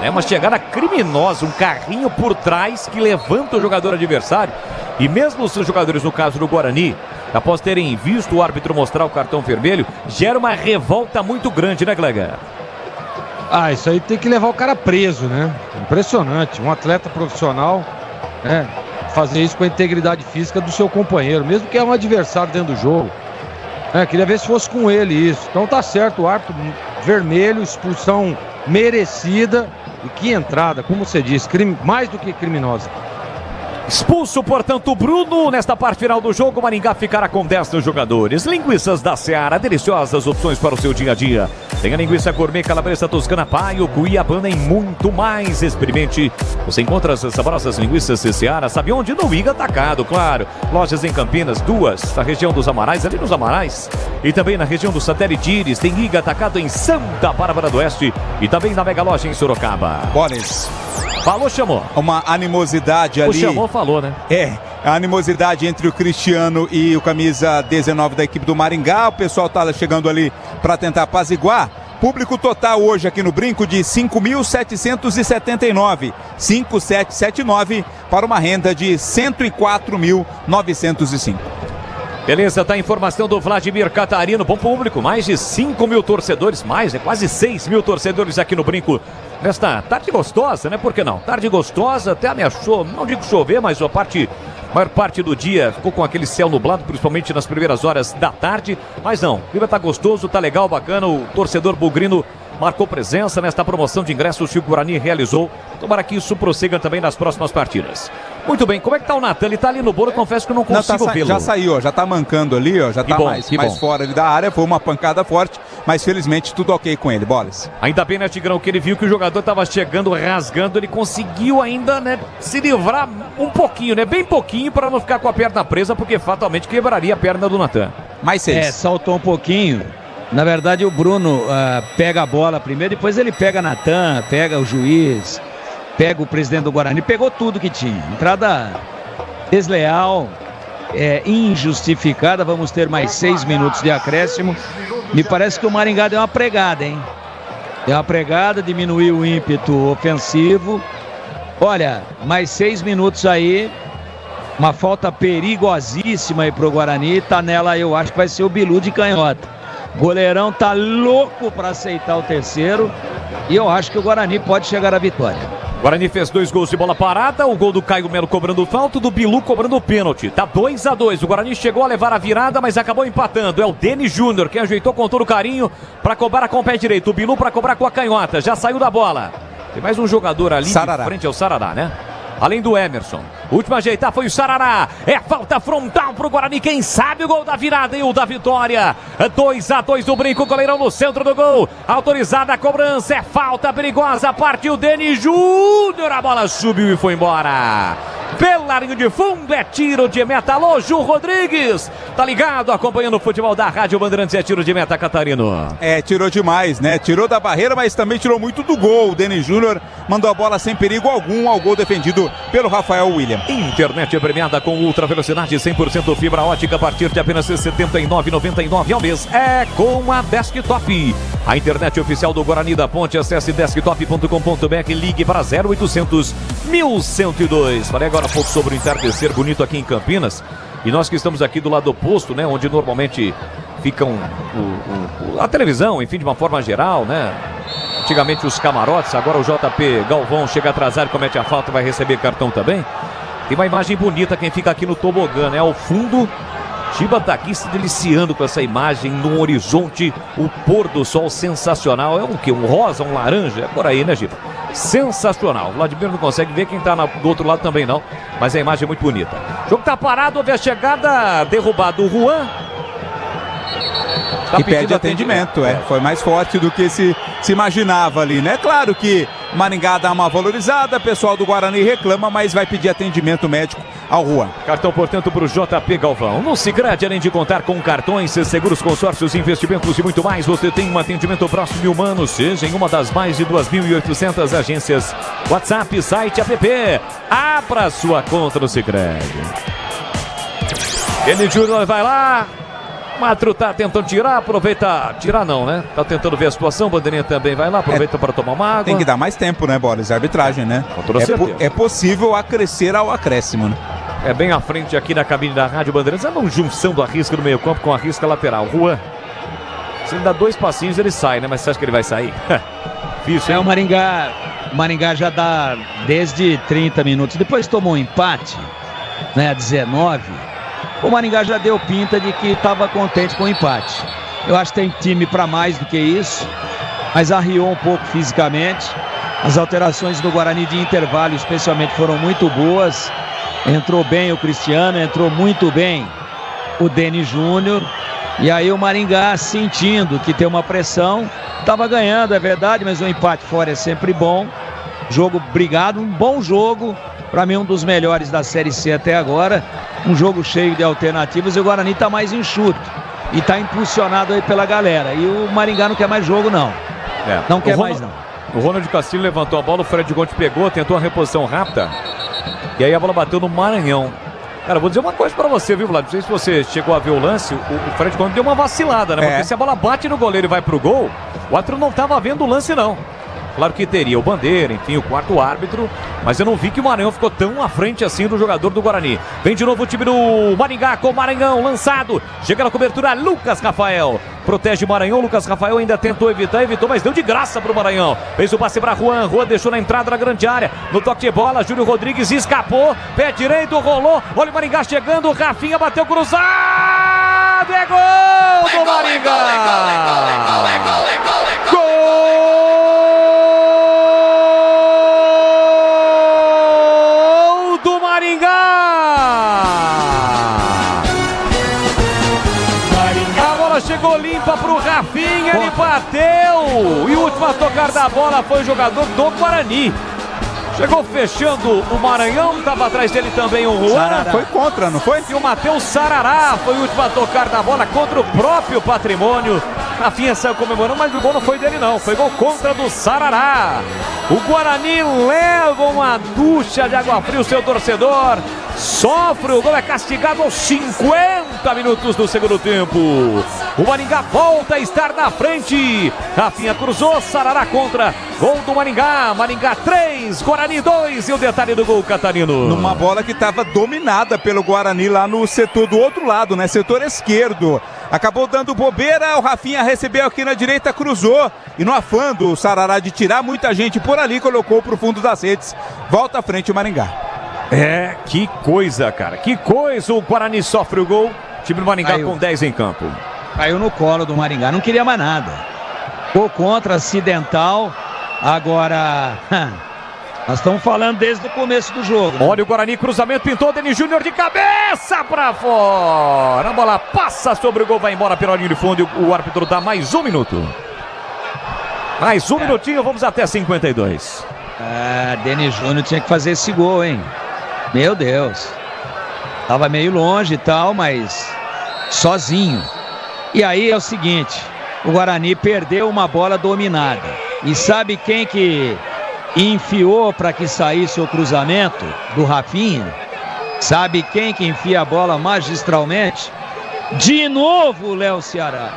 é uma chegada criminosa, um carrinho por trás que levanta o jogador adversário. E mesmo os jogadores, no caso do Guarani, após terem visto o árbitro mostrar o cartão vermelho, gera uma revolta muito grande, né, Gleger? Isso aí tem que levar o cara preso, né? Impressionante. Um atleta profissional, né? Fazer isso com a integridade física do seu companheiro, mesmo que é um adversário dentro do jogo. Queria ver se fosse com ele isso. Então tá certo, o árbitro vermelho, expulsão merecida. E que entrada, como você disse, mais do que criminosa. Expulso, portanto, o Bruno. Nesta parte final do jogo, o Maringá ficará com 10 jogadores. Linguiças da Seara, deliciosas opções para o seu dia a dia. Tem a linguiça gourmet, calabresa toscana, paio, cuiabana e muito mais. Experimente. Você encontra as saborosas linguiças de Seara, sabe onde? No Iga Atacado, claro. Lojas em Campinas, 2, na região dos Amarais, ali nos Amarais. E também na região do Satélite Íris, tem Iga Atacado em Santa Bárbara do Oeste. E também na Mega Loja em Sorocaba. Boris. Falou, chamou. Uma animosidade ali. O chamou, falou, né? A animosidade entre o Cristiano e o camisa 19 da equipe do Maringá. O pessoal tá chegando ali para tentar apaziguar. Público total hoje aqui no Brinco de 5.779. 5.779 para uma renda de 104.905. Beleza, tá a informação do Vladimir Catarino. Bom público, mais de 5 mil torcedores, quase 6 mil torcedores aqui no Brinco. Nesta tarde gostosa, né? Por que não? Tarde gostosa, até ameaçou, não digo chover, mas a maior parte do dia ficou com aquele céu nublado, principalmente nas primeiras horas da tarde. Mas não, o clima tá gostoso, tá legal, bacana. O torcedor bugrino marcou presença nesta promoção de ingressos que o Guarani realizou. Tomara que isso prossiga também nas próximas partidas. Muito bem, como é que tá o Natan? Ele tá ali no bolo, eu confesso que eu não consigo vê-lo. Já saiu, já tá mancando ali, já tá mais fora ali da área. Foi uma pancada forte, mas felizmente tudo ok com ele, Bolas. Ainda bem, né, Tigrão, que ele viu que o jogador tava chegando, rasgando, ele conseguiu ainda, né, se livrar um pouquinho, né, bem pouquinho, para não ficar com a perna presa, porque fatalmente quebraria a perna do Natan. Mais 6. Saltou um pouquinho. Na verdade, o Bruno pega a bola primeiro, depois ele pega Natan, pega o juiz, pega o presidente do Guarani, pegou tudo que tinha. Entrada desleal, injustificada. Vamos ter mais 6 minutos de acréscimo. Me parece que o Maringá deu uma pregada, hein? Deu uma pregada, diminuiu o ímpeto ofensivo. Olha, mais 6 minutos aí. Uma falta perigosíssima aí pro Guarani. Tá nela, eu acho que vai ser o Bilu de canhota. Goleirão tá louco para aceitar o terceiro. E eu acho que o Guarani pode chegar à vitória. Guarani fez 2 gols de bola parada. O gol do Caio Melo cobrando falta, do Bilu cobrando o pênalti. Tá 2-2. O Guarani chegou a levar a virada, mas acabou empatando. É o Denis Júnior quem ajeitou com todo o carinho para cobrar com o pé direito. O Bilu para cobrar com a canhota. Já saiu da bola. Tem mais um jogador ali Sarará. De frente ao Sarará, né? Além do Emerson. O último a ajeitar foi o Sarará. É falta frontal pro Guarani. Quem sabe o gol da virada e o da vitória. 2-2 do Brinco. Goleirão no centro do gol. Autorizada a cobrança. É falta perigosa. Partiu Denis Júnior. A bola subiu e foi embora. Pela linha de fundo é tiro de meta. Alô, Ju Rodrigues. Tá ligado acompanhando o futebol da Rádio Bandeirantes. É tiro de meta, Catarino. Tirou demais, né? Tirou da barreira, mas também tirou muito do gol. O Denis Júnior mandou a bola sem perigo algum ao gol defendido pelo Rafael William. Internet premiada com ultra velocidade 100% fibra ótica a partir de apenas R$ 79,99 ao mês. É com a Desktop. A internet oficial do Guarani da Ponte. Acesse desktop.com.br. Ligue para 0800 1102. Falei agora há pouco sobre o entardecer bonito aqui em Campinas. E nós que estamos aqui do lado oposto, né, onde normalmente ficam a televisão, enfim, de uma forma geral, né? Antigamente os camarotes, agora o JP Galvão chega atrasado, comete a falta e vai receber cartão também. Tem uma imagem bonita quem fica aqui no tobogã, né? Ao fundo, Giba tá aqui se deliciando com essa imagem no horizonte, o pôr do sol sensacional. É um quê? Um rosa, um laranja? É por aí, né, Giba? Sensacional. O Vladimir não consegue ver, quem tá do outro lado também não, mas a imagem é muito bonita. O jogo tá parado, houve a chegada, derrubado o Juan. Que pede atendimento, foi mais forte do que se imaginava ali, né? Claro que Maringá dá uma valorizada, o pessoal do Guarani reclama, mas vai pedir atendimento médico ao Juan. Cartão, portanto, para o JP Galvão. No Sicredi, além de contar com cartões, seguros, consórcios, investimentos e muito mais, você tem um atendimento próximo e humano, seja em uma das mais de 2.800 agências. WhatsApp, site, app. Abra sua conta no Sicredi. Ele Júnior vai lá. Matro tá tentando tirar, aproveita. Tirar não, né? Tá tentando ver a situação. Bandeirinha também vai lá, aproveita para tomar uma água. Tem que dar mais tempo, né, Boris? A arbitragem, né? Com toda certeza. É possível acrescer ao acréscimo, né? É bem à frente aqui na cabine da Rádio Bandeirantes. É uma junção do Arrisca no meio-campo com a Arrisca lateral. Juan. Se ele dá 2 passinhos, ele sai, né? Mas você acha que ele vai sair? Difícil, hein? O Maringá já dá desde 30 minutos. Depois tomou um empate, né? 19. O Maringá já deu pinta de que estava contente com o empate. Eu acho que tem time para mais do que isso, mas arriou um pouco fisicamente. As alterações do Guarani de intervalo, especialmente, foram muito boas. Entrou bem o Cristiano, entrou muito bem o Denis Júnior. E aí o Maringá, sentindo que tem uma pressão, estava ganhando, é verdade, mas o empate fora é sempre bom. Jogo brigado, um bom jogo. Para mim, um dos melhores da Série C até agora. Um jogo cheio de alternativas e o Guarani está mais enxuto. E está impulsionado aí pela galera. E o Maringá não quer mais jogo, não. Não quer mais, não. O Ronald Castilho levantou a bola, o Fred Gonte pegou, tentou a reposição rápida. E aí a bola bateu no Maranhão. Cara, vou dizer uma coisa pra você, viu, Vlad? Não sei se você chegou a ver o lance, o Fred Gonte deu uma vacilada, né? Porque se a bola bate no goleiro e vai pro gol, o árbitro não tava vendo o lance, não. Claro que teria o Bandeira, enfim, o quarto árbitro, mas eu não vi que o Maranhão ficou tão à frente assim do jogador do Guarani. Vem de novo o time do Maringá com o Maranhão lançado. Chega na cobertura, Lucas Rafael. Protege o Maranhão, Lucas Rafael ainda tentou evitar, mas deu de graça pro Maranhão. Fez o passe pra Juan, Juan deixou na entrada da grande área. No toque de bola, Júlio Rodrigues escapou, pé direito, rolou. Olha o Maringá chegando, Rafinha bateu cruzado. É gol do Maringá! Gol! Chegou limpa pro Rafinha, ele bateu. E o último a tocar da bola foi o jogador do Guarani. Chegou fechando o Maranhão, estava atrás dele também o Juan. Sarará. Foi contra, não foi? E o Matheus Sarará foi o último a tocar da bola contra o próprio Patrimônio. Rafinha saiu comemorando, mas o gol não foi dele não, foi gol contra do Sarará. O Guarani leva uma ducha de água fria, o seu torcedor sofre, o gol é castigado aos 50 minutos do segundo tempo. O Maringá volta a estar na frente. Rafinha cruzou, Sarará contra. Gol do Maringá, Maringá 3, Guarani 2 e o detalhe do gol catarino. Numa bola que estava dominada pelo Guarani lá no setor do outro lado, né? Setor esquerdo. Acabou dando bobeira, o Rafinha recebeu aqui na direita, cruzou. E no afã do Sarará de tirar muita gente por ali, colocou pro fundo das redes. Volta à frente o Maringá. É, que coisa, cara. Que coisa. O Guarani sofre o gol. Time do Maringá com 10 em campo. Caiu no colo do Maringá, não queria mais nada. Gol contra, acidental. Agora, nós estamos falando desde o começo do jogo. Olha o Guarani, cruzamento, pintou, Denis Júnior de cabeça pra fora. A bola passa sobre o gol, vai embora pela linha de fundo. O árbitro dá mais 1 minuto. Mais um minutinho, vamos até 52. Denis Júnior tinha que fazer esse gol, hein? Meu Deus. Tava meio longe e tal, mas sozinho. E aí é o seguinte, o Guarani perdeu uma bola dominada. E sabe quem que enfiou para que saísse o cruzamento do Rafinha? Sabe quem que enfia a bola magistralmente? De novo o Léo Ceará.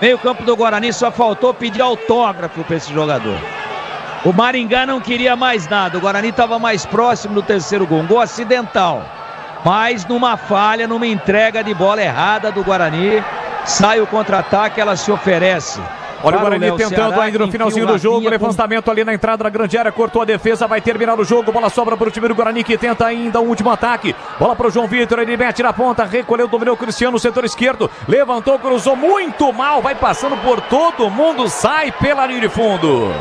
Meio campo do Guarani só faltou pedir autógrafo para esse jogador. O Maringá não queria mais nada. O Guarani estava mais próximo do terceiro gol. Um gol acidental. Mas numa falha, numa entrega de bola errada do Guarani. sai o contra-ataque, ela se oferece. Olha o Guarani tentando ainda no finalzinho do jogo, levantamento ali na entrada da grande área, cortou a defesa, vai terminar o jogo, bola sobra para o time do Guarani que tenta ainda o último ataque, bola para o João Vitor, ele mete na ponta, recolheu, dominou o Cristiano no setor esquerdo, levantou, cruzou muito mal, vai passando por todo mundo, sai pela linha de fundo.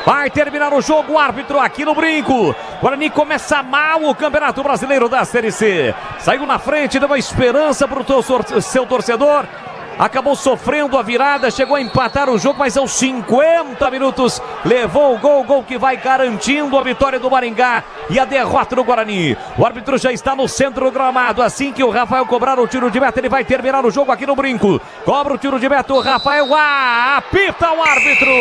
Vai terminar o jogo, o árbitro aqui no brinco. Guarani começa mal o Campeonato Brasileiro da Série C. Saiu na frente, deu uma esperança para o seu torcedor. Acabou sofrendo a virada, chegou a empatar o jogo, mas aos 50 minutos levou o gol que vai garantindo a vitória do Maringá e a derrota do Guarani. O árbitro já está no centro do gramado, assim que o Rafael cobrar o tiro de meta, ele vai terminar o jogo aqui no brinco. Cobra o tiro de meta, o Rafael apita o árbitro.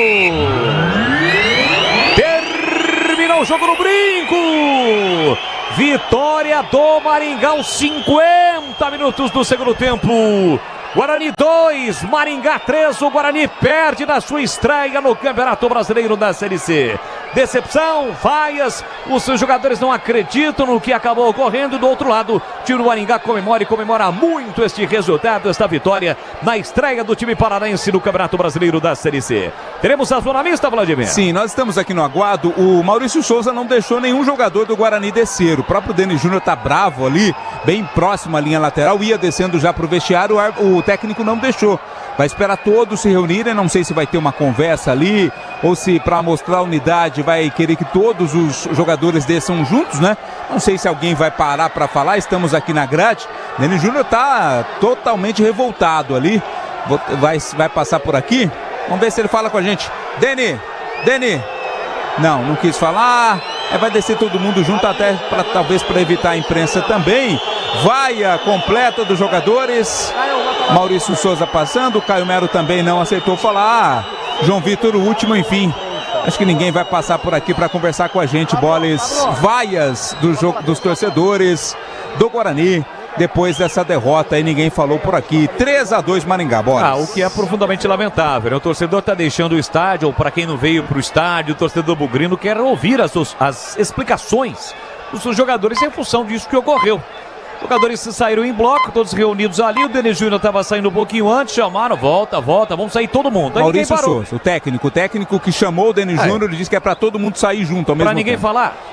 Terminou o jogo no brinco. Vitória do Maringá aos 50 minutos do segundo tempo. Guarani 2, Maringá 3, o Guarani perde na sua estreia no Campeonato Brasileiro da Série C. Decepção, falhas, os seus jogadores não acreditam no que acabou ocorrendo. Do outro lado, o time do Maringá comemora muito este resultado, esta vitória na estreia do time paranaense no Campeonato Brasileiro da Série C. Teremos a zona mista, Vladimir? Sim, nós estamos aqui no aguardo. O Maurício Souza não deixou nenhum jogador do Guarani descer. O próprio Denis Júnior tá bravo ali, bem próximo à linha lateral, ia descendo já pro vestiário, o técnico não deixou. Vai esperar todos se reunirem, não sei se vai ter uma conversa ali, ou se para mostrar a unidade vai querer que todos os jogadores desçam juntos, né? Não sei se alguém vai parar para falar, estamos aqui na grade. Denis Júnior tá totalmente revoltado ali, vai passar por aqui, vamos ver se ele fala com a gente. Deni, não quis falar, vai descer todo mundo junto até talvez para evitar a imprensa também. Vaia completa dos jogadores. Maurício Souza passando, Caio Melo também não aceitou falar. João Vitor o último, enfim. Acho que ninguém vai passar por aqui para conversar com a gente. Bolas, vaias do jogo dos torcedores do Guarani. Depois dessa derrota aí, ninguém falou por aqui. 3-2 Maringá, Bolas. O que é profundamente lamentável, né? O torcedor está deixando o estádio, ou para quem não veio para o estádio, o torcedor bugrino quer ouvir as explicações dos jogadores em função disso que ocorreu. Os jogadores saíram em bloco, todos reunidos ali. O Denis Júnior estava saindo um pouquinho antes, chamaram, volta, vamos sair todo mundo. Aí Maurício Souza, o técnico que chamou o Denis Júnior, disse que é para todo mundo sair junto ao mesmo tempo.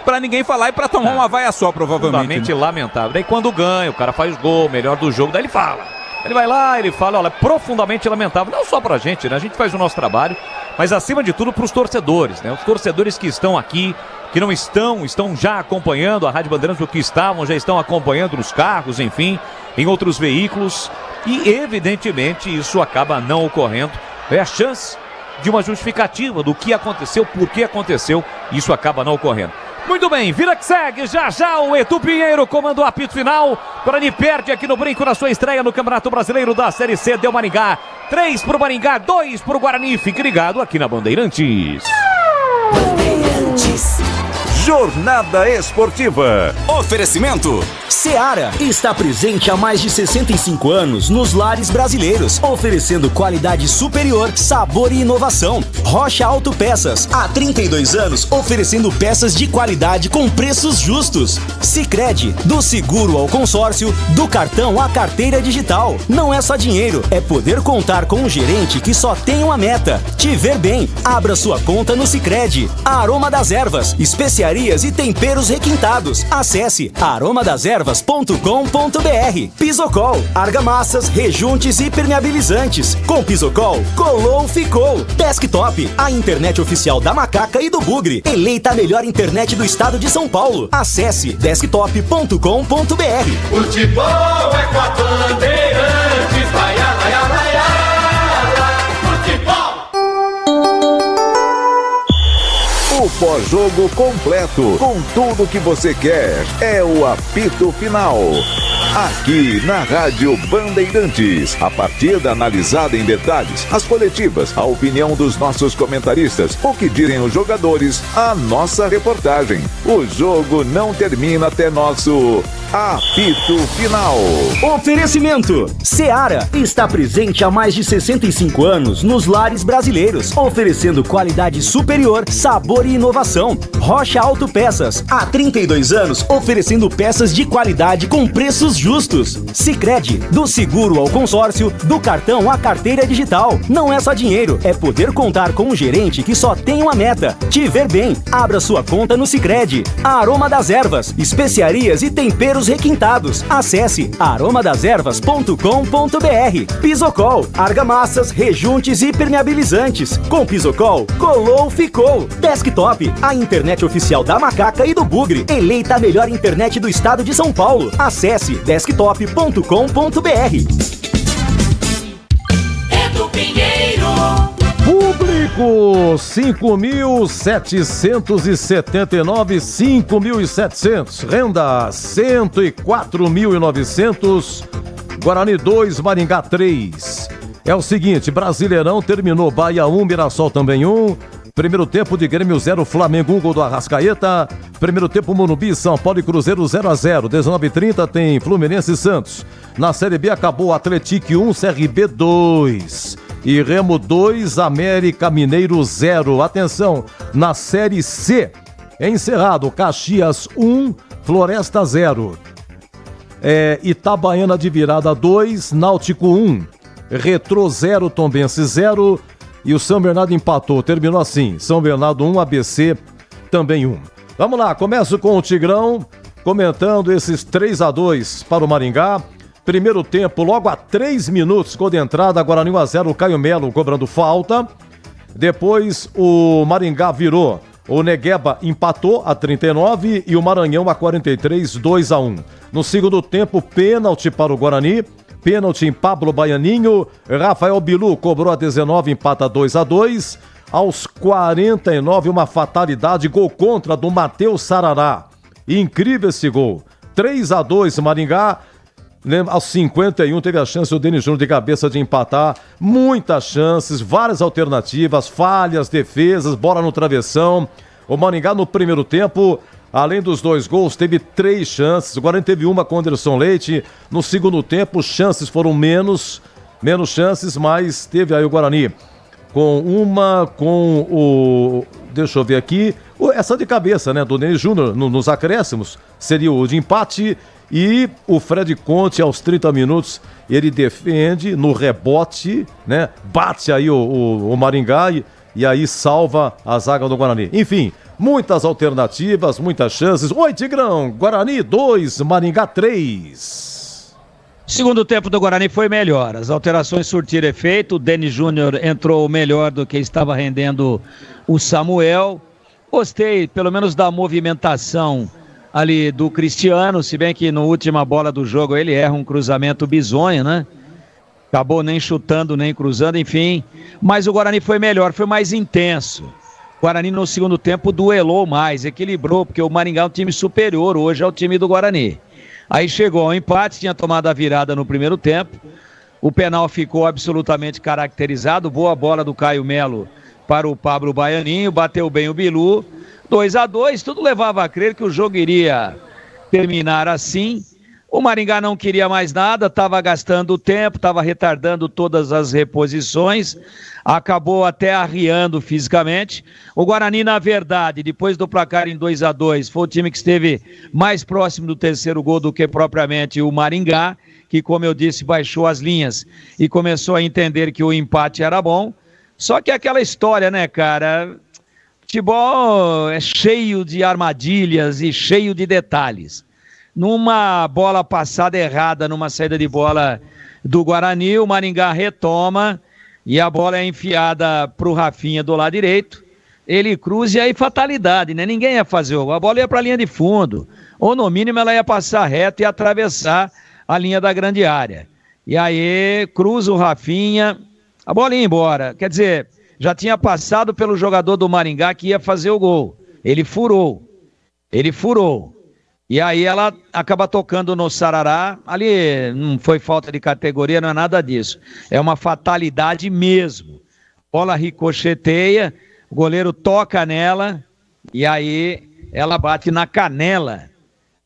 Para ninguém falar e para tomar uma vaia só, provavelmente. Lamentável. Daí quando ganha, o cara faz gol, melhor do jogo, daí ele fala. Ele vai lá, ele fala, olha, profundamente lamentável, não só pra gente, né? A gente faz o nosso trabalho, mas acima de tudo pros torcedores, né? Os torcedores que estão aqui, que não estão já acompanhando a Rádio Bandeirantes, o que estavam, já estão acompanhando nos carros, enfim, em outros veículos, e evidentemente isso acaba não ocorrendo. É a chance de uma justificativa do que aconteceu, por que aconteceu, isso acaba não ocorrendo. Muito bem, vida que segue, já o Edu Pinheiro comanda o apito final. Guarani perde aqui no brinco na sua estreia no Campeonato Brasileiro da Série C, deu Maringá. 3 pro Maringá, 2 pro Guarani. Fique ligado aqui na Bandeirantes. Jornada Esportiva. Oferecimento. Seara está presente há mais de 65 anos nos lares brasileiros, oferecendo qualidade superior, sabor e inovação. Rocha Autopeças, há 32 anos, oferecendo peças de qualidade com preços justos. Sicredi, do seguro ao consórcio, do cartão à carteira digital. Não é só dinheiro, é poder contar com um gerente que só tem uma meta: te ver bem. Abra sua conta no Sicredi. Aroma das Ervas, especiarias e temperos requintados. Acesse aromadeservas.com.br. Pisocol, argamassas, rejuntes e permeabilizantes. Com Pisocol, colou, ficou. Desktop, a internet oficial da Macaca e do Bugre. Eleita a melhor internet do estado de São Paulo. Acesse desktop.com.br. Futebol é com a Bandeirantes, vai, vai, vai. O pós-jogo completo, com tudo que você quer, é o apito final. Aqui na Rádio Bandeirantes, a partida analisada em detalhes, as coletivas, a opinião dos nossos comentaristas, o que dizem os jogadores, a nossa reportagem. O jogo não termina até nosso apito final. Oferecimento. Seara está presente há mais de 65 anos nos lares brasileiros, oferecendo qualidade superior, sabor e inovação. Rocha Autopeças, há 32 anos, oferecendo peças de qualidade com preços preços justos. Sicredi, do seguro ao consórcio, do cartão à carteira digital. Não é só dinheiro, é poder contar com um gerente que só tem uma meta: te ver bem. Abra sua conta no Sicredi. A Aroma das Ervas, especiarias e temperos requintados. Acesse aromadeservas.com.br. Pisocol, argamassas, rejuntes e permeabilizantes. Com Pisocol, colou, ficou. Desktop, a internet oficial da Macaca e do Bugre. Eleita a melhor internet do estado de São Paulo. Acesse desktop.com.br. Edu Pinheiro. Público 5.779, 5.700. Renda 104.900. Guarani 2, Maringá 3. É o seguinte, Brasileirão terminou, Bahia 1, Mirassol também 1. Primeiro tempo de Grêmio 0, Flamengo 1, gol do Arrascaeta. Primeiro tempo Morumbi, São Paulo e Cruzeiro 0-0. 19h30 tem Fluminense e Santos. Na Série B acabou Atlético 1, CRB 2. E Remo 2, América Mineiro 0. Atenção, na Série C, encerrado Caxias 1, Floresta 0. Itabaiana de Virada 2, Náutico 1. Retrô 0, Tombense 0. E o São Bernardo empatou, terminou assim: São Bernardo 1, ABC também 1. Vamos lá, começo com o Tigrão, comentando esses 3-2 para o Maringá. Primeiro tempo, logo a 3 minutos, gol de entrada, Guarani 1-0, o Caio Melo cobrando falta. Depois o Maringá virou, o Negueba empatou a 39 e o Maranhão a 43, 2-1. No segundo tempo, pênalti para o Guarani. Pênalti em Pablo Baianinho. Rafael Bilu cobrou a 19, empata 2-2. Aos 49, uma fatalidade, gol contra do Matheus Sarará. Incrível esse gol. 3-2 Maringá. Aos 51 teve a chance o Denis Júnior de cabeça de empatar. Muitas chances, várias alternativas, falhas, defesas, bola no travessão. O Maringá no primeiro tempo, além dos 2 gols, teve 3 chances. O Guarani teve uma com o Anderson Leite. No segundo tempo, chances foram menos chances, mas teve aí o Guarani com o... Deixa eu ver aqui. Essa de cabeça, né, do Denis Júnior nos acréscimos, seria o de empate. E o Fred Conte, aos 30 minutos, ele defende no rebote, né? Bate aí o Maringá e aí salva a zaga do Guarani. Enfim, muitas alternativas, muitas chances. Oi, Tigrão! Guarani 2, Maringá 3. Segundo tempo do Guarani foi melhor. As alterações surtiram efeito. O Denis Júnior entrou melhor do que estava rendendo o Samuel. Gostei, pelo menos, da movimentação ali do Cristiano, se bem que na última bola do jogo ele erra um cruzamento bizonho, né? Acabou nem chutando, nem cruzando, enfim. Mas o Guarani foi melhor, foi mais intenso. O Guarani no segundo tempo duelou mais, equilibrou, porque o Maringá é um time superior hoje ao time do Guarani. Aí chegou ao empate, tinha tomado a virada no primeiro tempo. O penal ficou absolutamente caracterizado, boa bola do Caio Melo para o Pablo Baianinho, bateu bem o Bilu. 2-2, tudo levava a crer que o jogo iria terminar assim. O Maringá não queria mais nada, estava gastando tempo, estava retardando todas as reposições, acabou até arriando fisicamente. O Guarani, na verdade, depois do placar em 2-2, foi o time que esteve mais próximo do terceiro gol do que propriamente o Maringá, que, como eu disse, baixou as linhas e começou a entender que o empate era bom. Só que aquela história, né, cara? Futebol é cheio de armadilhas e cheio de detalhes. Numa bola passada errada, numa saída de bola do Guarani, o Maringá retoma e a bola é enfiada para o Rafinha do lado direito. Ele cruza e aí fatalidade, né? Ninguém ia fazer o gol. A bola ia para a linha de fundo. Ou no mínimo ela ia passar reto e atravessar a linha da grande área. E aí cruza o Rafinha, a bola ia embora. Quer dizer, já tinha passado pelo jogador do Maringá que ia fazer o gol. Ele furou. E aí ela acaba tocando no Sarará. Ali não foi falta de categoria, não é nada disso. É uma fatalidade mesmo. Bola ricocheteia, o goleiro toca nela e aí ela bate na canela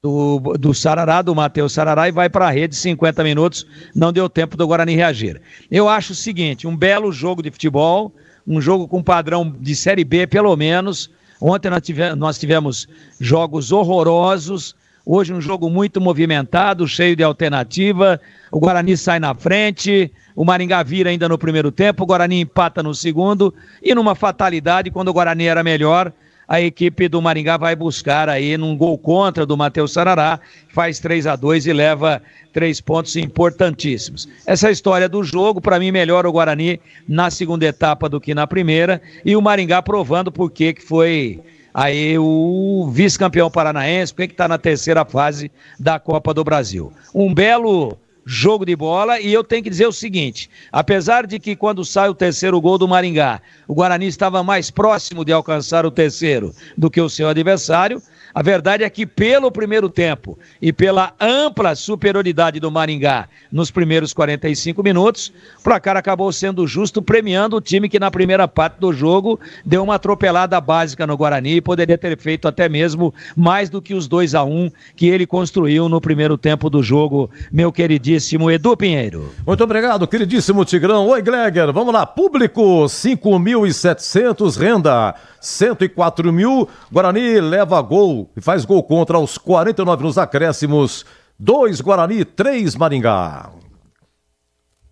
do Sarará, do Matheus Sarará, e vai para a rede. 50 minutos, não deu tempo do Guarani reagir. Eu acho o seguinte, um belo jogo de futebol, um jogo com padrão de Série B, pelo menos. Ontem nós tivemos jogos horrorosos. Hoje um jogo muito movimentado, cheio de alternativa. O Guarani sai na frente, o Maringá vira ainda no primeiro tempo, o Guarani empata no segundo. E numa fatalidade, quando o Guarani era melhor, a equipe do Maringá vai buscar aí num gol contra do Matheus Sarará, faz 3-2 e leva 3 pontos importantíssimos. Essa é a história do jogo. Para mim, melhor o Guarani na segunda etapa do que na primeira, e o Maringá provando por que foi aí o vice-campeão paranaense, porque está na terceira fase da Copa do Brasil. Um belo jogo de bola, e eu tenho que dizer o seguinte, apesar de que quando sai o terceiro gol do Maringá, o Guarani estava mais próximo de alcançar o terceiro do que o seu adversário, a verdade é que pelo primeiro tempo e pela ampla superioridade do Maringá nos primeiros 45 minutos, o placar acabou sendo justo, premiando o time que na primeira parte do jogo deu uma atropelada básica no Guarani e poderia ter feito até mesmo mais do que os 2-1 que ele construiu no primeiro tempo do jogo, meu queridíssimo Edu Pinheiro. Muito obrigado, queridíssimo Tigrão. Oi, Gleger, vamos lá, público 5.700, renda 104 mil, Guarani leva gol e faz gol contra aos 49 nos acréscimos, 2 Guarani, 3 Maringá.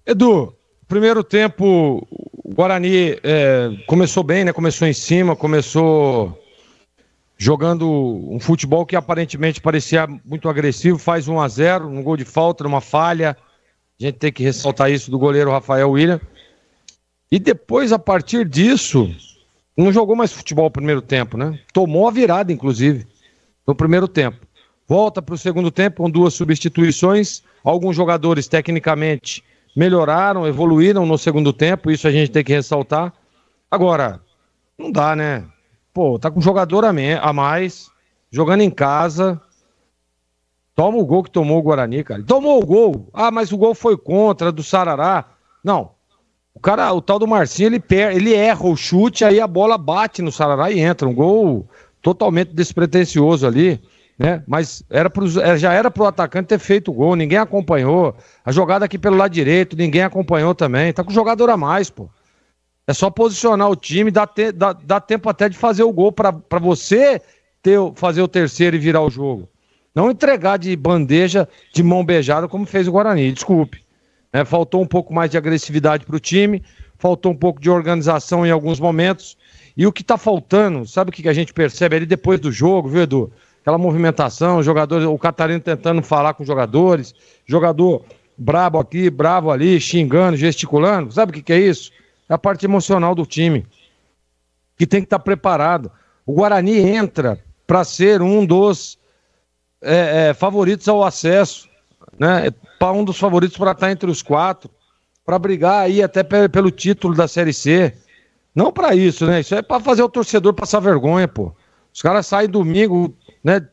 Edu, primeiro tempo, o Guarani começou bem, né? Começou em cima, começou jogando um futebol que aparentemente parecia muito agressivo, faz 1-0, um gol de falta, numa falha, a gente tem que ressaltar isso do goleiro Rafael William, e depois, a partir disso, não jogou mais futebol no primeiro tempo, né? Tomou a virada, inclusive, no primeiro tempo. Volta para o segundo tempo com 2 substituições. Alguns jogadores, tecnicamente, melhoraram, evoluíram no segundo tempo. Isso a gente tem que ressaltar. Agora, não dá, né? Pô, tá com jogador a mais, jogando em casa. Toma o gol que tomou o Guarani, cara. Tomou o gol. Ah, mas o gol foi contra, do Sarará. Não. O tal do Marcinho, ele erra o chute, aí a bola bate no Sarará e entra. Um gol totalmente despretensioso ali, né? Mas já era pro atacante ter feito o gol, ninguém acompanhou. A jogada aqui pelo lado direito, ninguém acompanhou também. Tá com jogador a mais, pô. É só posicionar o time, dá tempo até de fazer o gol pra você fazer o terceiro e virar o jogo. Não entregar de bandeja, de mão beijada, como fez o Guarani, desculpe. Faltou um pouco mais de agressividade para o time, faltou um pouco de organização em alguns momentos, e o que está faltando, sabe o que a gente percebe ali depois do jogo, viu, Edu? Aquela movimentação, jogadores, o Catarino tentando falar com os jogadores, jogador brabo aqui, bravo ali, xingando, gesticulando, sabe o que é isso? É a parte emocional do time, que tem que estar preparado. O Guarani entra para ser um dos favoritos ao acesso, né? Para um dos favoritos para estar entre os 4, para brigar aí até pelo título da Série C. Não para isso, né? Isso é para fazer o torcedor passar vergonha, pô. Os caras saem domingo, né?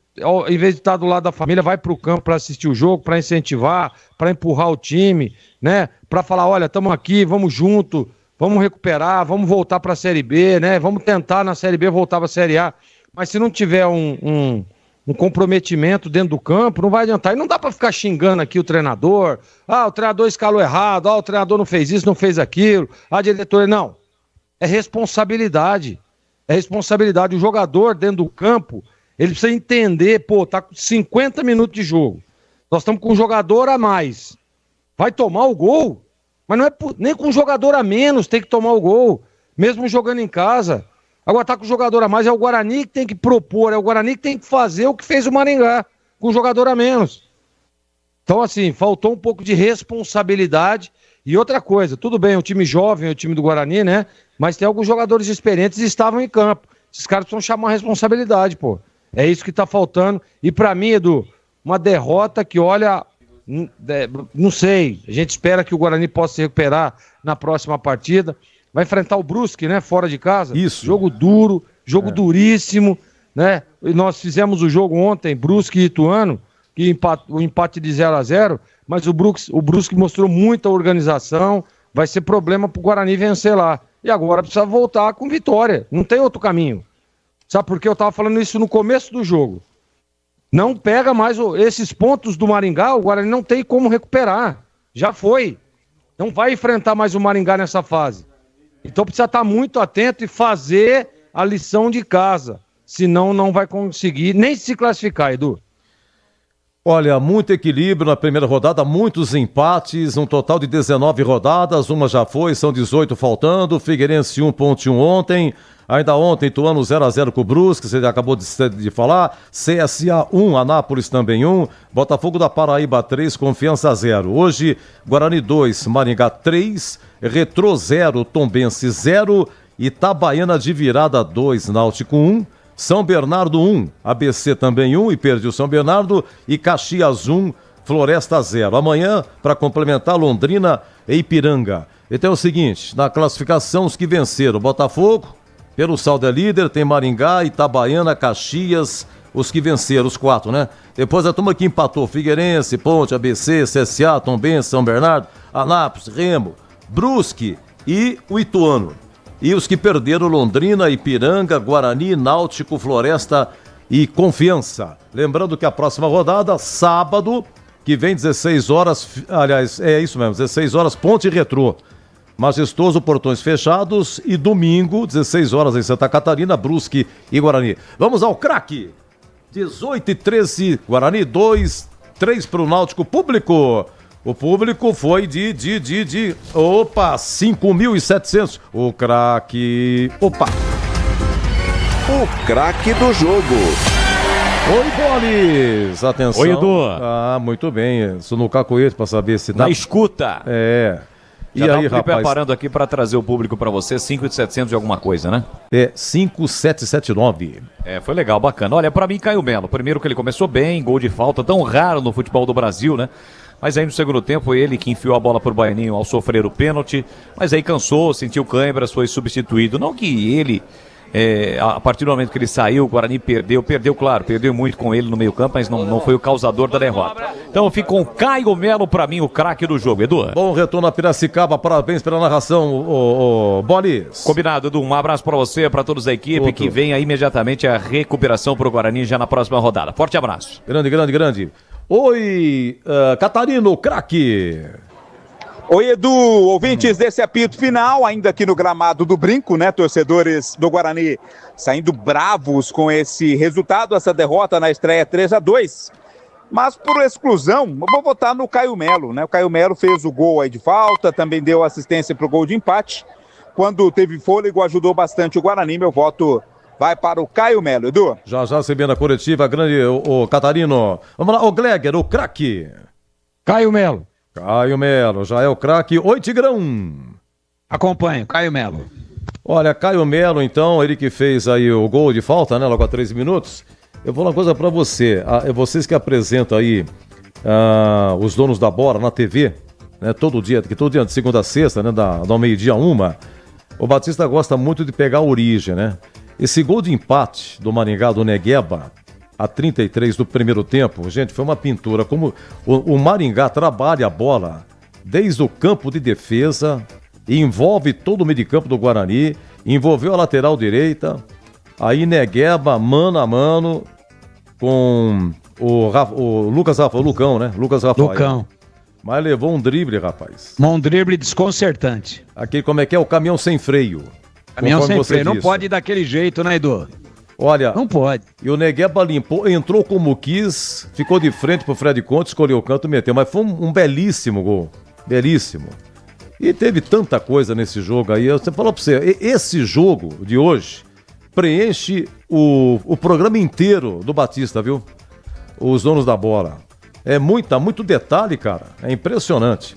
Em vez de estar do lado da família, vai pro campo para assistir o jogo, para incentivar, para empurrar o time, né? Para falar, olha, estamos aqui, vamos junto, vamos recuperar, vamos voltar para a Série B, né? Vamos tentar na Série B voltar para a Série A. Mas se não tiver um comprometimento dentro do campo, não vai adiantar. E não dá para ficar xingando aqui o treinador. Ah, o treinador escalou errado. Ah, o treinador não fez isso, não fez aquilo. A diretoria... Não. É responsabilidade. É responsabilidade. O jogador dentro do campo, ele precisa entender, pô, tá com 50 minutos de jogo. Nós estamos com um jogador a mais. Vai tomar o gol? Mas não é nem com um jogador a menos tem que tomar o gol. Mesmo jogando em casa. Agora tá com o jogador a mais, é o Guarani que tem que propor, é o Guarani que tem que fazer o que fez o Maringá, com o jogador a menos. Então, assim, faltou um pouco de responsabilidade. E outra coisa, tudo bem, o time jovem, o time do Guarani, né? Mas tem alguns jogadores experientes que estavam em campo. Esses caras precisam chamar a responsabilidade, pô. É isso que tá faltando. E pra mim, Edu, uma derrota que, olha, não sei, a gente espera que o Guarani possa se recuperar na próxima partida. Vai enfrentar o Brusque, né? Fora de casa. Isso. Jogo duro, jogo duríssimo, né? E nós fizemos o jogo ontem, Brusque e Ituano, que o empate de 0-0, mas o Brusque mostrou muita organização, vai ser problema pro Guarani vencer lá. E agora precisa voltar com vitória, não tem outro caminho. Sabe por quê? Eu tava falando isso no começo do jogo. Não pega mais esses pontos do Maringá, o Guarani não tem como recuperar. Já foi. Não vai enfrentar mais o Maringá nessa fase. Então precisa estar muito atento e fazer a lição de casa. Senão não vai conseguir nem se classificar, Edu. Olha, muito equilíbrio na primeira rodada, muitos empates, um total de 19 rodadas, uma já foi, são 18 faltando, Figueirense 1.1 ontem, ainda ontem Ituano 0-0 com o Brusque, você já acabou de falar, CSA 1, Anápolis também 1, Botafogo da Paraíba 3, Confiança 0. Hoje, Guarani 2, Maringá 3, Retrô 0, Tombense 0, Itabaiana de virada 2, Náutico 1, São Bernardo 1, ABC também 1 e perde o São Bernardo, e Caxias 1, Floresta 0. Amanhã, para complementar, Londrina e Ipiranga. Então é o seguinte, na classificação, os que venceram, Botafogo, pelo saldo é líder, tem Maringá, Itabaiana, Caxias, os que venceram, os 4, né? Depois a turma que empatou, Figueirense, Ponte, ABC, CSA, Tombense, São Bernardo, Anápolis, Remo, Brusque e o Ituano. E os que perderam, Londrina, Ipiranga, Guarani, Náutico, Floresta e Confiança. Lembrando que a próxima rodada, sábado, que vem 16 horas, aliás, é isso mesmo, 16 horas, Ponte e Retrô. Majestoso, portões fechados, e domingo, 16 horas em Santa Catarina, Brusque e Guarani. Vamos ao craque. 18-13, Guarani 2, 3 para o Náutico. Público. O público foi de 5.700. O craque. Opa! O craque do jogo. Oi, Bolis! Atenção. Oi, Edu. Ah, muito bem. Sou no cacoete para saber se... Na escuta. É. E aí, rapaz? Preparando aqui para trazer o público para você, 5.700 de alguma coisa, né? É, 5.779. É, foi legal, bacana. Olha, para mim, Caio Melo. Primeiro que ele começou bem, gol de falta, tão raro no futebol do Brasil, né? Mas aí no segundo tempo foi ele que enfiou a bola pro Baianinho ao sofrer o pênalti, mas aí cansou, sentiu câimbras, foi substituído. Não que ele, a partir do momento que ele saiu, o Guarani perdeu, claro, perdeu muito com ele no meio campo, mas não foi o causador da derrota. Então eu fico com o Caio Melo, pra mim, o craque do jogo. Edu. Bom retorno a Piracicaba, parabéns pela narração, o Bolis. Combinado, Edu, um abraço pra você, pra todos da equipe, que venha imediatamente a recuperação pro Guarani já na próxima rodada. Forte abraço. Grande. Oi, Catarino, craque. Oi, Edu, ouvintes desse apito final, ainda aqui no gramado do Brinco, né, torcedores do Guarani saindo bravos com esse resultado, essa derrota na estreia 3-2, mas por exclusão, eu vou votar no Caio Melo, né, o Caio Melo fez o gol aí de falta, também deu assistência pro gol de empate, quando teve fôlego ajudou bastante o Guarani, meu voto vai para o Caio Melo, Edu. Já recebendo a coletiva, grande, o Catarino. Vamos lá, o Gleger, o craque. Caio Melo. Caio Melo, já é o craque. Oi, Tigrão. Acompanho, Caio Melo. Olha, Caio Melo, então, ele que fez aí o gol de falta, né, logo a 13 minutos. Eu vou falar uma coisa pra você. Vocês que apresentam aí os donos da bola na TV, né, todo dia, de segunda a sexta, né, da meio-dia a 1. O Batista gosta muito de pegar a origem, né? Esse gol de empate do Maringá, do Negueba, a 33 do primeiro tempo, gente, foi uma pintura. Como o Maringá trabalha a bola desde o campo de defesa, envolve todo o meio de campo do Guarani, envolveu a lateral direita, aí Negueba, mano a mano, com o Lucas Rafael, Lucão, né? Lucas Rafael. Lucão. Mas levou um drible, rapaz. Um drible desconcertante. Aquele, como é que é? O caminhão sem freio. Caminhão sem freio, não pode ir daquele jeito, né, Edu? Olha, não pode. E o Negueba limpou, entrou como quis, ficou de frente pro Fred Conte, escolheu o canto e meteu. Mas foi um belíssimo gol, belíssimo. E teve tanta coisa nesse jogo aí. Eu falo pra você, esse jogo de hoje preenche o programa inteiro do Batista, viu? Os donos da bola. É muito detalhe, cara. É impressionante.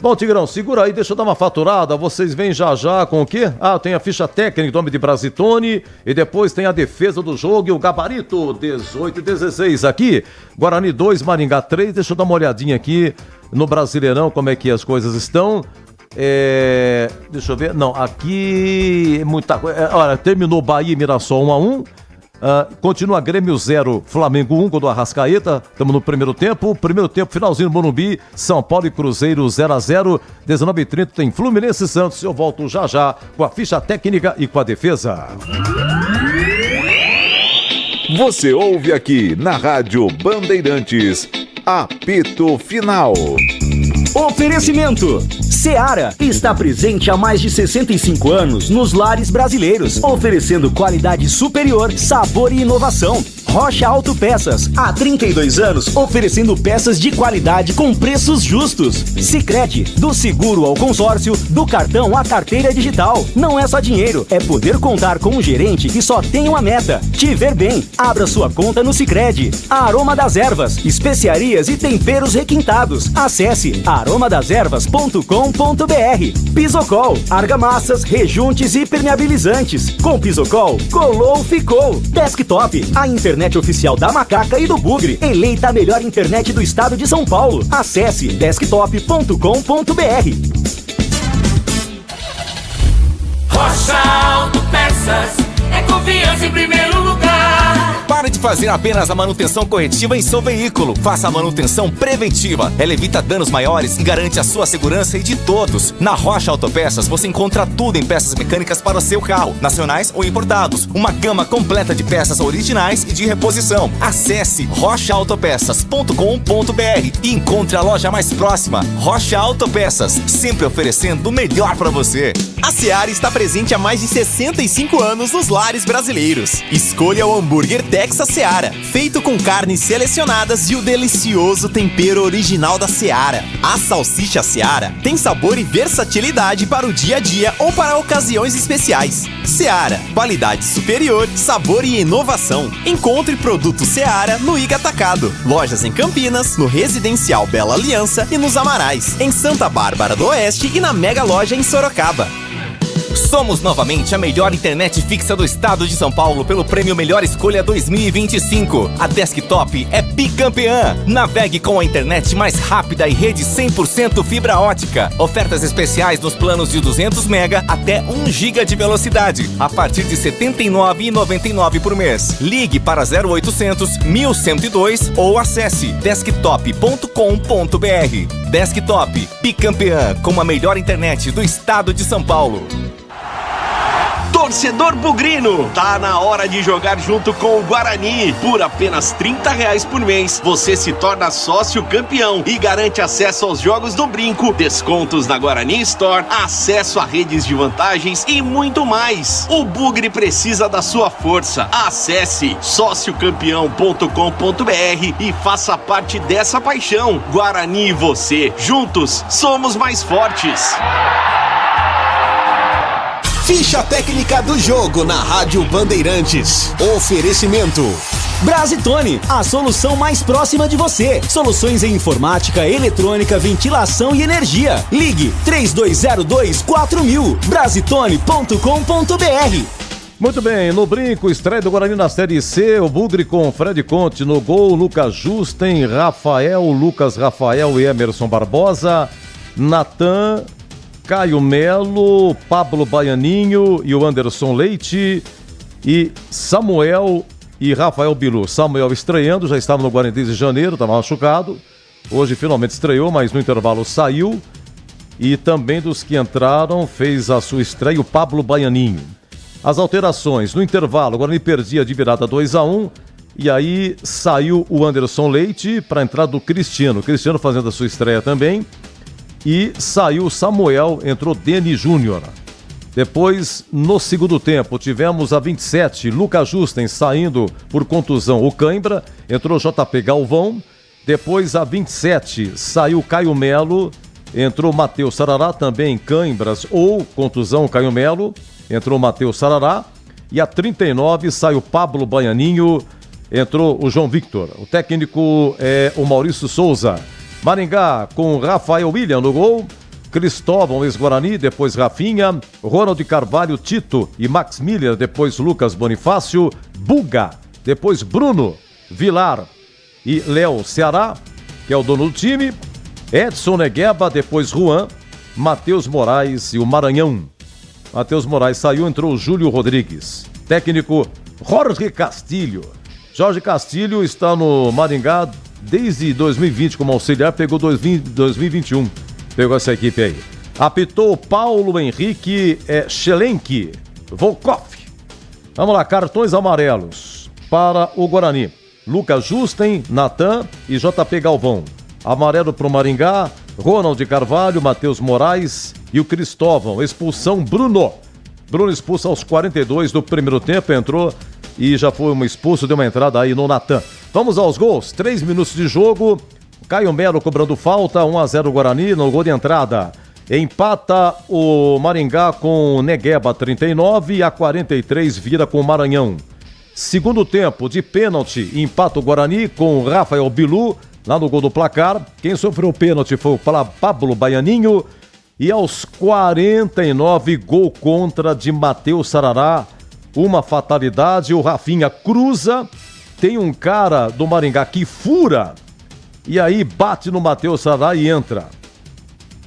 Bom, Tigrão, segura aí, deixa eu dar uma faturada. Vocês vêm já com o quê? Tem a ficha técnica do homem de Brasitone e depois tem a defesa do jogo e o gabarito 18-16 aqui. Guarani 2, Maringá 3. Deixa eu dar uma olhadinha aqui no Brasileirão, como é que as coisas estão. Deixa eu ver. Não, aqui muita coisa. Olha, terminou Bahia e Mirassol 1-1. Continua Grêmio 0, Flamengo 1, gol do Arrascaeta. Estamos no primeiro tempo. Primeiro tempo, finalzinho no Morumbi. São Paulo e Cruzeiro 0-0. 19h30 tem Fluminense e Santos. Eu volto já com a ficha técnica e com a defesa. Você ouve aqui na Rádio Bandeirantes, apito final. Oferecimento. Seara está presente há mais de 65 anos nos lares brasileiros, oferecendo qualidade superior, sabor e inovação. Rocha Autopeças, há 32 anos oferecendo peças de qualidade com preços justos. Sicredi, do seguro ao consórcio, do cartão à carteira digital. Não é só dinheiro, é poder contar com um gerente que só tem uma meta: te ver bem. Abra sua conta no Sicredi. Aroma das Ervas, especiarias e temperos requintados. Acesse aromadeservas.com.br. Pisocol, argamassas, rejuntes e permeabilizantes. Com Pisocol, colou, ficou. Desktop, a internet oficial da Macaca e do Bugre, eleita a melhor internet do estado de São Paulo. Acesse desktop.com.br. Rocha Autopeças, é confiança em primeiro lugar. Pare de fazer apenas a manutenção corretiva em seu veículo. Faça a manutenção preventiva. Ela evita danos maiores e garante a sua segurança e de todos. Na Rocha Autopeças você encontra tudo em peças mecânicas para o seu carro, nacionais ou importados. Uma gama completa de peças originais e de reposição. Acesse rochaautopeças.com.br e encontre a loja mais próxima. Rocha Autopeças, sempre oferecendo o melhor para você. A Seara está presente há mais de 65 anos nos lares brasileiros. Escolha o hambúrguer Texas Seara, feito com carnes selecionadas e o delicioso tempero original da Seara. A salsicha Seara tem sabor e versatilidade para o dia a dia ou para ocasiões especiais. Seara, qualidade superior, sabor e inovação. Encontre produto Seara no Iga Atacado. Lojas em Campinas, no Residencial Bela Aliança e nos Amarais, em Santa Bárbara do Oeste e na Mega Loja em Sorocaba. Somos novamente a melhor internet fixa do estado de São Paulo pelo Prêmio Melhor Escolha 2025. A Desktop é bicampeã. Navegue com a internet mais rápida e rede 100% fibra ótica. Ofertas especiais nos planos de 200 MB até 1 GB de velocidade, a partir de R$ 79,99 por mês. Ligue para 0800 1102 ou acesse desktop.com.br. Desktop, bicampeã com a melhor internet do estado de São Paulo. Torcedor bugrino, tá na hora de jogar junto com o Guarani. Por apenas R$30 por mês, você se torna sócio campeão e garante acesso aos jogos do Brinco, descontos na Guarani Store, acesso a redes de vantagens e muito mais. O Bugre precisa da sua força. Acesse sociocampeão.com.br e faça parte dessa paixão. Guarani e você, juntos, somos mais fortes. Ficha técnica do jogo na Rádio Bandeirantes. Oferecimento Brasitone, a solução mais próxima de você. Soluções em informática, eletrônica, ventilação e energia. Ligue 3202-4000. Brasitone.com.br. Muito bem, no Brinco, estreia do Guarani na Série C, o Bugre com Fred Conte no gol, Lucas Justen, Lucas Rafael e Emerson Barbosa, Natan, Caio Melo, Pablo Baianinho e o Anderson Leite e Samuel e Rafael Bilu. Samuel estreando, já estava no Guarani desde janeiro, estava machucado. Hoje finalmente estreou, mas no intervalo saiu. E também dos que entraram, fez a sua estreia o Pablo Baianinho. As alterações, no intervalo, o Guarani perdia de virada 2-1. E aí saiu o Anderson Leite para a entrada do Cristiano. O Cristiano fazendo a sua estreia também. E saiu o Samuel, entrou Deni Júnior. Depois, no segundo tempo, tivemos a 27, Lucas Justen saindo por contusão o Cãibra, entrou JP Galvão. Depois, a 27, saiu Caio Melo, entrou Matheus Sarará, também Cãibras ou contusão Caio Melo, entrou Matheus Sarará. E a 39, saiu Pablo Baianinho, entrou o João Victor. O técnico é o Maurício Souza. Maringá com Rafael William no gol, Cristóvão ex-Guarani, depois Rafinha, Ronald Carvalho, Tito e Max Miller, depois Lucas Bonifácio, Buga, depois Bruno, Vilar e Léo Ceará, que é o dono do time, Edson Negueba, depois Juan, Matheus Moraes e o Maranhão. Matheus Moraes saiu, entrou o Júlio Rodrigues. Técnico Jorge Castilho. Jorge Castilho está no Maringá desde 2020 como auxiliar, pegou 2021, pegou essa equipe aí. Apitou Paulo Henrique Schelenk Volkov. Vamos lá, cartões amarelos para o Guarani. Lucas Justen, Natan e JP Galvão. Amarelo para o Maringá, Ronald Carvalho, Matheus Moraes e o Cristóvão. Expulsão Bruno. Bruno expulso aos 42 do primeiro tempo, entrou e já foi um expulso, deu uma entrada aí no Natan. Vamos aos gols, 3 minutos de jogo, Caio Melo cobrando falta, 1-0 Guarani no gol de entrada. Empata o Maringá com Negueba, 39, e a 43 vira com o Maranhão. Segundo tempo, de pênalti, empata o Guarani com o Rafael Bilu, lá no gol do placar. Quem sofreu o pênalti foi o Pablo Baianinho. E aos 49, gol contra de Matheus Sarará. Uma fatalidade, o Rafinha cruza, tem um cara do Maringá que fura, e aí bate no Matheus Sarará e entra.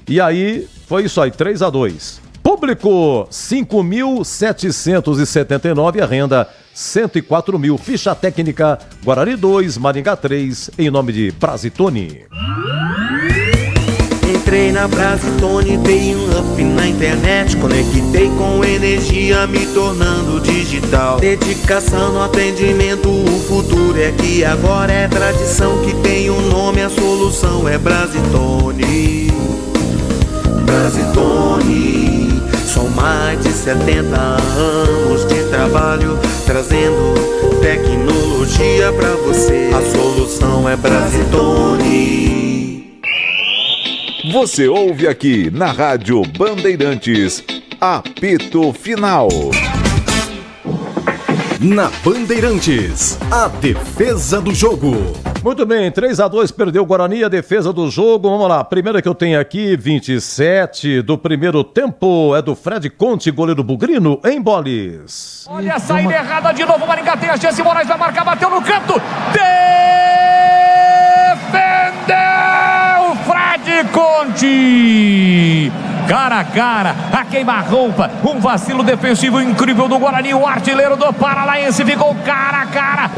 E aí, foi isso aí, 3-2. Público, 5.779, a renda, 104 mil. Ficha técnica, Guarani 2, Maringá 3, em nome de Brasitone. Entrei na Brasitone, dei um up na internet, conectei com energia, me tornando digital. Dedicação no atendimento, o futuro é aqui, agora é tradição que tem um nome, a solução é Brasitone. Brasitone, são mais de 70 anos de trabalho, trazendo tecnologia pra você. A solução é Brasitone. Você ouve aqui na Rádio Bandeirantes, apito final. Na Bandeirantes, a defesa do jogo. Muito bem, 3-2, perdeu o Guarani, a defesa do jogo. Vamos lá, primeira que eu tenho aqui, 27 do primeiro tempo, é do Fred Conte, goleiro bugrino, em Boles. Olha a saída errada de novo, o Maringá tem a chance, Moraes vai marcar, bateu no canto, defendeu Fred Conte! Cara a cara, a queima-roupa, um vacilo defensivo incrível do Guarani, o artilheiro do Paranaense ficou cara a cara.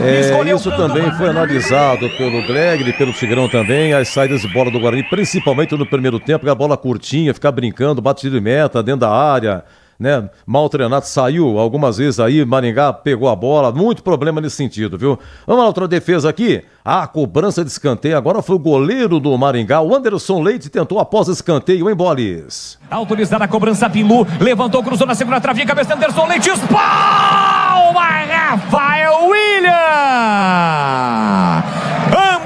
Isso também foi analisado pelo Glegg, pelo Tigrão também, as saídas de bola do Guarani, principalmente no primeiro tempo, a bola curtinha, ficar brincando, batido de meta dentro da área, né? Mal treinado, saiu algumas vezes aí, Maringá pegou a bola, muito problema nesse sentido, viu? Vamos lá, outra defesa aqui, a cobrança de escanteio, agora foi o goleiro do Maringá, o Anderson Leite tentou após escanteio em Boles. Autorizada a cobrança, Pilu, levantou, cruzou na segunda trave, cabeça Anderson Leite, espalma, Rafael William!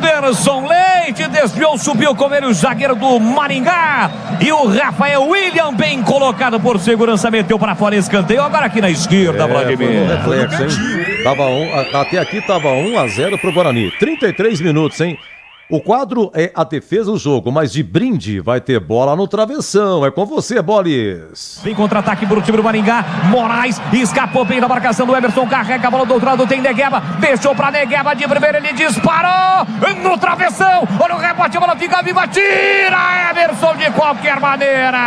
Anderson Leite desviou, subiu com ele o zagueiro do Maringá, e o Rafael William, bem colocado por segurança, meteu para fora escanteio, agora aqui na esquerda, Vladimir. Reflexo, hein? Até aqui tava 1-0 pro Guarani, 33 minutos, hein? O quadro é a defesa do jogo, mas de brinde vai ter bola no travessão. É com você, Boles. Vem contra-ataque pro time do Maringá. Moraes escapou bem da marcação do Emerson. Carrega a bola do outro lado, tem Negueba. Deixou pra Negueba de primeira, ele disparou no travessão. Olha o rebote, a bola fica viva. Tira Emerson de qualquer maneira.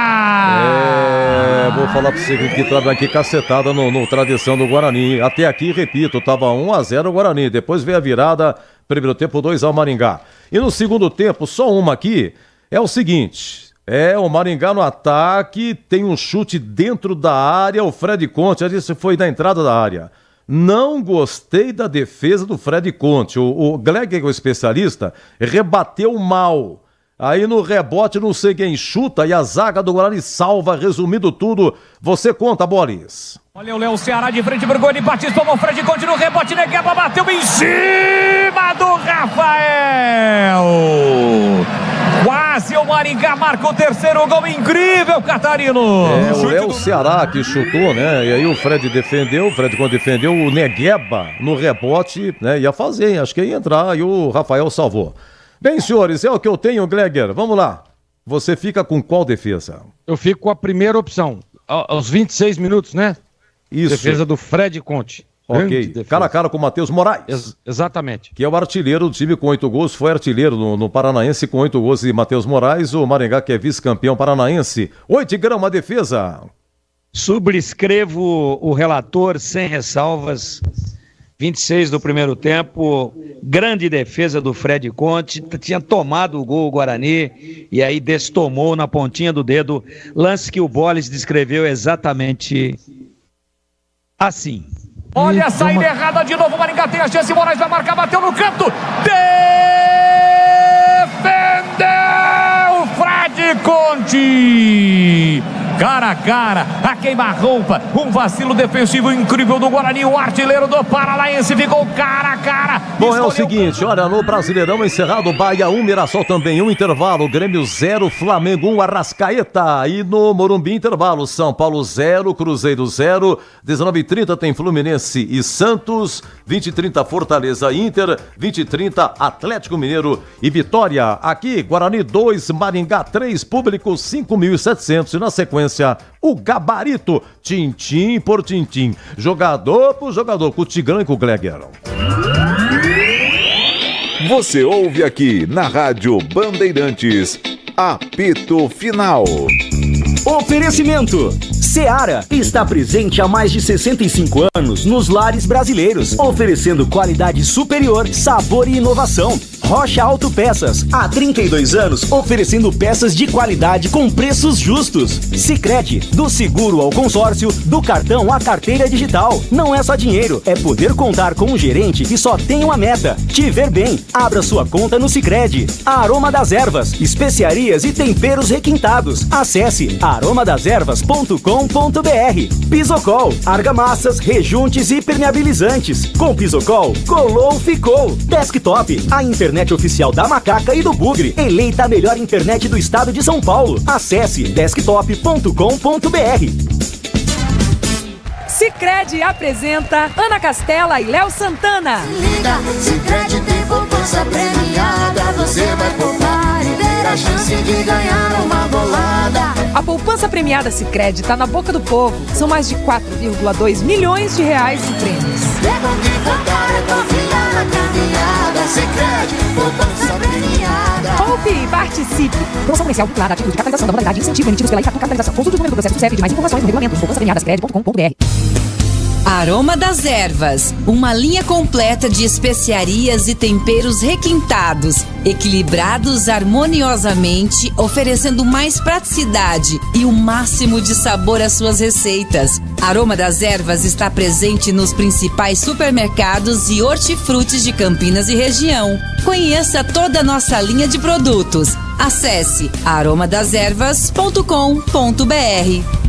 Vou falar pra você que tava aqui cacetada no travessão do Guarani. Até aqui, repito, tava 1-0 o Guarani. Depois veio a virada. Primeiro tempo, 2-1 Maringá. E no segundo tempo, só uma aqui, é o seguinte, o Maringá no ataque, tem um chute dentro da área, o Fred Conte, isso foi da entrada da área. Não gostei da defesa do Fred Conte, o Glegg, que é o especialista, rebateu mal. Aí no rebote, não sei quem chuta, e a zaga do Guarani salva, resumindo tudo, você conta, Boris. Olha o Léo Ceará de frente pro gol, ele Batista, tomou o Fred Conte no rebote, Negueba bateu em cima do Rafael. Quase o Maringá marca o terceiro gol, incrível, Catarino. O Léo Ceará que chutou, né? E aí o Fred defendeu, o Fred Conte defendeu, o Negueba no rebote, né? Ia fazer, acho que ia entrar, e o Rafael salvou. Bem, senhores, é o que eu tenho, Glegger. Vamos lá. Você fica com qual defesa? Eu fico com a primeira opção, aos 26 minutos, né? Isso. Defesa do Fred Conte. Ok, cara a cara com o Matheus Moraes. Exatamente. Que é o artilheiro do time com 8 gols, foi artilheiro no Paranaense com 8 gols e Matheus Moraes, o Maringá que é vice-campeão paranaense. 8 gramas defesa. Subscrevo o relator sem ressalvas. 26 do primeiro tempo, grande defesa do Fred Conte, tinha tomado o gol o Guarani e aí destomou na pontinha do dedo, lance que o Boles descreveu exatamente assim. Olha a saída errada de novo, o Maringá tem a chance, Moraes vai marcar, bateu no canto, defendeu Fred Conte! Cara a cara, a queima-roupa. Um vacilo defensivo incrível do Guarani. O artilheiro do Paranaense ficou cara a cara. Bom, é o seguinte, olha, no Brasileirão encerrado, Bahia 1, Mirassol também 1, intervalo, Grêmio 0, Flamengo 1, Arrascaeta. E no Morumbi, intervalo, São Paulo 0, Cruzeiro 0, 19h30 tem Fluminense e Santos, 20h30 Fortaleza Inter, 20h30 Atlético Mineiro e Vitória. Aqui, Guarani 2, Maringá 3, público 5.700 e na sequência o gabarito, tintim por tintim, jogador por jogador, com o Tigrão e com o Gleger. Você ouve aqui na Rádio Bandeirantes, apito final. Oferecimento. Seara está presente há mais de 65 anos nos lares brasileiros, oferecendo qualidade superior, sabor e inovação. Rocha Autopeças, há 32 anos, oferecendo peças de qualidade com preços justos. Sicredi, do seguro ao consórcio, do cartão à carteira digital. Não é só dinheiro, é poder contar com um gerente que só tem uma meta: te ver bem. Abra sua conta no Sicredi. Aroma das Ervas, especiarias e temperos requintados. Acesse aromadeservas.com.br. Pisocol, argamassas, rejuntes e permeabilizantes. Com Pisocol, colou, ficou. Desktop, a internet oficial da Macaca e do Bugre, eleita a melhor internet do estado de São Paulo. Acesse desktop.com.br. Sicredi apresenta Ana Castela e Léo Santana. Liga, Sicredi tem poupança premiada. Você vai poupar e ter a chance de ganhar uma bolada. A poupança premiada Sicredi está na boca do povo. São mais de 4,2 milhões de reais em prêmios. Levando e voltar, eu confio na caminhada. Sicredi, poupança premiada. Poupe e participe. Promoção comercial vinculada a título de capitalização da modalidade incentivo emitidos pela Itatu Capitalização. Consulte o número do processo do CEP de mais informações no regulamento poupançapremiadascred.com.br. Aroma das Ervas, uma linha completa de especiarias e temperos requintados, equilibrados harmoniosamente, oferecendo mais praticidade e o máximo de sabor às suas receitas. Aroma das Ervas está presente nos principais supermercados e hortifrutis de Campinas e região. Conheça toda a nossa linha de produtos. Acesse aromadeservas.com.br.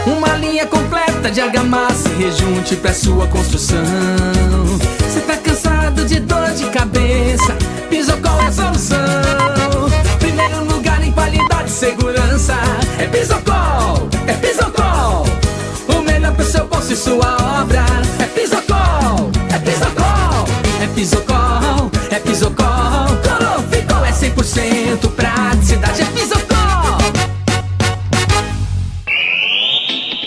Uma linha completa de argamassa e rejunte pra sua construção. Cê tá cansado de dor de cabeça? Pisocol é a solução. Primeiro lugar em qualidade e segurança. É Pisocol, é Pisocol. O melhor pro seu bolso e sua obra. É Pisocol, é Pisocol. É Pisocol, é Pisocol. Colou, ficou, é 100% praticidade. É Pisocol.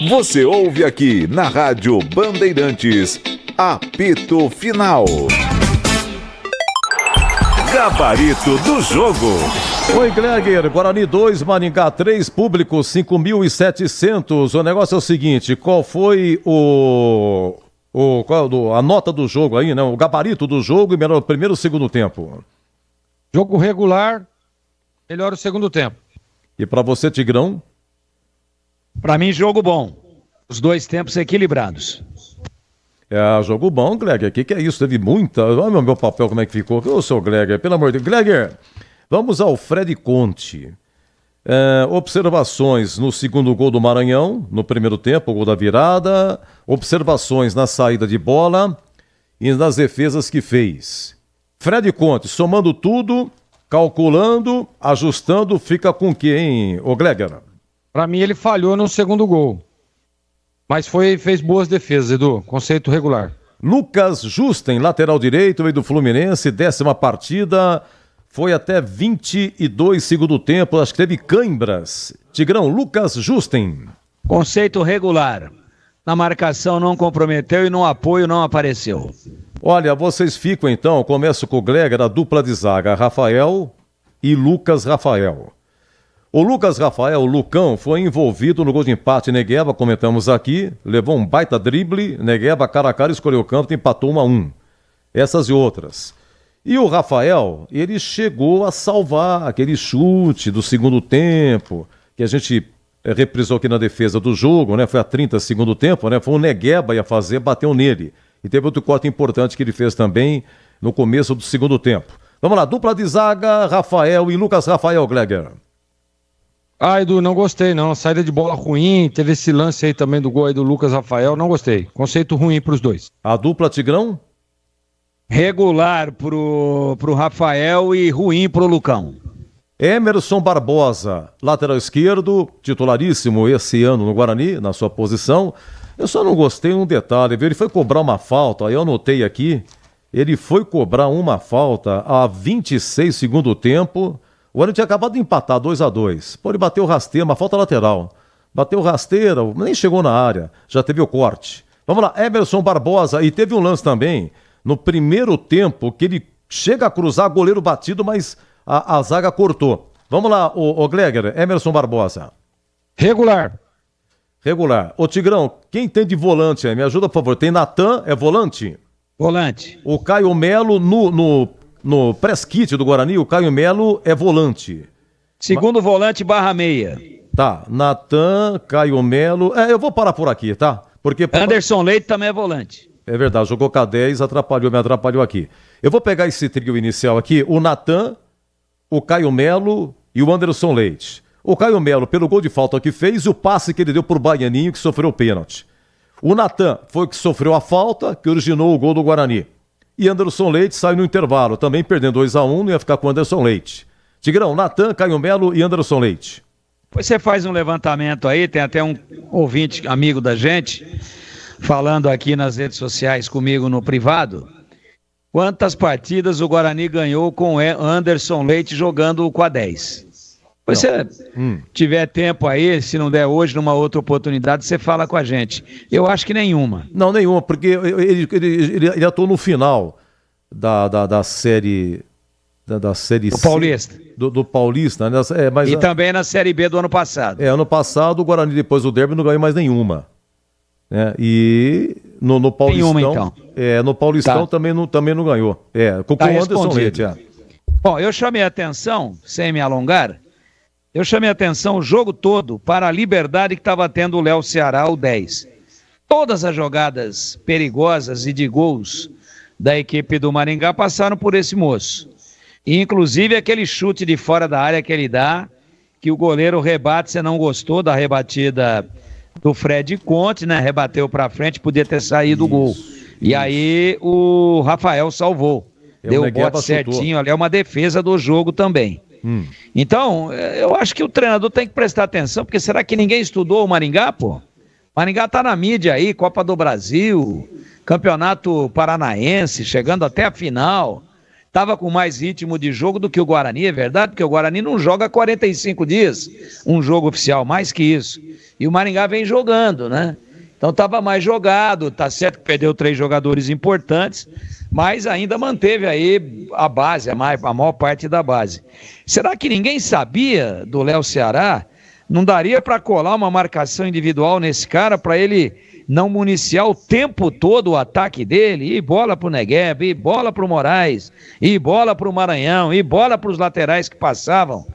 Você ouve aqui na Rádio Bandeirantes, apito final. Gabarito do jogo. Oi, Gleger, Guarani 2, Maringá 3, público 5.700. O negócio é o seguinte, qual foi a nota do jogo aí, né? O gabarito do jogo e melhor o primeiro e o segundo tempo? Jogo regular, melhor o segundo tempo. E pra você, Tigrão? Pra mim, jogo bom. Os dois tempos equilibrados. É, jogo bom, Gleger. O que é isso? Teve muita... Olha o meu papel, como é que ficou. Ô, seu Gleger, pelo amor de Deus. Gleger, vamos ao Fred Conte. Observações no segundo gol do Maranhão, no primeiro tempo, o gol da virada. Observações na saída de bola e nas defesas que fez. Fred Conte, somando tudo, calculando, ajustando, fica com o quê, hein, ô Gleger? Pra mim, ele falhou no segundo gol. Mas fez boas defesas, Edu. Conceito regular. Lucas Justen, lateral direito, veio do Fluminense, 10ª partida. Foi até 22 segundo tempo. Acho que teve cãibras. Tigrão, Lucas Justen. Conceito regular. Na marcação não comprometeu e no apoio não apareceu. Olha, vocês ficam então. Começo com o Gleger, a dupla de zaga. Rafael e Lucas Rafael. O Lucas Rafael, o Lucão, foi envolvido no gol de empate. Negueba, comentamos aqui, levou um baita drible, Negueba cara a cara, escolheu o campo e empatou 1-1. Essas e outras. E o Rafael, ele chegou a salvar aquele chute do segundo tempo, que a gente reprisou aqui na defesa do jogo, né? Foi a 30 segundo tempo, né? Foi o Negueba ia fazer, bateu nele. E teve outro corte importante que ele fez também no começo do segundo tempo. Vamos lá, dupla de zaga, Rafael e Lucas Rafael, Gleger. Edu, não gostei não, saída de bola ruim, teve esse lance aí também do gol aí do Lucas Rafael, não gostei, conceito ruim pros dois. A dupla Tigrão? Regular pro Rafael e ruim pro Lucão. Emerson Barbosa, lateral esquerdo, titularíssimo esse ano no Guarani, na sua posição. Eu só não gostei de um detalhe, viu? Ele foi cobrar uma falta, aí eu anotei aqui, ele foi cobrar uma falta a 26 segundo tempo. O Guarani tinha acabado de empatar 2-2. Pô, ele bateu rasteiro, uma falta lateral. Bateu rasteiro, nem chegou na área, já teve o corte. Vamos lá, Emerson Barbosa, e teve um lance também, no primeiro tempo, que ele chega a cruzar, goleiro batido, mas a zaga cortou. Vamos lá, o Gleger, Emerson Barbosa. Regular. Ô Tigrão, quem tem de volante aí? Me ajuda, por favor. Tem Natan, é volante? Volante. O Caio Melo no press kit do Guarani, o Caio Melo é volante. Segundo volante barra meia. Tá, Natan, Caio Melo. Eu vou parar por aqui, tá? Porque Anderson Leite também é volante. É verdade, jogou com a 10, me atrapalhou aqui. Eu vou pegar esse trio inicial aqui, o Natan, o Caio Melo e o Anderson Leite. O Caio Melo, pelo gol de falta que fez, e o passe que ele deu pro Baianinho, que sofreu o pênalti. O Natan foi o que sofreu a falta, que originou o gol do Guarani. E Anderson Leite sai no intervalo, também perdendo 2-1, não ia ficar com o Anderson Leite. Tigrão, Natan, Caio Melo e Anderson Leite. Pois você faz um levantamento aí, tem até um ouvinte, amigo da gente, falando aqui nas redes sociais comigo no privado, quantas partidas o Guarani ganhou com Anderson Leite jogando com a 10. Se você tiver tempo aí, se não der hoje, numa outra oportunidade, você fala com a gente. Eu acho que nenhuma. Não, nenhuma, porque ele atuou no final da série... Da série do Paulista. Do Paulista, né? E também na Série B do ano passado. Ano passado o Guarani, depois do derby, não ganhou mais nenhuma. E no Paulistão... Nenhuma, então. No Paulistão também não ganhou. Com o Anderson Leite. Bom, eu chamei a atenção, sem me alongar, o jogo todo para a liberdade que estava tendo o Léo Ceará, o 10. Todas as jogadas perigosas e de gols da equipe do Maringá passaram por esse moço. E, inclusive aquele chute de fora da área que ele dá, que o goleiro rebate, você não gostou da rebatida do Fred Conte, né? Rebateu pra frente, podia ter saído o gol. E aí o Rafael salvou. Deu o bote certinho, ali é uma defesa do jogo também. Então, eu acho que o treinador tem que prestar atenção, porque será que ninguém estudou o Maringá, pô? Maringá tá na mídia aí, Copa do Brasil, Campeonato Paranaense, chegando até a final. Tava com mais ritmo de jogo do que o Guarani, é verdade? Porque o Guarani não joga 45 dias, um jogo oficial, mais que isso. E o Maringá vem jogando, né? Então tava mais jogado, tá certo que perdeu 3 jogadores importantes, mas ainda manteve aí a base, a maior parte da base. Será que ninguém sabia do Léo Ceará? Não daria para colar uma marcação individual nesse cara, para ele não municiar o tempo todo o ataque dele, e bola pro Negueba, e bola pro Moraes, e bola pro Maranhão, e bola pros laterais que passavam.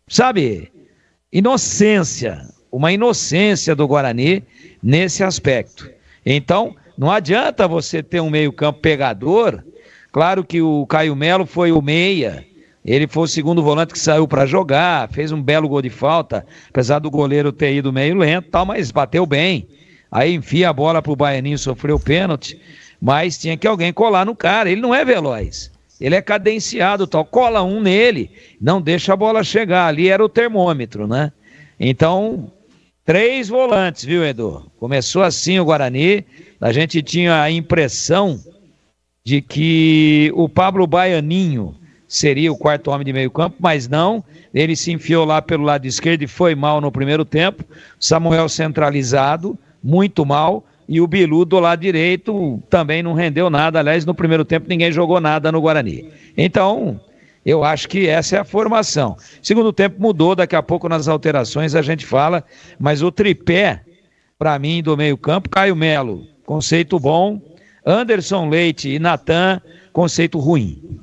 Sabe, uma inocência do Guarani nesse aspecto. Então, não adianta você ter um meio-campo pegador. Claro que o Caio Melo foi o meia, ele foi o segundo volante que saiu para jogar, fez um belo gol de falta, apesar do goleiro ter ido meio lento, tal, mas bateu bem. Aí enfia a bola pro Baianinho, sofreu pênalti, mas tinha que alguém colar no cara. Ele não é veloz, ele é cadenciado, tal. Cola um nele, não deixa a bola chegar. Ali era o termômetro, né? Então, 3 volantes, viu, Edu? Começou assim o Guarani, a gente tinha a impressão de que o Pablo Baianinho seria o quarto homem de meio campo, mas não, ele se enfiou lá pelo lado esquerdo e foi mal no primeiro tempo. Samuel centralizado, muito mal, e o Bilu do lado direito também não rendeu nada. Aliás, no primeiro tempo ninguém jogou nada no Guarani. Então, eu acho que essa é a formação. Segundo tempo mudou, daqui a pouco nas alterações a gente fala, mas o tripé, para mim, do meio campo, Caio Melo, conceito bom, Anderson Leite e Natan, conceito ruim.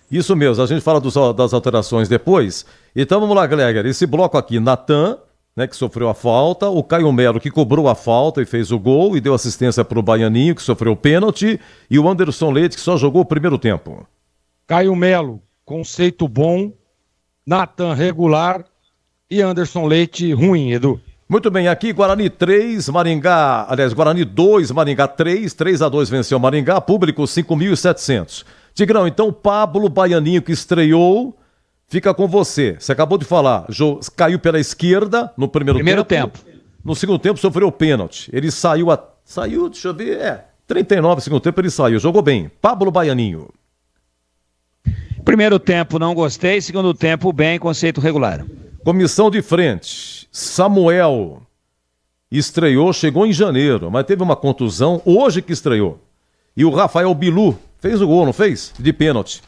Isso mesmo, a gente fala das alterações depois. Então vamos lá, Gleger, esse bloco aqui, Natan, né, que sofreu a falta, o Caio Melo, que cobrou a falta e fez o gol e deu assistência para o Baianinho, que sofreu o pênalti, e o Anderson Leite, que só jogou o primeiro tempo. Caio Melo, conceito bom, Natan regular e Anderson Leite ruim, Edu. Muito bem, aqui Guarani 3, Maringá, aliás, Guarani 2, Maringá 3-2 venceu Maringá, público 5.700. Tigrão, então o Pablo Baianinho que estreou, fica com você. Você acabou de falar, caiu pela esquerda no primeiro tempo. No segundo tempo sofreu pênalti. Ele saiu, deixa eu ver, 39 segundo tempo ele saiu, jogou bem. Pablo Baianinho. Primeiro tempo não gostei, segundo tempo bem, conceito regular. Comissão de frente, Samuel estreou, chegou em janeiro, mas teve uma contusão, hoje que estreou. E o Rafael Bilu fez o gol, não fez? De pênalti.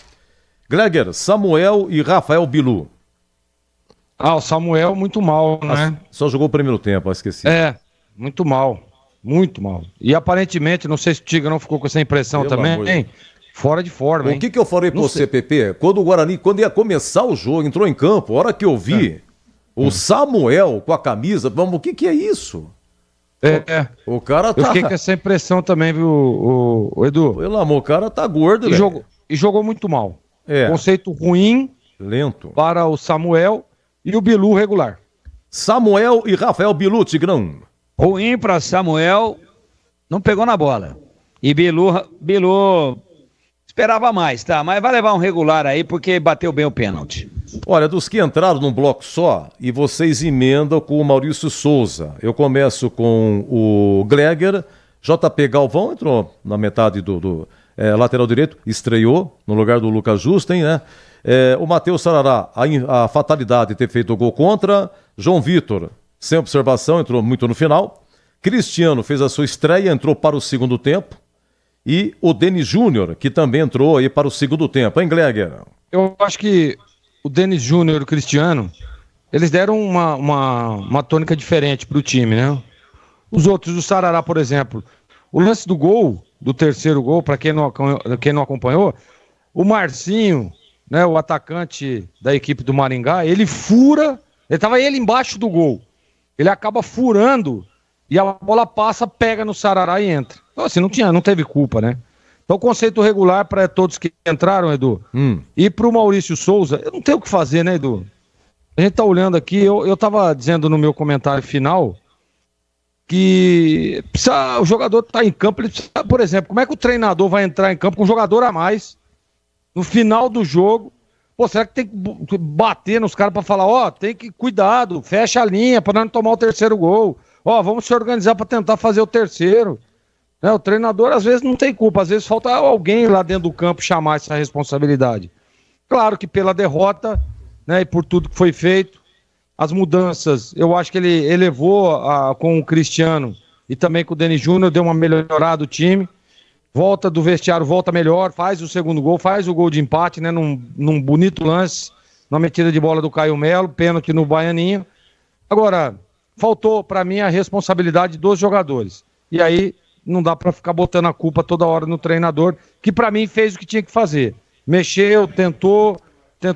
Gleger, Samuel e Rafael Bilu. O Samuel muito mal, né? Só jogou o primeiro tempo, esqueci. Muito mal. E aparentemente, não sei se o Tigrão ficou com essa impressão também, fora de forma, hein? O que eu falei pra você, Pepe? Quando o Guarani, quando ia começar o jogo, entrou em campo, a hora que eu vi o Samuel com a camisa, o que é isso? O cara tá... Eu fiquei com essa impressão também, viu, o Edu? Pelo amor, o cara tá gordo, velho. E jogou muito mal. Conceito ruim. Lento. Para o Samuel e o Bilu regular. Samuel e Rafael Bilu, Tigrão. Ruim para Samuel, não pegou na bola. E Bilu esperava mais, tá? Mas vai levar um regular aí porque bateu bem o pênalti. Olha, dos que entraram num bloco só, e vocês emendam com o Maurício Souza. Eu começo com o Gleger, JP Galvão entrou na metade do lateral direito, estreou no lugar do Lucas Justen, né? O Matheus Sarará, a fatalidade de ter feito o gol contra. João Vitor, sem observação, entrou muito no final. Cristiano fez a sua estreia, entrou para o segundo tempo. E o Denis Júnior, que também entrou aí para o segundo tempo, hein, Gleger? Eu acho que o Denis Júnior e o Cristiano, eles deram uma tônica diferente para o time, né? Os outros, o Sarará, por exemplo, o lance do gol, do terceiro gol, para quem não acompanhou, o Marcinho, né, o atacante da equipe do Maringá, ele fura, estava ele embaixo do gol, ele acaba furando e a bola passa, pega no Sarará e entra. Então assim, não teve culpa, né? Então conceito regular para todos que entraram, Edu. E pro Maurício Souza, eu não tenho o que fazer, né, Edu? A gente tá olhando aqui, eu tava dizendo no meu comentário final que o jogador tá em campo, ele precisa, por exemplo, como é que o treinador vai entrar em campo com um jogador a mais no final do jogo? Pô, será que tem que bater nos caras pra falar, tem que cuidado, fecha a linha pra não tomar o terceiro gol, vamos se organizar pra tentar fazer o terceiro, né? O treinador às vezes não tem culpa, às vezes falta alguém lá dentro do campo chamar essa responsabilidade. Claro que pela derrota, né, e por tudo que foi feito, as mudanças, eu acho que ele elevou com o Cristiano e também com o Denis Júnior, deu uma melhorada do time. Volta do vestiário, volta melhor, faz o segundo gol, faz o gol de empate, né? Num bonito lance, numa metida de bola do Caio Melo, pênalti no Baianinho. Agora, faltou para mim a responsabilidade dos jogadores. E aí não dá para ficar botando a culpa toda hora no treinador, que para mim fez o que tinha que fazer. Mexeu, tentou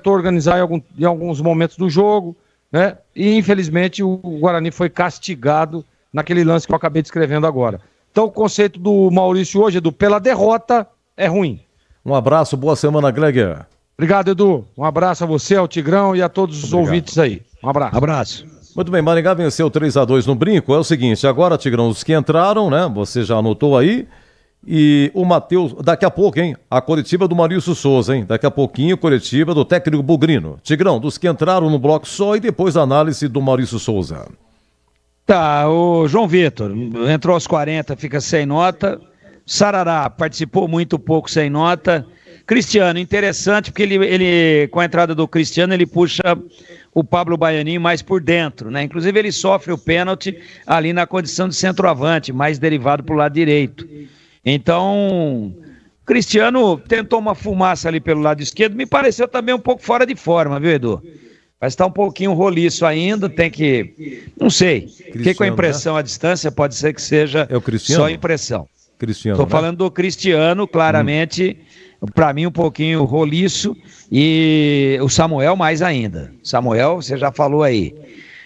organizar em alguns momentos do jogo, né? E infelizmente o Guarani foi castigado naquele lance que eu acabei descrevendo agora. Então o conceito do Maurício hoje, Edu, pela derrota, é ruim. Um abraço, boa semana, Gleger. Obrigado, Edu. Um abraço a você, ao Tigrão e a todos os ouvintes aí. Um abraço. Abraço. Muito bem, Maringá venceu 3-2 no Brinco. É o seguinte, agora, Tigrão, os que entraram, né? Você já anotou aí. E o Matheus, daqui a pouco, hein? A coletiva do Maurício Souza, hein? Daqui a pouquinho, coletiva do técnico Bugrino. Tigrão, dos que entraram no bloco só e depois a análise do Maurício Souza. Tá, o João Vitor entrou aos 40, fica sem nota. Sarará participou muito pouco, sem nota. Cristiano, interessante, porque ele com a entrada do Cristiano, ele puxa o Pablo Baianinho mais por dentro, né? Inclusive ele sofre o pênalti ali na condição de centroavante, mais derivado para o lado direito. Então, Cristiano tentou uma fumaça ali pelo lado esquerdo, me pareceu também um pouco fora de forma, viu, Edu? Vai estar um pouquinho roliço ainda, tem que... Não sei, fiquei com a impressão, né? À distância, pode ser que seja só impressão. Cristiano, Estou falando do Cristiano, claramente, para mim um pouquinho roliço, e o Samuel mais ainda. Samuel, você já falou aí.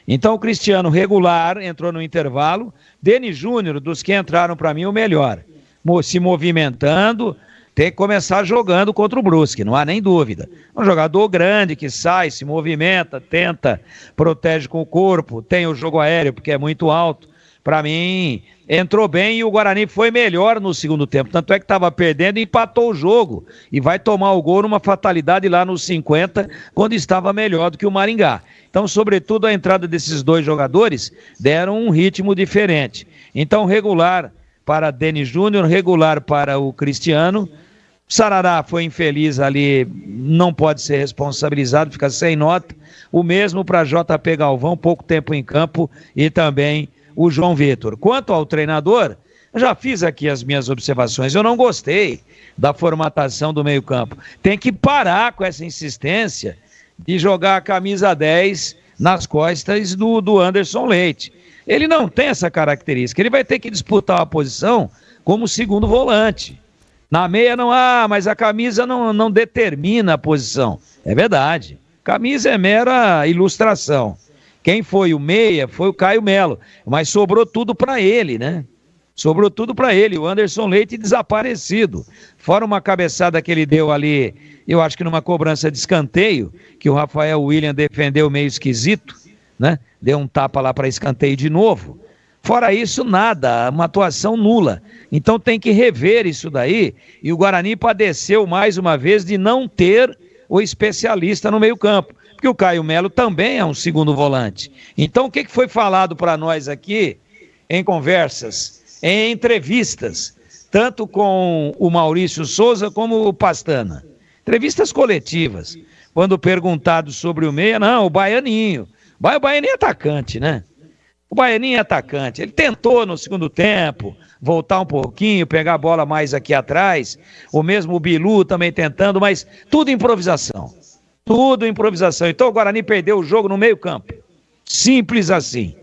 Então o Cristiano regular, entrou no intervalo. Denis Júnior, dos que entraram para mim, o melhor. Se movimentando, tem que começar jogando contra o Brusque, não há nem dúvida. Um jogador grande que sai, se movimenta, tenta, protege com o corpo, tem o jogo aéreo porque é muito alto. Para mim, entrou bem e o Guarani foi melhor no segundo tempo. Tanto é que estava perdendo e empatou o jogo. E vai tomar o gol numa fatalidade lá nos 50, quando estava melhor do que o Maringá. Então, sobretudo, a entrada desses dois jogadores deram um ritmo diferente. Então, regular para Denis Júnior, regular para o Cristiano. Sarará foi infeliz ali, não pode ser responsabilizado, fica sem nota. O mesmo para JP Galvão, pouco tempo em campo, e também o João Vitor. Quanto ao treinador, eu já fiz aqui as minhas observações, eu não gostei da formatação do meio-campo. Tem que parar com essa insistência de jogar a camisa 10 nas costas do Anderson Leite. Ele não tem essa característica, ele vai ter que disputar a posição como segundo volante. Na meia não há, mas a camisa não determina a posição. É verdade. Camisa é mera ilustração. Quem foi o meia foi o Caio Melo, mas sobrou tudo para ele, né? Sobrou tudo para ele, o Anderson Leite desaparecido. Fora uma cabeçada que ele deu ali, eu acho que numa cobrança de escanteio, que o Rafael William defendeu meio esquisito, né? Deu um tapa lá para escanteio de novo. Fora isso, nada, uma atuação nula. Então tem que rever isso daí, e o Guarani padeceu mais uma vez de não ter o especialista no meio-campo, porque o Caio Melo também é um segundo volante. Então o que foi falado para nós aqui, em conversas, em entrevistas, tanto com o Maurício Souza como o Pastana? Entrevistas coletivas. Quando perguntado sobre o meia, não, o Baianinho. O Baianinho é atacante, né? O Baianinho é atacante. Ele tentou no segundo tempo voltar um pouquinho, pegar a bola mais aqui atrás. O mesmo Bilu também tentando, mas tudo improvisação. Tudo improvisação. Então o Guarani perdeu o jogo no meio-campo. Simples assim.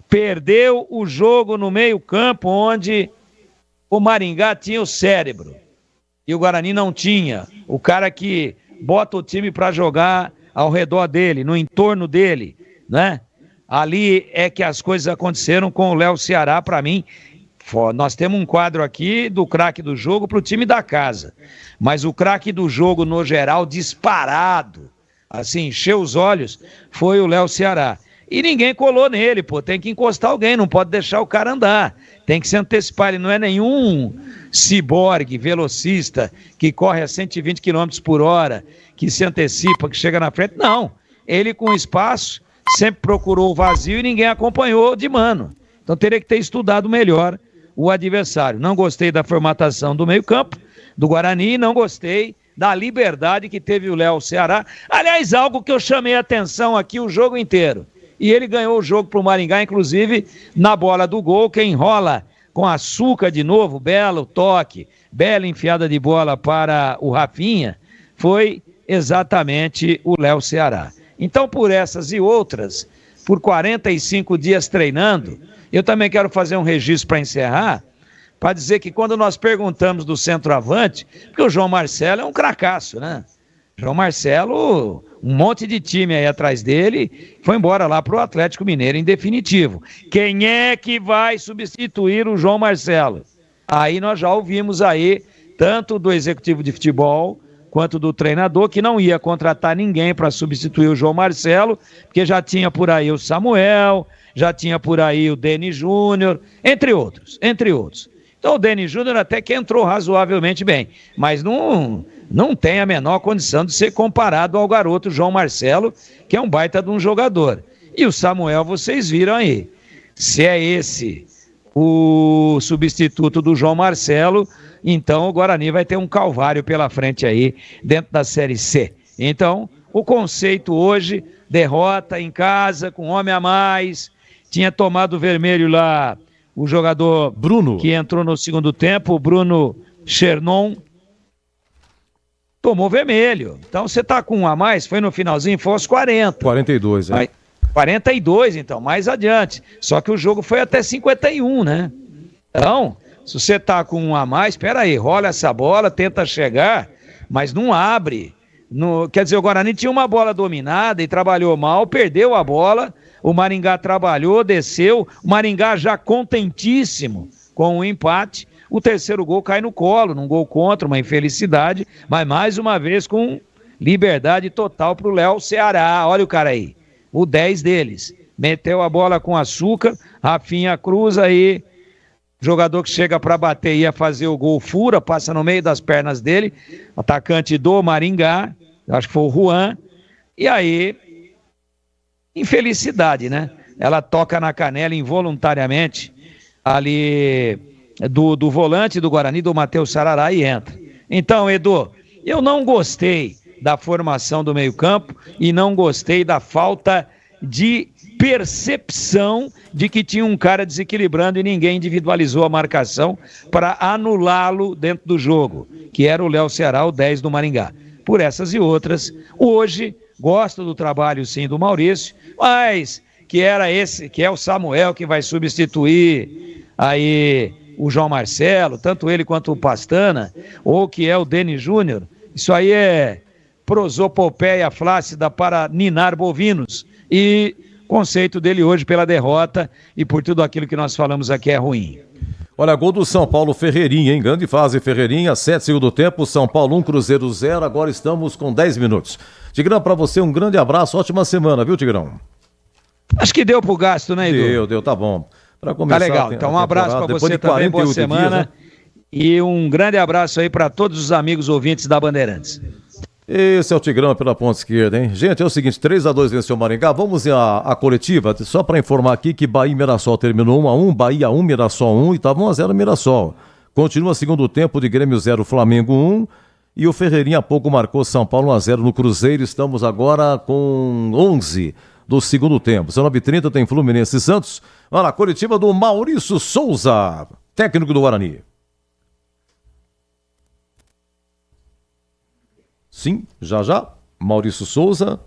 Perdeu o jogo no meio-campo, onde o Maringá tinha o cérebro e o Guarani não tinha. O cara que bota o time para jogar ao redor dele, no entorno dele, né? Ali é que as coisas aconteceram com o Léo Ceará. Para mim, nós temos um quadro aqui do craque do jogo para o time da casa, mas o craque do jogo no geral, disparado, assim, encheu os olhos, foi o Léo Ceará. E ninguém colou nele, pô, tem que encostar alguém, não pode deixar o cara andar, tem que se antecipar. Ele não é nenhum ciborgue, velocista, que corre a 120 km por hora, que se antecipa, que chega na frente, não. Ele com espaço sempre procurou o vazio e ninguém acompanhou de mano. Então teria que ter estudado melhor o adversário. Não gostei da formatação do meio-campo do Guarani, não gostei da liberdade que teve o Léo Ceará. Aliás, algo que eu chamei a atenção aqui o jogo inteiro. E ele ganhou o jogo para o Maringá, inclusive na bola do gol, que enrola com açúcar de novo, belo toque, bela enfiada de bola para o Rafinha, foi exatamente o Léo Ceará. Então, por essas e outras, por 45 dias treinando, eu também quero fazer um registro para encerrar, para dizer que quando nós perguntamos do centroavante, porque o João Marcelo é um cracaço, né? João Marcelo, um monte de time aí atrás dele, foi embora lá para o Atlético Mineiro em definitivo. Quem é que vai substituir o João Marcelo? Aí nós já ouvimos aí, tanto do executivo de futebol, quanto do treinador, que não ia contratar ninguém para substituir o João Marcelo, porque já tinha por aí o Samuel, já tinha por aí o Denis Júnior, entre outros. Então o Denis Júnior até que entrou razoavelmente bem, mas não tem a menor condição de ser comparado ao garoto João Marcelo, que é um baita de um jogador. E o Samuel, vocês viram aí, se é esse o substituto do João Marcelo, então o Guarani vai ter um calvário pela frente aí dentro da Série C. Então, o conceito hoje, derrota em casa, com homem a mais, tinha tomado vermelho lá o jogador Bruno, que entrou no segundo tempo, o Bruno Chernon, tomou vermelho. Então você tá com um a mais, foi no finalzinho, foi aos 40. 42, é. 42, então, mais adiante. Só que o jogo foi até 51, né? Então, se você tá com um a mais, espera aí, rola essa bola, tenta chegar, mas não abre. Quer dizer, o Guarani tinha uma bola dominada e trabalhou mal, perdeu a bola, o Maringá trabalhou, desceu, o Maringá já contentíssimo com o empate, O terceiro gol cai no colo, num gol contra, uma infelicidade, mas mais uma vez com liberdade total para o Léo Ceará. Olha o cara aí, o 10 deles. Meteu a bola com açúcar, Rafinha cruza aí, jogador que chega para bater ia fazer o gol, fura, passa no meio das pernas dele, atacante do Maringá, acho que foi o Juan, e aí, infelicidade, né? Ela toca na canela involuntariamente, ali do volante do Guarani, do Matheus Sarará, e entra. Então, Edu, eu não gostei da formação do meio-campo e não gostei da falta de percepção de que tinha um cara desequilibrando e ninguém individualizou a marcação para anulá-lo dentro do jogo, que era o Léo Ceará, o 10 do Maringá. Por essas e outras, hoje gosto do trabalho sim do Maurício, mas que é o Samuel que vai substituir aí o João Marcelo, tanto ele quanto o Pastana, ou que é o Denis Júnior, isso aí é prosopopeia flácida para ninar bovinos, e conceito dele hoje pela derrota e por tudo aquilo que nós falamos aqui é ruim. Olha, gol do São Paulo, Ferreirinha, hein? Grande fase, Ferreirinha, 7 segundo tempo, São Paulo 1, Cruzeiro 0, agora estamos com 10 minutos. Tigrão, pra você um grande abraço, ótima semana, viu, Tigrão? Acho que deu pro gasto, né, Edu? Deu, tá bom. Pra começar, tá legal, então um abraço pra você também, boa semana, dias, né? E um grande abraço aí pra todos os amigos ouvintes da Bandeirantes. Esse é o Tigrão pela ponta esquerda, hein? Gente, é o seguinte, 3-2 venceu o Maringá. Vamos à coletiva, só para informar aqui que Bahia e Mirassol terminou 1-1, Bahia 1, Mirassol 1 e estava 1-0 Mirassol. Continua segundo tempo de Grêmio 0, Flamengo 1 e o Ferreirinha há pouco marcou São Paulo 1-0 no Cruzeiro. Estamos agora com 11 do segundo tempo. 19h30 tem Fluminense e Santos. Olha lá, a coletiva do Maurício Souza, técnico do Guarani. Sim, já. Maurício Souza,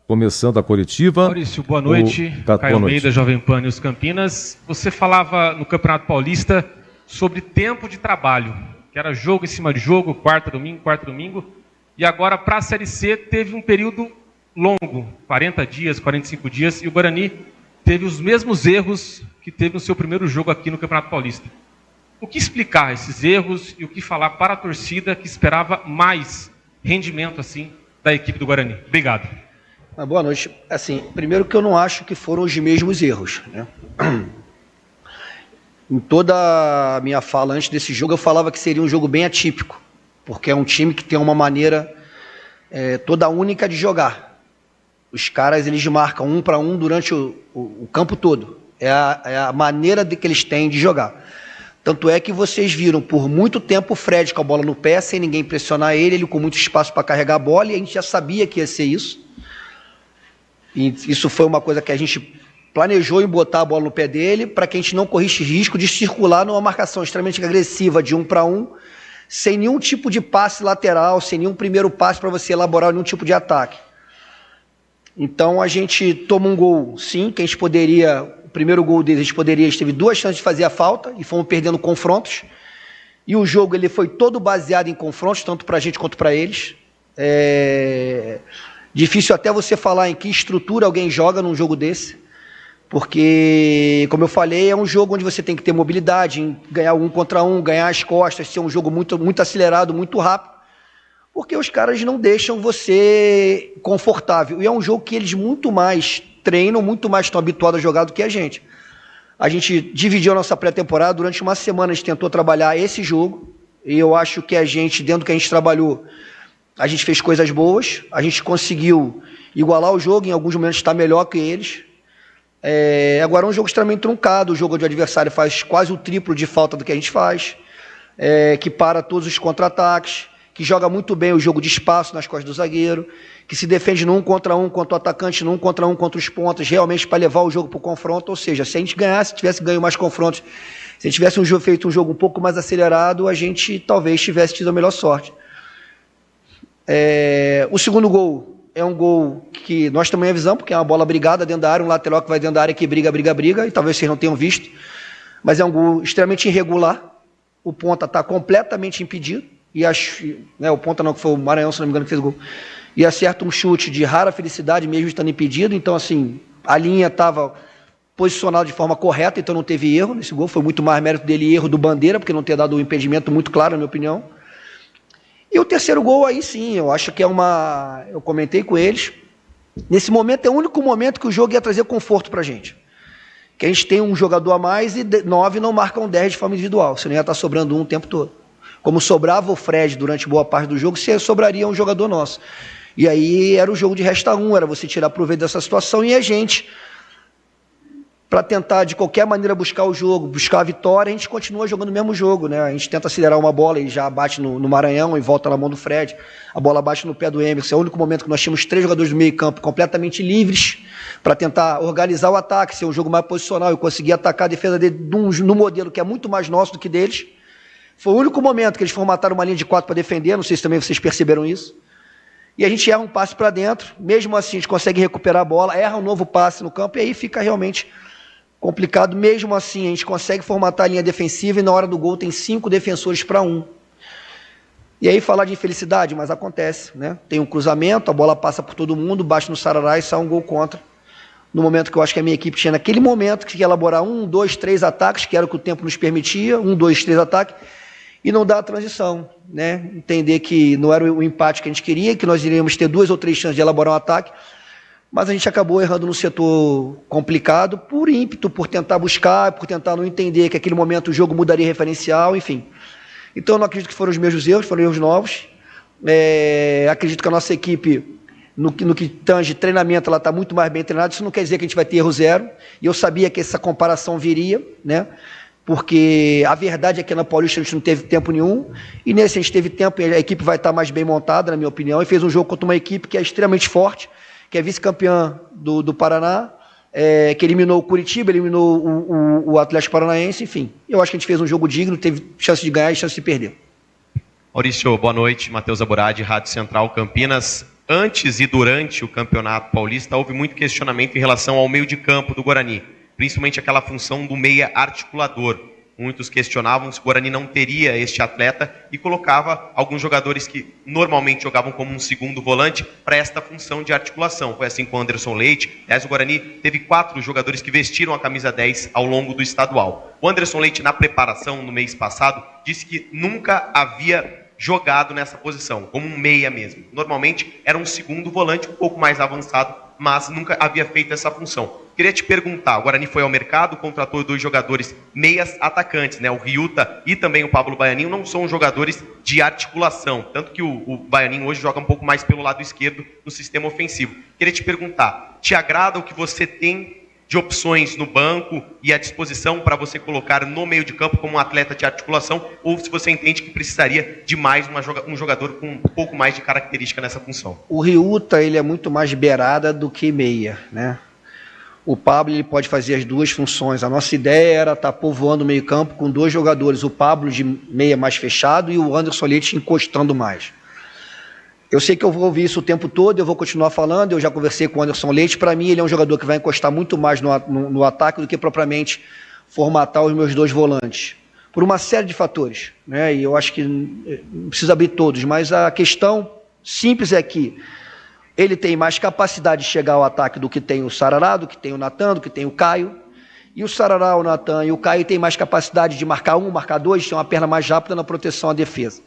começando a coletiva. Maurício, boa noite. Caio Almeida, Jovem Pan News Campinas. Você falava no Campeonato Paulista sobre tempo de trabalho, que era jogo em cima de jogo, quarta, domingo. E agora, para a Série C, teve um período longo, 40 dias, 45 dias, e o Guarani teve os mesmos erros que teve no seu primeiro jogo aqui no Campeonato Paulista. O que explicar esses erros e o que falar para a torcida que esperava mais rendimento assim da equipe do Guarani? Obrigado. Boa noite. Assim, primeiro que eu não acho que foram os mesmos erros, né? Em toda a minha fala antes desse jogo eu falava que seria um jogo bem atípico, porque é um time que tem uma maneira toda única de jogar. Os caras eles marcam 1 para 1 durante o campo todo. É a maneira que eles têm de jogar. Tanto é que vocês viram por muito tempo o Fred com a bola no pé, sem ninguém pressionar ele com muito espaço para carregar a bola, e a gente já sabia que ia ser isso. E isso foi uma coisa que a gente planejou em botar a bola no pé dele, para que a gente não corresse risco de circular numa marcação extremamente agressiva de 1 para 1, sem nenhum tipo de passe lateral, sem nenhum primeiro passe para você elaborar nenhum tipo de ataque. Então a gente toma um gol, sim, que a gente poderia... O primeiro gol deles, a gente teve 2 chances de fazer a falta e fomos perdendo confrontos. E o jogo ele foi todo baseado em confrontos, tanto para a gente quanto para eles. Difícil até você falar em que estrutura alguém joga num jogo desse, porque, como eu falei, é um jogo onde você tem que ter mobilidade, em ganhar 1 contra 1, ganhar as costas, ser um jogo muito, muito acelerado, muito rápido, porque os caras não deixam você confortável. E é um jogo que eles muito mais treinam, muito mais estão habituados a jogar do que a gente. A gente dividiu a nossa pré-temporada, durante uma semana a gente tentou trabalhar esse jogo, e eu acho que a gente, dentro do que a gente trabalhou, a gente fez coisas boas, a gente conseguiu igualar o jogo, em alguns momentos está melhor que eles. Agora é um jogo extremamente truncado, o jogo de adversário faz quase o triplo de falta do que a gente faz, que para todos os contra-ataques, que joga muito bem o jogo de espaço nas costas do zagueiro, que se defende no 1 contra 1 contra o atacante, no 1 contra 1 contra os pontas, realmente para levar o jogo para o confronto. Ou seja, se a gente ganhasse, tivesse ganho mais confrontos, se a gente tivesse feito um jogo um pouco mais acelerado, a gente talvez tivesse tido a melhor sorte. O segundo gol é um gol que nós também avisamos, porque é uma bola brigada dentro da área, um lateral que vai dentro da área que briga, e talvez vocês não tenham visto, mas é um gol extremamente irregular. O ponta está completamente impedido, e o ponta não, que foi o Maranhão, se não me engano, que fez o gol, e acerta um chute de rara felicidade, mesmo estando impedido. Então, assim, a linha estava posicionado de forma correta, então não teve erro nesse gol, foi muito mais mérito dele e erro do Bandeira, porque não ter dado um impedimento muito claro, na minha opinião. E o terceiro gol aí sim, eu acho que é eu comentei com eles, nesse momento é o único momento que o jogo ia trazer conforto pra gente. Que a gente tem um jogador a mais e 9 não marcam 10 de forma individual, senão ia estar sobrando um o tempo todo. Como sobrava o Fred durante boa parte do jogo, sobraria um jogador nosso. E aí era o jogo de resta 1, era você tirar proveito dessa situação e a gente, para tentar de qualquer maneira buscar o jogo, buscar a vitória, a gente continua jogando o mesmo jogo, né? A gente tenta acelerar uma bola e já bate no Maranhão e volta na mão do Fred, a bola bate no pé do Emerson, é o único momento que nós tínhamos 3 jogadores do meio campo completamente livres para tentar organizar o ataque, ser um jogo mais posicional e conseguir atacar a defesa dele no modelo que é muito mais nosso do que deles. Foi o único momento que eles formataram uma linha de 4 para defender, não sei se também vocês perceberam isso. E a gente erra um passe para dentro, mesmo assim a gente consegue recuperar a bola, erra um novo passe no campo e aí fica realmente complicado. Mesmo assim a gente consegue formatar a linha defensiva e na hora do gol tem 5 defensores para 1. E aí falar de infelicidade, mas acontece, né? Tem um cruzamento, a bola passa por todo mundo, bate no Sarará e sai um gol contra. No momento que eu acho que a minha equipe tinha naquele momento que tinha que elaborar 1, 2, 3 ataques, que era o que o tempo nos permitia, 1, 2, 3 ataques, e não dá a transição, né? Entender que não era o empate que a gente queria, que nós iríamos ter 2 ou 3 chances de elaborar um ataque, mas a gente acabou errando no setor complicado por ímpeto, por tentar buscar, por tentar não entender que naquele momento o jogo mudaria referencial, enfim. Então eu não acredito que foram os mesmos erros, foram erros novos. Acredito que a nossa equipe, no que tange treinamento, ela está muito mais bem treinada. Isso não quer dizer que a gente vai ter erro zero, e eu sabia que essa comparação viria, né? Porque a verdade é que na Paulista a gente não teve tempo nenhum, e nesse a gente teve tempo, e a equipe vai estar mais bem montada, na minha opinião, e fez um jogo contra uma equipe que é extremamente forte, que é vice-campeã do Paraná, que eliminou o Curitiba, eliminou o Atlético Paranaense, enfim. Eu acho que a gente fez um jogo digno, teve chance de ganhar e chance de perder. Maurício, boa noite. Matheus Aburadi, Rádio Central Campinas. Antes e durante o Campeonato Paulista, houve muito questionamento em relação ao meio de campo do Guarani, principalmente aquela função do meia articulador. Muitos questionavam se o Guarani não teria este atleta e colocava alguns jogadores que normalmente jogavam como um segundo volante para esta função de articulação. Foi assim com o Anderson Leite. Aliás, o Guarani teve 4 jogadores que vestiram a camisa 10 ao longo do estadual. O Anderson Leite, na preparação no mês passado, disse que nunca havia jogado nessa posição, como um meia mesmo. Normalmente era um segundo volante um pouco mais avançado, mas nunca havia feito essa função. Queria te perguntar, o Guarani foi ao mercado, contratou 2 jogadores meias atacantes, né? O Ryuta e também o Pablo Baianinho não são jogadores de articulação, tanto que o Baianinho hoje joga um pouco mais pelo lado esquerdo no sistema ofensivo. Queria te perguntar, te agrada o que você tem de opções no banco e à disposição para você colocar no meio de campo como um atleta de articulação, ou se você entende que precisaria de mais um jogador com um pouco mais de característica nessa função? O Ryuta, ele é muito mais beirada do que meia, né? O Pablo, ele pode fazer as 2 funções. A nossa ideia era estar povoando o meio campo com 2 jogadores, o Pablo de meia mais fechado e o Anderson Leite encostando mais. Eu sei que eu vou ouvir isso o tempo todo, eu vou continuar falando, eu já conversei com o Anderson Leite, para mim ele é um jogador que vai encostar muito mais no ataque do que propriamente formatar os meus 2 volantes, por uma série de fatores, né? E eu acho que não precisa abrir todos, mas a questão simples é que ele tem mais capacidade de chegar ao ataque do que tem o Sarará, do que tem o Natan, do que tem o Caio, e o Sarará, o Natan e o Caio têm mais capacidade de marcar 1, marcar 2, ter uma perna mais rápida na proteção à defesa.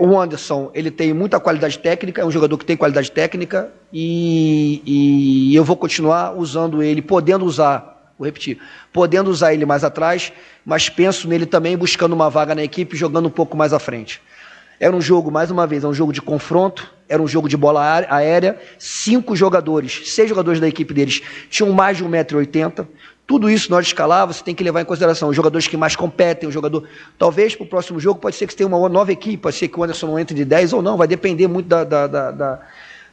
O Anderson, ele tem muita qualidade técnica, é um jogador que tem qualidade técnica e eu vou continuar usando ele, podendo usar ele mais atrás, mas penso nele também buscando uma vaga na equipe, jogando um pouco mais à frente. Era um jogo, mais uma vez, é um jogo de confronto, era um jogo de bola aérea, 6 jogadores da equipe deles tinham mais de 1,80 m, tudo isso na hora de escalar, você tem que levar em consideração os jogadores que mais competem, o jogador, talvez para o próximo jogo, pode ser que você tenha uma nova equipe, pode ser que o Anderson não entre de 10 ou não, vai depender muito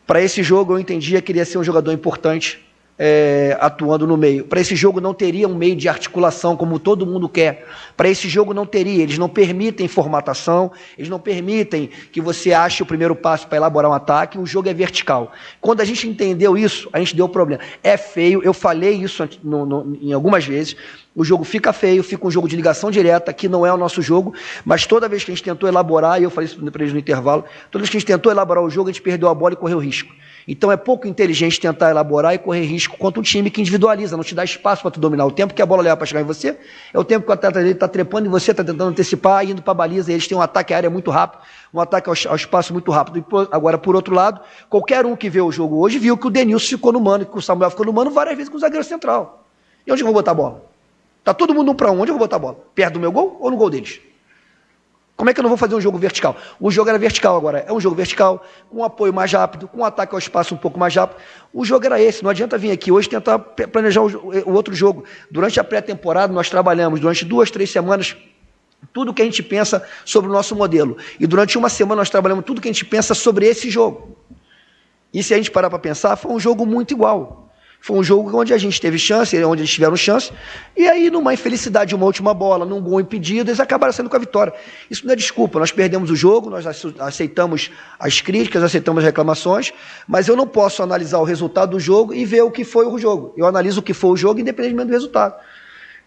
Para esse jogo eu entendia que ele ia ser um jogador importante, atuando no meio. Para esse jogo não teria um meio de articulação como todo mundo quer. Para esse jogo não teria, eles não permitem formatação, eles não permitem que você ache o primeiro passo para elaborar um ataque, o jogo é vertical. Quando a gente entendeu isso, a gente deu problema. É feio, eu falei isso em algumas vezes, o jogo fica feio, fica um jogo de ligação direta, que não é o nosso jogo, mas toda vez que a gente tentou elaborar, e eu falei isso para eles no intervalo, toda vez que a gente tentou elaborar o jogo, a gente perdeu a bola e correu risco. Então é pouco inteligente tentar elaborar e correr risco contra um time que individualiza, não te dá espaço para tu dominar. O tempo que a bola leva para chegar em você é o tempo que o atleta dele está trepando em você, está tentando antecipar, indo para a baliza. Eles têm um ataque à área muito rápido, um ataque ao espaço muito rápido. Agora, por outro lado, qualquer um que vê o jogo hoje viu que o Denilson ficou no mano, que o Samuel ficou no mano várias vezes com o zagueiro central. E onde eu vou botar a bola? Tá todo mundo 1 para 1, onde eu vou botar a bola? Perto do meu gol ou no gol deles? Como é que eu não vou fazer um jogo vertical? O jogo era vertical agora. É um jogo vertical, com um apoio mais rápido, com um ataque ao espaço um pouco mais rápido. O jogo era esse. Não adianta vir aqui hoje tentar planejar o outro jogo. Durante a pré-temporada, nós trabalhamos durante 2, 3 semanas tudo que a gente pensa sobre o nosso modelo. E durante uma semana nós trabalhamos tudo que a gente pensa sobre esse jogo. E se a gente parar para pensar, foi um jogo muito igual. Foi um jogo onde a gente teve chance, onde eles tiveram chance, e aí, numa infelicidade de uma última bola, num gol impedido, eles acabaram saindo com a vitória. Isso não é desculpa, nós perdemos o jogo, nós aceitamos as críticas, aceitamos as reclamações, mas eu não posso analisar o resultado do jogo e ver o que foi o jogo. Eu analiso o que foi o jogo, independentemente do resultado.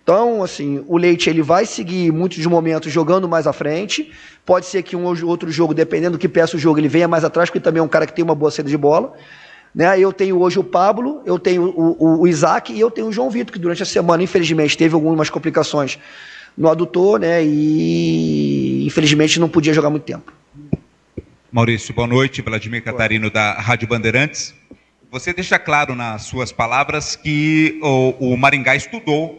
Então, assim, o Leite ele vai seguir muitos momentos jogando mais à frente, pode ser que um ou outro jogo, dependendo do que peça o jogo, ele venha mais atrás, porque também é um cara que tem uma boa saída de bola. Né? Eu tenho hoje o Pablo, eu tenho o Isaac e eu tenho o João Vitor, que durante a semana, infelizmente, teve algumas complicações no adutor, né? E infelizmente não podia jogar muito tempo. Maurício, boa noite. Vladimir Catarino, da Rádio Bandeirantes. Você deixa claro nas suas palavras que o Maringá estudou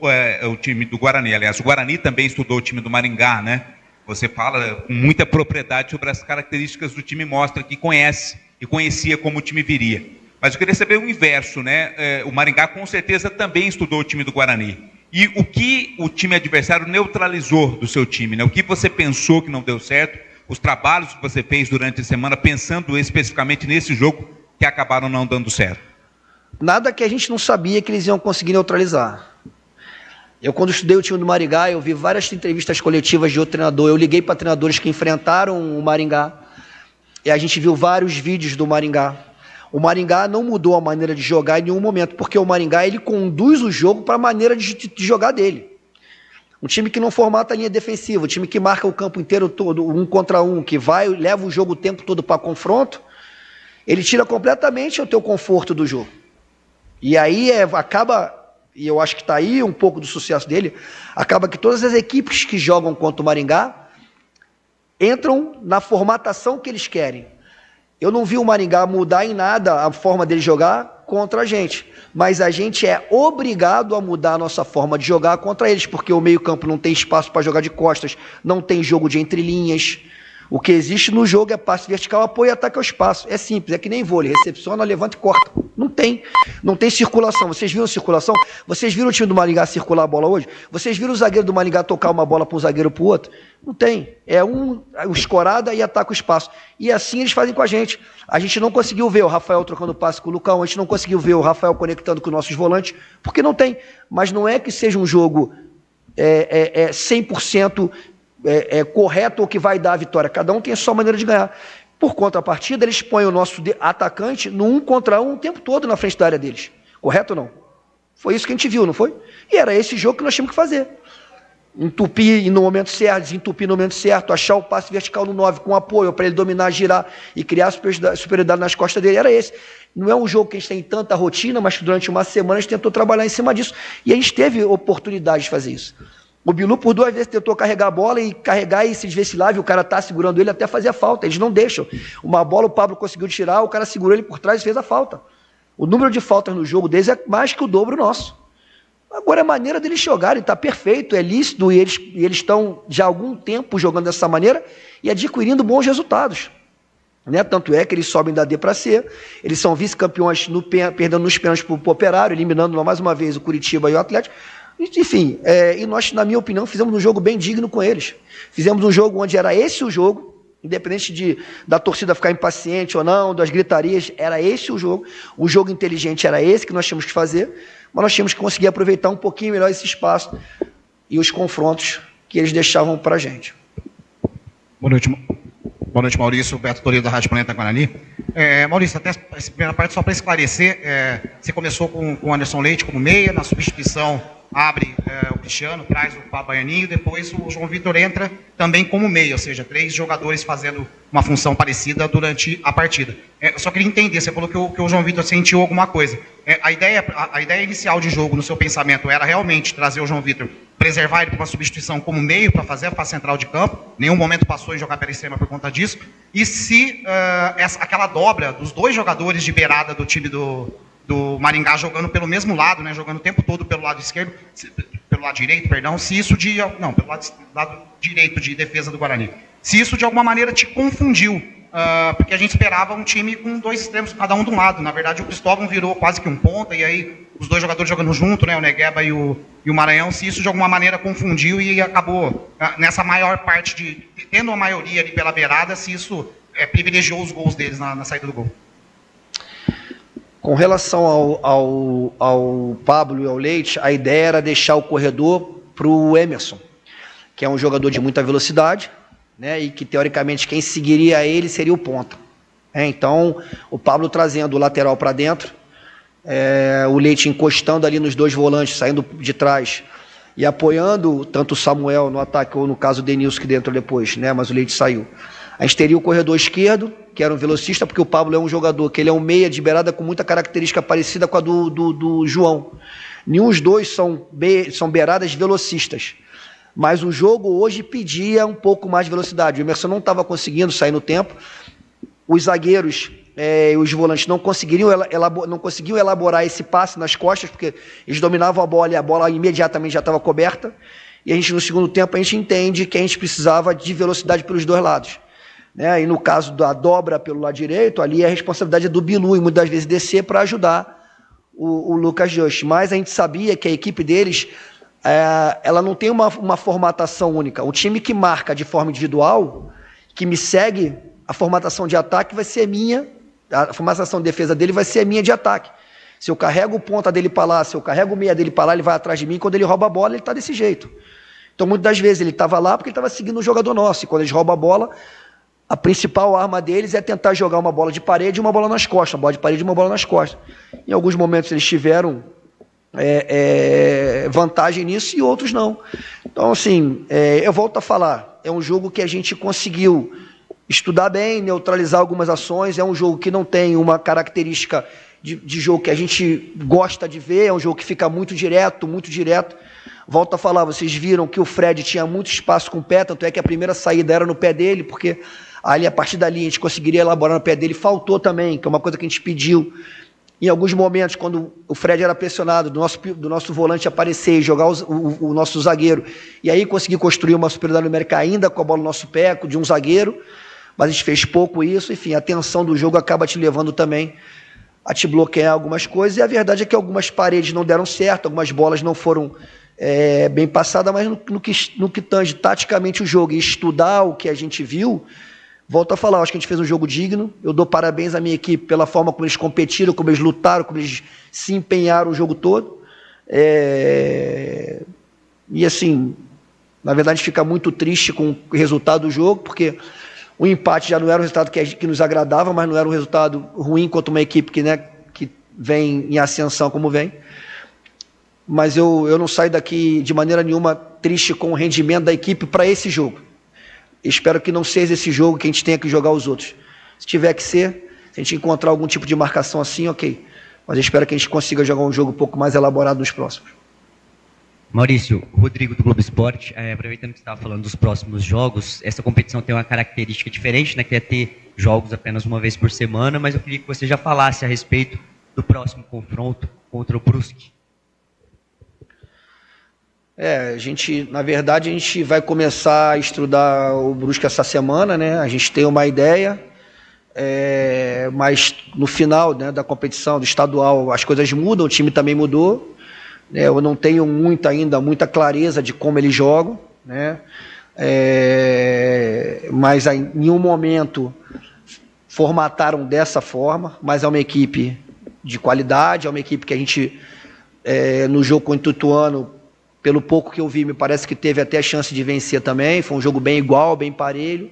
o time do Guarani. Aliás, o Guarani também estudou o time do Maringá, né? Você fala com muita propriedade sobre as características do time, mostra que conhece e conhecia como o time viria. Mas eu queria saber o inverso, né? O Maringá com certeza também estudou o time do Guarani. E o que o time adversário neutralizou do seu time, né? O que você pensou que não deu certo, os trabalhos que você fez durante a semana, pensando especificamente nesse jogo, que acabaram não dando certo? Nada que a gente não sabia que eles iam conseguir neutralizar. Eu, quando estudei o time do Maringá, eu vi várias entrevistas coletivas de outro treinador, eu liguei para treinadores que enfrentaram o Maringá, e a gente viu vários vídeos do Maringá. O Maringá não mudou a maneira de jogar em nenhum momento, porque o Maringá ele conduz o jogo para a maneira de jogar dele. Um time que não formata a linha defensiva, um time que marca o campo inteiro todo, 1 contra 1, que leva o jogo o tempo todo para confronto, ele tira completamente o teu conforto do jogo. E aí acaba, e eu acho que está aí um pouco do sucesso dele, acaba que todas as equipes que jogam contra o Maringá entram na formatação que eles querem. Eu não vi o Maringá mudar em nada a forma dele jogar contra a gente, mas a gente é obrigado a mudar a nossa forma de jogar contra eles, porque o meio-campo não tem espaço para jogar de costas, não tem jogo de entrelinhas. O que existe no jogo é passe vertical, apoio e ataque ao espaço. É simples, é que nem vôlei, recepciona, levanta e corta. Não tem circulação. Vocês viram circulação? Vocês viram o time do Maringá circular a bola hoje? Vocês viram o zagueiro do Maringá tocar uma bola para um zagueiro para o outro? Não tem. É escorada e ataca o espaço. E assim eles fazem com a gente. A gente não conseguiu ver o Rafael trocando passe com o Lucão, a gente não conseguiu ver o Rafael conectando com os nossos volantes, porque não tem. Mas não é que seja um jogo 100% correto ou que vai dar a vitória. Cada um tem a sua maneira de ganhar. Por contrapartida, eles põem o nosso atacante no 1 contra 1 o tempo todo na frente da área deles. Correto ou não? Foi isso que a gente viu, não foi? E era esse jogo que nós tínhamos que fazer. Entupir no momento certo, desentupir no momento certo, achar o passe vertical no 9 com apoio para ele dominar, girar e criar superioridade nas costas dele. Era esse. Não é um jogo que a gente tem tanta rotina, mas que durante uma semana a gente tentou trabalhar em cima disso. E a gente teve oportunidade de fazer isso. O Bilu, por 2 vezes, tentou carregar a bola e carregar e se desvencilhava, e o cara tá segurando ele até fazer a falta. Eles não deixam. Uma bola o Pablo conseguiu tirar, o cara segurou ele por trás e fez a falta. O número de faltas no jogo deles é mais que o dobro nosso. Agora, a maneira deles jogarem está perfeito, é lícito, e eles estão já há algum tempo jogando dessa maneira e adquirindo bons resultados. Né? Tanto é que eles sobem da D para C, eles são vice-campeões perdendo nos pênaltis para o Operário, eliminando mais uma vez o Curitiba e o Atlético. Enfim, e nós, na minha opinião, fizemos um jogo bem digno com eles. Fizemos um jogo onde era esse o jogo, independente da torcida ficar impaciente ou não, das gritarias, era esse o jogo. O jogo inteligente era esse que nós tínhamos que fazer, mas nós tínhamos que conseguir aproveitar um pouquinho melhor esse espaço e os confrontos que eles deixavam para a gente. Boa noite, Maurício. Beto Toledo, da Rádio Planeta Guarani. Maurício, até essa primeira parte, só para esclarecer, você começou com o Anderson Leite como meia, na substituição abre o Cristiano, traz o Baianinho, depois o João Vitor entra também como meio, ou seja, 3 jogadores fazendo uma função parecida durante a partida. Eu só queria entender, você falou que o João Vitor sentiu alguma coisa. A ideia inicial de jogo no seu pensamento era realmente trazer o João Vitor, preservar ele para uma substituição como meio para fazer a fase central de campo, nenhum momento passou em jogar pela extrema por conta disso, e se aquela dobra dos 2 jogadores de beirada do time do Maringá jogando pelo mesmo lado, né, jogando o tempo todo pelo lado esquerdo, pelo lado direito, perdão, se isso pelo lado direito de defesa do Guarani, se isso de alguma maneira te confundiu, porque a gente esperava um time com 2 extremos, cada um de um lado. Na verdade, o Cristóvão virou quase que um ponta, e aí os 2 jogadores jogando junto, né, o Negueba e o Maranhão, se isso de alguma maneira confundiu e acabou nessa maior parte tendo a maioria ali pela beirada, se isso privilegiou os gols deles na saída do gol. Com relação ao Pablo e ao Leite, a ideia era deixar o corredor para o Emerson, que é um jogador de muita velocidade, né, e que teoricamente quem seguiria ele seria o ponta. Então, o Pablo trazendo o lateral para dentro, o Leite encostando ali nos 2 volantes, saindo de trás e apoiando tanto o Samuel no ataque, ou no caso o Denilson, que dentro depois, né, mas o Leite saiu. A gente teria o corredor esquerdo, que era um velocista, porque o Pablo é um jogador que ele é um meia de beirada com muita característica parecida com a do João. Nenhum dos 2 são beiradas velocistas. Mas o jogo hoje pedia um pouco mais de velocidade. O Emerson não estava conseguindo sair no tempo. Os zagueiros e os volantes não conseguiam elaborar esse passe nas costas, porque eles dominavam a bola e a bola imediatamente já estava coberta. E a gente, no segundo tempo, a gente entende que a gente precisava de velocidade pelos 2 lados. Né? E no caso da dobra pelo lado direito, ali a responsabilidade é do Bilu, e muitas vezes descer para ajudar o Lucas Just. Mas a gente sabia que a equipe deles, ela não tem uma formatação única. O time que marca de forma individual, que me segue, a formatação de ataque vai ser minha, a formatação de defesa dele vai ser a minha de ataque. Se eu carrego o ponta dele para lá, se eu carrego o meia dele para lá, ele vai atrás de mim, quando ele rouba a bola, ele está desse jeito. Então, muitas das vezes, ele estava lá porque ele estava seguindo um jogador nosso, e quando eles roubam a bola, a principal arma deles é tentar jogar uma bola de parede e uma bola nas costas, uma bola de parede e uma bola nas costas. Em alguns momentos eles tiveram vantagem nisso e outros não. Então, assim, eu volto a falar, é um jogo que a gente conseguiu estudar bem, neutralizar algumas ações, é um jogo que não tem uma característica de jogo que a gente gosta de ver, é um jogo que fica muito direto, Volto a falar, vocês viram que o Fred tinha muito espaço com o pé, tanto é que a primeira saída era no pé dele, porque ali, a partir dali, a gente conseguiria elaborar no pé dele. Faltou também, que é uma coisa que a gente pediu. Em alguns momentos, quando o Fred era pressionado, do nosso volante aparecer e jogar o nosso zagueiro, e aí conseguir construir uma superioridade numérica ainda com a bola no nosso pé, de um zagueiro, mas a gente fez pouco isso. Enfim, a tensão do jogo acaba te levando também a te bloquear algumas coisas, e a verdade é que algumas paredes não deram certo, algumas bolas não foram bem passadas, mas no que tange taticamente o jogo e estudar o que a gente viu, volto a falar, acho que a gente fez um jogo digno. Eu dou parabéns à minha equipe pela forma como eles competiram, como eles lutaram, como eles se empenharam o jogo todo. E assim, na verdade, a gente fica muito triste com o resultado do jogo, porque o empate já não era um resultado que nos agradava, mas não era um resultado ruim contra uma equipe que vem em ascensão como vem. Mas eu não saio daqui de maneira nenhuma triste com o rendimento da equipe para esse jogo. Espero que não seja esse jogo que a gente tenha que jogar os outros. Se tiver que ser, se a gente encontrar algum tipo de marcação assim, ok. Mas eu espero que a gente consiga jogar um jogo um pouco mais elaborado nos próximos. Maurício, Rodrigo do Globo Esporte, aproveitando que você estava falando dos próximos jogos, essa competição tem uma característica diferente, né, que é ter jogos apenas uma vez por semana, mas eu queria que você já falasse a respeito do próximo confronto contra o Brusque. Na verdade, a gente vai começar a estudar o Brusque essa semana, né? A gente tem uma ideia, mas no final, né, da competição, do estadual, as coisas mudam, o time também mudou. Eu não tenho muita clareza de como eles jogam, né? Mas em nenhum momento formataram dessa forma, mas é uma equipe de qualidade, é uma equipe que a gente, no jogo contra o Ituano, pelo pouco que eu vi, me parece que teve até a chance de vencer também. Foi um jogo bem igual, bem parelho.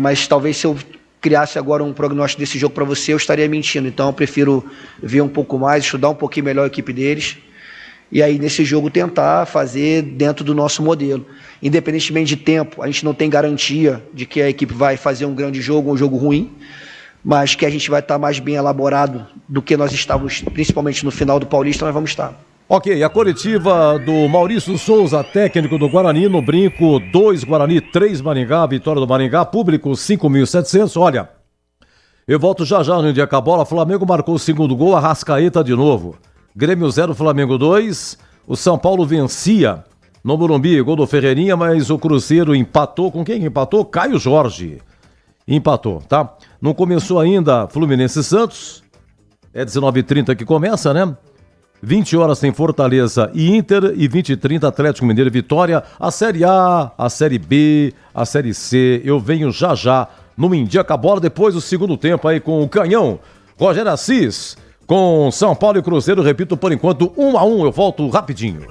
Mas talvez se eu criasse agora um prognóstico desse jogo para você, eu estaria mentindo. Então eu prefiro ver um pouco mais, estudar um pouquinho melhor a equipe deles e aí nesse jogo tentar fazer dentro do nosso modelo. Independentemente de tempo, a gente não tem garantia de que a equipe vai fazer um grande jogo ou um jogo ruim, mas que a gente vai estar mais bem elaborado do que nós estávamos, principalmente no final do Paulista, nós vamos estar. Ok, a coletiva do Maurício Souza, técnico do Guarani, no Brinco, 2 Guarani, 3 Maringá, vitória do Maringá, público 5.700. Olha, eu volto já no dia com a bola. Flamengo marcou o segundo gol, Arrascaeta de novo. Grêmio 0, Flamengo 2. O São Paulo vencia no Morumbi, gol do Ferreirinha, mas o Cruzeiro empatou. Com quem empatou? Caio Jorge. Empatou, tá? Não começou ainda Fluminense e Santos. É 19h30 que começa, né? 20 horas tem Fortaleza e Inter e 20h30 Atlético Mineiro e Vitória. A Série A, a Série B, a Série C. Eu venho já no India com a bola, depois do segundo tempo aí com o Canhão. Rogério Assis com São Paulo e Cruzeiro. Repito, por enquanto, 1-1. Eu volto rapidinho.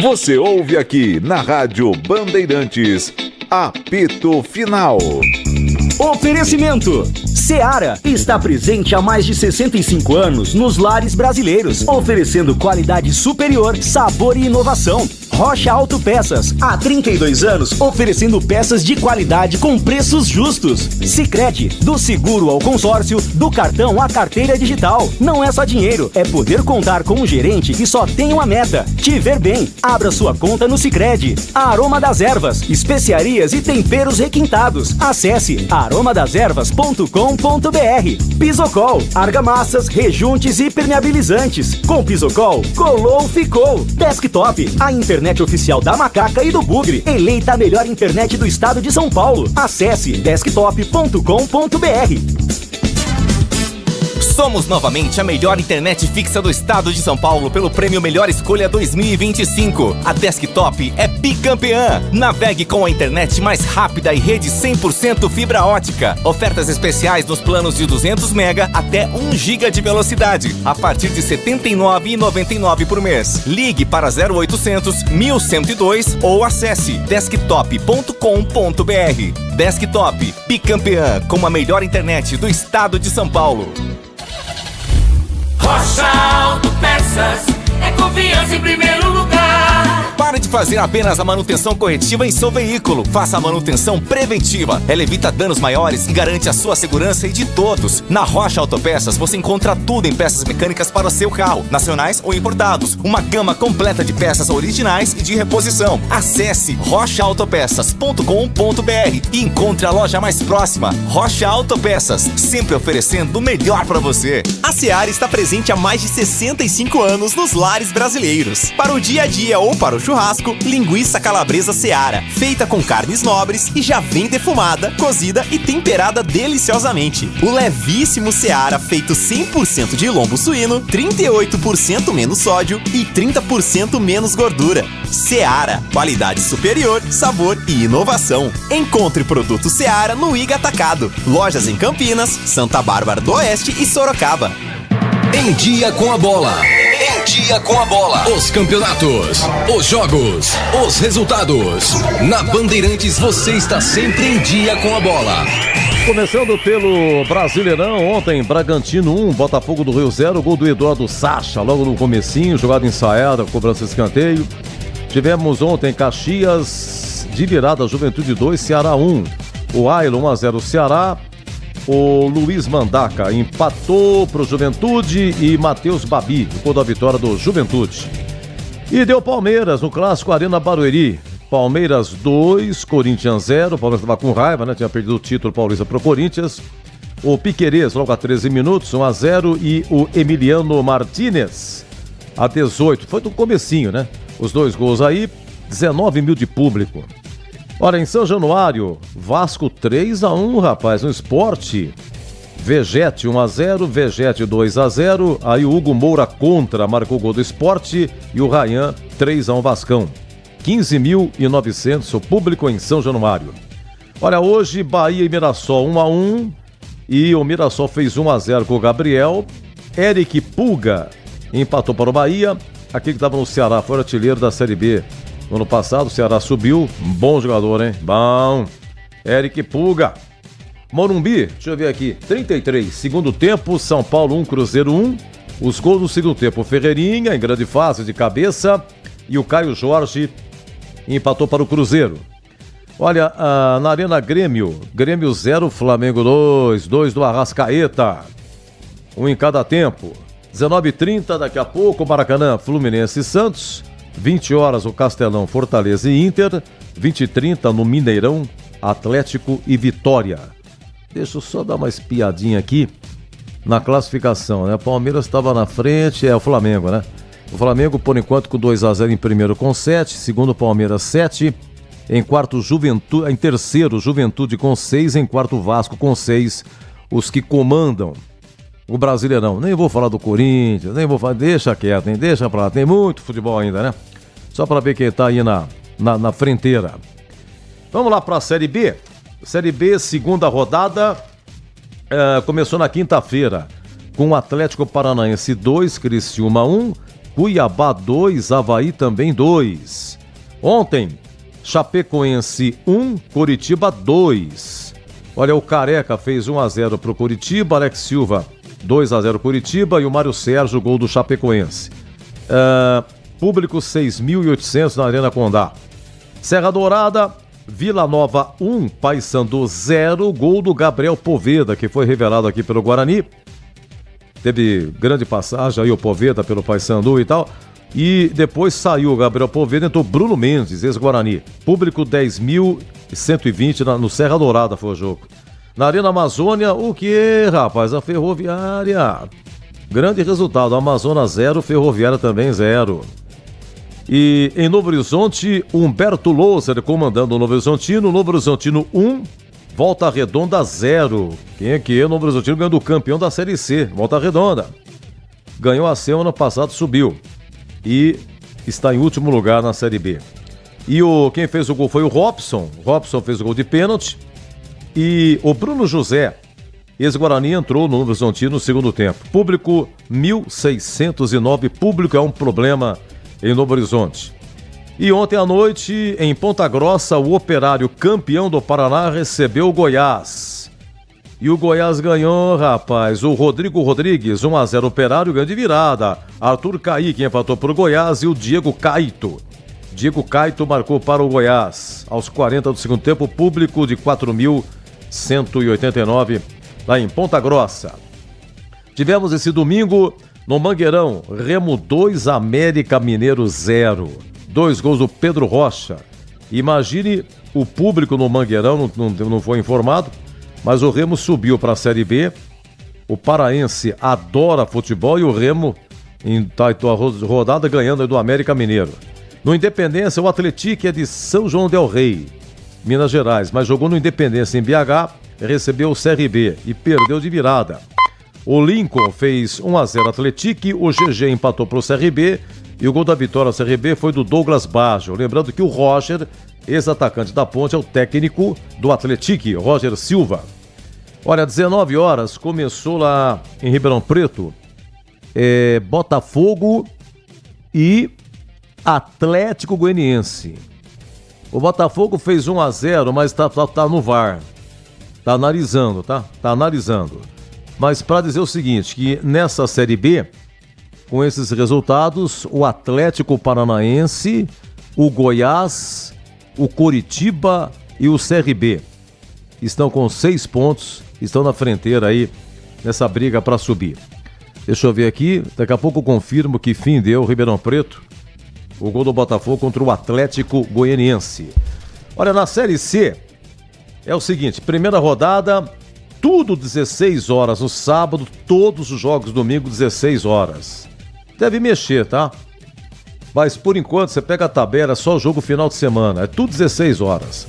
Você ouve aqui na Rádio Bandeirantes, apito final. Oferecimento. Seara está presente há mais de 65 anos nos lares brasileiros, oferecendo qualidade superior, sabor e inovação. Rocha Autopeças, há 32 anos, oferecendo peças de qualidade com preços justos. Sicredi, do seguro ao consórcio, do cartão à carteira digital. Não é só dinheiro, é poder contar com um gerente que só tem uma meta: te ver bem. Abra sua conta no Sicredi. Aroma das Ervas, especiarias e temperos requintados. Acesse aromadeservas.com.br. Pisocol, argamassas, rejuntes e permeabilizantes. Com Pisocol, colou, ficou. Desktop, a internet oficial da Macaca e do Bugre, eleita a melhor internet do estado de São Paulo. Acesse desktop.com.br. Somos novamente a melhor internet fixa do estado de São Paulo pelo prêmio Melhor Escolha 2025. A Desktop é bicampeã. Navegue com a internet mais rápida e rede 100% fibra ótica. Ofertas especiais nos planos de 200 MB até 1 GB de velocidade, a partir de R$ 79,99 por mês. Ligue para 0800 1102 ou acesse desktop.com.br. Desktop, bicampeã com a melhor internet do estado de São Paulo. Rocha Autopeças, é confiança em primeiro lugar. Pare de fazer apenas a manutenção corretiva em seu veículo. Faça a manutenção preventiva. Ela evita danos maiores e garante a sua segurança e de todos. Na Rocha Autopeças você encontra tudo em peças mecânicas para o seu carro, nacionais ou importados. Uma gama completa de peças originais e de reposição. Acesse rochaautopeças.com.br e encontre a loja mais próxima. Rocha Autopeças, sempre oferecendo o melhor para você. A Seara está presente há mais de 65 anos nos lares brasileiros. Para o dia a dia ou para o churrasco, linguiça calabresa Seara, feita com carnes nobres e já vem defumada, cozida e temperada deliciosamente. O levíssimo Seara, feito 100% de lombo suíno, 38% menos sódio e 30% menos gordura. Seara, qualidade superior, sabor e inovação. Encontre produto Seara no Iga Atacado. Lojas em Campinas, Santa Bárbara do Oeste e Sorocaba. Em Dia com a Bola. Em Dia com a Bola. Os campeonatos, os jogos, os resultados. Na Bandeirantes você está sempre em Dia com a Bola. Começando pelo Brasileirão, ontem Bragantino 1, Botafogo do Rio 0, gol do Eduardo Sacha, logo no comecinho, jogada ensaiada, cobrança de escanteio. Tivemos ontem Caxias de virada, Juventude 2, Ceará 1. O Ailon 1-0 Ceará. O Luiz Mandaca empatou para o Juventude e Matheus Babi ficou da vitória do Juventude. E deu Palmeiras no clássico Arena Barueri. Palmeiras 2, Corinthians 0. O Palmeiras estava com raiva, né? Tinha perdido o título paulista para o Corinthians. O Piquerez logo a 13 minutos, 1-0. E o Emiliano Martínez a 18. Foi do comecinho, né? Os dois gols aí, 19 mil de público. Olha, em São Januário, Vasco 3-1, rapaz, no Sport. Vegete 1-0, Vegete 2-0. Aí o Hugo Moura contra, marcou o gol do Sport. E o Rayan 3-1 Vascão. 15.900 o público em São Januário. Olha, hoje Bahia e Mirassol 1-1. E o Mirassol fez 1-0 com o Gabriel. Eric Pulga empatou para o Bahia. Aquele que estava no Ceará, foi artilheiro da Série B. No ano passado, o Ceará subiu. Bom jogador, hein? Bom. Eric Pulga. Morumbi, deixa eu ver aqui. 33. Segundo tempo, São Paulo 1, Cruzeiro 1. Os gols do segundo tempo, o Ferreirinha em grande fase de cabeça e o Caio Jorge empatou para o Cruzeiro. Olha, na Arena Grêmio 0, Flamengo 2 do Arrascaeta. Um em cada tempo. 19h30, daqui a pouco, Maracanã, Fluminense e Santos. 20 horas, o Castelão, Fortaleza e Inter. 20h30, no Mineirão, Atlético e Vitória. Deixa eu só dar uma espiadinha aqui na classificação, né? O Palmeiras estava na frente, o Flamengo, né? O Flamengo, por enquanto, com 2-0 em primeiro com 7, segundo Palmeiras 7, em quarto em terceiro Juventude com 6, em quarto Vasco com 6, os que comandam o Brasileirão. Nem vou falar do Corinthians, nem vou falar, deixa quieto, hein? Deixa pra lá, tem muito futebol ainda, né? Só pra ver quem tá aí na fronteira. Vamos lá pra Série B. Série B, segunda rodada, começou na quinta-feira, com o Atlético Paranaense 2, Criciúma 1, Cuiabá 2, Avaí também 2. Ontem, Chapecoense 1, Coritiba 2. Olha, o Careca fez 1-0 pro Coritiba, Alex Silva 2-0 Coritiba e o Mário Sérgio, gol do Chapecoense. Público 6.800 na Arena Condá. Serra Dourada, Vila Nova 1, Paysandu 0, gol do Gabriel Poveda, que foi revelado aqui pelo Guarani. Teve grande passagem aí o Poveda pelo Paysandu e tal. E depois saiu o Gabriel Poveda, entrou Bruno Mendes, ex-Guarani. Público 10.120 no Serra Dourada foi o jogo. Na Arena Amazônia, o que, rapaz? A Ferroviária. Grande resultado, Amazonas 0, Ferroviária também 0. E em Novo Horizonte, Humberto Loser comandando o Novo Horizontino. Novo Horizontino 1, Volta Redonda 0. Quem é que é? Novo Horizontino ganhou do campeão da Série C, Volta Redonda. Ganhou a C, ano passado subiu. E está em último lugar na Série B. E quem fez o gol foi o Robson. Robson fez o gol de pênalti. E o Bruno José, ex-Guarani, entrou no Novo Horizontino no segundo tempo. Público 1.609. Público é um problema em Novo Horizonte. E ontem à noite, em Ponta Grossa, o Operário, campeão do Paraná, recebeu o Goiás. E o Goiás ganhou, rapaz. O Rodrigo Rodrigues, 1-0 Operário, ganho de virada. Arthur Caíque empatou para o Goiás e o Diego Caito. Diego Caito marcou para o Goiás. Aos 40 do segundo tempo, público de 4.189 lá em Ponta Grossa. Tivemos esse domingo no Mangueirão, Remo 2, América Mineiro 0. 2 gols do Pedro Rocha. Imagine o público no Mangueirão, não foi informado, mas o Remo subiu para a Série B. O paraense adora futebol e o Remo, em rodada, ganhando do América Mineiro. No Independência, o Atlético é de São João del Rei, Minas Gerais, mas jogou no Independência em BH, recebeu o CRB e perdeu de virada. O Lincoln fez 1-0 Atlético, o GG empatou para o CRB e o gol da vitória ao CRB foi do Douglas Baggio. Lembrando que o Roger, ex-atacante da Ponte, é o técnico do Atlético, Roger Silva. Olha, 19 horas, começou lá em Ribeirão Preto, Botafogo e Atlético Goianiense. O Botafogo fez 1-0, mas tá no VAR. Tá analisando, tá? Tá analisando. Mas para dizer o seguinte, que nessa Série B, com esses resultados, o Atlético Paranaense, o Goiás, o Coritiba e o CRB estão com 6 pontos, estão na fronteira aí nessa briga para subir. Deixa eu ver aqui, daqui a pouco eu confirmo que fim deu Ribeirão Preto, o gol do Botafogo contra o Atlético Goianiense. Olha, na Série C, é o seguinte, primeira rodada, tudo 16 horas no sábado, todos os jogos domingo 16 horas. Deve mexer, tá? Mas por enquanto você pega a tabela, é só jogo final de semana, é tudo 16 horas.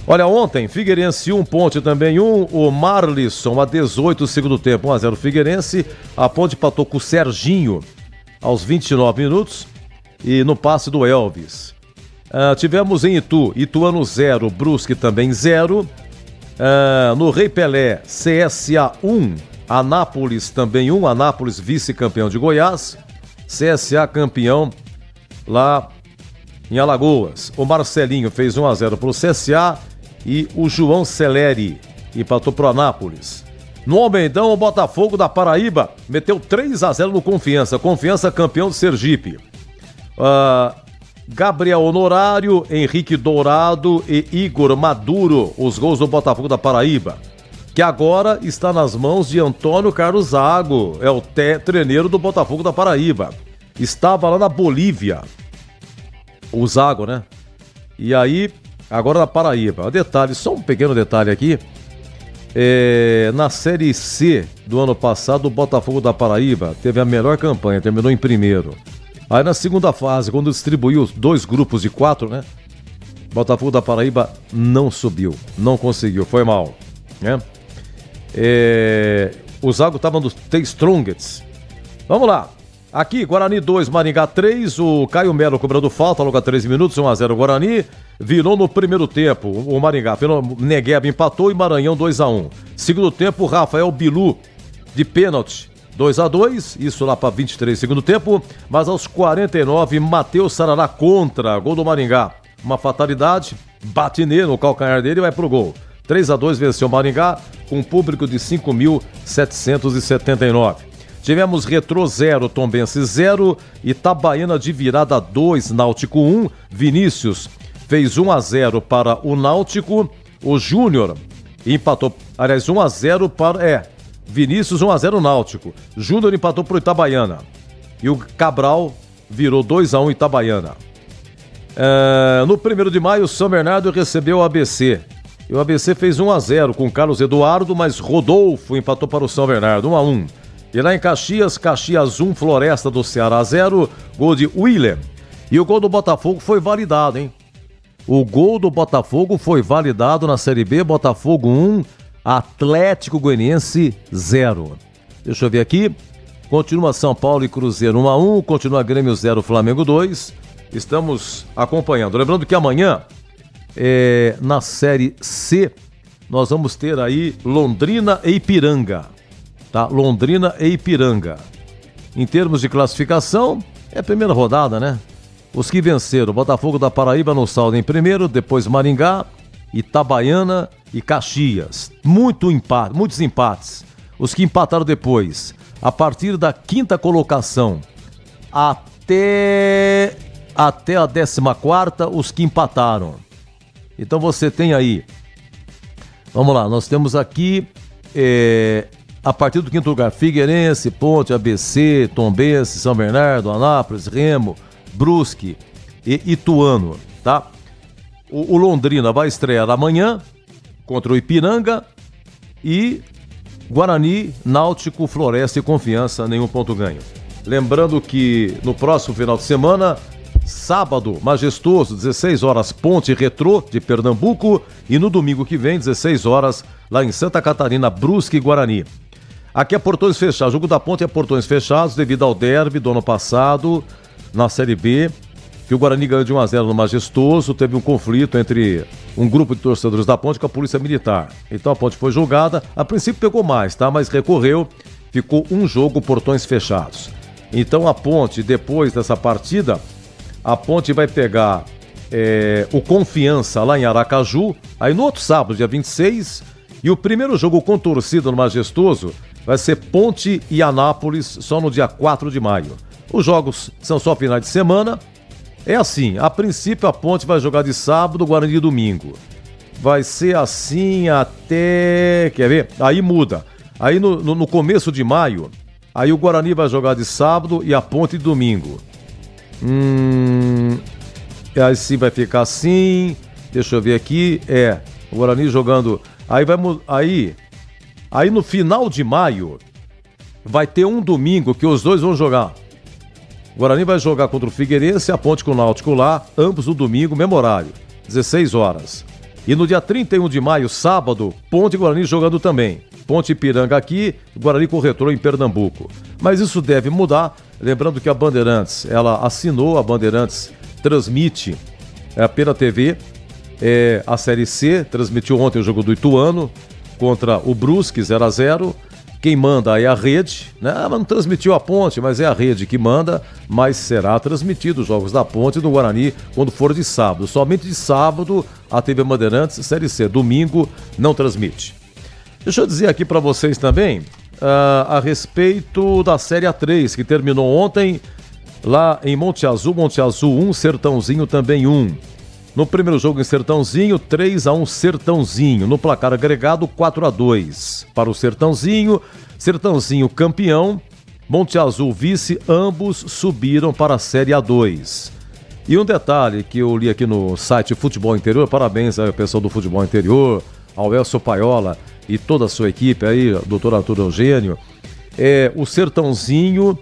Olha, ontem, Figueirense 1, Ponte também 1, o Marlisson a 18 do segundo tempo, 1-0 Figueirense, a Ponte empatou com o Serginho aos 29 minutos e no passe do Elvis. Tivemos em Ituano 0, Brusque também 0, no Rei Pelé, CSA 1, Anápolis também 1, Anápolis vice-campeão de Goiás, CSA campeão lá em Alagoas. O Marcelinho fez 1-0 para o CSA e o João Celeri empatou para o Anápolis. No Almeidão, o Botafogo da Paraíba meteu 3-0 no Confiança. Confiança campeão de Sergipe. Gabriel Honorário, Henrique Dourado e Igor Maduro, os gols do Botafogo da Paraíba, que agora está nas mãos de Antônio Carlos Zago, é o treneiro do Botafogo da Paraíba. Estava lá na Bolívia, o Zago, né? E aí, agora na Paraíba. Detalhe, só um pequeno detalhe aqui. Na Série C do ano passado, o Botafogo da Paraíba teve a melhor campanha, terminou em primeiro. Aí na segunda fase, quando distribuiu os 2 grupos de 4, né? Botafogo da Paraíba não subiu, não conseguiu, foi mal, né? O Zago estava nos The Strongest. Vamos lá. Aqui, Guarani 2, Maringá 3. O Caio Melo cobrando falta logo a 13 minutos, 1-0 Guarani. Virou no primeiro tempo o Maringá. Negueba empatou e Maranhão 2-1. Segundo tempo, Rafael Bilu de pênalti. 2-2, isso lá para 23 segundo tempo, mas aos 49, Matheus Sarará contra, gol do Maringá. Uma fatalidade, bate nele no calcanhar dele e vai pro gol. 3-2 venceu o Maringá, com um público de 5.779. Tivemos Retrô 0, Tombense 0, Itabaiana de virada 2, Náutico 1. Vinícius fez 1-0 para o Náutico, o Júnior empatou, aliás, 1-0 para... Vinícius 1-0 Náutico. Júnior empatou pro Itabaiana. E o Cabral virou 2-1 Itabaiana. No 1º de maio, o São Bernardo recebeu o ABC. E o ABC fez 1-0 com Carlos Eduardo, mas Rodolfo empatou para o São Bernardo, 1-1. E lá em Caxias, Caxias 1, Floresta do Ceará 0, gol de William. E o gol do Botafogo foi validado, hein? O gol do Botafogo foi validado na Série B, Botafogo 1, Atlético Goianiense 0. Deixa eu ver aqui. Continua São Paulo e Cruzeiro 1-1. Continua Grêmio 0, Flamengo 2. Estamos acompanhando. Lembrando que amanhã, na Série C, nós vamos ter aí Londrina e Ipiranga. Tá? Londrina e Ipiranga. Em termos de classificação, é a primeira rodada, né? Os que venceram, Botafogo da Paraíba no saldo em primeiro, depois Maringá, Itabaiana e Caxias. Muitos empates. Os que empataram depois, a partir da 5ª colocação até a 14ª, os que empataram. Então você tem aí, vamos lá, nós temos aqui a partir do 5º lugar, Figueirense, Ponte, ABC, Tombense, São Bernardo, Anápolis, Remo, Brusque e Ituano, tá? O Londrina vai estrear amanhã contra o Ipiranga e Guarani, Náutico, Floresta e Confiança, nenhum ponto ganho. Lembrando que no próximo final de semana, sábado, majestoso, 16 horas, Ponte Retrô de Pernambuco e no domingo que vem, 16 horas, lá em Santa Catarina, Brusque e Guarani. Aqui é portões fechados, o jogo da Ponte é portões fechados devido ao derby do ano passado na Série B, que o Guarani ganhou de 1-0 no Majestoso, teve um conflito entre um grupo de torcedores da Ponte com a Polícia Militar. Então a Ponte foi julgada, a princípio pegou mais, tá? Mas recorreu, ficou um jogo, portões fechados. Então a Ponte, depois dessa partida, a Ponte vai pegar o Confiança lá em Aracaju, aí no outro sábado, dia 26, e o primeiro jogo com torcida no Majestoso vai ser Ponte e Anápolis, só no dia 4 de maio. Os jogos são só finais de semana. É assim, a princípio a Ponte vai jogar de sábado, Guarani de domingo. Vai ser assim até... Quer ver? Aí muda. Aí no começo de maio, aí o Guarani vai jogar de sábado e a Ponte de domingo. Aí sim vai ficar assim. Deixa eu ver aqui. O Guarani jogando... Aí no final de maio vai ter um domingo que os dois vão jogar. O Guarani vai jogar contra o Figueirense e a Ponte com o Náutico lá, ambos no domingo, mesmo horário, 16 horas. E no dia 31 de maio, sábado, Ponte e Guarani jogando também. Ponte Ipiranga aqui, Guarani com o Retrô em Pernambuco. Mas isso deve mudar, lembrando que a Bandeirantes, ela assinou, a Bandeirantes transmite pela TV a Série C, transmitiu ontem o jogo do Ituano contra o Brusque, 0-0. Quem manda é a rede, né? Não transmitiu a Ponte, mas é a rede que manda, mas será transmitido os jogos da Ponte e do Guarani quando for de sábado. Somente de sábado a TV Bandeirantes, Série C. Domingo não transmite. Deixa eu dizer aqui para vocês também a respeito da Série A3, que terminou ontem lá em Monte Azul 1, Sertãozinho também 1. No primeiro jogo em Sertãozinho, 3-1 Sertãozinho. No placar agregado, 4-2 para o Sertãozinho. Sertãozinho campeão, Monte Azul vice, ambos subiram para a Série A2. E um detalhe que eu li aqui no site Futebol Interior, parabéns ao pessoal do Futebol Interior, ao Elcio Paiola e toda a sua equipe aí, doutor Arthur Eugênio, o Sertãozinho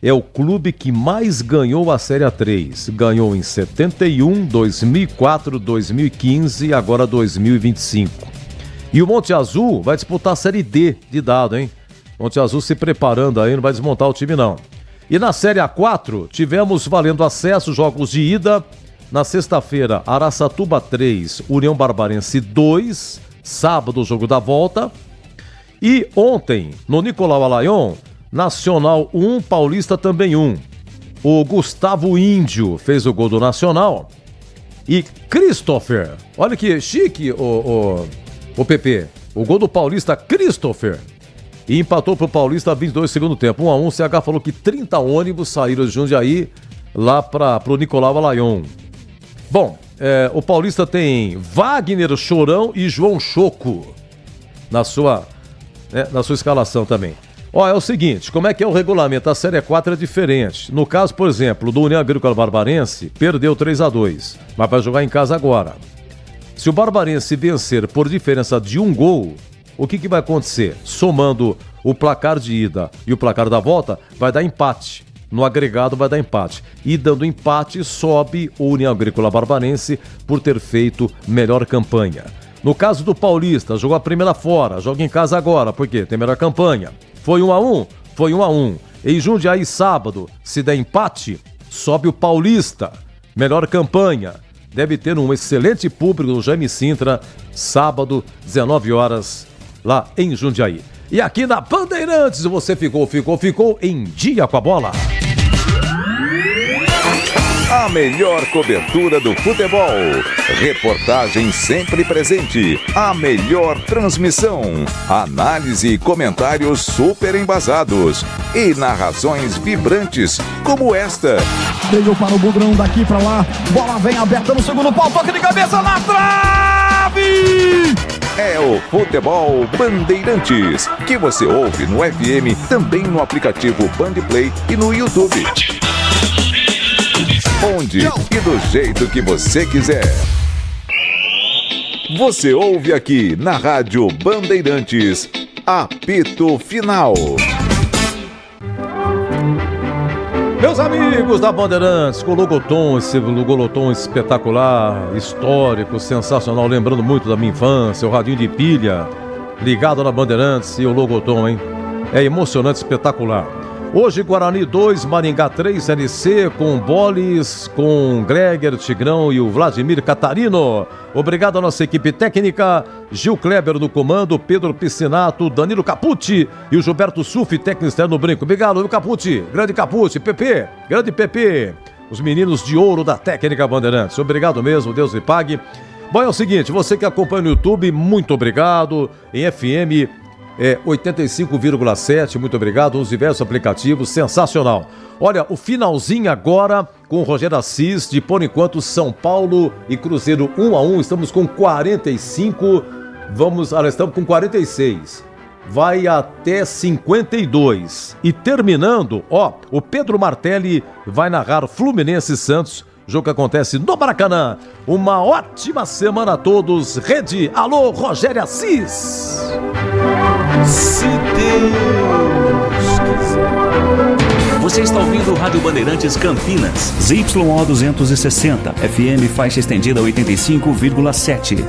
é o clube que mais ganhou a Série A3. Ganhou em 71, 2004, 2015 e agora 2025. E o Monte Azul vai disputar a Série D de dado, hein? Monte Azul se preparando aí, não vai desmontar o time não. E na Série A4, tivemos valendo acesso, jogos de ida. Na sexta-feira, Araçatuba 3, União Barbarense 2. Sábado, o jogo da volta. E ontem, no Nicolau Alayon, Nacional 1, Paulista também 1. O Gustavo Índio fez o gol do Nacional. E Christopher, olha que chique o PP. O gol do Paulista, Christopher. E empatou pro Paulista 22 segundo tempo. 1-1, o CH falou que 30 ônibus saíram de Jundiaí lá pro Nicolau Alayon. Bom, o Paulista tem Wagner Chorão e João Choco na sua escalação também. Ó, é o seguinte, como é que é o regulamento? A Série 4 é diferente. No caso, por exemplo, do União Agrícola Barbarense, perdeu 3-2, mas vai jogar em casa agora. Se o Barbarense vencer por diferença de 1 gol, o que vai acontecer? Somando o placar de ida e o placar da volta, vai dar empate. No agregado vai dar empate. E dando empate, sobe o União Agrícola Barbarense por ter feito melhor campanha. No caso do Paulista, jogou a primeira fora, joga em casa agora, porque tem melhor campanha. Foi 1-1? Foi 1-1. Em Jundiaí, sábado, se der empate, sobe o Paulista. Melhor campanha. Deve ter um excelente público no Jaime Sintra, sábado, 19 horas, lá em Jundiaí. E aqui na Bandeirantes, você ficou em dia com a bola. A melhor cobertura do futebol. Reportagem sempre presente. A melhor transmissão. Análise e comentários super embasados. E narrações vibrantes como esta. Veio para o Bugrão, daqui para lá. Bola vem aberta no segundo pau. Toque de cabeça na trave! É o Futebol Bandeirantes, que você ouve no FM, também no aplicativo Bandplay e no YouTube. Onde e do jeito que você quiser. Você ouve aqui na Rádio Bandeirantes, apito final. Meus amigos da Bandeirantes, com o Logoton, esse Logoton espetacular, histórico, sensacional, lembrando muito da minha infância, o radinho de pilha, ligado na Bandeirantes e o Logoton, hein? É emocionante, espetacular. Hoje, Guarani 2, Maringá 3, LC, com Boles, com Greger, Tigrão e o Vladimir Catarino. Obrigado à nossa equipe técnica, Gil Kleber no comando, Pedro Piscinato, Danilo Capucci e o Gilberto Sufi, técnico externo no brinco. Obrigado, viu, Capucci? Grande Capucci, PP, grande PP. Os meninos de ouro da técnica Bandeirantes. Obrigado mesmo, Deus lhe pague. Bom, é o seguinte, você que acompanha no YouTube, muito obrigado. Em FM 85,7, muito obrigado, os diversos aplicativos, sensacional. Olha, o finalzinho agora com o Rogério Assis, de por enquanto São Paulo e Cruzeiro 1-1, estamos com 45, estamos com 46, vai até 52, e terminando, o Pedro Martelli vai narrar Fluminense e Santos, jogo que acontece no Maracanã. Uma ótima semana a todos. Rede, alô, Rogério Assis. Se Deus quiser. Você está ouvindo Rádio Bandeirantes Campinas, ZYO 260, FM faixa estendida 85,7.